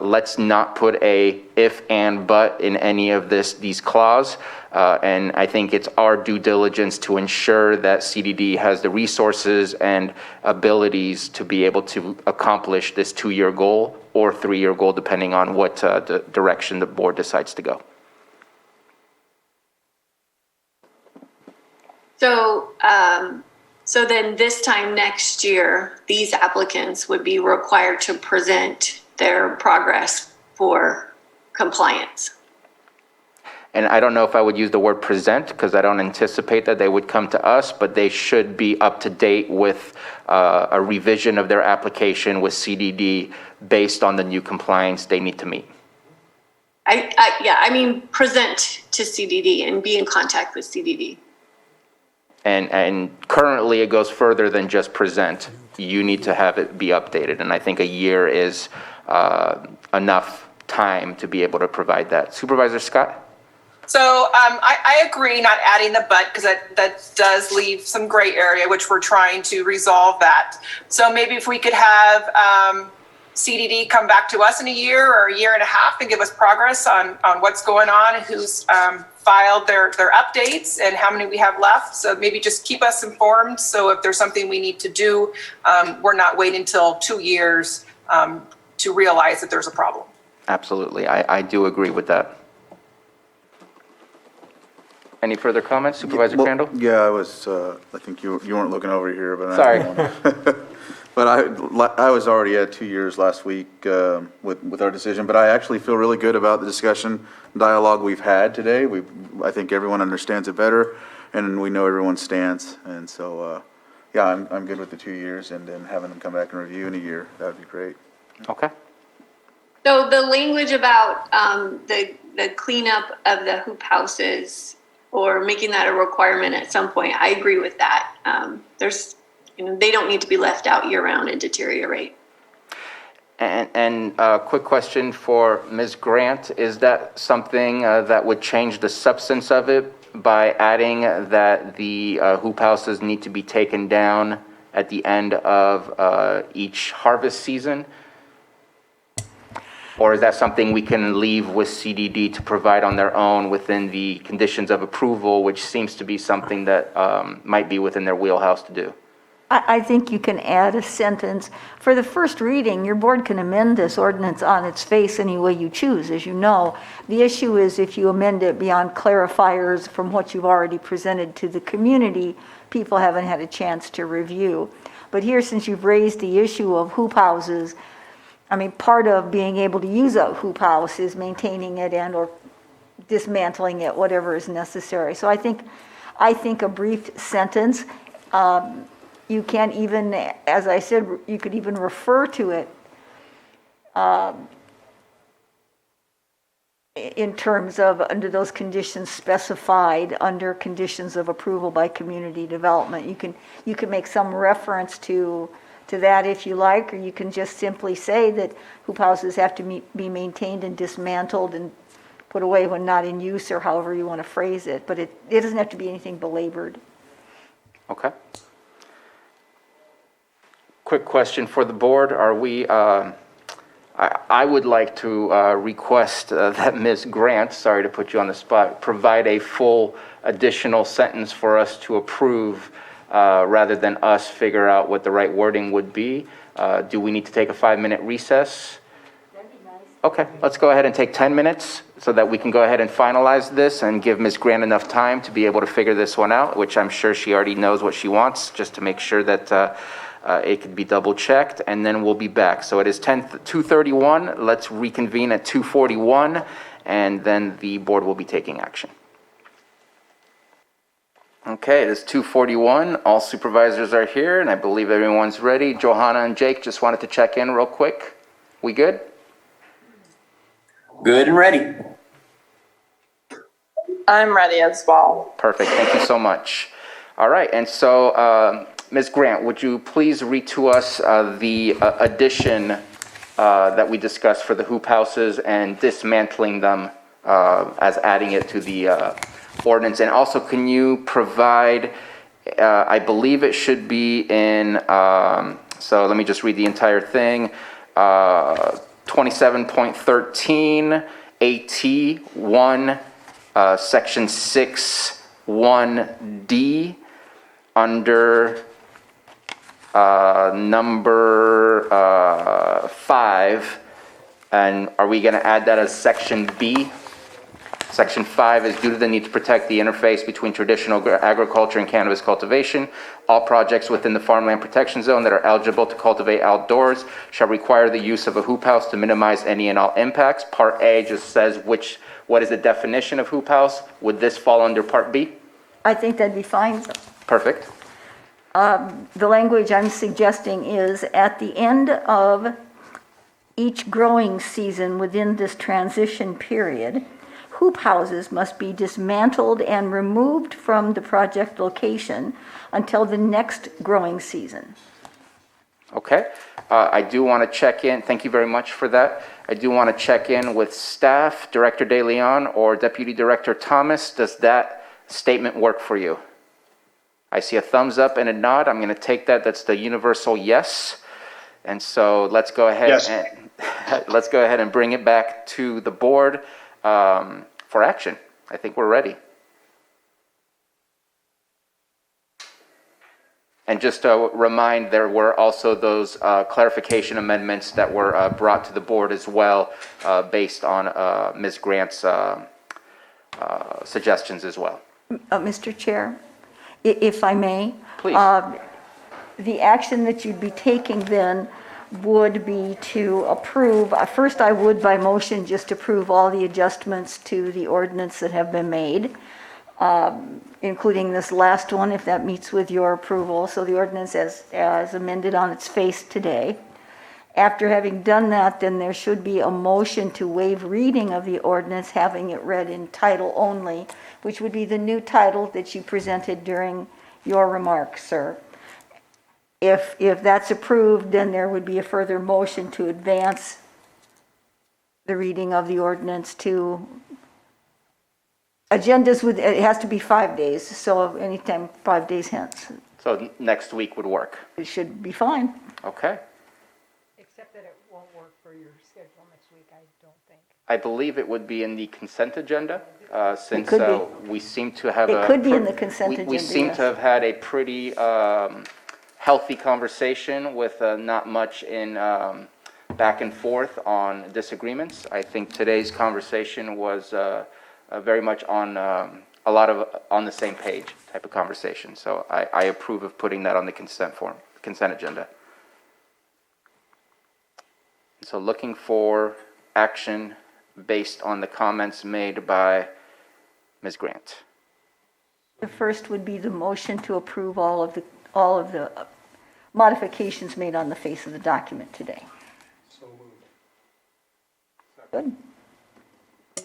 Speaker 1: let's not put a if and but in any of these clauses. And I think it's our due diligence to ensure that CDD has the resources and abilities to be able to accomplish this 2-year goal or 3-year goal, depending on what the direction the board decides to go.
Speaker 3: So, so then this time next year, these applicants would be required to present their progress for compliance.
Speaker 1: And I don't know if I would use the word present because I don't anticipate that they would come to us, but they should be up to date with a revision of their application with CDD based on the new compliance they need to meet.
Speaker 3: I mean, present to CDD and be in contact with CDD.
Speaker 1: And currently it goes further than just present. You need to have it be updated. And I think a year is enough time to be able to provide that. Supervisor Scott?
Speaker 13: So I agree not adding the but because that does leave some gray area, which we're trying to resolve that. So maybe if we could have CDD come back to us in a year or a year and a half and give us progress on what's going on, who's filed their updates and how many we have left. So maybe just keep us informed. So if there's something we need to do, we're not waiting until 2 years to realize that there's a problem.
Speaker 1: Absolutely. I do agree with that. Any further comments, Supervisor Crandall?
Speaker 18: Yeah, I was, I think you weren't looking over here, but
Speaker 1: sorry.
Speaker 18: But I was already at 2 years last week with our decision, but I actually feel really good about the discussion dialogue we've had today. I think everyone understands it better, and we know everyone's stance. And so, yeah, I'm good with the 2 years, and then having them come back and review in a year. That would be great.
Speaker 1: Okay.
Speaker 3: So the language about the cleanup of the hoop houses or making that a requirement at some point, I agree with that. They don't need to be left out year round and deteriorate.
Speaker 1: And a quick question for Ms. Grant, is that something that would change the substance of it by adding that the hoop houses need to be taken down at the end of each harvest season? Or is that something we can leave with CDD to provide on their own within the conditions of approval, which seems to be something that might be within their wheelhouse to do?
Speaker 7: I think you can add a sentence. For the first reading, your board can amend this ordinance on its face any way you choose, as you know. The issue is if you amend it beyond clarifiers from what you've already presented to the community, people haven't had a chance to review. But here, since you've raised the issue of hoop houses, I mean, part of being able to use a hoop house is maintaining it and or dismantling it, whatever is necessary. So I think a brief sentence, you can even, as I said, you could even refer to it in terms of under those conditions specified under conditions of approval by community development. You can make some reference to that if you like, or you can just simply say that hoop houses have to be maintained and dismantled and put away when not in use, or however you want to phrase it. But it doesn't have to be anything belabored.
Speaker 1: Okay. Quick question for the board. Are we, I would like to request that Ms. Grant, sorry to put you on the spot, provide a full additional sentence for us to approve rather than us figure out what the right wording would be. Do we need to take a 5-minute recess?
Speaker 7: That'd be nice.
Speaker 1: Okay, let's go ahead and take 10 minutes so that we can go ahead and finalize this and give Ms. Grant enough time to be able to figure this one out, which I'm sure she already knows what she wants, just to make sure that it could be double checked, and then we'll be back. So it is 2:31. Let's reconvene at 2:41, and then the board will be taking action. Okay, it is 2:41. All supervisors are here, and I believe everyone's ready. Johanna and Jake just wanted to check in real quick. We good?
Speaker 16: Good and ready.
Speaker 23: I'm ready as well.
Speaker 1: Perfect. Thank you so much. All right, and so Ms. Grant, would you please read to us the addition that we discussed for the hoop houses and dismantling them as adding it to the ordinance? And also, can you provide I believe it should be in, so let me just read the entire thing. 27.13 AT1, section 6(1)D, under number 5. And are we going to add that as section B? Section 5 is due to the need to protect the interface between traditional agriculture and cannabis cultivation. All projects within the farmland protection zone that are eligible to cultivate outdoors shall require the use of a hoop house to minimize any and all impacts. Part A just says what is the definition of hoop house. Would this fall under Part B?
Speaker 7: I think that'd be fine.
Speaker 1: Perfect.
Speaker 7: The language I'm suggesting is at the end of each growing season within this transition period, hoop houses must be dismantled and removed from the project location until the next growing season.
Speaker 1: Okay. I do want to check in. Thank you very much for that. I do want to check in with staff, Director De Leon or Deputy Director Thomas. Does that statement work for you? I see a thumbs up and a nod. I'm going to take that. That's the universal yes. And so let's go ahead and bring it back to the board for action. I think we're ready. And just to remind, there were also those clarification amendments that were brought to the board as well, based on Ms. Grant's suggestions as well.
Speaker 7: Mr. Chair, if I may.
Speaker 1: Please.
Speaker 7: The action that you'd be taking then would be to approve, first I would by motion just approve all the adjustments to the ordinance that have been made, including this last one, if that meets with your approval. So the ordinance as amended on its face today. After having done that, then there should be a motion to waive reading of the ordinance, having it read in title only, which would be the new title that you presented during your remarks, sir. If that's approved, then there would be a further motion to advance the reading of the ordinance to agendas it has to be 5 days, so anytime 5 days hence.
Speaker 1: So next week would work.
Speaker 7: It should be fine.
Speaker 1: Okay.
Speaker 15: Except that it won't work for your schedule next week, I don't think.
Speaker 1: I believe it would be in the consent agenda, since we seem to have
Speaker 7: It could be in the consent agenda,
Speaker 1: we seem to have had a pretty healthy conversation with not much in back and forth on disagreements. I think today's conversation was very much on a lot of on the same page type of conversation. So I approve of putting that on the consent agenda. So looking for action based on the comments made by Ms. Grant.
Speaker 7: The first would be the motion to approve all of the modifications made on the face of the document today.
Speaker 18: So moved.
Speaker 7: Good.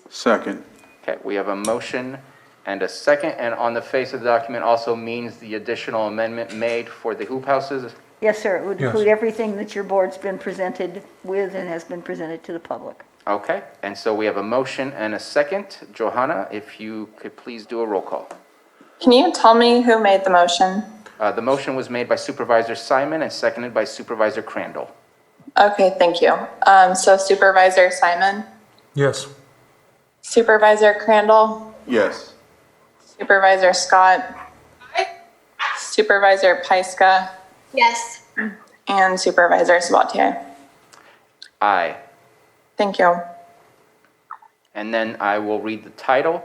Speaker 18: Second.
Speaker 1: Okay, we have a motion and a second, and on the face of the document also means the additional amendment made for the hoop houses.
Speaker 7: Yes, sir. It would
Speaker 17: Yes.
Speaker 7: include everything that your board's been presented with and has been presented to the public.
Speaker 1: Okay, and so we have a motion and a second. Johanna, if you could please do a roll call.
Speaker 23: Can you tell me who made the motion?
Speaker 1: The motion was made by Supervisor Simon and seconded by Supervisor Crandall.
Speaker 23: Okay, thank you. So Supervisor Simon,
Speaker 17: Yes.
Speaker 23: Supervisor Crandall,
Speaker 18: Yes.
Speaker 23: Supervisor Scott, Supervisor Pyska,
Speaker 3: Yes.
Speaker 23: and Supervisor Sabatier.
Speaker 1: Aye.
Speaker 23: Thank you.
Speaker 1: And then I will read the title.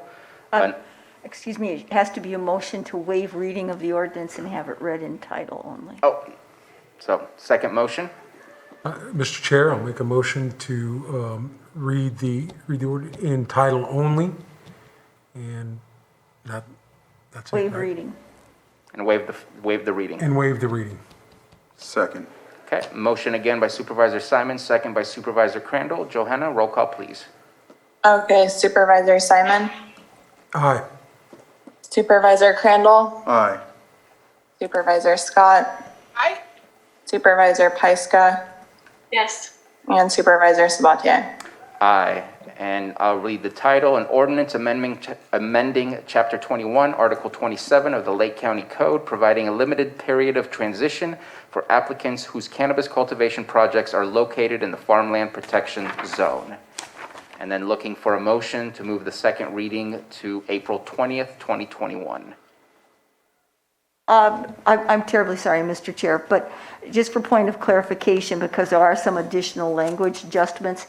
Speaker 7: Excuse me, it has to be a motion to waive reading of the ordinance and have it read in title only.
Speaker 1: Oh, so second motion.
Speaker 17: Mr. Chair, I'll make a motion to read the order in title only, and that's it.
Speaker 7: Waive
Speaker 17: right?
Speaker 7: reading.
Speaker 1: And waive the reading.
Speaker 17: And waive the reading.
Speaker 18: Second.
Speaker 1: Okay, motion again by Supervisor Simon, second by Supervisor Crandall. Johanna, roll call, please.
Speaker 23: Okay, Supervisor Simon,
Speaker 17: Aye.
Speaker 23: Supervisor Crandall,
Speaker 18: Aye.
Speaker 23: Supervisor Scott,
Speaker 13: Aye.
Speaker 23: Supervisor Pyska,
Speaker 3: Yes.
Speaker 23: and Supervisor Sabatier.
Speaker 1: Aye. And I'll read the title, an ordinance amending Chapter 21, Article 27 of the Lake County Code, providing a limited period of transition for applicants whose cannabis cultivation projects are located in the farmland protection zone. And then looking for a motion to move the second reading to April 20th, 2021.
Speaker 7: I'm terribly sorry, Mr. Chair, but just for point of clarification, because there are some additional language adjustments,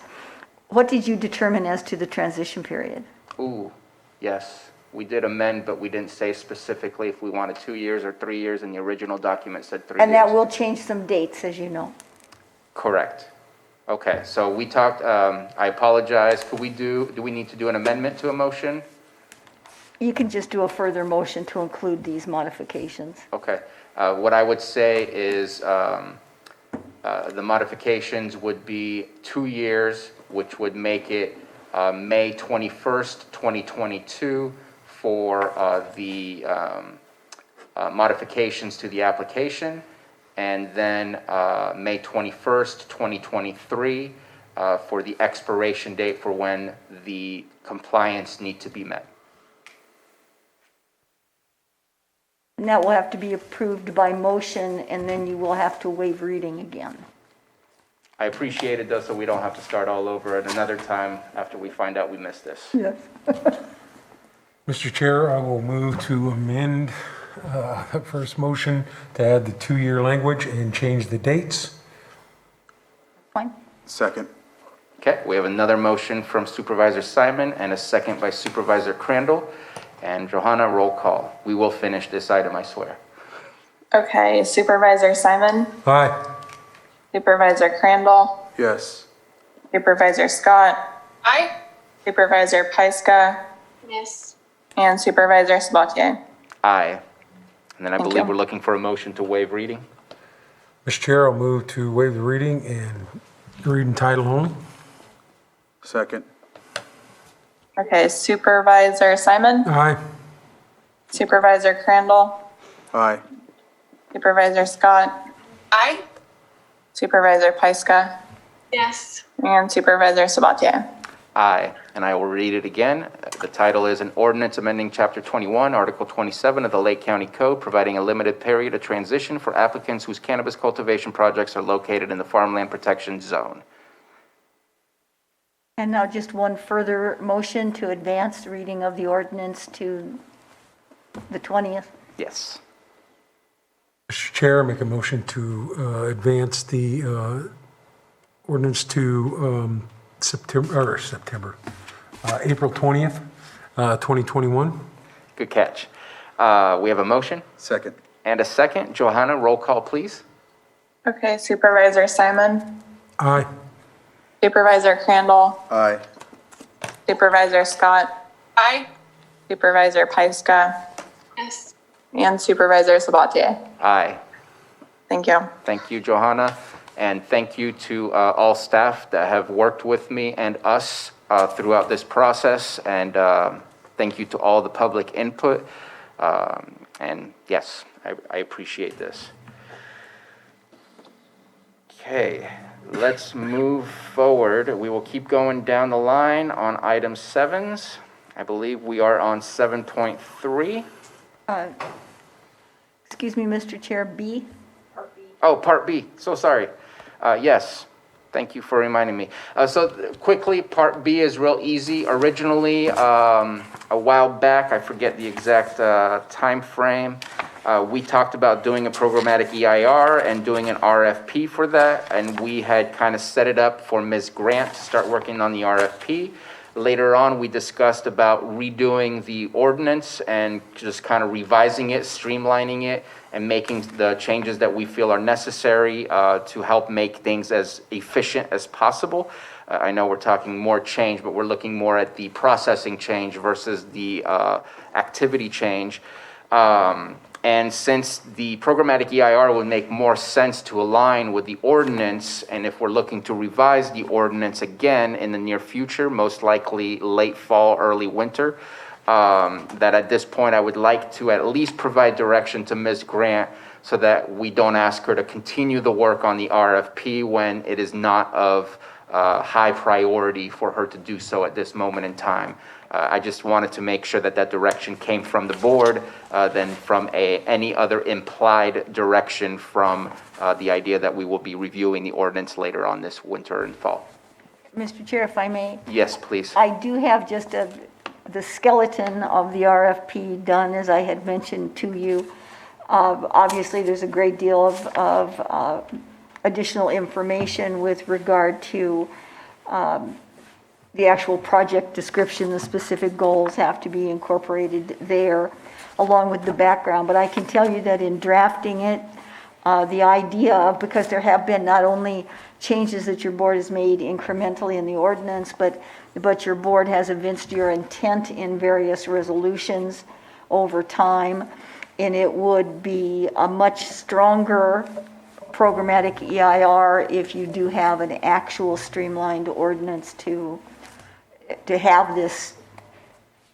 Speaker 7: what did you determine as to the transition period?
Speaker 1: Ooh, yes. We did amend, but we didn't say specifically if we wanted 2 years or 3 years, and the original document said 3 years.
Speaker 7: And that will change some dates, as you know.
Speaker 1: Correct. Okay, so we talked, I apologize. Do we need to do an amendment to a motion?
Speaker 7: You can just do a further motion to include these modifications.
Speaker 1: Okay. What I would say is the modifications would be 2 years, which would make it May 21st, 2022 for the modifications to the application, and then May 21st, 2023 for the expiration date for when the compliance need to be met.
Speaker 7: And that will have to be approved by motion, and then you will have to waive reading again.
Speaker 1: I appreciate it, though, so we don't have to start all over at another time after we find out we missed this.
Speaker 7: Yes.
Speaker 17: Mr. Chair, I will move to amend the first motion to add the 2-year language and change the dates.
Speaker 7: Fine.
Speaker 18: Second.
Speaker 1: Okay, we have another motion from Supervisor Simon and a second by Supervisor Crandall. And Johanna, roll call. We will finish this item, I swear.
Speaker 23: Okay, Supervisor Simon,
Speaker 17: Aye.
Speaker 23: Supervisor Crandall,
Speaker 18: Yes.
Speaker 23: Supervisor Scott,
Speaker 13: Aye.
Speaker 23: Supervisor Pyska,
Speaker 3: Yes.
Speaker 23: and Supervisor Sabatier.
Speaker 1: Aye. And then I
Speaker 23: Thank
Speaker 1: believe
Speaker 23: you.
Speaker 1: we're looking for a motion to waive reading.
Speaker 17: Mr. Chair, I'll move to waive the reading and read in title only.
Speaker 18: Second.
Speaker 23: Okay, Supervisor Simon,
Speaker 17: Aye.
Speaker 23: Supervisor Crandall,
Speaker 18: Aye.
Speaker 23: Supervisor Scott,
Speaker 13: Aye.
Speaker 23: Supervisor Pyska,
Speaker 3: Yes.
Speaker 23: and Supervisor Sabatier.
Speaker 1: Aye. And I will read it again. The title is an ordinance amending Chapter 21, Article 27 of the Lake County Code, providing a limited period of transition for applicants whose cannabis cultivation projects are located in the farmland protection zone.
Speaker 7: And now just one further motion to advance the reading of the ordinance to the 20th.
Speaker 1: Yes.
Speaker 17: Mr. Chair, make a motion to advance the ordinance to April 20th, 2021.
Speaker 1: Good catch. We have a motion
Speaker 18: Second.
Speaker 1: and a second. Johanna, roll call, please.
Speaker 23: Okay, Supervisor Simon,
Speaker 17: Aye.
Speaker 23: Supervisor Crandall,
Speaker 18: Aye.
Speaker 23: Supervisor Scott,
Speaker 13: Aye.
Speaker 23: Supervisor Pyska,
Speaker 3: Yes.
Speaker 23: and Supervisor Sabatier.
Speaker 1: Aye.
Speaker 23: Thank you.
Speaker 1: Thank you, Johanna. And thank you to all staff that have worked with me and us throughout this process. And thank you to all the public input. And yes, I appreciate this. Okay, let's move forward. We will keep going down the line on item 7s. I believe we are on 7.3.
Speaker 7: Excuse me, Mr. Chair, B.
Speaker 1: Oh, Part B, so sorry. Yes, thank you for reminding me. So quickly, Part B is real easy. Originally, a while back, I forget the exact time frame, we talked about doing a programmatic EIR and doing an RFP for that, and we had kind of set it up for Ms. Grant to start working on the RFP. Later on, we discussed about redoing the ordinance and just kind of revising it, streamlining it, and making the changes that we feel are necessary to help make things as efficient as possible. I know we're talking more change, but we're looking more at the processing change versus the activity change. And since the programmatic EIR would make more sense to align with the ordinance, and if we're looking to revise the ordinance again in the near future, most likely late fall, early winter, that at this point I would like to at least provide direction to Ms. Grant so that we don't ask her to continue the work on the RFP when it is not of high priority for her to do so at this moment in time. I just wanted to make sure that that direction came from the board than from any other implied direction from the idea that we will be reviewing the ordinance later on this winter and fall.
Speaker 7: Mr. Chair, if I may,
Speaker 1: Yes, please.
Speaker 7: I do have just the skeleton of the RFP done, as I had mentioned to you. Obviously, there's a great deal of additional information with regard to the actual project description. The specific goals have to be incorporated there along with the background. But I can tell you that in drafting it, the idea of, because there have been not only changes that your board has made incrementally in the ordinance, but your board has evinced your intent in various resolutions over time, and it would be a much stronger programmatic EIR if you do have an actual streamlined ordinance to have this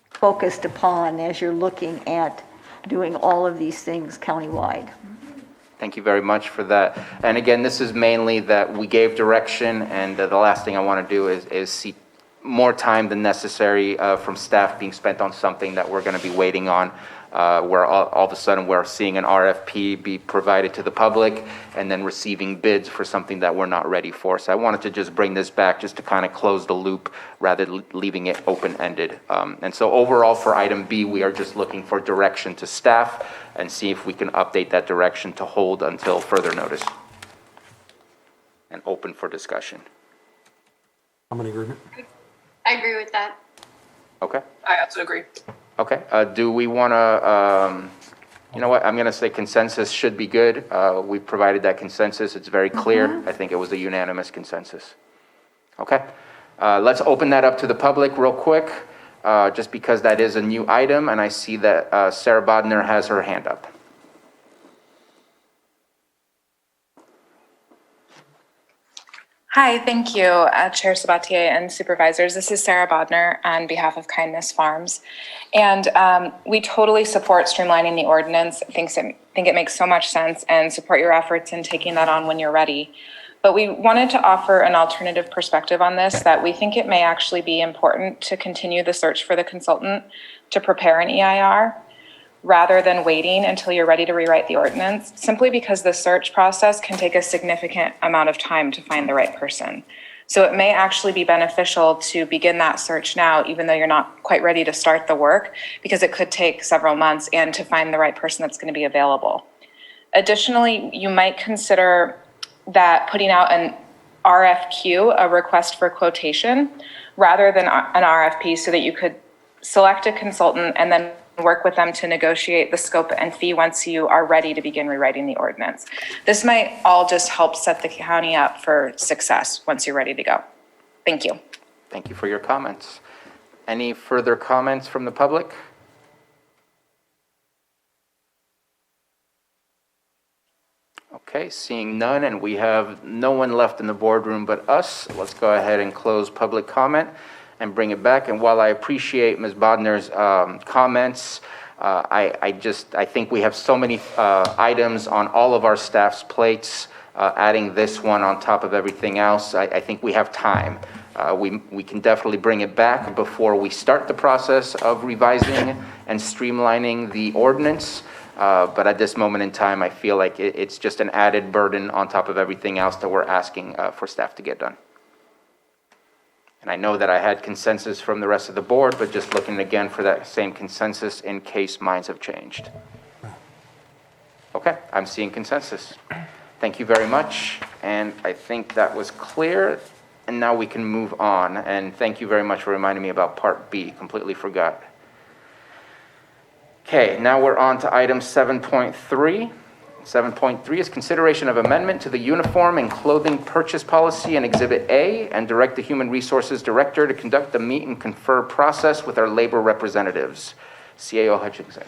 Speaker 7: focused upon as you're looking at doing all of these things countywide.
Speaker 1: Thank you very much for that. And again, this is mainly that we gave direction, and the last thing I want to do is see more time than necessary from staff being spent on something that we're going to be waiting on, where all of a sudden we're seeing an RFP be provided to the public and then receiving bids for something that we're not ready for. So I wanted to just bring this back just to kind of close the loop rather than leaving it open-ended. And so overall for item B, we are just looking for direction to staff and see if we can update that direction to hold until further notice and open for discussion.
Speaker 17: I'm in agreement.
Speaker 3: I agree with that.
Speaker 1: Okay.
Speaker 13: I also agree.
Speaker 1: Okay. Do we want to, you know what, I'm going to say consensus should be good. We provided that consensus. It's very clear. I think it was a unanimous consensus. Okay. Let's open that up to the public real quick, just because that is a new item, and I see that Sarah Bodner has her hand up.
Speaker 8: Hi, thank you, Chair Sabatier and Supervisors. This is Sarah Bodner on behalf of Kindness Farms. And we totally support streamlining the ordinance. I think it makes so much sense and support your efforts in taking that on when you're ready. But we wanted to offer an alternative perspective on this, that we think it may actually be important to continue the search for the consultant to prepare an EIR, rather than waiting until you're ready to rewrite the ordinance, simply because the search process can take a significant amount of time to find the right person. So it may actually be beneficial to begin that search now, even though you're not quite ready to start the work, because it could take several months and to find the right person that's going to be available. Additionally, you might consider that putting out an RFQ, a request for quotation, rather than an RFP, so that you could select a consultant and then work with them to negotiate the scope and fee once you are ready to begin rewriting the ordinance. This might all just help set the county up for success once you're ready to go. Thank you.
Speaker 1: Thank you for your comments. Any further comments from the public? Okay, seeing none, and we have no one left in the boardroom but us. Let's go ahead and close public comment and bring it back. And while I appreciate Ms. Bodner's comments, I think we have so many items on all of our staff's plates. Adding this one on top of everything else, I think we have time. We can definitely bring it back before we start the process of revising and streamlining the ordinance. But at this moment in time, I feel like it's just an added burden on top of everything else that we're asking for staff to get done. And I know that I had consensus from the rest of the board, but just looking again for that same consensus in case minds have changed. Okay, I'm seeing consensus. Thank you very much. And I think that was clear. And now we can move on. And thank you very much for reminding me about Part B. Completely forgot. Okay, now we're on to item 7.3. 7.3 is consideration of amendment to the uniform and clothing purchase policy in Exhibit A, and direct the Human Resources Director to conduct the meet and confer process with our labor representatives. CAO Hutchinson.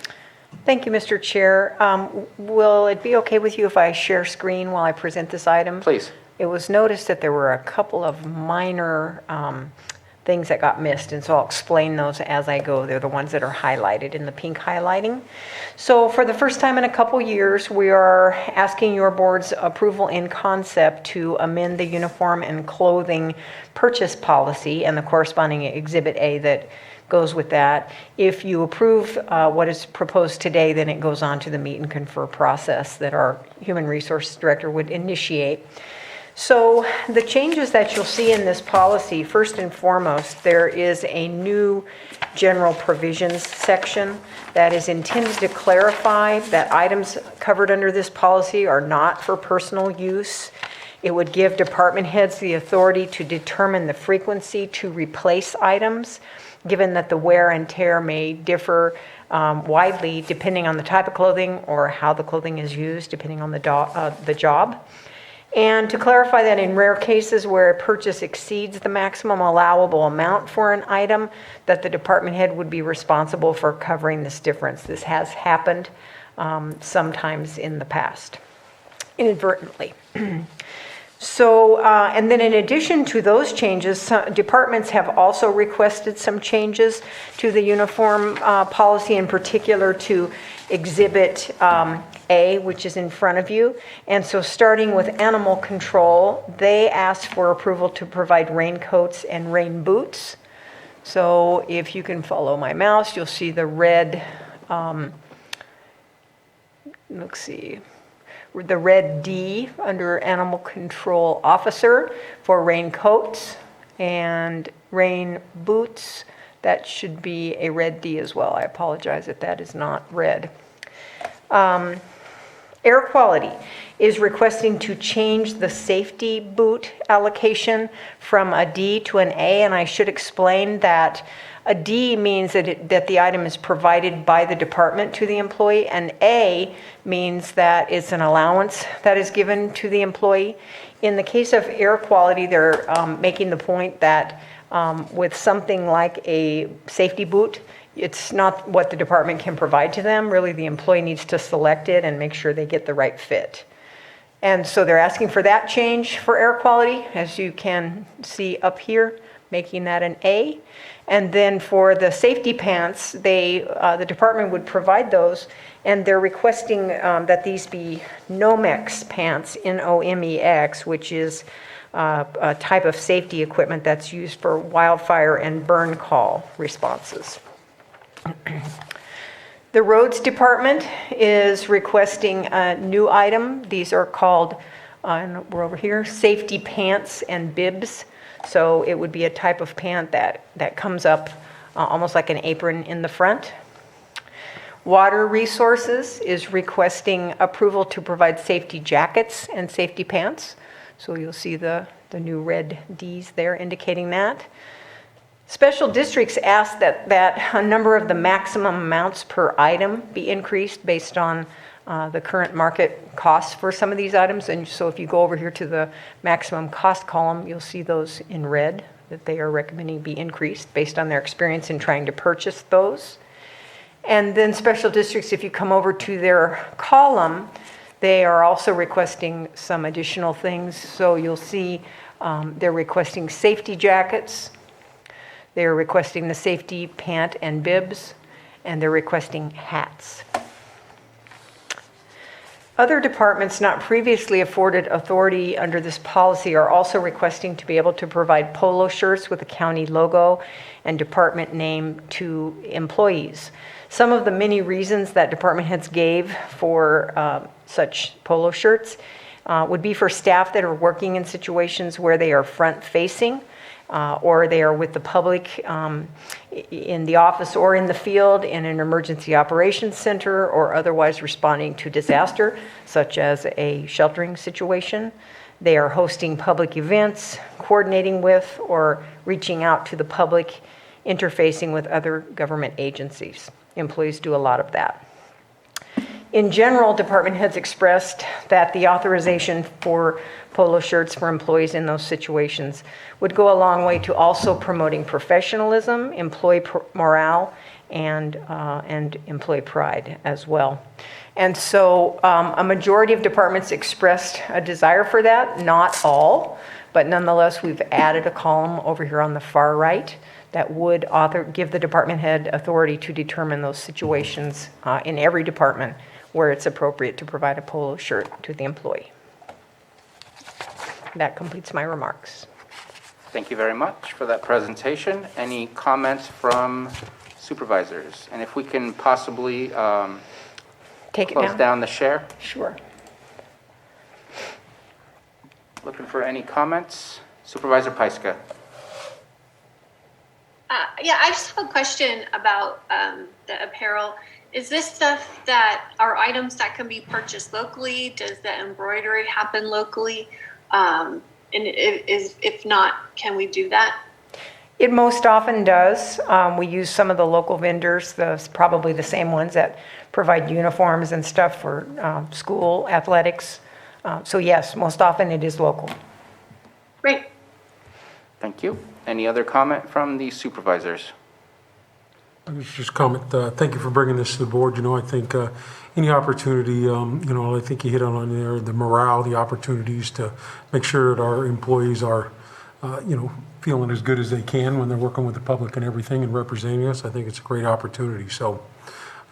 Speaker 15: Thank you, Mr. Chair. Will it be okay with you if I share screen while I present this item?
Speaker 1: Please.
Speaker 15: It was noticed that there were a couple of minor things that got missed, and so I'll explain those as I go. They're the ones that are highlighted in the pink highlighting. So for the first time in a couple years, we are asking your board's approval in concept to amend the uniform and clothing purchase policy and the corresponding Exhibit A that goes with that. If you approve what is proposed today, then it goes on to the meet and confer process that our Human Resources Director would initiate. So the changes that you'll see in this policy, first and foremost, there is a new general provisions section that is intended to clarify that items covered under this policy are not for personal use. It would give department heads the authority to determine the frequency to replace items, given that the wear and tear may differ widely depending on the type of clothing or how the clothing is used, depending on the job. And to clarify that in rare cases where a purchase exceeds the maximum allowable amount for an item, that the department head would be responsible for covering this difference. This has happened sometimes in the past, inadvertently. So, and then in addition to those changes, some departments have also requested some changes to the uniform policy, in particular to Exhibit A, which is in front of you. And so starting with animal control, they asked for approval to provide raincoats and rain boots. So if you can follow my mouse, you'll see the red, let's see, the red D under Animal Control Officer for raincoats and rain boots. That should be a red D as well. I apologize if that is not red. Air Quality is requesting to change the safety boot allocation from a D to an A, and I should explain that a D means that the item is provided by the department to the employee, and A means that it's an allowance that is given to the employee. In the case of air quality, they're making the point that with something like a safety boot, it's not what the department can provide to them. Really, the employee needs to select it and make sure they get the right fit. And so they're asking for that change for air quality, as you can see up here, making that an A. And then for the safety pants, the department would provide those, and they're requesting that these be Nomex pants, N-O-M-E-X, which is a type of safety equipment that's used for wildfire and burn call responses. The roads department is requesting a new item. These are called, we're over here, safety pants and bibs. So it would be a type of pant that comes up almost like an apron in the front. Water Resources is requesting approval to provide safety jackets and safety pants. So you'll see the new red Ds there indicating that. Special Districts asked that a number of the maximum amounts per item be increased based on the current market costs for some of these items. And so if you go over here to the maximum cost column, you'll see those in red, that they are recommending be increased based on their experience in trying to purchase those. And then Special Districts, if you come over to their column, they are also requesting some additional things. So you'll see they're requesting safety jackets, they're requesting the safety pant and bibs, and they're requesting hats. Other departments not previously afforded authority under this policy are also requesting to be able to provide polo shirts with a county logo and department name to employees. Some of the many reasons that department heads gave for such polo shirts would be for staff that are working in situations where they are front-facing, or they are with the public in the office or in the field in an emergency operations center, or otherwise responding to disaster, such as a sheltering situation. They are hosting public events, coordinating with or reaching out to the public, interfacing with other government agencies. Employees do a lot of that. In general, department heads expressed that the authorization for polo shirts for employees in those situations would go a long way to also promoting professionalism, employee morale, and employee pride as well. And so a majority of departments expressed a desire for that, not all, but nonetheless, we've added a column over here on the far right that would give the department head authority to determine those situations in every department where it's appropriate to provide a polo shirt to the employee. That completes my remarks.
Speaker 1: Thank you very much for that presentation. Any comments from supervisors? And if we can possibly
Speaker 15: Take it
Speaker 1: close
Speaker 15: down.
Speaker 1: down the share.
Speaker 15: Sure.
Speaker 1: Looking for any comments? Supervisor Pyska.
Speaker 3: Yeah, I just have a question about the apparel. Is this stuff that are items that can be purchased locally? Does the embroidery happen locally? And if not, can we do that?
Speaker 15: It most often does. We use some of the local vendors, probably the same ones that provide uniforms and stuff for school athletics. So yes, most often it is local.
Speaker 3: Great.
Speaker 1: Thank you. Any other comment from the supervisors?
Speaker 17: I was just comment, thank you for bringing this to the board. I think any opportunity, I think you hit on there, the morale, the opportunities to make sure that our employees are, feeling as good as they can when they're working with the public and everything and representing us. I think it's a great opportunity. So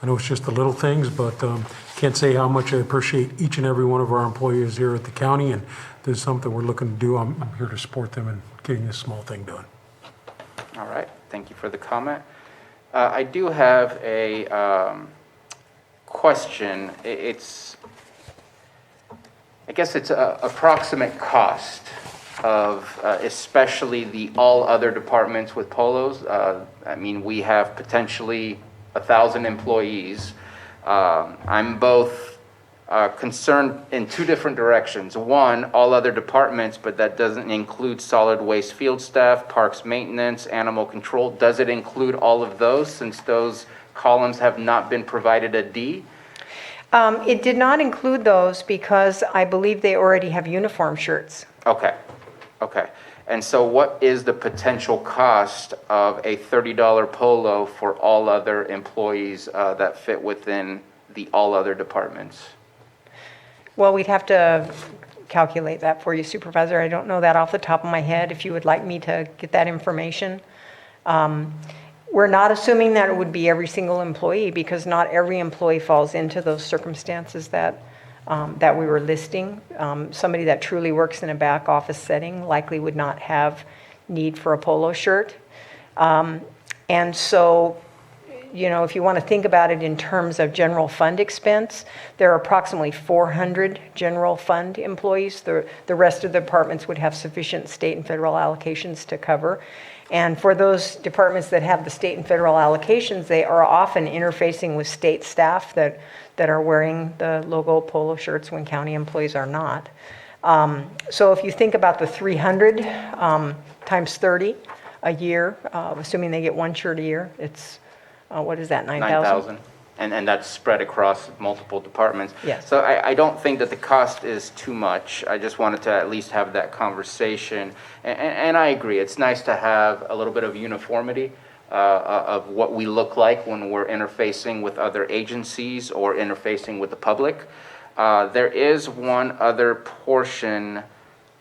Speaker 17: I know it's just the little things, but can't say how much I appreciate each and every one of our employees here at the county. And there's something we're looking to do. I'm here to support them in getting this small thing done.
Speaker 1: All right. Thank you for the comment. I do have a question. I guess it's an approximate cost of especially the all other departments with polos. I mean, we have potentially 1,000 employees. I'm both concerned in two different directions. One, all other departments, but that doesn't include solid waste field staff, parks maintenance, animal control. Does it include all of those since those columns have not been provided a D?
Speaker 15: It did not include those because I believe they already have uniform shirts.
Speaker 1: Okay. And so what is the potential cost of a $30 polo for all other employees that fit within the all other departments?
Speaker 15: Well, we'd have to calculate that for you, Supervisor. I don't know that off the top of my head. If you would like me to get that information. We're not assuming that it would be every single employee because not every employee falls into those circumstances that we were listing. Somebody that truly works in a back office setting likely would not have need for a polo shirt. And so, if you want to think about it in terms of general fund expense, there are approximately 400 general fund employees. The rest of the departments would have sufficient state and federal allocations to cover. And for those departments that have the state and federal allocations, they are often interfacing with state staff that are wearing the logo polo shirts when county employees are not. So if you think about the 300 times 30 a year, assuming they get one shirt a year, it's what is that, 9,000?
Speaker 1: 9,000. And that's spread across multiple departments.
Speaker 15: Yes.
Speaker 1: So I don't think that the cost is too much. I just wanted to at least have that conversation. And I agree, it's nice to have a little bit of uniformity of what we look like when we're interfacing with other agencies or interfacing with the public. There is one other portion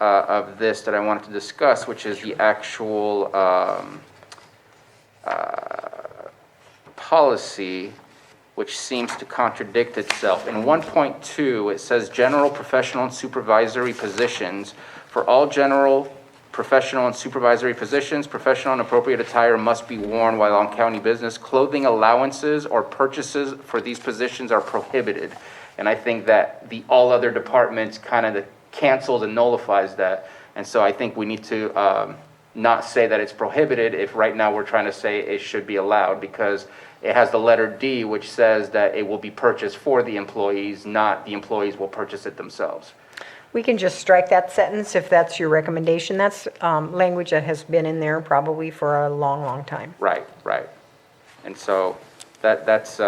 Speaker 1: of this that I wanted to discuss, which is the actual policy, which seems to contradict itself. In 1.2, it says general, professional, and supervisory positions. For all general, professional, and supervisory positions, professional and appropriate attire must be worn while on county business. Clothing allowances or purchases for these positions are prohibited. And I think that the all other departments kind of cancels and nullifies that. And so I think we need to not say that it's prohibited if right now we're trying to say it should be allowed, because it has the letter D, which says that it will be purchased for the employees, not the employees will purchase it themselves.
Speaker 15: We can just strike that sentence if that's your recommendation. That's language that has been in there probably for a long, long time.
Speaker 1: Right. And so that's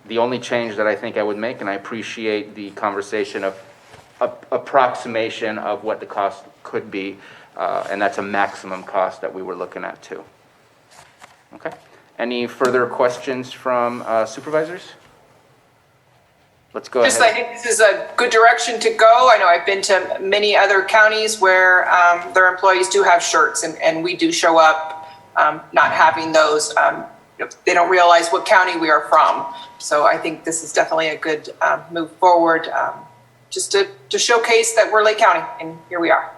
Speaker 1: The only change that I think I would make, and I appreciate the conversation of approximation of what the cost could be, and that's a maximum cost that we were looking at too. Okay. Any further questions from supervisors? Let's go
Speaker 13: I
Speaker 1: ahead.
Speaker 13: think this is a good direction to go. I know I've been to many other counties where their employees do have shirts, and we do show up not having those. They don't realize what county we are from. So I think this is definitely a good move forward, just to showcase that we're Lake County, and here we are.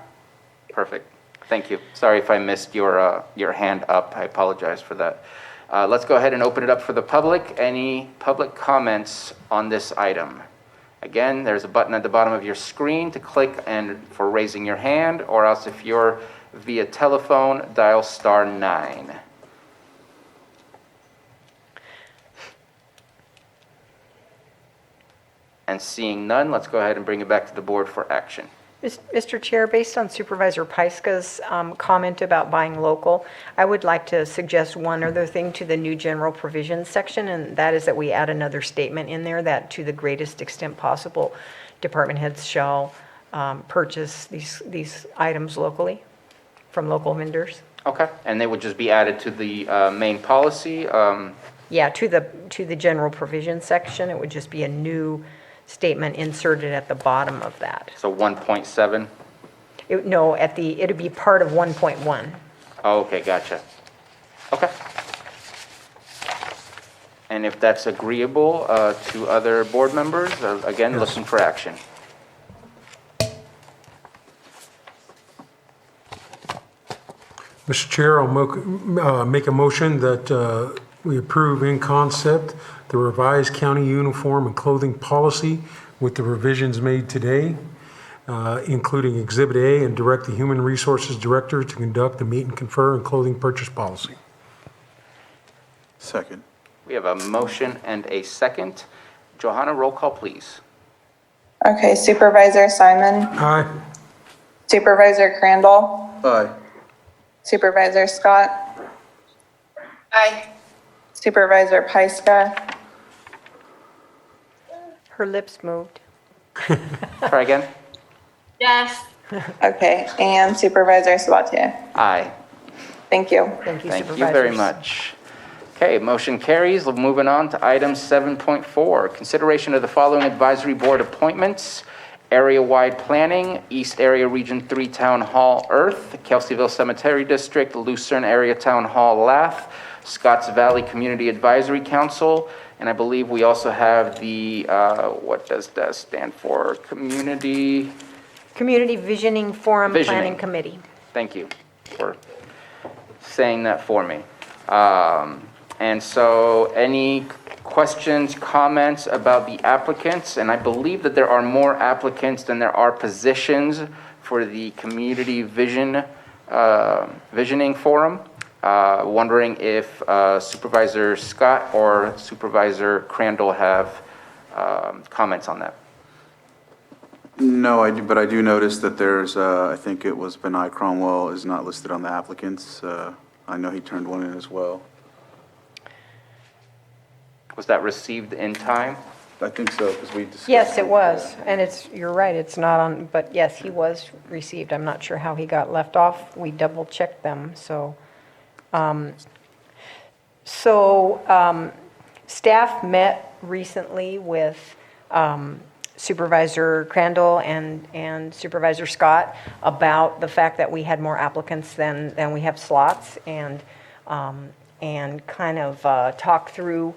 Speaker 1: Perfect. Thank you. Sorry if I missed your hand up. I apologize for that. Let's go ahead and open it up for the public. Any public comments on this item? Again, there's a button at the bottom of your screen to click and for raising your hand, or else if you're via telephone, dial *9. And seeing none, let's go ahead and bring it back to the board for action.
Speaker 15: Mr. Chair, based on Supervisor Pyska's comment about buying local, I would like to suggest one other thing to the new general provisions section, and that is that we add another statement in there that to the greatest extent possible, department heads shall purchase these items locally from local vendors.
Speaker 1: Okay, and they would just be added to the main policy?
Speaker 15: Yeah, to the general provisions section, it would just be a new statement inserted at the bottom of that.
Speaker 1: So 1.7?
Speaker 15: No, it'd be part of 1.1.
Speaker 1: Oh, okay, gotcha. Okay. And if that's agreeable to other board members, again,
Speaker 17: Yes.
Speaker 1: looking for action.
Speaker 17: Mr. Chair, I'll make a motion that we approve in concept the revised county uniform and clothing policy with the revisions made today, including Exhibit A, and direct the Human Resources Director to conduct the meet and confer and clothing purchase policy.
Speaker 18: Second.
Speaker 1: We have a motion and a second. Johanna, roll call, please.
Speaker 23: Okay, Supervisor Simon,
Speaker 17: Aye.
Speaker 23: Supervisor Crandall,
Speaker 18: Aye.
Speaker 23: Supervisor Scott,
Speaker 13: Aye.
Speaker 23: Supervisor Pyska,
Speaker 15: Her lips moved.
Speaker 1: Try again.
Speaker 3: Yes.
Speaker 23: okay, and Supervisor Sabatier.
Speaker 1: Aye.
Speaker 23: Thank you.
Speaker 15: Thank you,
Speaker 1: Thank you
Speaker 15: Supervisors.
Speaker 1: very much. Okay, motion carries. We're moving on to item 7.4. Consideration of the following advisory board appointments: area-wide planning, East Area Region 3 Town Hall Earth, Kelseyville Cemetery District, Lucerne Area Town Hall Lath, Scotts Valley Community Advisory Council, and I believe we also have the, what does that stand for? Community
Speaker 15: Visioning Forum
Speaker 1: Visioning.
Speaker 15: Planning Committee.
Speaker 1: Thank you for saying that for me. And so any questions, comments about the applicants? And I believe that there are more applicants than there are positions for the Community Visioning Forum. Wondering if Supervisor Scott or Supervisor Crandall have comments on that.
Speaker 18: No, I do, but I do notice that there's, I think it was Benai Cromwell is not listed on the applicants. I know he turned one in as well.
Speaker 1: Was that received in time?
Speaker 18: I think so, because we discussed.
Speaker 15: Yes, it was, and you're right, it's not on, but yes, he was received. I'm not sure how he got left off. We double-checked them, so. Staff met recently with Supervisor Crandall and Supervisor Scott about the fact that we had more applicants than we have slots, and kind of talk through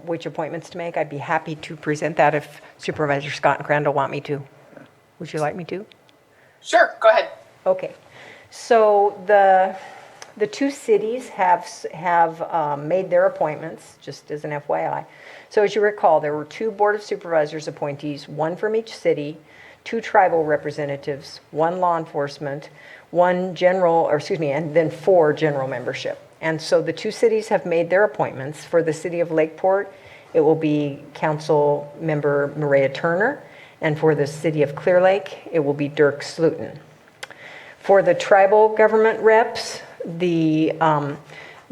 Speaker 15: which appointments to make. I'd be happy to present that if Supervisor Scott and Crandall want me to. Would you like me to?
Speaker 13: Sure, go ahead.
Speaker 15: Okay. So the two cities have made their appointments, just as an FYI. So as you recall, there were 2 Board of Supervisors appointees, 1 from each city, 2 tribal representatives, 1 law enforcement, 1 general, and then 4 general membership. And so the 2 cities have made their appointments. For the city of Lakeport, it will be Council Member Maria Turner, and for the city of Clear Lake, it will be Dirk Slutin. For the tribal government reps, the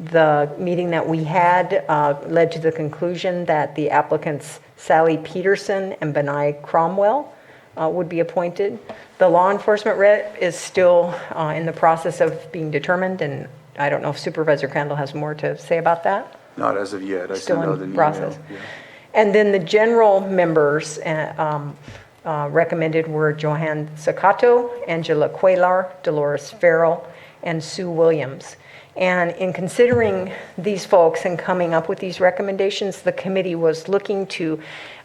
Speaker 15: The meeting that we had led to the conclusion that the applicants Sally Peterson and Benai Cromwell would be appointed. The law enforcement rep is still in the process of being determined, and I don't know if Supervisor Crandall has more to say about that.
Speaker 18: Not as of yet. I
Speaker 15: Still
Speaker 18: sent out
Speaker 15: in
Speaker 18: an
Speaker 15: process.
Speaker 18: email. Yeah.
Speaker 15: And then the general members recommended were Johan Sakato, Angela Cuellar, Dolores Farrell, and Sue Williams. And in considering these folks and coming up with these recommendations, the committee was looking to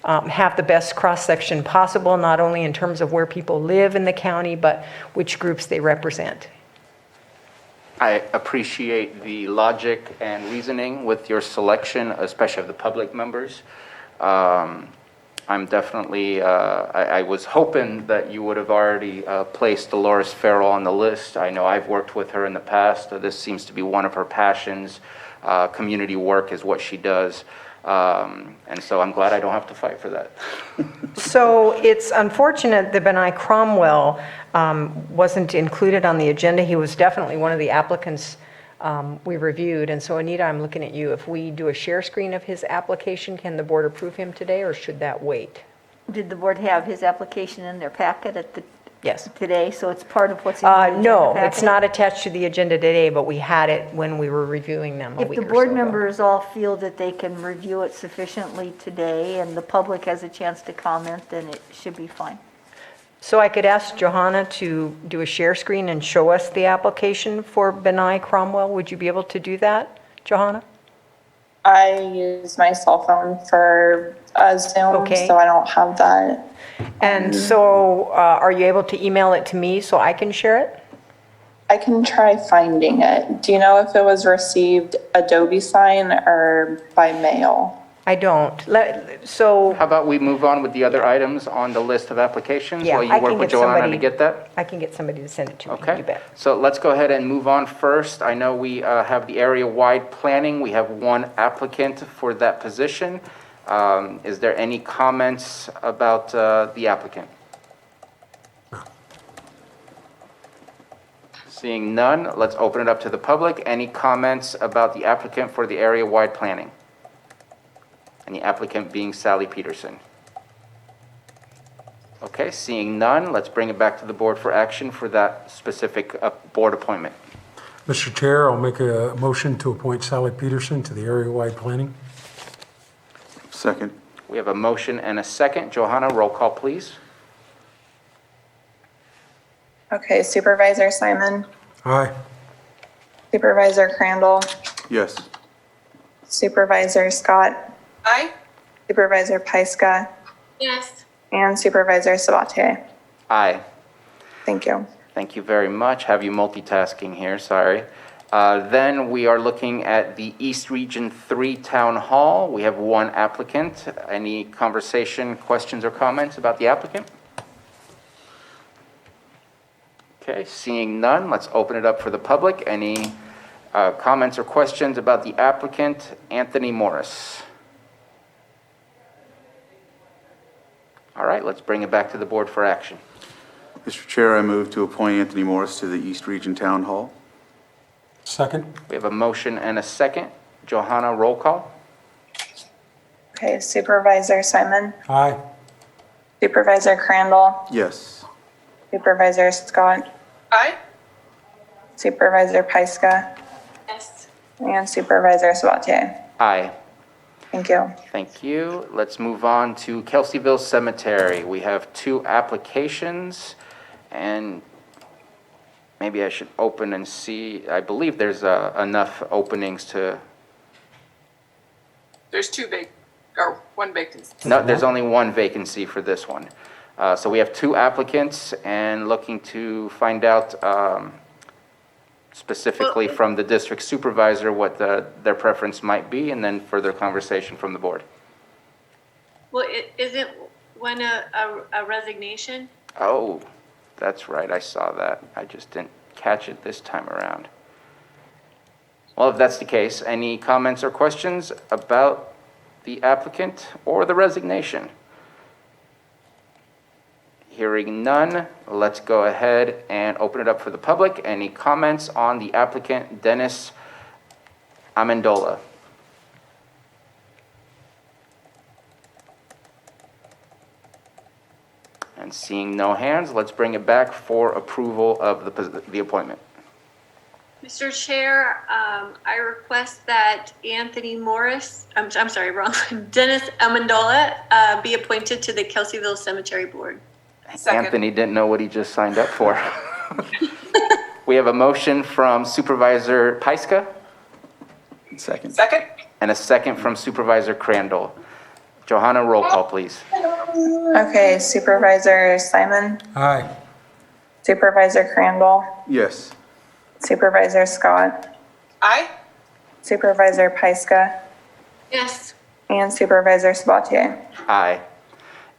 Speaker 15: have the best cross-section possible, not only in terms of where people live in the county, but which groups they represent.
Speaker 1: I appreciate the logic and reasoning with your selection, especially of the public members. I'm definitely, I was hoping that you would have already placed Dolores Farrell on the list. I know I've worked with her in the past. This seems to be one of her passions. Community work is what she does. And so I'm glad I don't have to fight for that.
Speaker 15: So it's unfortunate that Benai Cromwell wasn't included on the agenda. He was definitely one of the applicants we reviewed. And so Anita, I'm looking at you. If we do a share screen of his application, can the board approve him today, or should that wait?
Speaker 7: Did the board have his application in their packet at the?
Speaker 15: Yes.
Speaker 7: Today, so it's part of what's in the agenda
Speaker 15: No,
Speaker 7: packet?
Speaker 15: it's not attached to the agenda today, but we had it when we were reviewing them a
Speaker 7: If
Speaker 15: week
Speaker 7: the
Speaker 15: or so
Speaker 7: board
Speaker 15: ago.
Speaker 7: members all feel that they can review it sufficiently today and the public has a chance to comment, then it should be fine.
Speaker 15: So I could ask Johanna to do a share screen and show us the application for Benai Cromwell. Would you be able to do that, Johanna?
Speaker 23: I use my cell phone for Zoom,
Speaker 15: Okay.
Speaker 23: so I don't have that.
Speaker 15: And so are you able to email it to me so I can share it?
Speaker 23: I can try finding it. Do you know if it was received Adobe Sign or by mail?
Speaker 15: I don't. So
Speaker 1: how about we move on with the other items on the list of applications
Speaker 15: Yeah,
Speaker 1: while you
Speaker 15: I
Speaker 1: work
Speaker 15: can
Speaker 1: with
Speaker 15: get
Speaker 1: Joanna
Speaker 15: somebody-
Speaker 1: to get that?
Speaker 15: I can get somebody to send it to me.
Speaker 1: Okay.
Speaker 15: You bet.
Speaker 1: So let's go ahead and move on first. I know we have the area-wide planning. We have one applicant for that position. Is there any comments about the applicant? Seeing none, let's open it up to the public. Any comments about the applicant for the area-wide planning? And the applicant being Sally Peterson. Okay, seeing none, let's bring it back to the board for action for that specific board appointment.
Speaker 17: Mr. Chair, I'll make a motion to appoint Sally Peterson to the area-wide planning.
Speaker 18: Second.
Speaker 1: We have a motion and a second. Johanna, roll call, please.
Speaker 23: Okay, Supervisor Simon,
Speaker 17: Aye.
Speaker 23: Supervisor Crandall,
Speaker 18: Yes.
Speaker 23: Supervisor Scott,
Speaker 13: Aye?
Speaker 23: Supervisor Pyska,
Speaker 3: Yes.
Speaker 23: and Supervisor Sabatier.
Speaker 1: Aye.
Speaker 23: Thank you.
Speaker 1: Thank you very much. Have you multitasking here, sorry. Then we are looking at the East Region 3 Town Hall. We have one applicant. Any conversation, questions, or comments about the applicant? Okay, seeing none, let's open it up for the public. Any comments or questions about the applicant, Anthony Morris? All right, let's bring it back to the board for action.
Speaker 18: Mr. Chair, I move to appoint Anthony Morris to the East Region Town Hall.
Speaker 17: Second.
Speaker 1: We have a motion and a second. Johanna, roll call.
Speaker 23: Okay, Supervisor Simon,
Speaker 17: Aye.
Speaker 23: Supervisor Crandall,
Speaker 18: Yes.
Speaker 23: Supervisor Scott,
Speaker 13: Aye?
Speaker 23: Supervisor Pyska,
Speaker 3: Yes.
Speaker 23: and Supervisor Sabatier.
Speaker 1: Aye.
Speaker 23: Thank you.
Speaker 1: Thank you. Let's move on to Kelseyville Cemetery. We have two applications, and maybe I should open and see. I believe there's enough openings to,
Speaker 13: There's one vacancy.
Speaker 1: no, there's only one vacancy for this one. So we have two applicants and looking to find out specifically from the district supervisor what their preference might be, and then further conversation from the board.
Speaker 3: Well, isn't one a resignation?
Speaker 1: Oh, that's right, I saw that. I just didn't catch it this time around. Well, if that's the case, any comments or questions about the applicant or the resignation? Hearing none, let's go ahead and open it up for the public. Any comments on the applicant, Dennis Amendola. And seeing no hands, let's bring it back for approval of the appointment.
Speaker 3: Mr. Chair, I request that Anthony Morris, I'm sorry, wrong, Dennis Amendola be appointed to the Kelseyville Cemetery Board.
Speaker 13: Second.
Speaker 1: Anthony didn't know what he just signed up for. We have a motion from Supervisor Pyska.
Speaker 12: Second.
Speaker 13: Second?
Speaker 1: And a second from Supervisor Crandall. Johanna, roll call, please.
Speaker 23: Okay, Supervisor Simon,
Speaker 17: Aye.
Speaker 23: Supervisor Crandall,
Speaker 18: Yes.
Speaker 23: Supervisor Scott,
Speaker 13: Aye?
Speaker 23: Supervisor Pyska,
Speaker 3: Yes.
Speaker 23: and Supervisor Sabatier.
Speaker 1: Aye.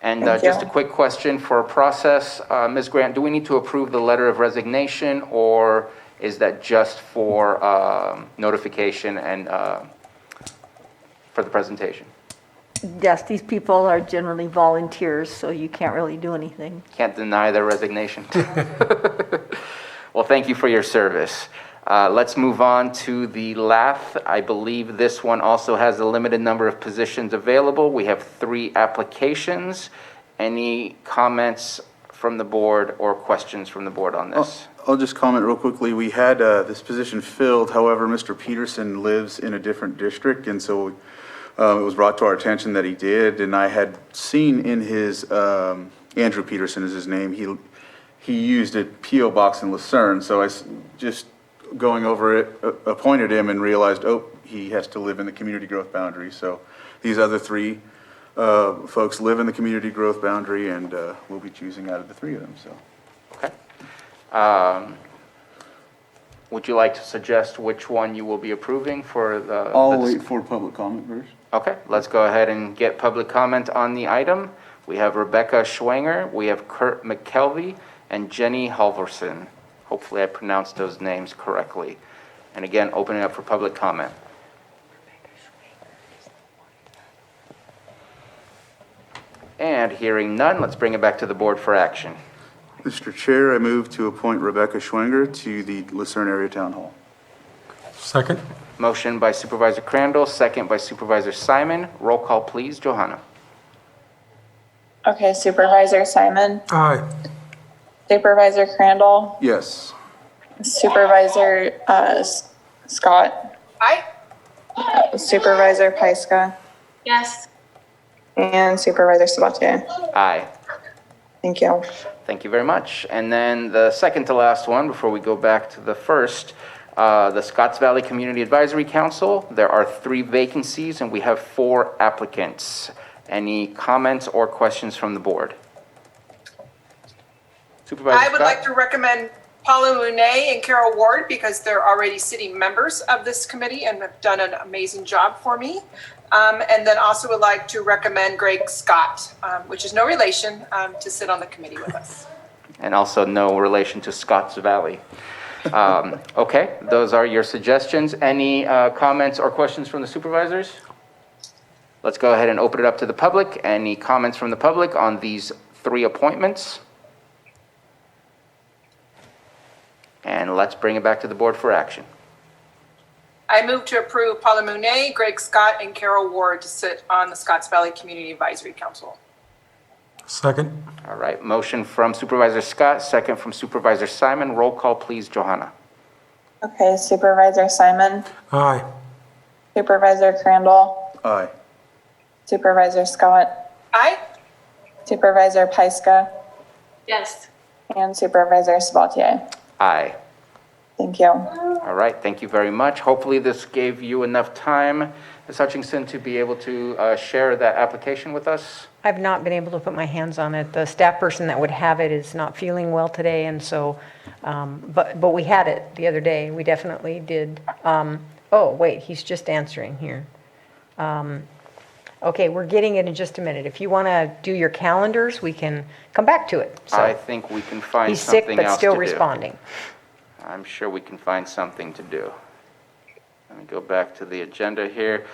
Speaker 1: And
Speaker 23: Thank
Speaker 1: just
Speaker 23: you.
Speaker 1: a quick question for a process. Ms. Grant, do we need to approve the letter of resignation, or is that just for notification and for the presentation?
Speaker 7: Yes, these people are generally volunteers, so you can't really do anything.
Speaker 1: Can't deny their resignation. Well, thank you for your service. Let's move on to the LAF. I believe this one also has a limited number of positions available. We have 3 applications. Any comments from the board or questions from the board on this?
Speaker 18: I'll just comment real quickly. We had this position filled. However, Mr. Peterson lives in a different district, and so it was brought to our attention that he did. And I had seen in his, Andrew Peterson is his name, he used a P.O. box in Lucerne. So I just going over it, appointed him and realized, oh, he has to live in the community growth boundary. So these other 3 folks live in the community growth boundary, and we'll be choosing out of the 3 of them, so.
Speaker 1: Okay. Would you like to suggest which one you will be approving for the?
Speaker 18: I'll wait for public comment first.
Speaker 1: Okay, let's go ahead and get public comment on the item. We have Rebecca Schwanger, we have Kurt McKelvey, and Jenny Halvorson. Hopefully I pronounced those names correctly. And again, opening up for public comment. And hearing none, let's bring it back to the board for action.
Speaker 18: Mr. Chair, I move to appoint Rebecca Schwanger to the Lucerne Area Town Hall.
Speaker 17: Second.
Speaker 1: Motion by Supervisor Crandall, second by Supervisor Simon. Roll call, please. Johanna.
Speaker 23: Okay, Supervisor Simon,
Speaker 17: Aye.
Speaker 23: Supervisor Crandall,
Speaker 18: Yes.
Speaker 23: Supervisor Scott,
Speaker 13: Aye?
Speaker 23: Supervisor Pyska,
Speaker 3: Yes.
Speaker 23: and Supervisor Sabatier.
Speaker 1: Aye.
Speaker 23: Thank you.
Speaker 1: Thank you very much. And then the second to last one, before we go back to the first, the Scotts Valley Community Advisory Council. There are 3 vacancies and we have 4 applicants. Any comments or questions from the board? Supervisor
Speaker 13: I would
Speaker 1: Scott?
Speaker 13: like to recommend Paula Monet and Carol Ward because they're already city members of this committee and have done an amazing job for me. And then also would like to recommend Greg Scott, which is no relation, to sit on the committee with us.
Speaker 1: And also no relation to Scotts Valley. Okay, those are your suggestions. Any comments or questions from the supervisors? Let's go ahead and open it up to the public. Any comments from the public on these 3 appointments? And let's bring it back to the board for action.
Speaker 13: I move to approve Paula Monet, Greg Scott, and Carol Ward to sit on the Scotts Valley Community Advisory Council.
Speaker 17: Second.
Speaker 1: All right, motion from Supervisor Scott, second from Supervisor Simon. Roll call, please, Johanna.
Speaker 23: Okay, Supervisor Simon,
Speaker 17: Aye.
Speaker 23: Supervisor Crandall,
Speaker 18: Aye.
Speaker 23: Supervisor Scott,
Speaker 13: Aye?
Speaker 23: Supervisor Pyska,
Speaker 3: Yes.
Speaker 23: and Supervisor Sabatier.
Speaker 1: Aye.
Speaker 23: Thank you.
Speaker 1: All right, thank you very much. Hopefully this gave you enough time, Ms. Hutchinson, to be able to share that application with us.
Speaker 15: I've not been able to put my hands on it. The staff person that would have it is not feeling well today, and so, but we had it the other day. We definitely did. Oh, wait, he's just answering here. Okay, we're getting it in just a minute. If you want to do your calendars, we can come back to it. So
Speaker 1: I think we can find
Speaker 15: he's sick,
Speaker 1: something
Speaker 15: but
Speaker 1: else
Speaker 15: still
Speaker 1: to do.
Speaker 15: responding.
Speaker 1: I'm sure we can find something to do. Let me go back to the agenda here.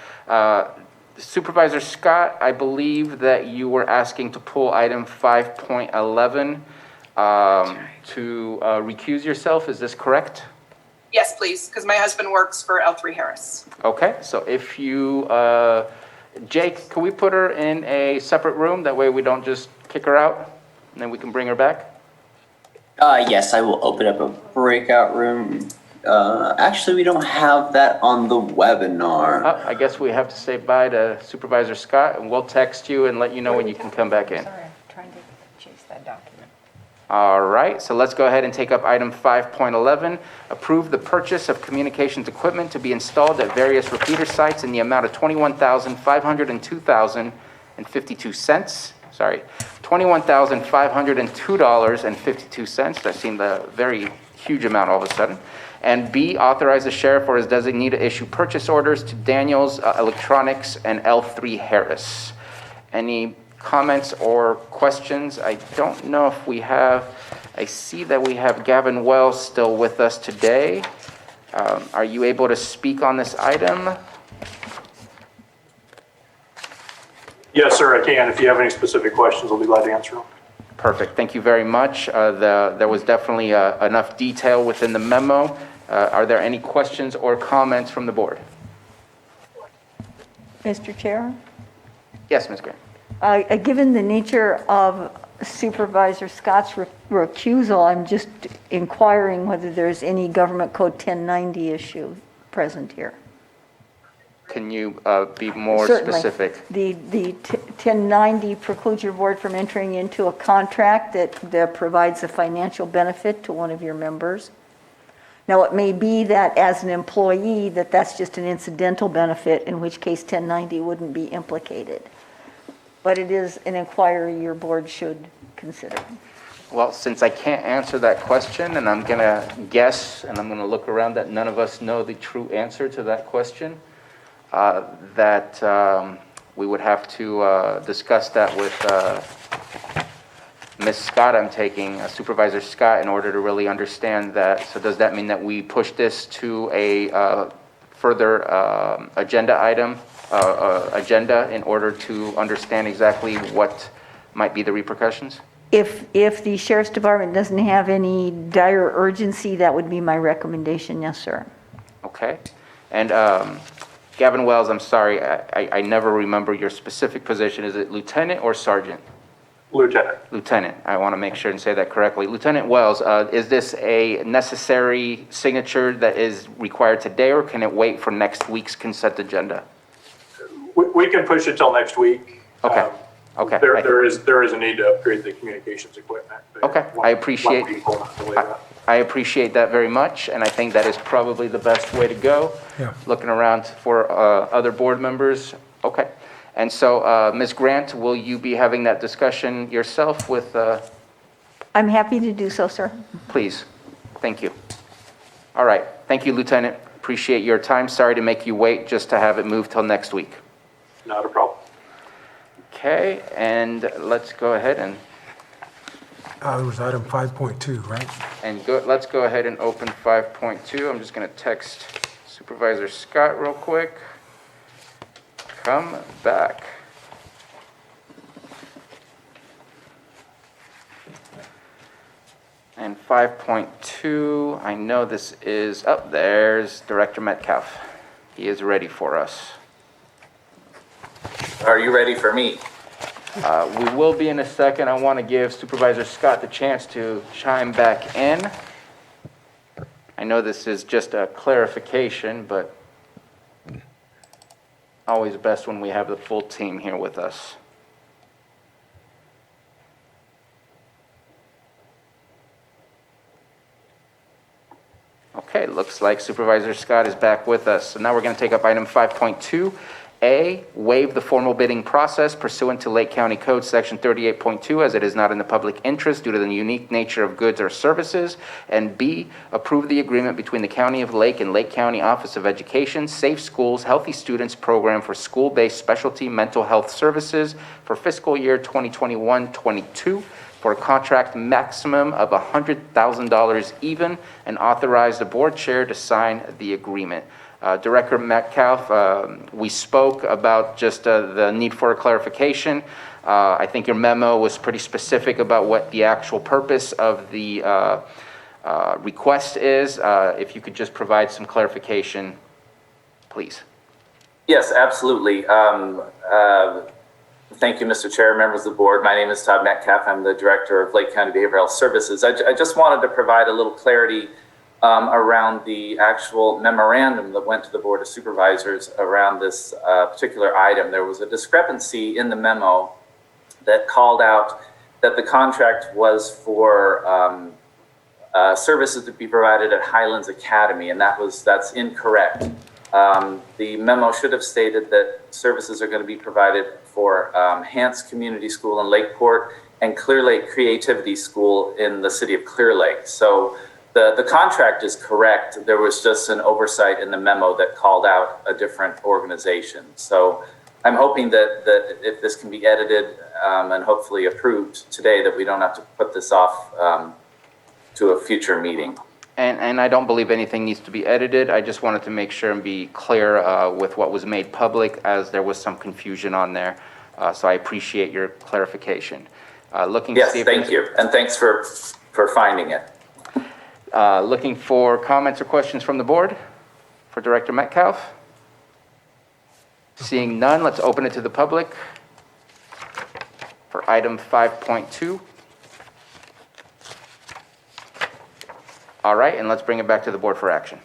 Speaker 1: Supervisor Scott, I believe that you were asking to pull item 5.11 to recuse yourself. Is this correct?
Speaker 13: Yes, please, because my husband works for L3 Harris.
Speaker 1: Okay, so if you, Jake, can we put her in a separate room? That way we don't just kick her out and then we can bring her back?
Speaker 16: Yes, I will open up a breakout room. Actually, we don't have that on the webinar.
Speaker 1: Oh, I guess we have to say bye to Supervisor Scott, and we'll text you and let you know when you can come back in.
Speaker 15: Sorry, I'm trying to chase that document.
Speaker 1: All right, so let's go ahead and take up item 5.11, approve the purchase of communications equipment to be installed at various repeater sites in the amount of $21,502.52. Sorry, $21,502.52. That seemed a very huge amount all of a sudden. And B, authorize the sheriff or his designee to issue purchase orders to Daniels Electronics and L3 Harris. Any comments or questions? I don't know if we have, I see that we have Gavin Wells still with us today. Are you able to speak on this item?
Speaker 10: Yes, sir, I can. If you have any specific questions, I'll be glad to answer them.
Speaker 1: Perfect, thank you very much. There was definitely enough detail within the memo. Are there any questions or comments from the board?
Speaker 7: Mr. Chair?
Speaker 1: Yes, Ms. Grant.
Speaker 7: Given the nature of Supervisor Scott's recusal, I'm just inquiring whether there's any Government Code 1090 issue present here.
Speaker 1: Can you be more
Speaker 7: Certainly.
Speaker 1: specific?
Speaker 7: The 1090 precludes your board from entering into a contract that provides a financial benefit to one of your members. Now, it may be that as an employee that's just an incidental benefit, in which case 1090 wouldn't be implicated. But it is an inquiry your board should consider.
Speaker 1: Well, since I can't answer that question, and I'm going to guess, and I'm going to look around that none of us know the true answer to that question, that we would have to discuss that with Ms. Scott, I'm taking, Supervisor Scott, in order to really understand that. So does that mean that we push this to a further agenda item, agenda, in order to understand exactly what might be the repercussions?
Speaker 7: If the Sheriff's Department doesn't have any dire urgency, that would be my recommendation, yes, sir.
Speaker 1: Okay. And Gavin Wells, I'm sorry, I never remember your specific position. Is it lieutenant or sergeant?
Speaker 10: Lieutenant.
Speaker 1: Lieutenant. I want to make sure and say that correctly. Lieutenant Wells, is this a necessary signature that is required today, or can it wait for next week's consent agenda?
Speaker 10: We can push it till next week.
Speaker 1: Okay. Okay.
Speaker 10: There is a need to upgrade the communications equipment.
Speaker 1: Okay. I appreciate that very much, and I think that is probably the best way to go.
Speaker 17: Yeah.
Speaker 1: Looking around for other board members. Okay. And so, Ms. Grant, will you be having that discussion yourself with...
Speaker 7: I'm happy to do so, sir.
Speaker 1: Please. Thank you. All right. Thank you, Lieutenant. Appreciate your time. Sorry to make you wait just to have it moved till next week.
Speaker 10: Not a problem.
Speaker 1: Okay, and let's go ahead and...
Speaker 19: It was item 5.2, right?
Speaker 1: And let's go ahead and open 5.2. I'm just going to text Supervisor Scott real quick. Come back. And 5.2, I know this is up. There's Director Metcalf. He is ready for us.
Speaker 20: Are you ready for me?
Speaker 1: We will be in a second. I want to give Supervisor Scott the chance to chime back in. I know this is just a clarification, but always best when we have the full team here with us. Okay, looks like Supervisor Scott is back with us. So now we're going to take up item 5.2. A, waive the formal bidding process pursuant to Lake County Code Section 38.2 as it is not in the public interest due to the unique nature of goods or services. And B, approve the agreement between the County of Lake and Lake County Office of Education, Safe Schools, Healthy Students Program for school-based specialty mental health services for fiscal year 2021-22 for a contract maximum of $100,000 even, and authorize the board chair to sign the agreement. Director Metcalf, we spoke about just the need for a clarification. I think your memo was pretty specific about what the actual purpose of the request is. If you could just provide some clarification, please.
Speaker 9: Yes, absolutely. Thank you, Mr. Chair, members of the board. My name is Todd Metcalf. I'm the Director of Lake County Behavioral Health Services. I just wanted to provide a little clarity around the actual memorandum that went to the Board of Supervisors around this particular item. There was a discrepancy in the memo that called out that the contract was for services to be provided at Highlands Academy, and that's incorrect. The memo should have stated that services are going to be provided for Hance Community School in Lakeport and Clear Lake Creativity School in the city of Clear Lake. So the contract is correct. There was just an oversight in the memo that called out a different organization. So I'm hoping that if this can be edited and hopefully approved today, that we don't have to put this off to a future meeting.
Speaker 1: And I don't believe anything needs to be edited. I just wanted to make sure and be clear with what was made public, as there was some confusion on there. So I appreciate your clarification.
Speaker 9: Yes, thank you. And thanks for finding it.
Speaker 1: Looking for comments or questions from the board for Director Metcalf? Seeing none, let's open it to the public for item 5.2. All right, and let's bring it back to the board for action.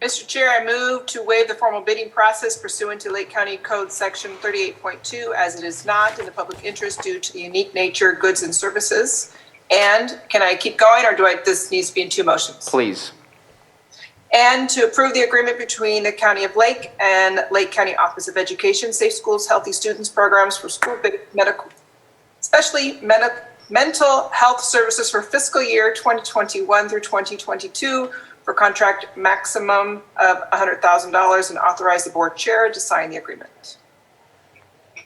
Speaker 13: Mr. Chair, I move to waive the formal bidding process pursuant to Lake County Code Section 38.2, as it is not in the public interest due to the unique nature of goods and services. And can I keep going, or this needs to be in two motions?
Speaker 1: Please.
Speaker 13: And to approve the agreement between the County of Lake and Lake County Office of Education, Safe Schools, Healthy Students programs for school-based medical, especially mental health services for fiscal year 2021 through 2022 for contract maximum of $100,000, and authorize the board chair to sign the agreement.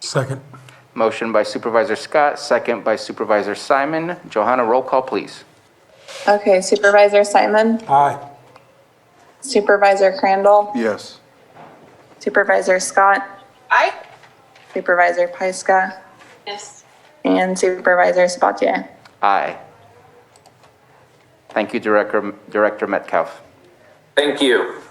Speaker 19: Second.
Speaker 1: Motion by Supervisor Scott, second by Supervisor Simon. Johanna, roll call, please.
Speaker 23: Okay, Supervisor Simon?
Speaker 19: Aye.
Speaker 23: Supervisor Crandall?
Speaker 18: Yes.
Speaker 23: Supervisor Scott?
Speaker 13: Aye.
Speaker 23: Supervisor Pyska?
Speaker 3: Yes.
Speaker 23: And Supervisor Sabatier?
Speaker 1: Aye. Thank you, Director Metcalf.
Speaker 9: Thank you.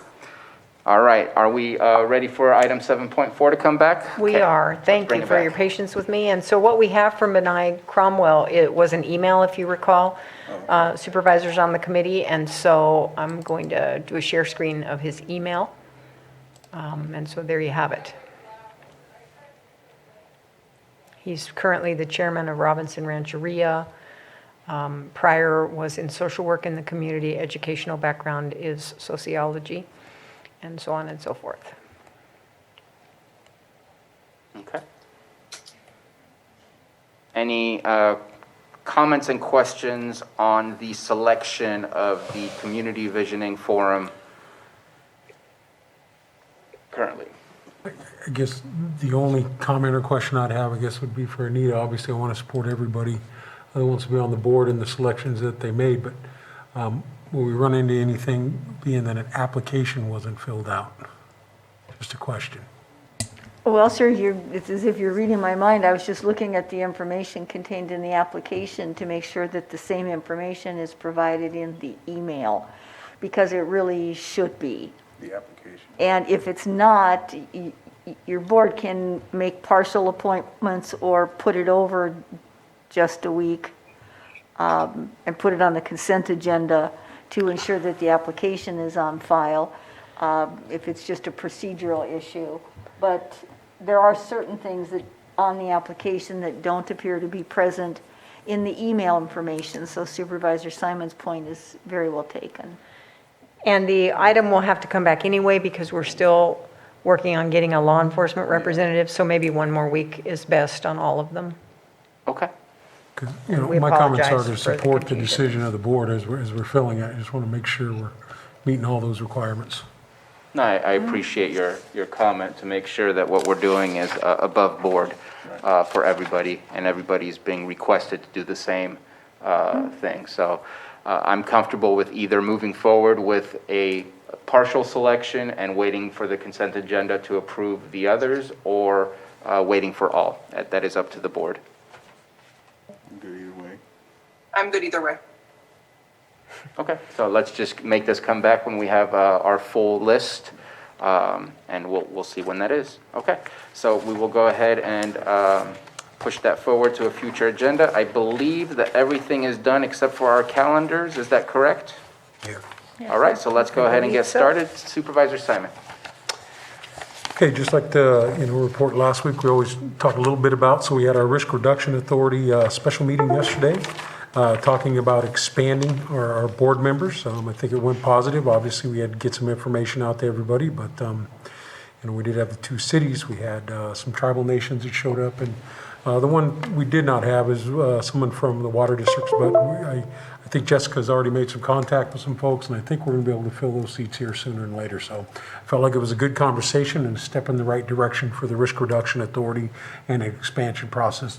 Speaker 1: All right, are we ready for item 7.4 to come back?
Speaker 15: We
Speaker 1: Okay.
Speaker 15: are. Thank
Speaker 1: bring
Speaker 15: you
Speaker 1: it
Speaker 15: for
Speaker 1: back.
Speaker 15: your patience with me. And so what we have from Benai Cromwell, it was an email, if you recall, supervisors on the committee. And so I'm going to do a share screen of his email. And so there you have it. He's currently the chairman of Robinson Rancheria. Prior was in social work in the community. Educational background is sociology, and so on and so forth.
Speaker 1: Okay. Any comments and questions on the selection of the Community Visioning Forum currently?
Speaker 19: I guess the only comment or question I'd have, I guess, would be for Anita. Obviously, I want to support everybody that wants to be on the board and the selections that they made, but will we run into anything being that an application wasn't filled out? Just a question.
Speaker 7: Well, sir, it's as if you're reading my mind. I was just looking at the information contained in the application to make sure that the same information is provided in the email, because it really should be.
Speaker 18: The application.
Speaker 7: And if it's not, your board can make partial appointments or put it over just a week and put it on the consent agenda to ensure that the application is on file, if it's just a procedural issue. But there are certain things that on the application that don't appear to be present in the email information. So Supervisor Simon's point is very well taken.
Speaker 15: And the item will have to come back anyway, because we're still working on getting a law enforcement representative. So maybe one more week is best on all of them.
Speaker 1: Okay.
Speaker 19: You know,
Speaker 15: We
Speaker 19: my comments are
Speaker 15: apologize
Speaker 19: to
Speaker 15: for the
Speaker 19: support the
Speaker 15: confusion.
Speaker 19: decision of the board as we're filling it. I just want to make sure we're meeting all those requirements.
Speaker 1: No, I appreciate your comment to make sure that what we're doing is above board for everybody, and everybody's being requested to do the same thing. So I'm comfortable with either moving forward with a partial selection and waiting for the consent agenda to approve the others, or waiting for all. That is up to the board.
Speaker 18: Good either way.
Speaker 13: I'm good either way.
Speaker 1: Okay, so let's just make this come back when we have our full list, and we'll see when that is. Okay, so we will go ahead and push that forward to a future agenda. I believe that everything is done except for our calendars. Is that correct?
Speaker 19: Yeah.
Speaker 1: All right, so let's go ahead and get started. Supervisor Simon.
Speaker 19: Okay, just like the report last week, we always talk a little bit about, so we had our Risk Reduction Authority special meeting yesterday, talking about expanding our board members. I think it went positive. Obviously, we had to get some information out to everybody, but we did have the 2 cities. We had some tribal nations that showed up, and the one we did not have is someone from the water districts, but I think Jessica's already made some contact with some folks, and I think we're going to be able to fill those seats here sooner than later. So I felt like it was a good conversation and a step in the right direction for the Risk Reduction Authority and an expansion process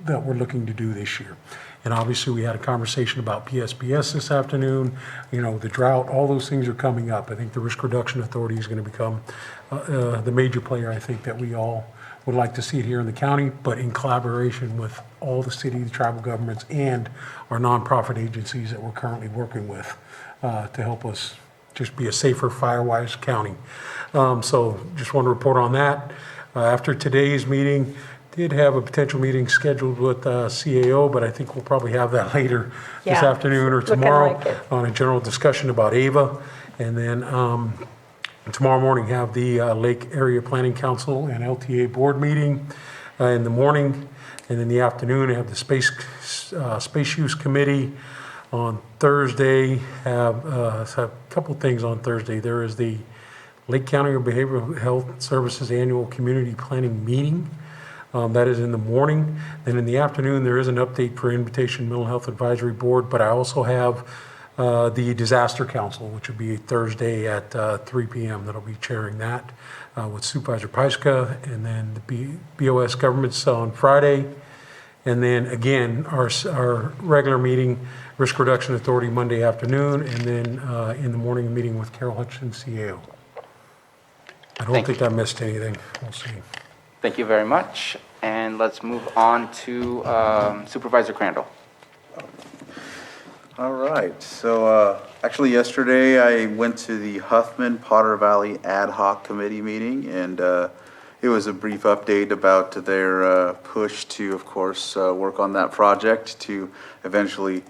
Speaker 19: that we're looking to do this year. And obviously, we had a conversation about PSPS this afternoon, the drought, all those things are coming up. I think the Risk Reduction Authority is going to become the major player, I think, that we all would like to see it here in the county, but in collaboration with all the city, the tribal governments, and our nonprofit agencies that we're currently working with to help us just be a safer, fire-wise county. So just want to report on that. After today's meeting, did have a potential meeting scheduled with CAO, but I think we'll probably have that later this afternoon or tomorrow on a general discussion about AVA. And then tomorrow morning have the Lake Area Planning Council and LTA board meeting in the morning. And in the afternoon, I have the Space Use Committee. On Thursday, have a couple things on Thursday. There is the Lake County Behavioral Health Services Annual Community Planning Meeting. That is in the morning. Then in the afternoon, there is an update for Invitation Mental Health Advisory Board, but I also have the Disaster Council, which will be Thursday at 3 p.m. That'll be chairing that with Supervisor Paiska, and then the BOS governments on Friday. And then again, our regular meeting, Risk Reduction Authority, Monday afternoon, and then in the morning, meeting with Carol Hutchinson, CAO. I don't think I missed anything. We'll see.
Speaker 1: Thank you very much. And let's move on to Supervisor Crandall.
Speaker 18: All right, so actually yesterday I went to the Huffman Potter Valley Ad Hoc Committee meeting, and it was a brief update about their push to, of course, work on that project to eventually,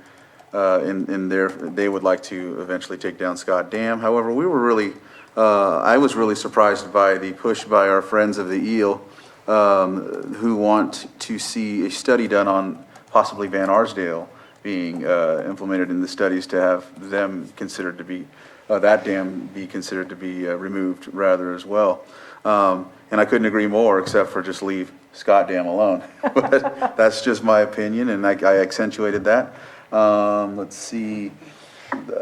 Speaker 18: they would like to eventually take down Scott Dam. However, I was really surprised by the push by our friends of the Eel, who want to see a study done on possibly Van Arsdale being implemented in the studies to have them considered to be, that dam be considered to be removed rather as well. And I couldn't agree more, except for just leave Scott Dam alone. But that's just my opinion, and I accentuated that. Let's see,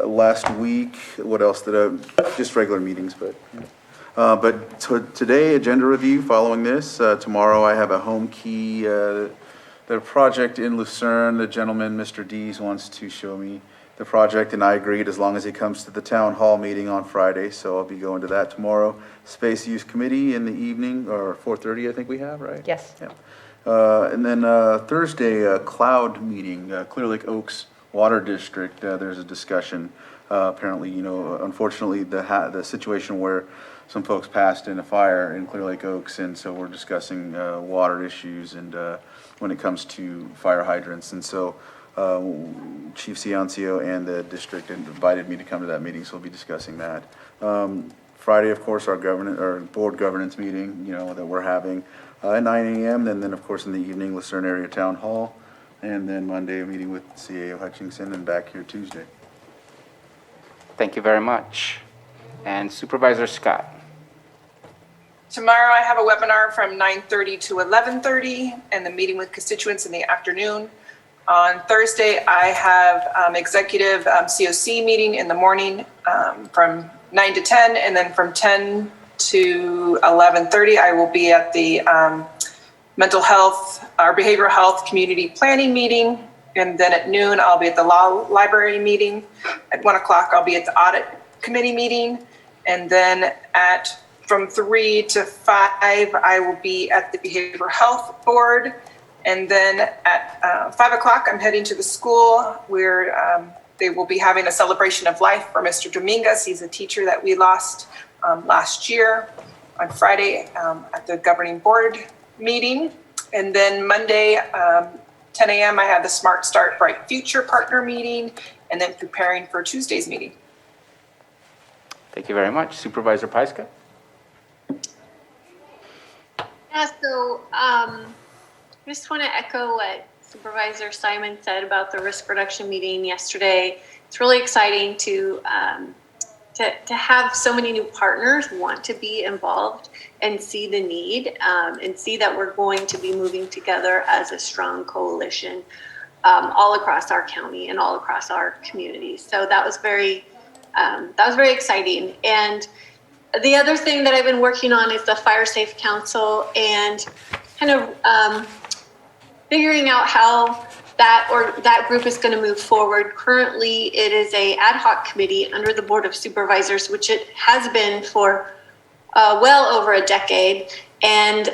Speaker 18: last week, what else did I, just regular meetings, but today, agenda review following this. Tomorrow I have a home key, the project in Lucerne. The gentleman, Mr. Dees, wants to show me the project, and I agreed as long as he comes to the town hall meeting on Friday, so I'll be going to that tomorrow. Space Use Committee in the evening, or 4:30 I think we have, right?
Speaker 15: Yes.
Speaker 18: Yeah. And then Thursday, cloud meeting, Clear Lake Oaks Water District. There's a discussion. Apparently, unfortunately, the situation where some folks passed in a fire in Clear Lake Oaks, and so we're discussing water issues and when it comes to fire hydrants. And so Chief Ciancio and the district invited me to come to that meeting, so we'll be discussing that. Friday, of course, our board governance meeting, that we're having at 9 a.m. And then, of course, in the evening, Lucerne Area Town Hall. And then Monday, a meeting with CAO Hutchinson, and back here Tuesday.
Speaker 1: Thank you very much. And Supervisor Scott.
Speaker 13: Tomorrow I have a webinar from 9:30 to 11:30 and the meeting with constituents in the afternoon. On Thursday, I have executive COC meeting in the morning from 9 to 10, and then from 10 to 11:30, I will be at the mental health or behavioral health community planning meeting. And then at noon, I'll be at the law library meeting. At 1 o'clock, I'll be at the audit committee meeting. And then from 3 to 5, I will be at the Behavioral Health Board. And then at 5 o'clock, I'm heading to the school where they will be having a celebration of life for Mr. Dominguez. He's a teacher that we lost last year. On Friday at the governing board meeting. And then Monday, 10 a.m., I have the Smart Start Bright Future partner meeting, and then preparing for Tuesday's meeting.
Speaker 1: Thank you very much. Supervisor Pyska?
Speaker 3: Yeah, so I just want to echo what Supervisor Simon said about the risk reduction meeting yesterday. It's really exciting to have so many new partners want to be involved and see the need and see that we're going to be moving together as a strong coalition all across our county and all across our community. So that was very exciting. And the other thing that I've been working on is the Fire Safe Council and kind of figuring out how that group is going to move forward. Currently, it is a ad hoc committee under the Board of Supervisors, which it has been for well over a decade. And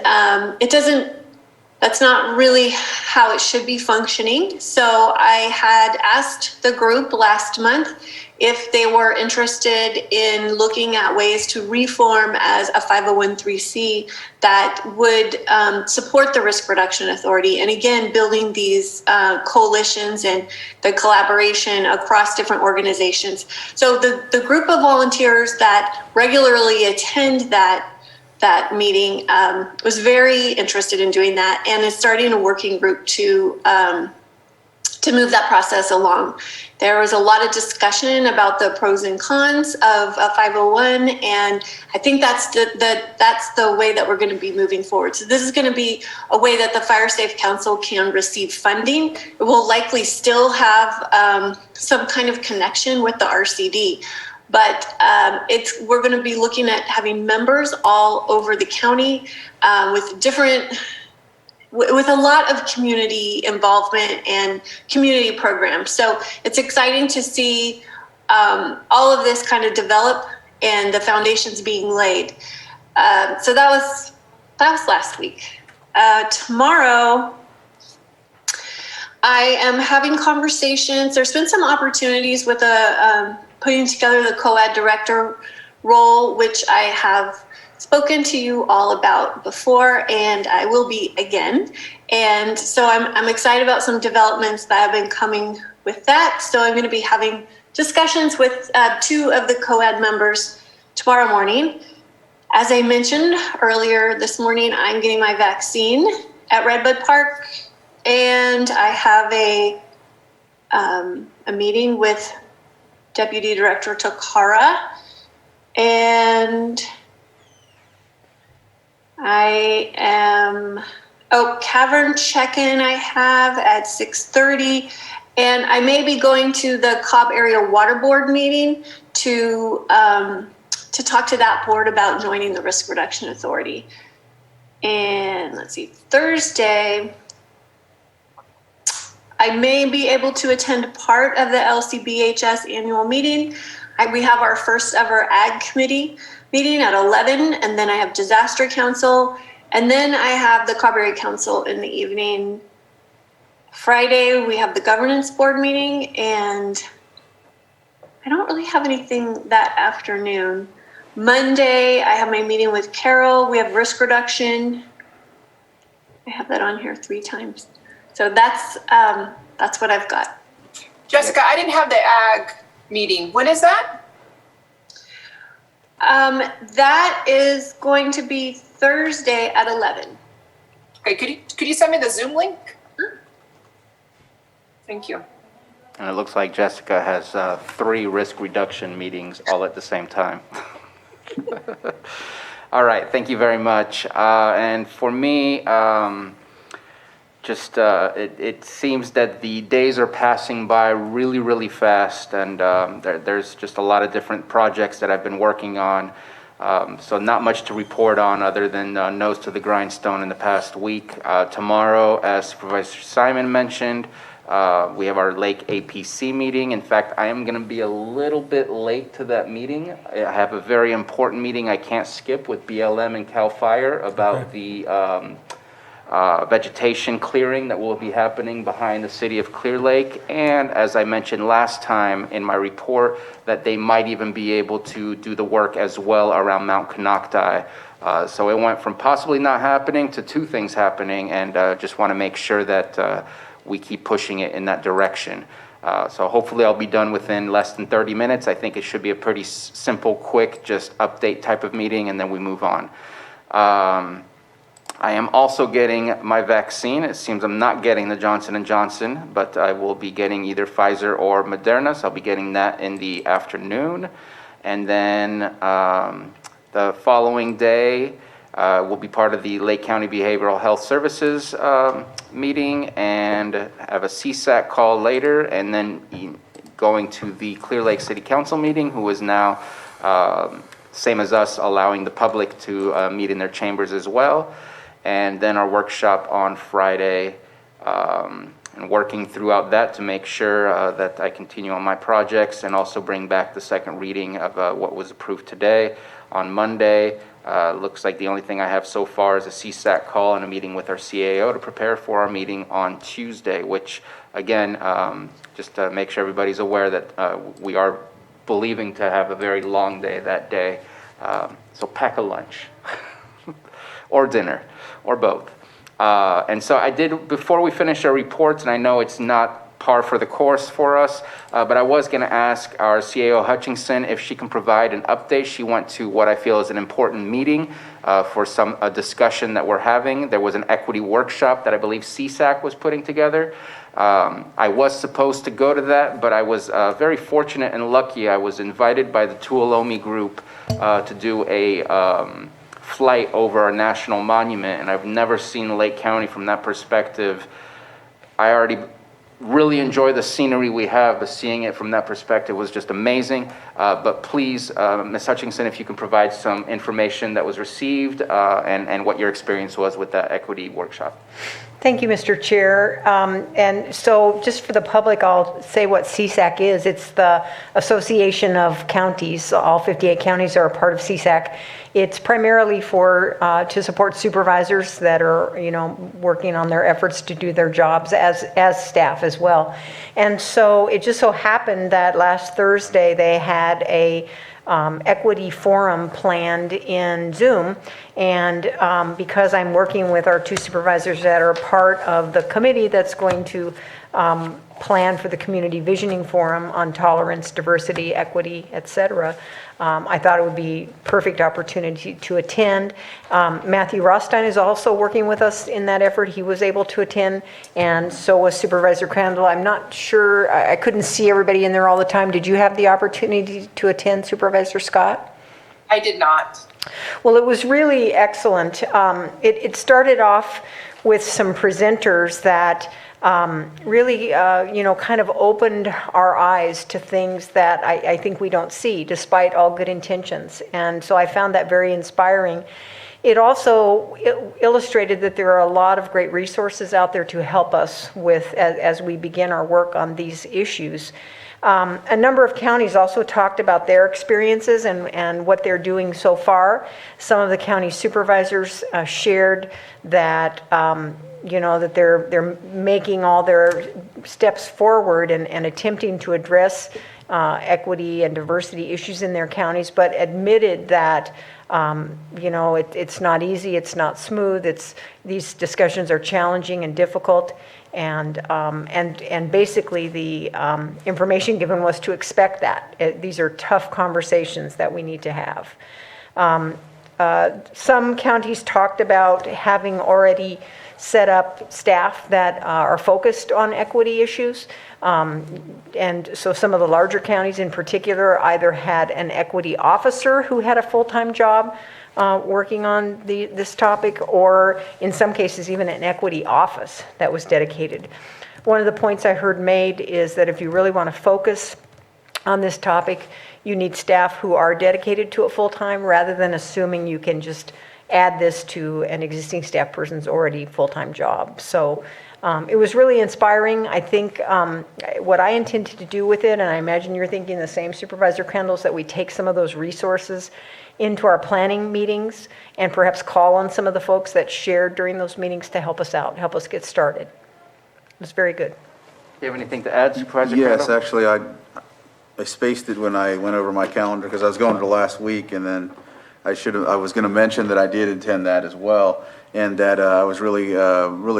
Speaker 3: that's not really how it should be functioning. So I had asked the group last month if they were interested in looking at ways to reform as a 501(c) that would support the Risk Reduction Authority. And again, building these coalitions and the collaboration across different organizations. So the group of volunteers that regularly attend that meeting was very interested in doing that and is starting a working group to move that process along. There was a lot of discussion about the pros and cons of a 501, and I think that's the way that we're going to be moving forward. So this is going to be a way that the Fire Safe Council can receive funding. It will likely still have some kind of connection with the RCD. But we're going to be looking at having members all over the county with a lot of community involvement and community programs. So it's exciting to see all of this kind of develop and the foundations being laid. So that was last week. Tomorrow, I am having conversations. There's been some opportunities with putting together the co-ed director role, which I have spoken to you all about before, and I will be again. And so I'm excited about some developments that have been coming with that. So I'm going to be having discussions with 2 of the co-ed members tomorrow morning. As I mentioned earlier this morning, I'm getting my vaccine at Redbud Park, and I have a meeting with Deputy Director Takara, and Cavern check-in I have at 6:30, and I may be going to the Cobb Area Water Board meeting to talk to that board about joining the Risk Reduction Authority. And let's see, Thursday, I may be able to attend part of the LCBHS annual meeting. We have our first ever Ag Committee meeting at 11, and then I have Disaster Council, and then I have the Cobb Area Council in the evening. Friday, we have the Governance Board meeting, and I don't really have anything that afternoon. Monday, I have my meeting with Carol. We have risk reduction. I have that on here 3 times. So that's what I've got.
Speaker 13: Jessica, I didn't have the ag meeting. When is that?
Speaker 3: That is going to be Thursday at 11.
Speaker 13: Okay, could you send me the Zoom link? Thank you.
Speaker 1: And it looks like Jessica has 3 risk reduction meetings all at the same time. All right, thank you very much. And for me, it seems that the days are passing by really, really fast, and there's just a lot of different projects that I've been working on. So not much to report on other than nose to the grindstone in the past week. Tomorrow, as Supervisor Simon mentioned, We have our Lake APC meeting. In fact, I am going to be a little bit late to that meeting. I have a very important meeting I can't skip with BLM and CAL FIRE about the vegetation clearing that will be happening behind the city of Clear Lake. And as I mentioned last time in my report, that they might even be able to do the work as well around Mount Konocti. So it went from possibly not happening to two things happening, and just want to make sure that we keep pushing it in that direction. So hopefully I'll be done within less than 30 minutes. I think it should be a pretty simple, quick, just update type of meeting, and then we move on. I am also getting my vaccine. It seems I'm not getting the Johnson & Johnson, but I will be getting either Pfizer or Moderna, so I'll be getting that in the afternoon. And then the following day, will be part of the Lake County Behavioral Health Services meeting and have a CSAC call later, and then going to the Clear Lake City Council meeting, who is now, same as us, allowing the public to meet in their chambers as well. And then our workshop on Friday, and working throughout that to make sure that I continue on my projects and also bring back the second reading of what was approved today. On Monday, looks like the only thing I have so far is a CSAC call and a meeting with our CAO to prepare for our meeting on Tuesday, which again, just to make sure everybody's aware that we are believing to have a very long day that day. So pack a lunch or dinner or both. And so I did, before we finish our reports, and I know it's not par for the course for us, but I was going to ask our CAO Hutchinson if she can provide an update. She went to what I feel is an important meeting for a discussion that we're having. There was an equity workshop that I believe CSAC was putting together. I was supposed to go to that, but I was very fortunate and lucky. I was invited by the Tuolomi group to do a flight over a national monument, and I've never seen Lake County from that perspective. I already really enjoy the scenery we have, but seeing it from that perspective was just amazing. But please, Ms. Hutchinson, if you can provide some information that was received and what your experience was with that equity workshop.
Speaker 15: Thank you, Mr. Chair. And so just for the public, I'll say what CSAC is. It's the Association of Counties. All 58 counties are a part of CSAC. It's primarily to support supervisors that are, working on their efforts to do their jobs as staff as well. And so it just so happened that last Thursday they had a equity forum planned in Zoom, and because I'm working with our two supervisors that are part of the committee that's going to plan for the Community Visioning Forum on tolerance, diversity, equity, etc., I thought it would be perfect opportunity to attend. Matthew Rostein is also working with us in that effort. He was able to attend, and so was Supervisor Crandall. I'm not sure, I couldn't see everybody in there all the time. Did you have the opportunity to attend, Supervisor Scott?
Speaker 13: I did not.
Speaker 15: Well, it was really excellent. It started off with some presenters that really, kind of opened our eyes to things that I think we don't see, despite all good intentions. And so I found that very inspiring. It also illustrated that there are a lot of great resources out there to help us with as we begin our work on these issues. A number of counties also talked about their experiences and what they're doing so far. Some of the county supervisors shared that that they're making all their steps forward and attempting to address equity and diversity issues in their counties, but admitted that it's not easy, it's not smooth, these discussions are challenging and difficult, and basically the information given was to expect that. These are tough conversations that we need to have. Some counties talked about having already set up staff that are focused on equity issues. And so some of the larger counties in particular either had an equity officer who had a full-time job working on this topic, or in some cases even an equity office that was dedicated. One of the points I heard made is that if you really want to focus on this topic, you need staff who are dedicated to it full-time, rather than assuming you can just add this to an existing staff person's already full-time job. So it was really inspiring. I think what I intended to do with it, and I imagine you're thinking the same, Supervisor Kendall, is that we take some of those resources into our planning meetings and perhaps call on some of the folks that shared during those meetings to help us out, help us get started. It was very good.
Speaker 1: Do you have anything to add, Supervisor
Speaker 18: Yes,
Speaker 1: Crandall?
Speaker 18: actually, I spaced it when I went over my calendar because I was going to last week, and then I was going to mention that I did attend that as well, and that I was really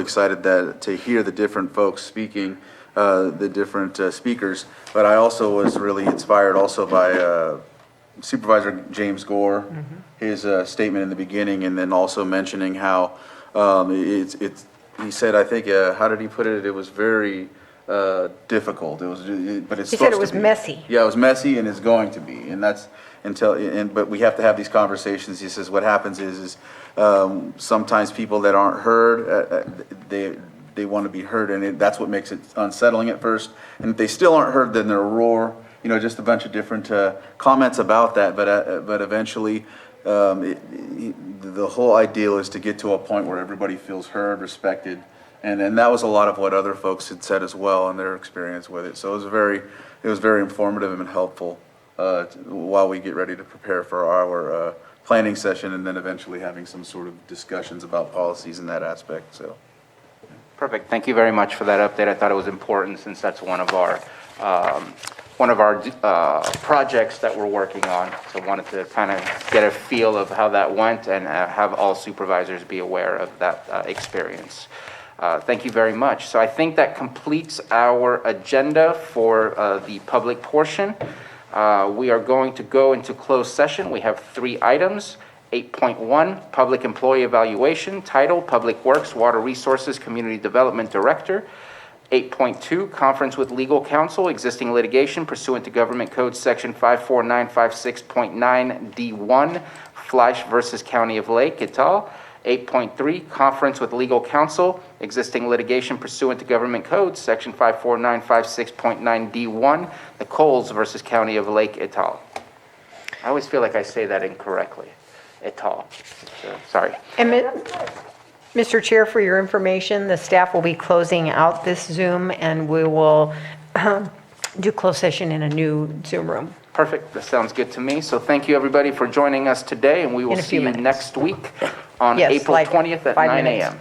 Speaker 18: excited to hear the different folks speaking, the different speakers. But I also was really inspired also by Supervisor James Gore, his statement in the beginning, and then also mentioning how he said, I think, how did he put it? It was very difficult. But it's.
Speaker 15: He said it was messy.
Speaker 18: Yeah, it was messy, and it's going to be, and that's but we have to have these conversations. He says what happens is sometimes people that aren't heard, they want to be heard, and that's what makes it unsettling at first. And if they still aren't heard, then they'll roar. Just a bunch of different comments about that. But eventually, the whole ideal is to get to a point where everybody feels heard, respected. And that was a lot of what other folks had said as well in their experience with it. So it was very informative and helpful while we get ready to prepare for our planning session, and then eventually having some sort of discussions about policies in that aspect. So,
Speaker 1: Perfect. Thank you very much for that update. I thought it was important since that's one of our projects that we're working on. So wanted to kind of get a feel of how that went and have all supervisors be aware of that experience. Thank you very much. So I think that completes our agenda for the public portion. We are going to go into closed session. We have 3 items. 8.1, Public Employee Evaluation, title, Public Works, Water Resources, Community Development Director. 8.2, Conference with Legal Counsel, Existing Litigation pursuant to Government Code Section 54956.9D1, Fleisch versus County of Lake, et al. 8.3, Conference with Legal Counsel, Existing Litigation pursuant to Government Code Section 54956.9D1, the Coles versus County of Lake, et al. I always feel like I say that incorrectly. Et al. Sorry.
Speaker 15: And Mr. Chair, for your information, the staff will be closing out this Zoom, and we will do closed session in a new Zoom room.
Speaker 1: Perfect. That sounds good to me. So thank you, everybody, for joining us today, and we will see you next week on April 20th at 9 a.m.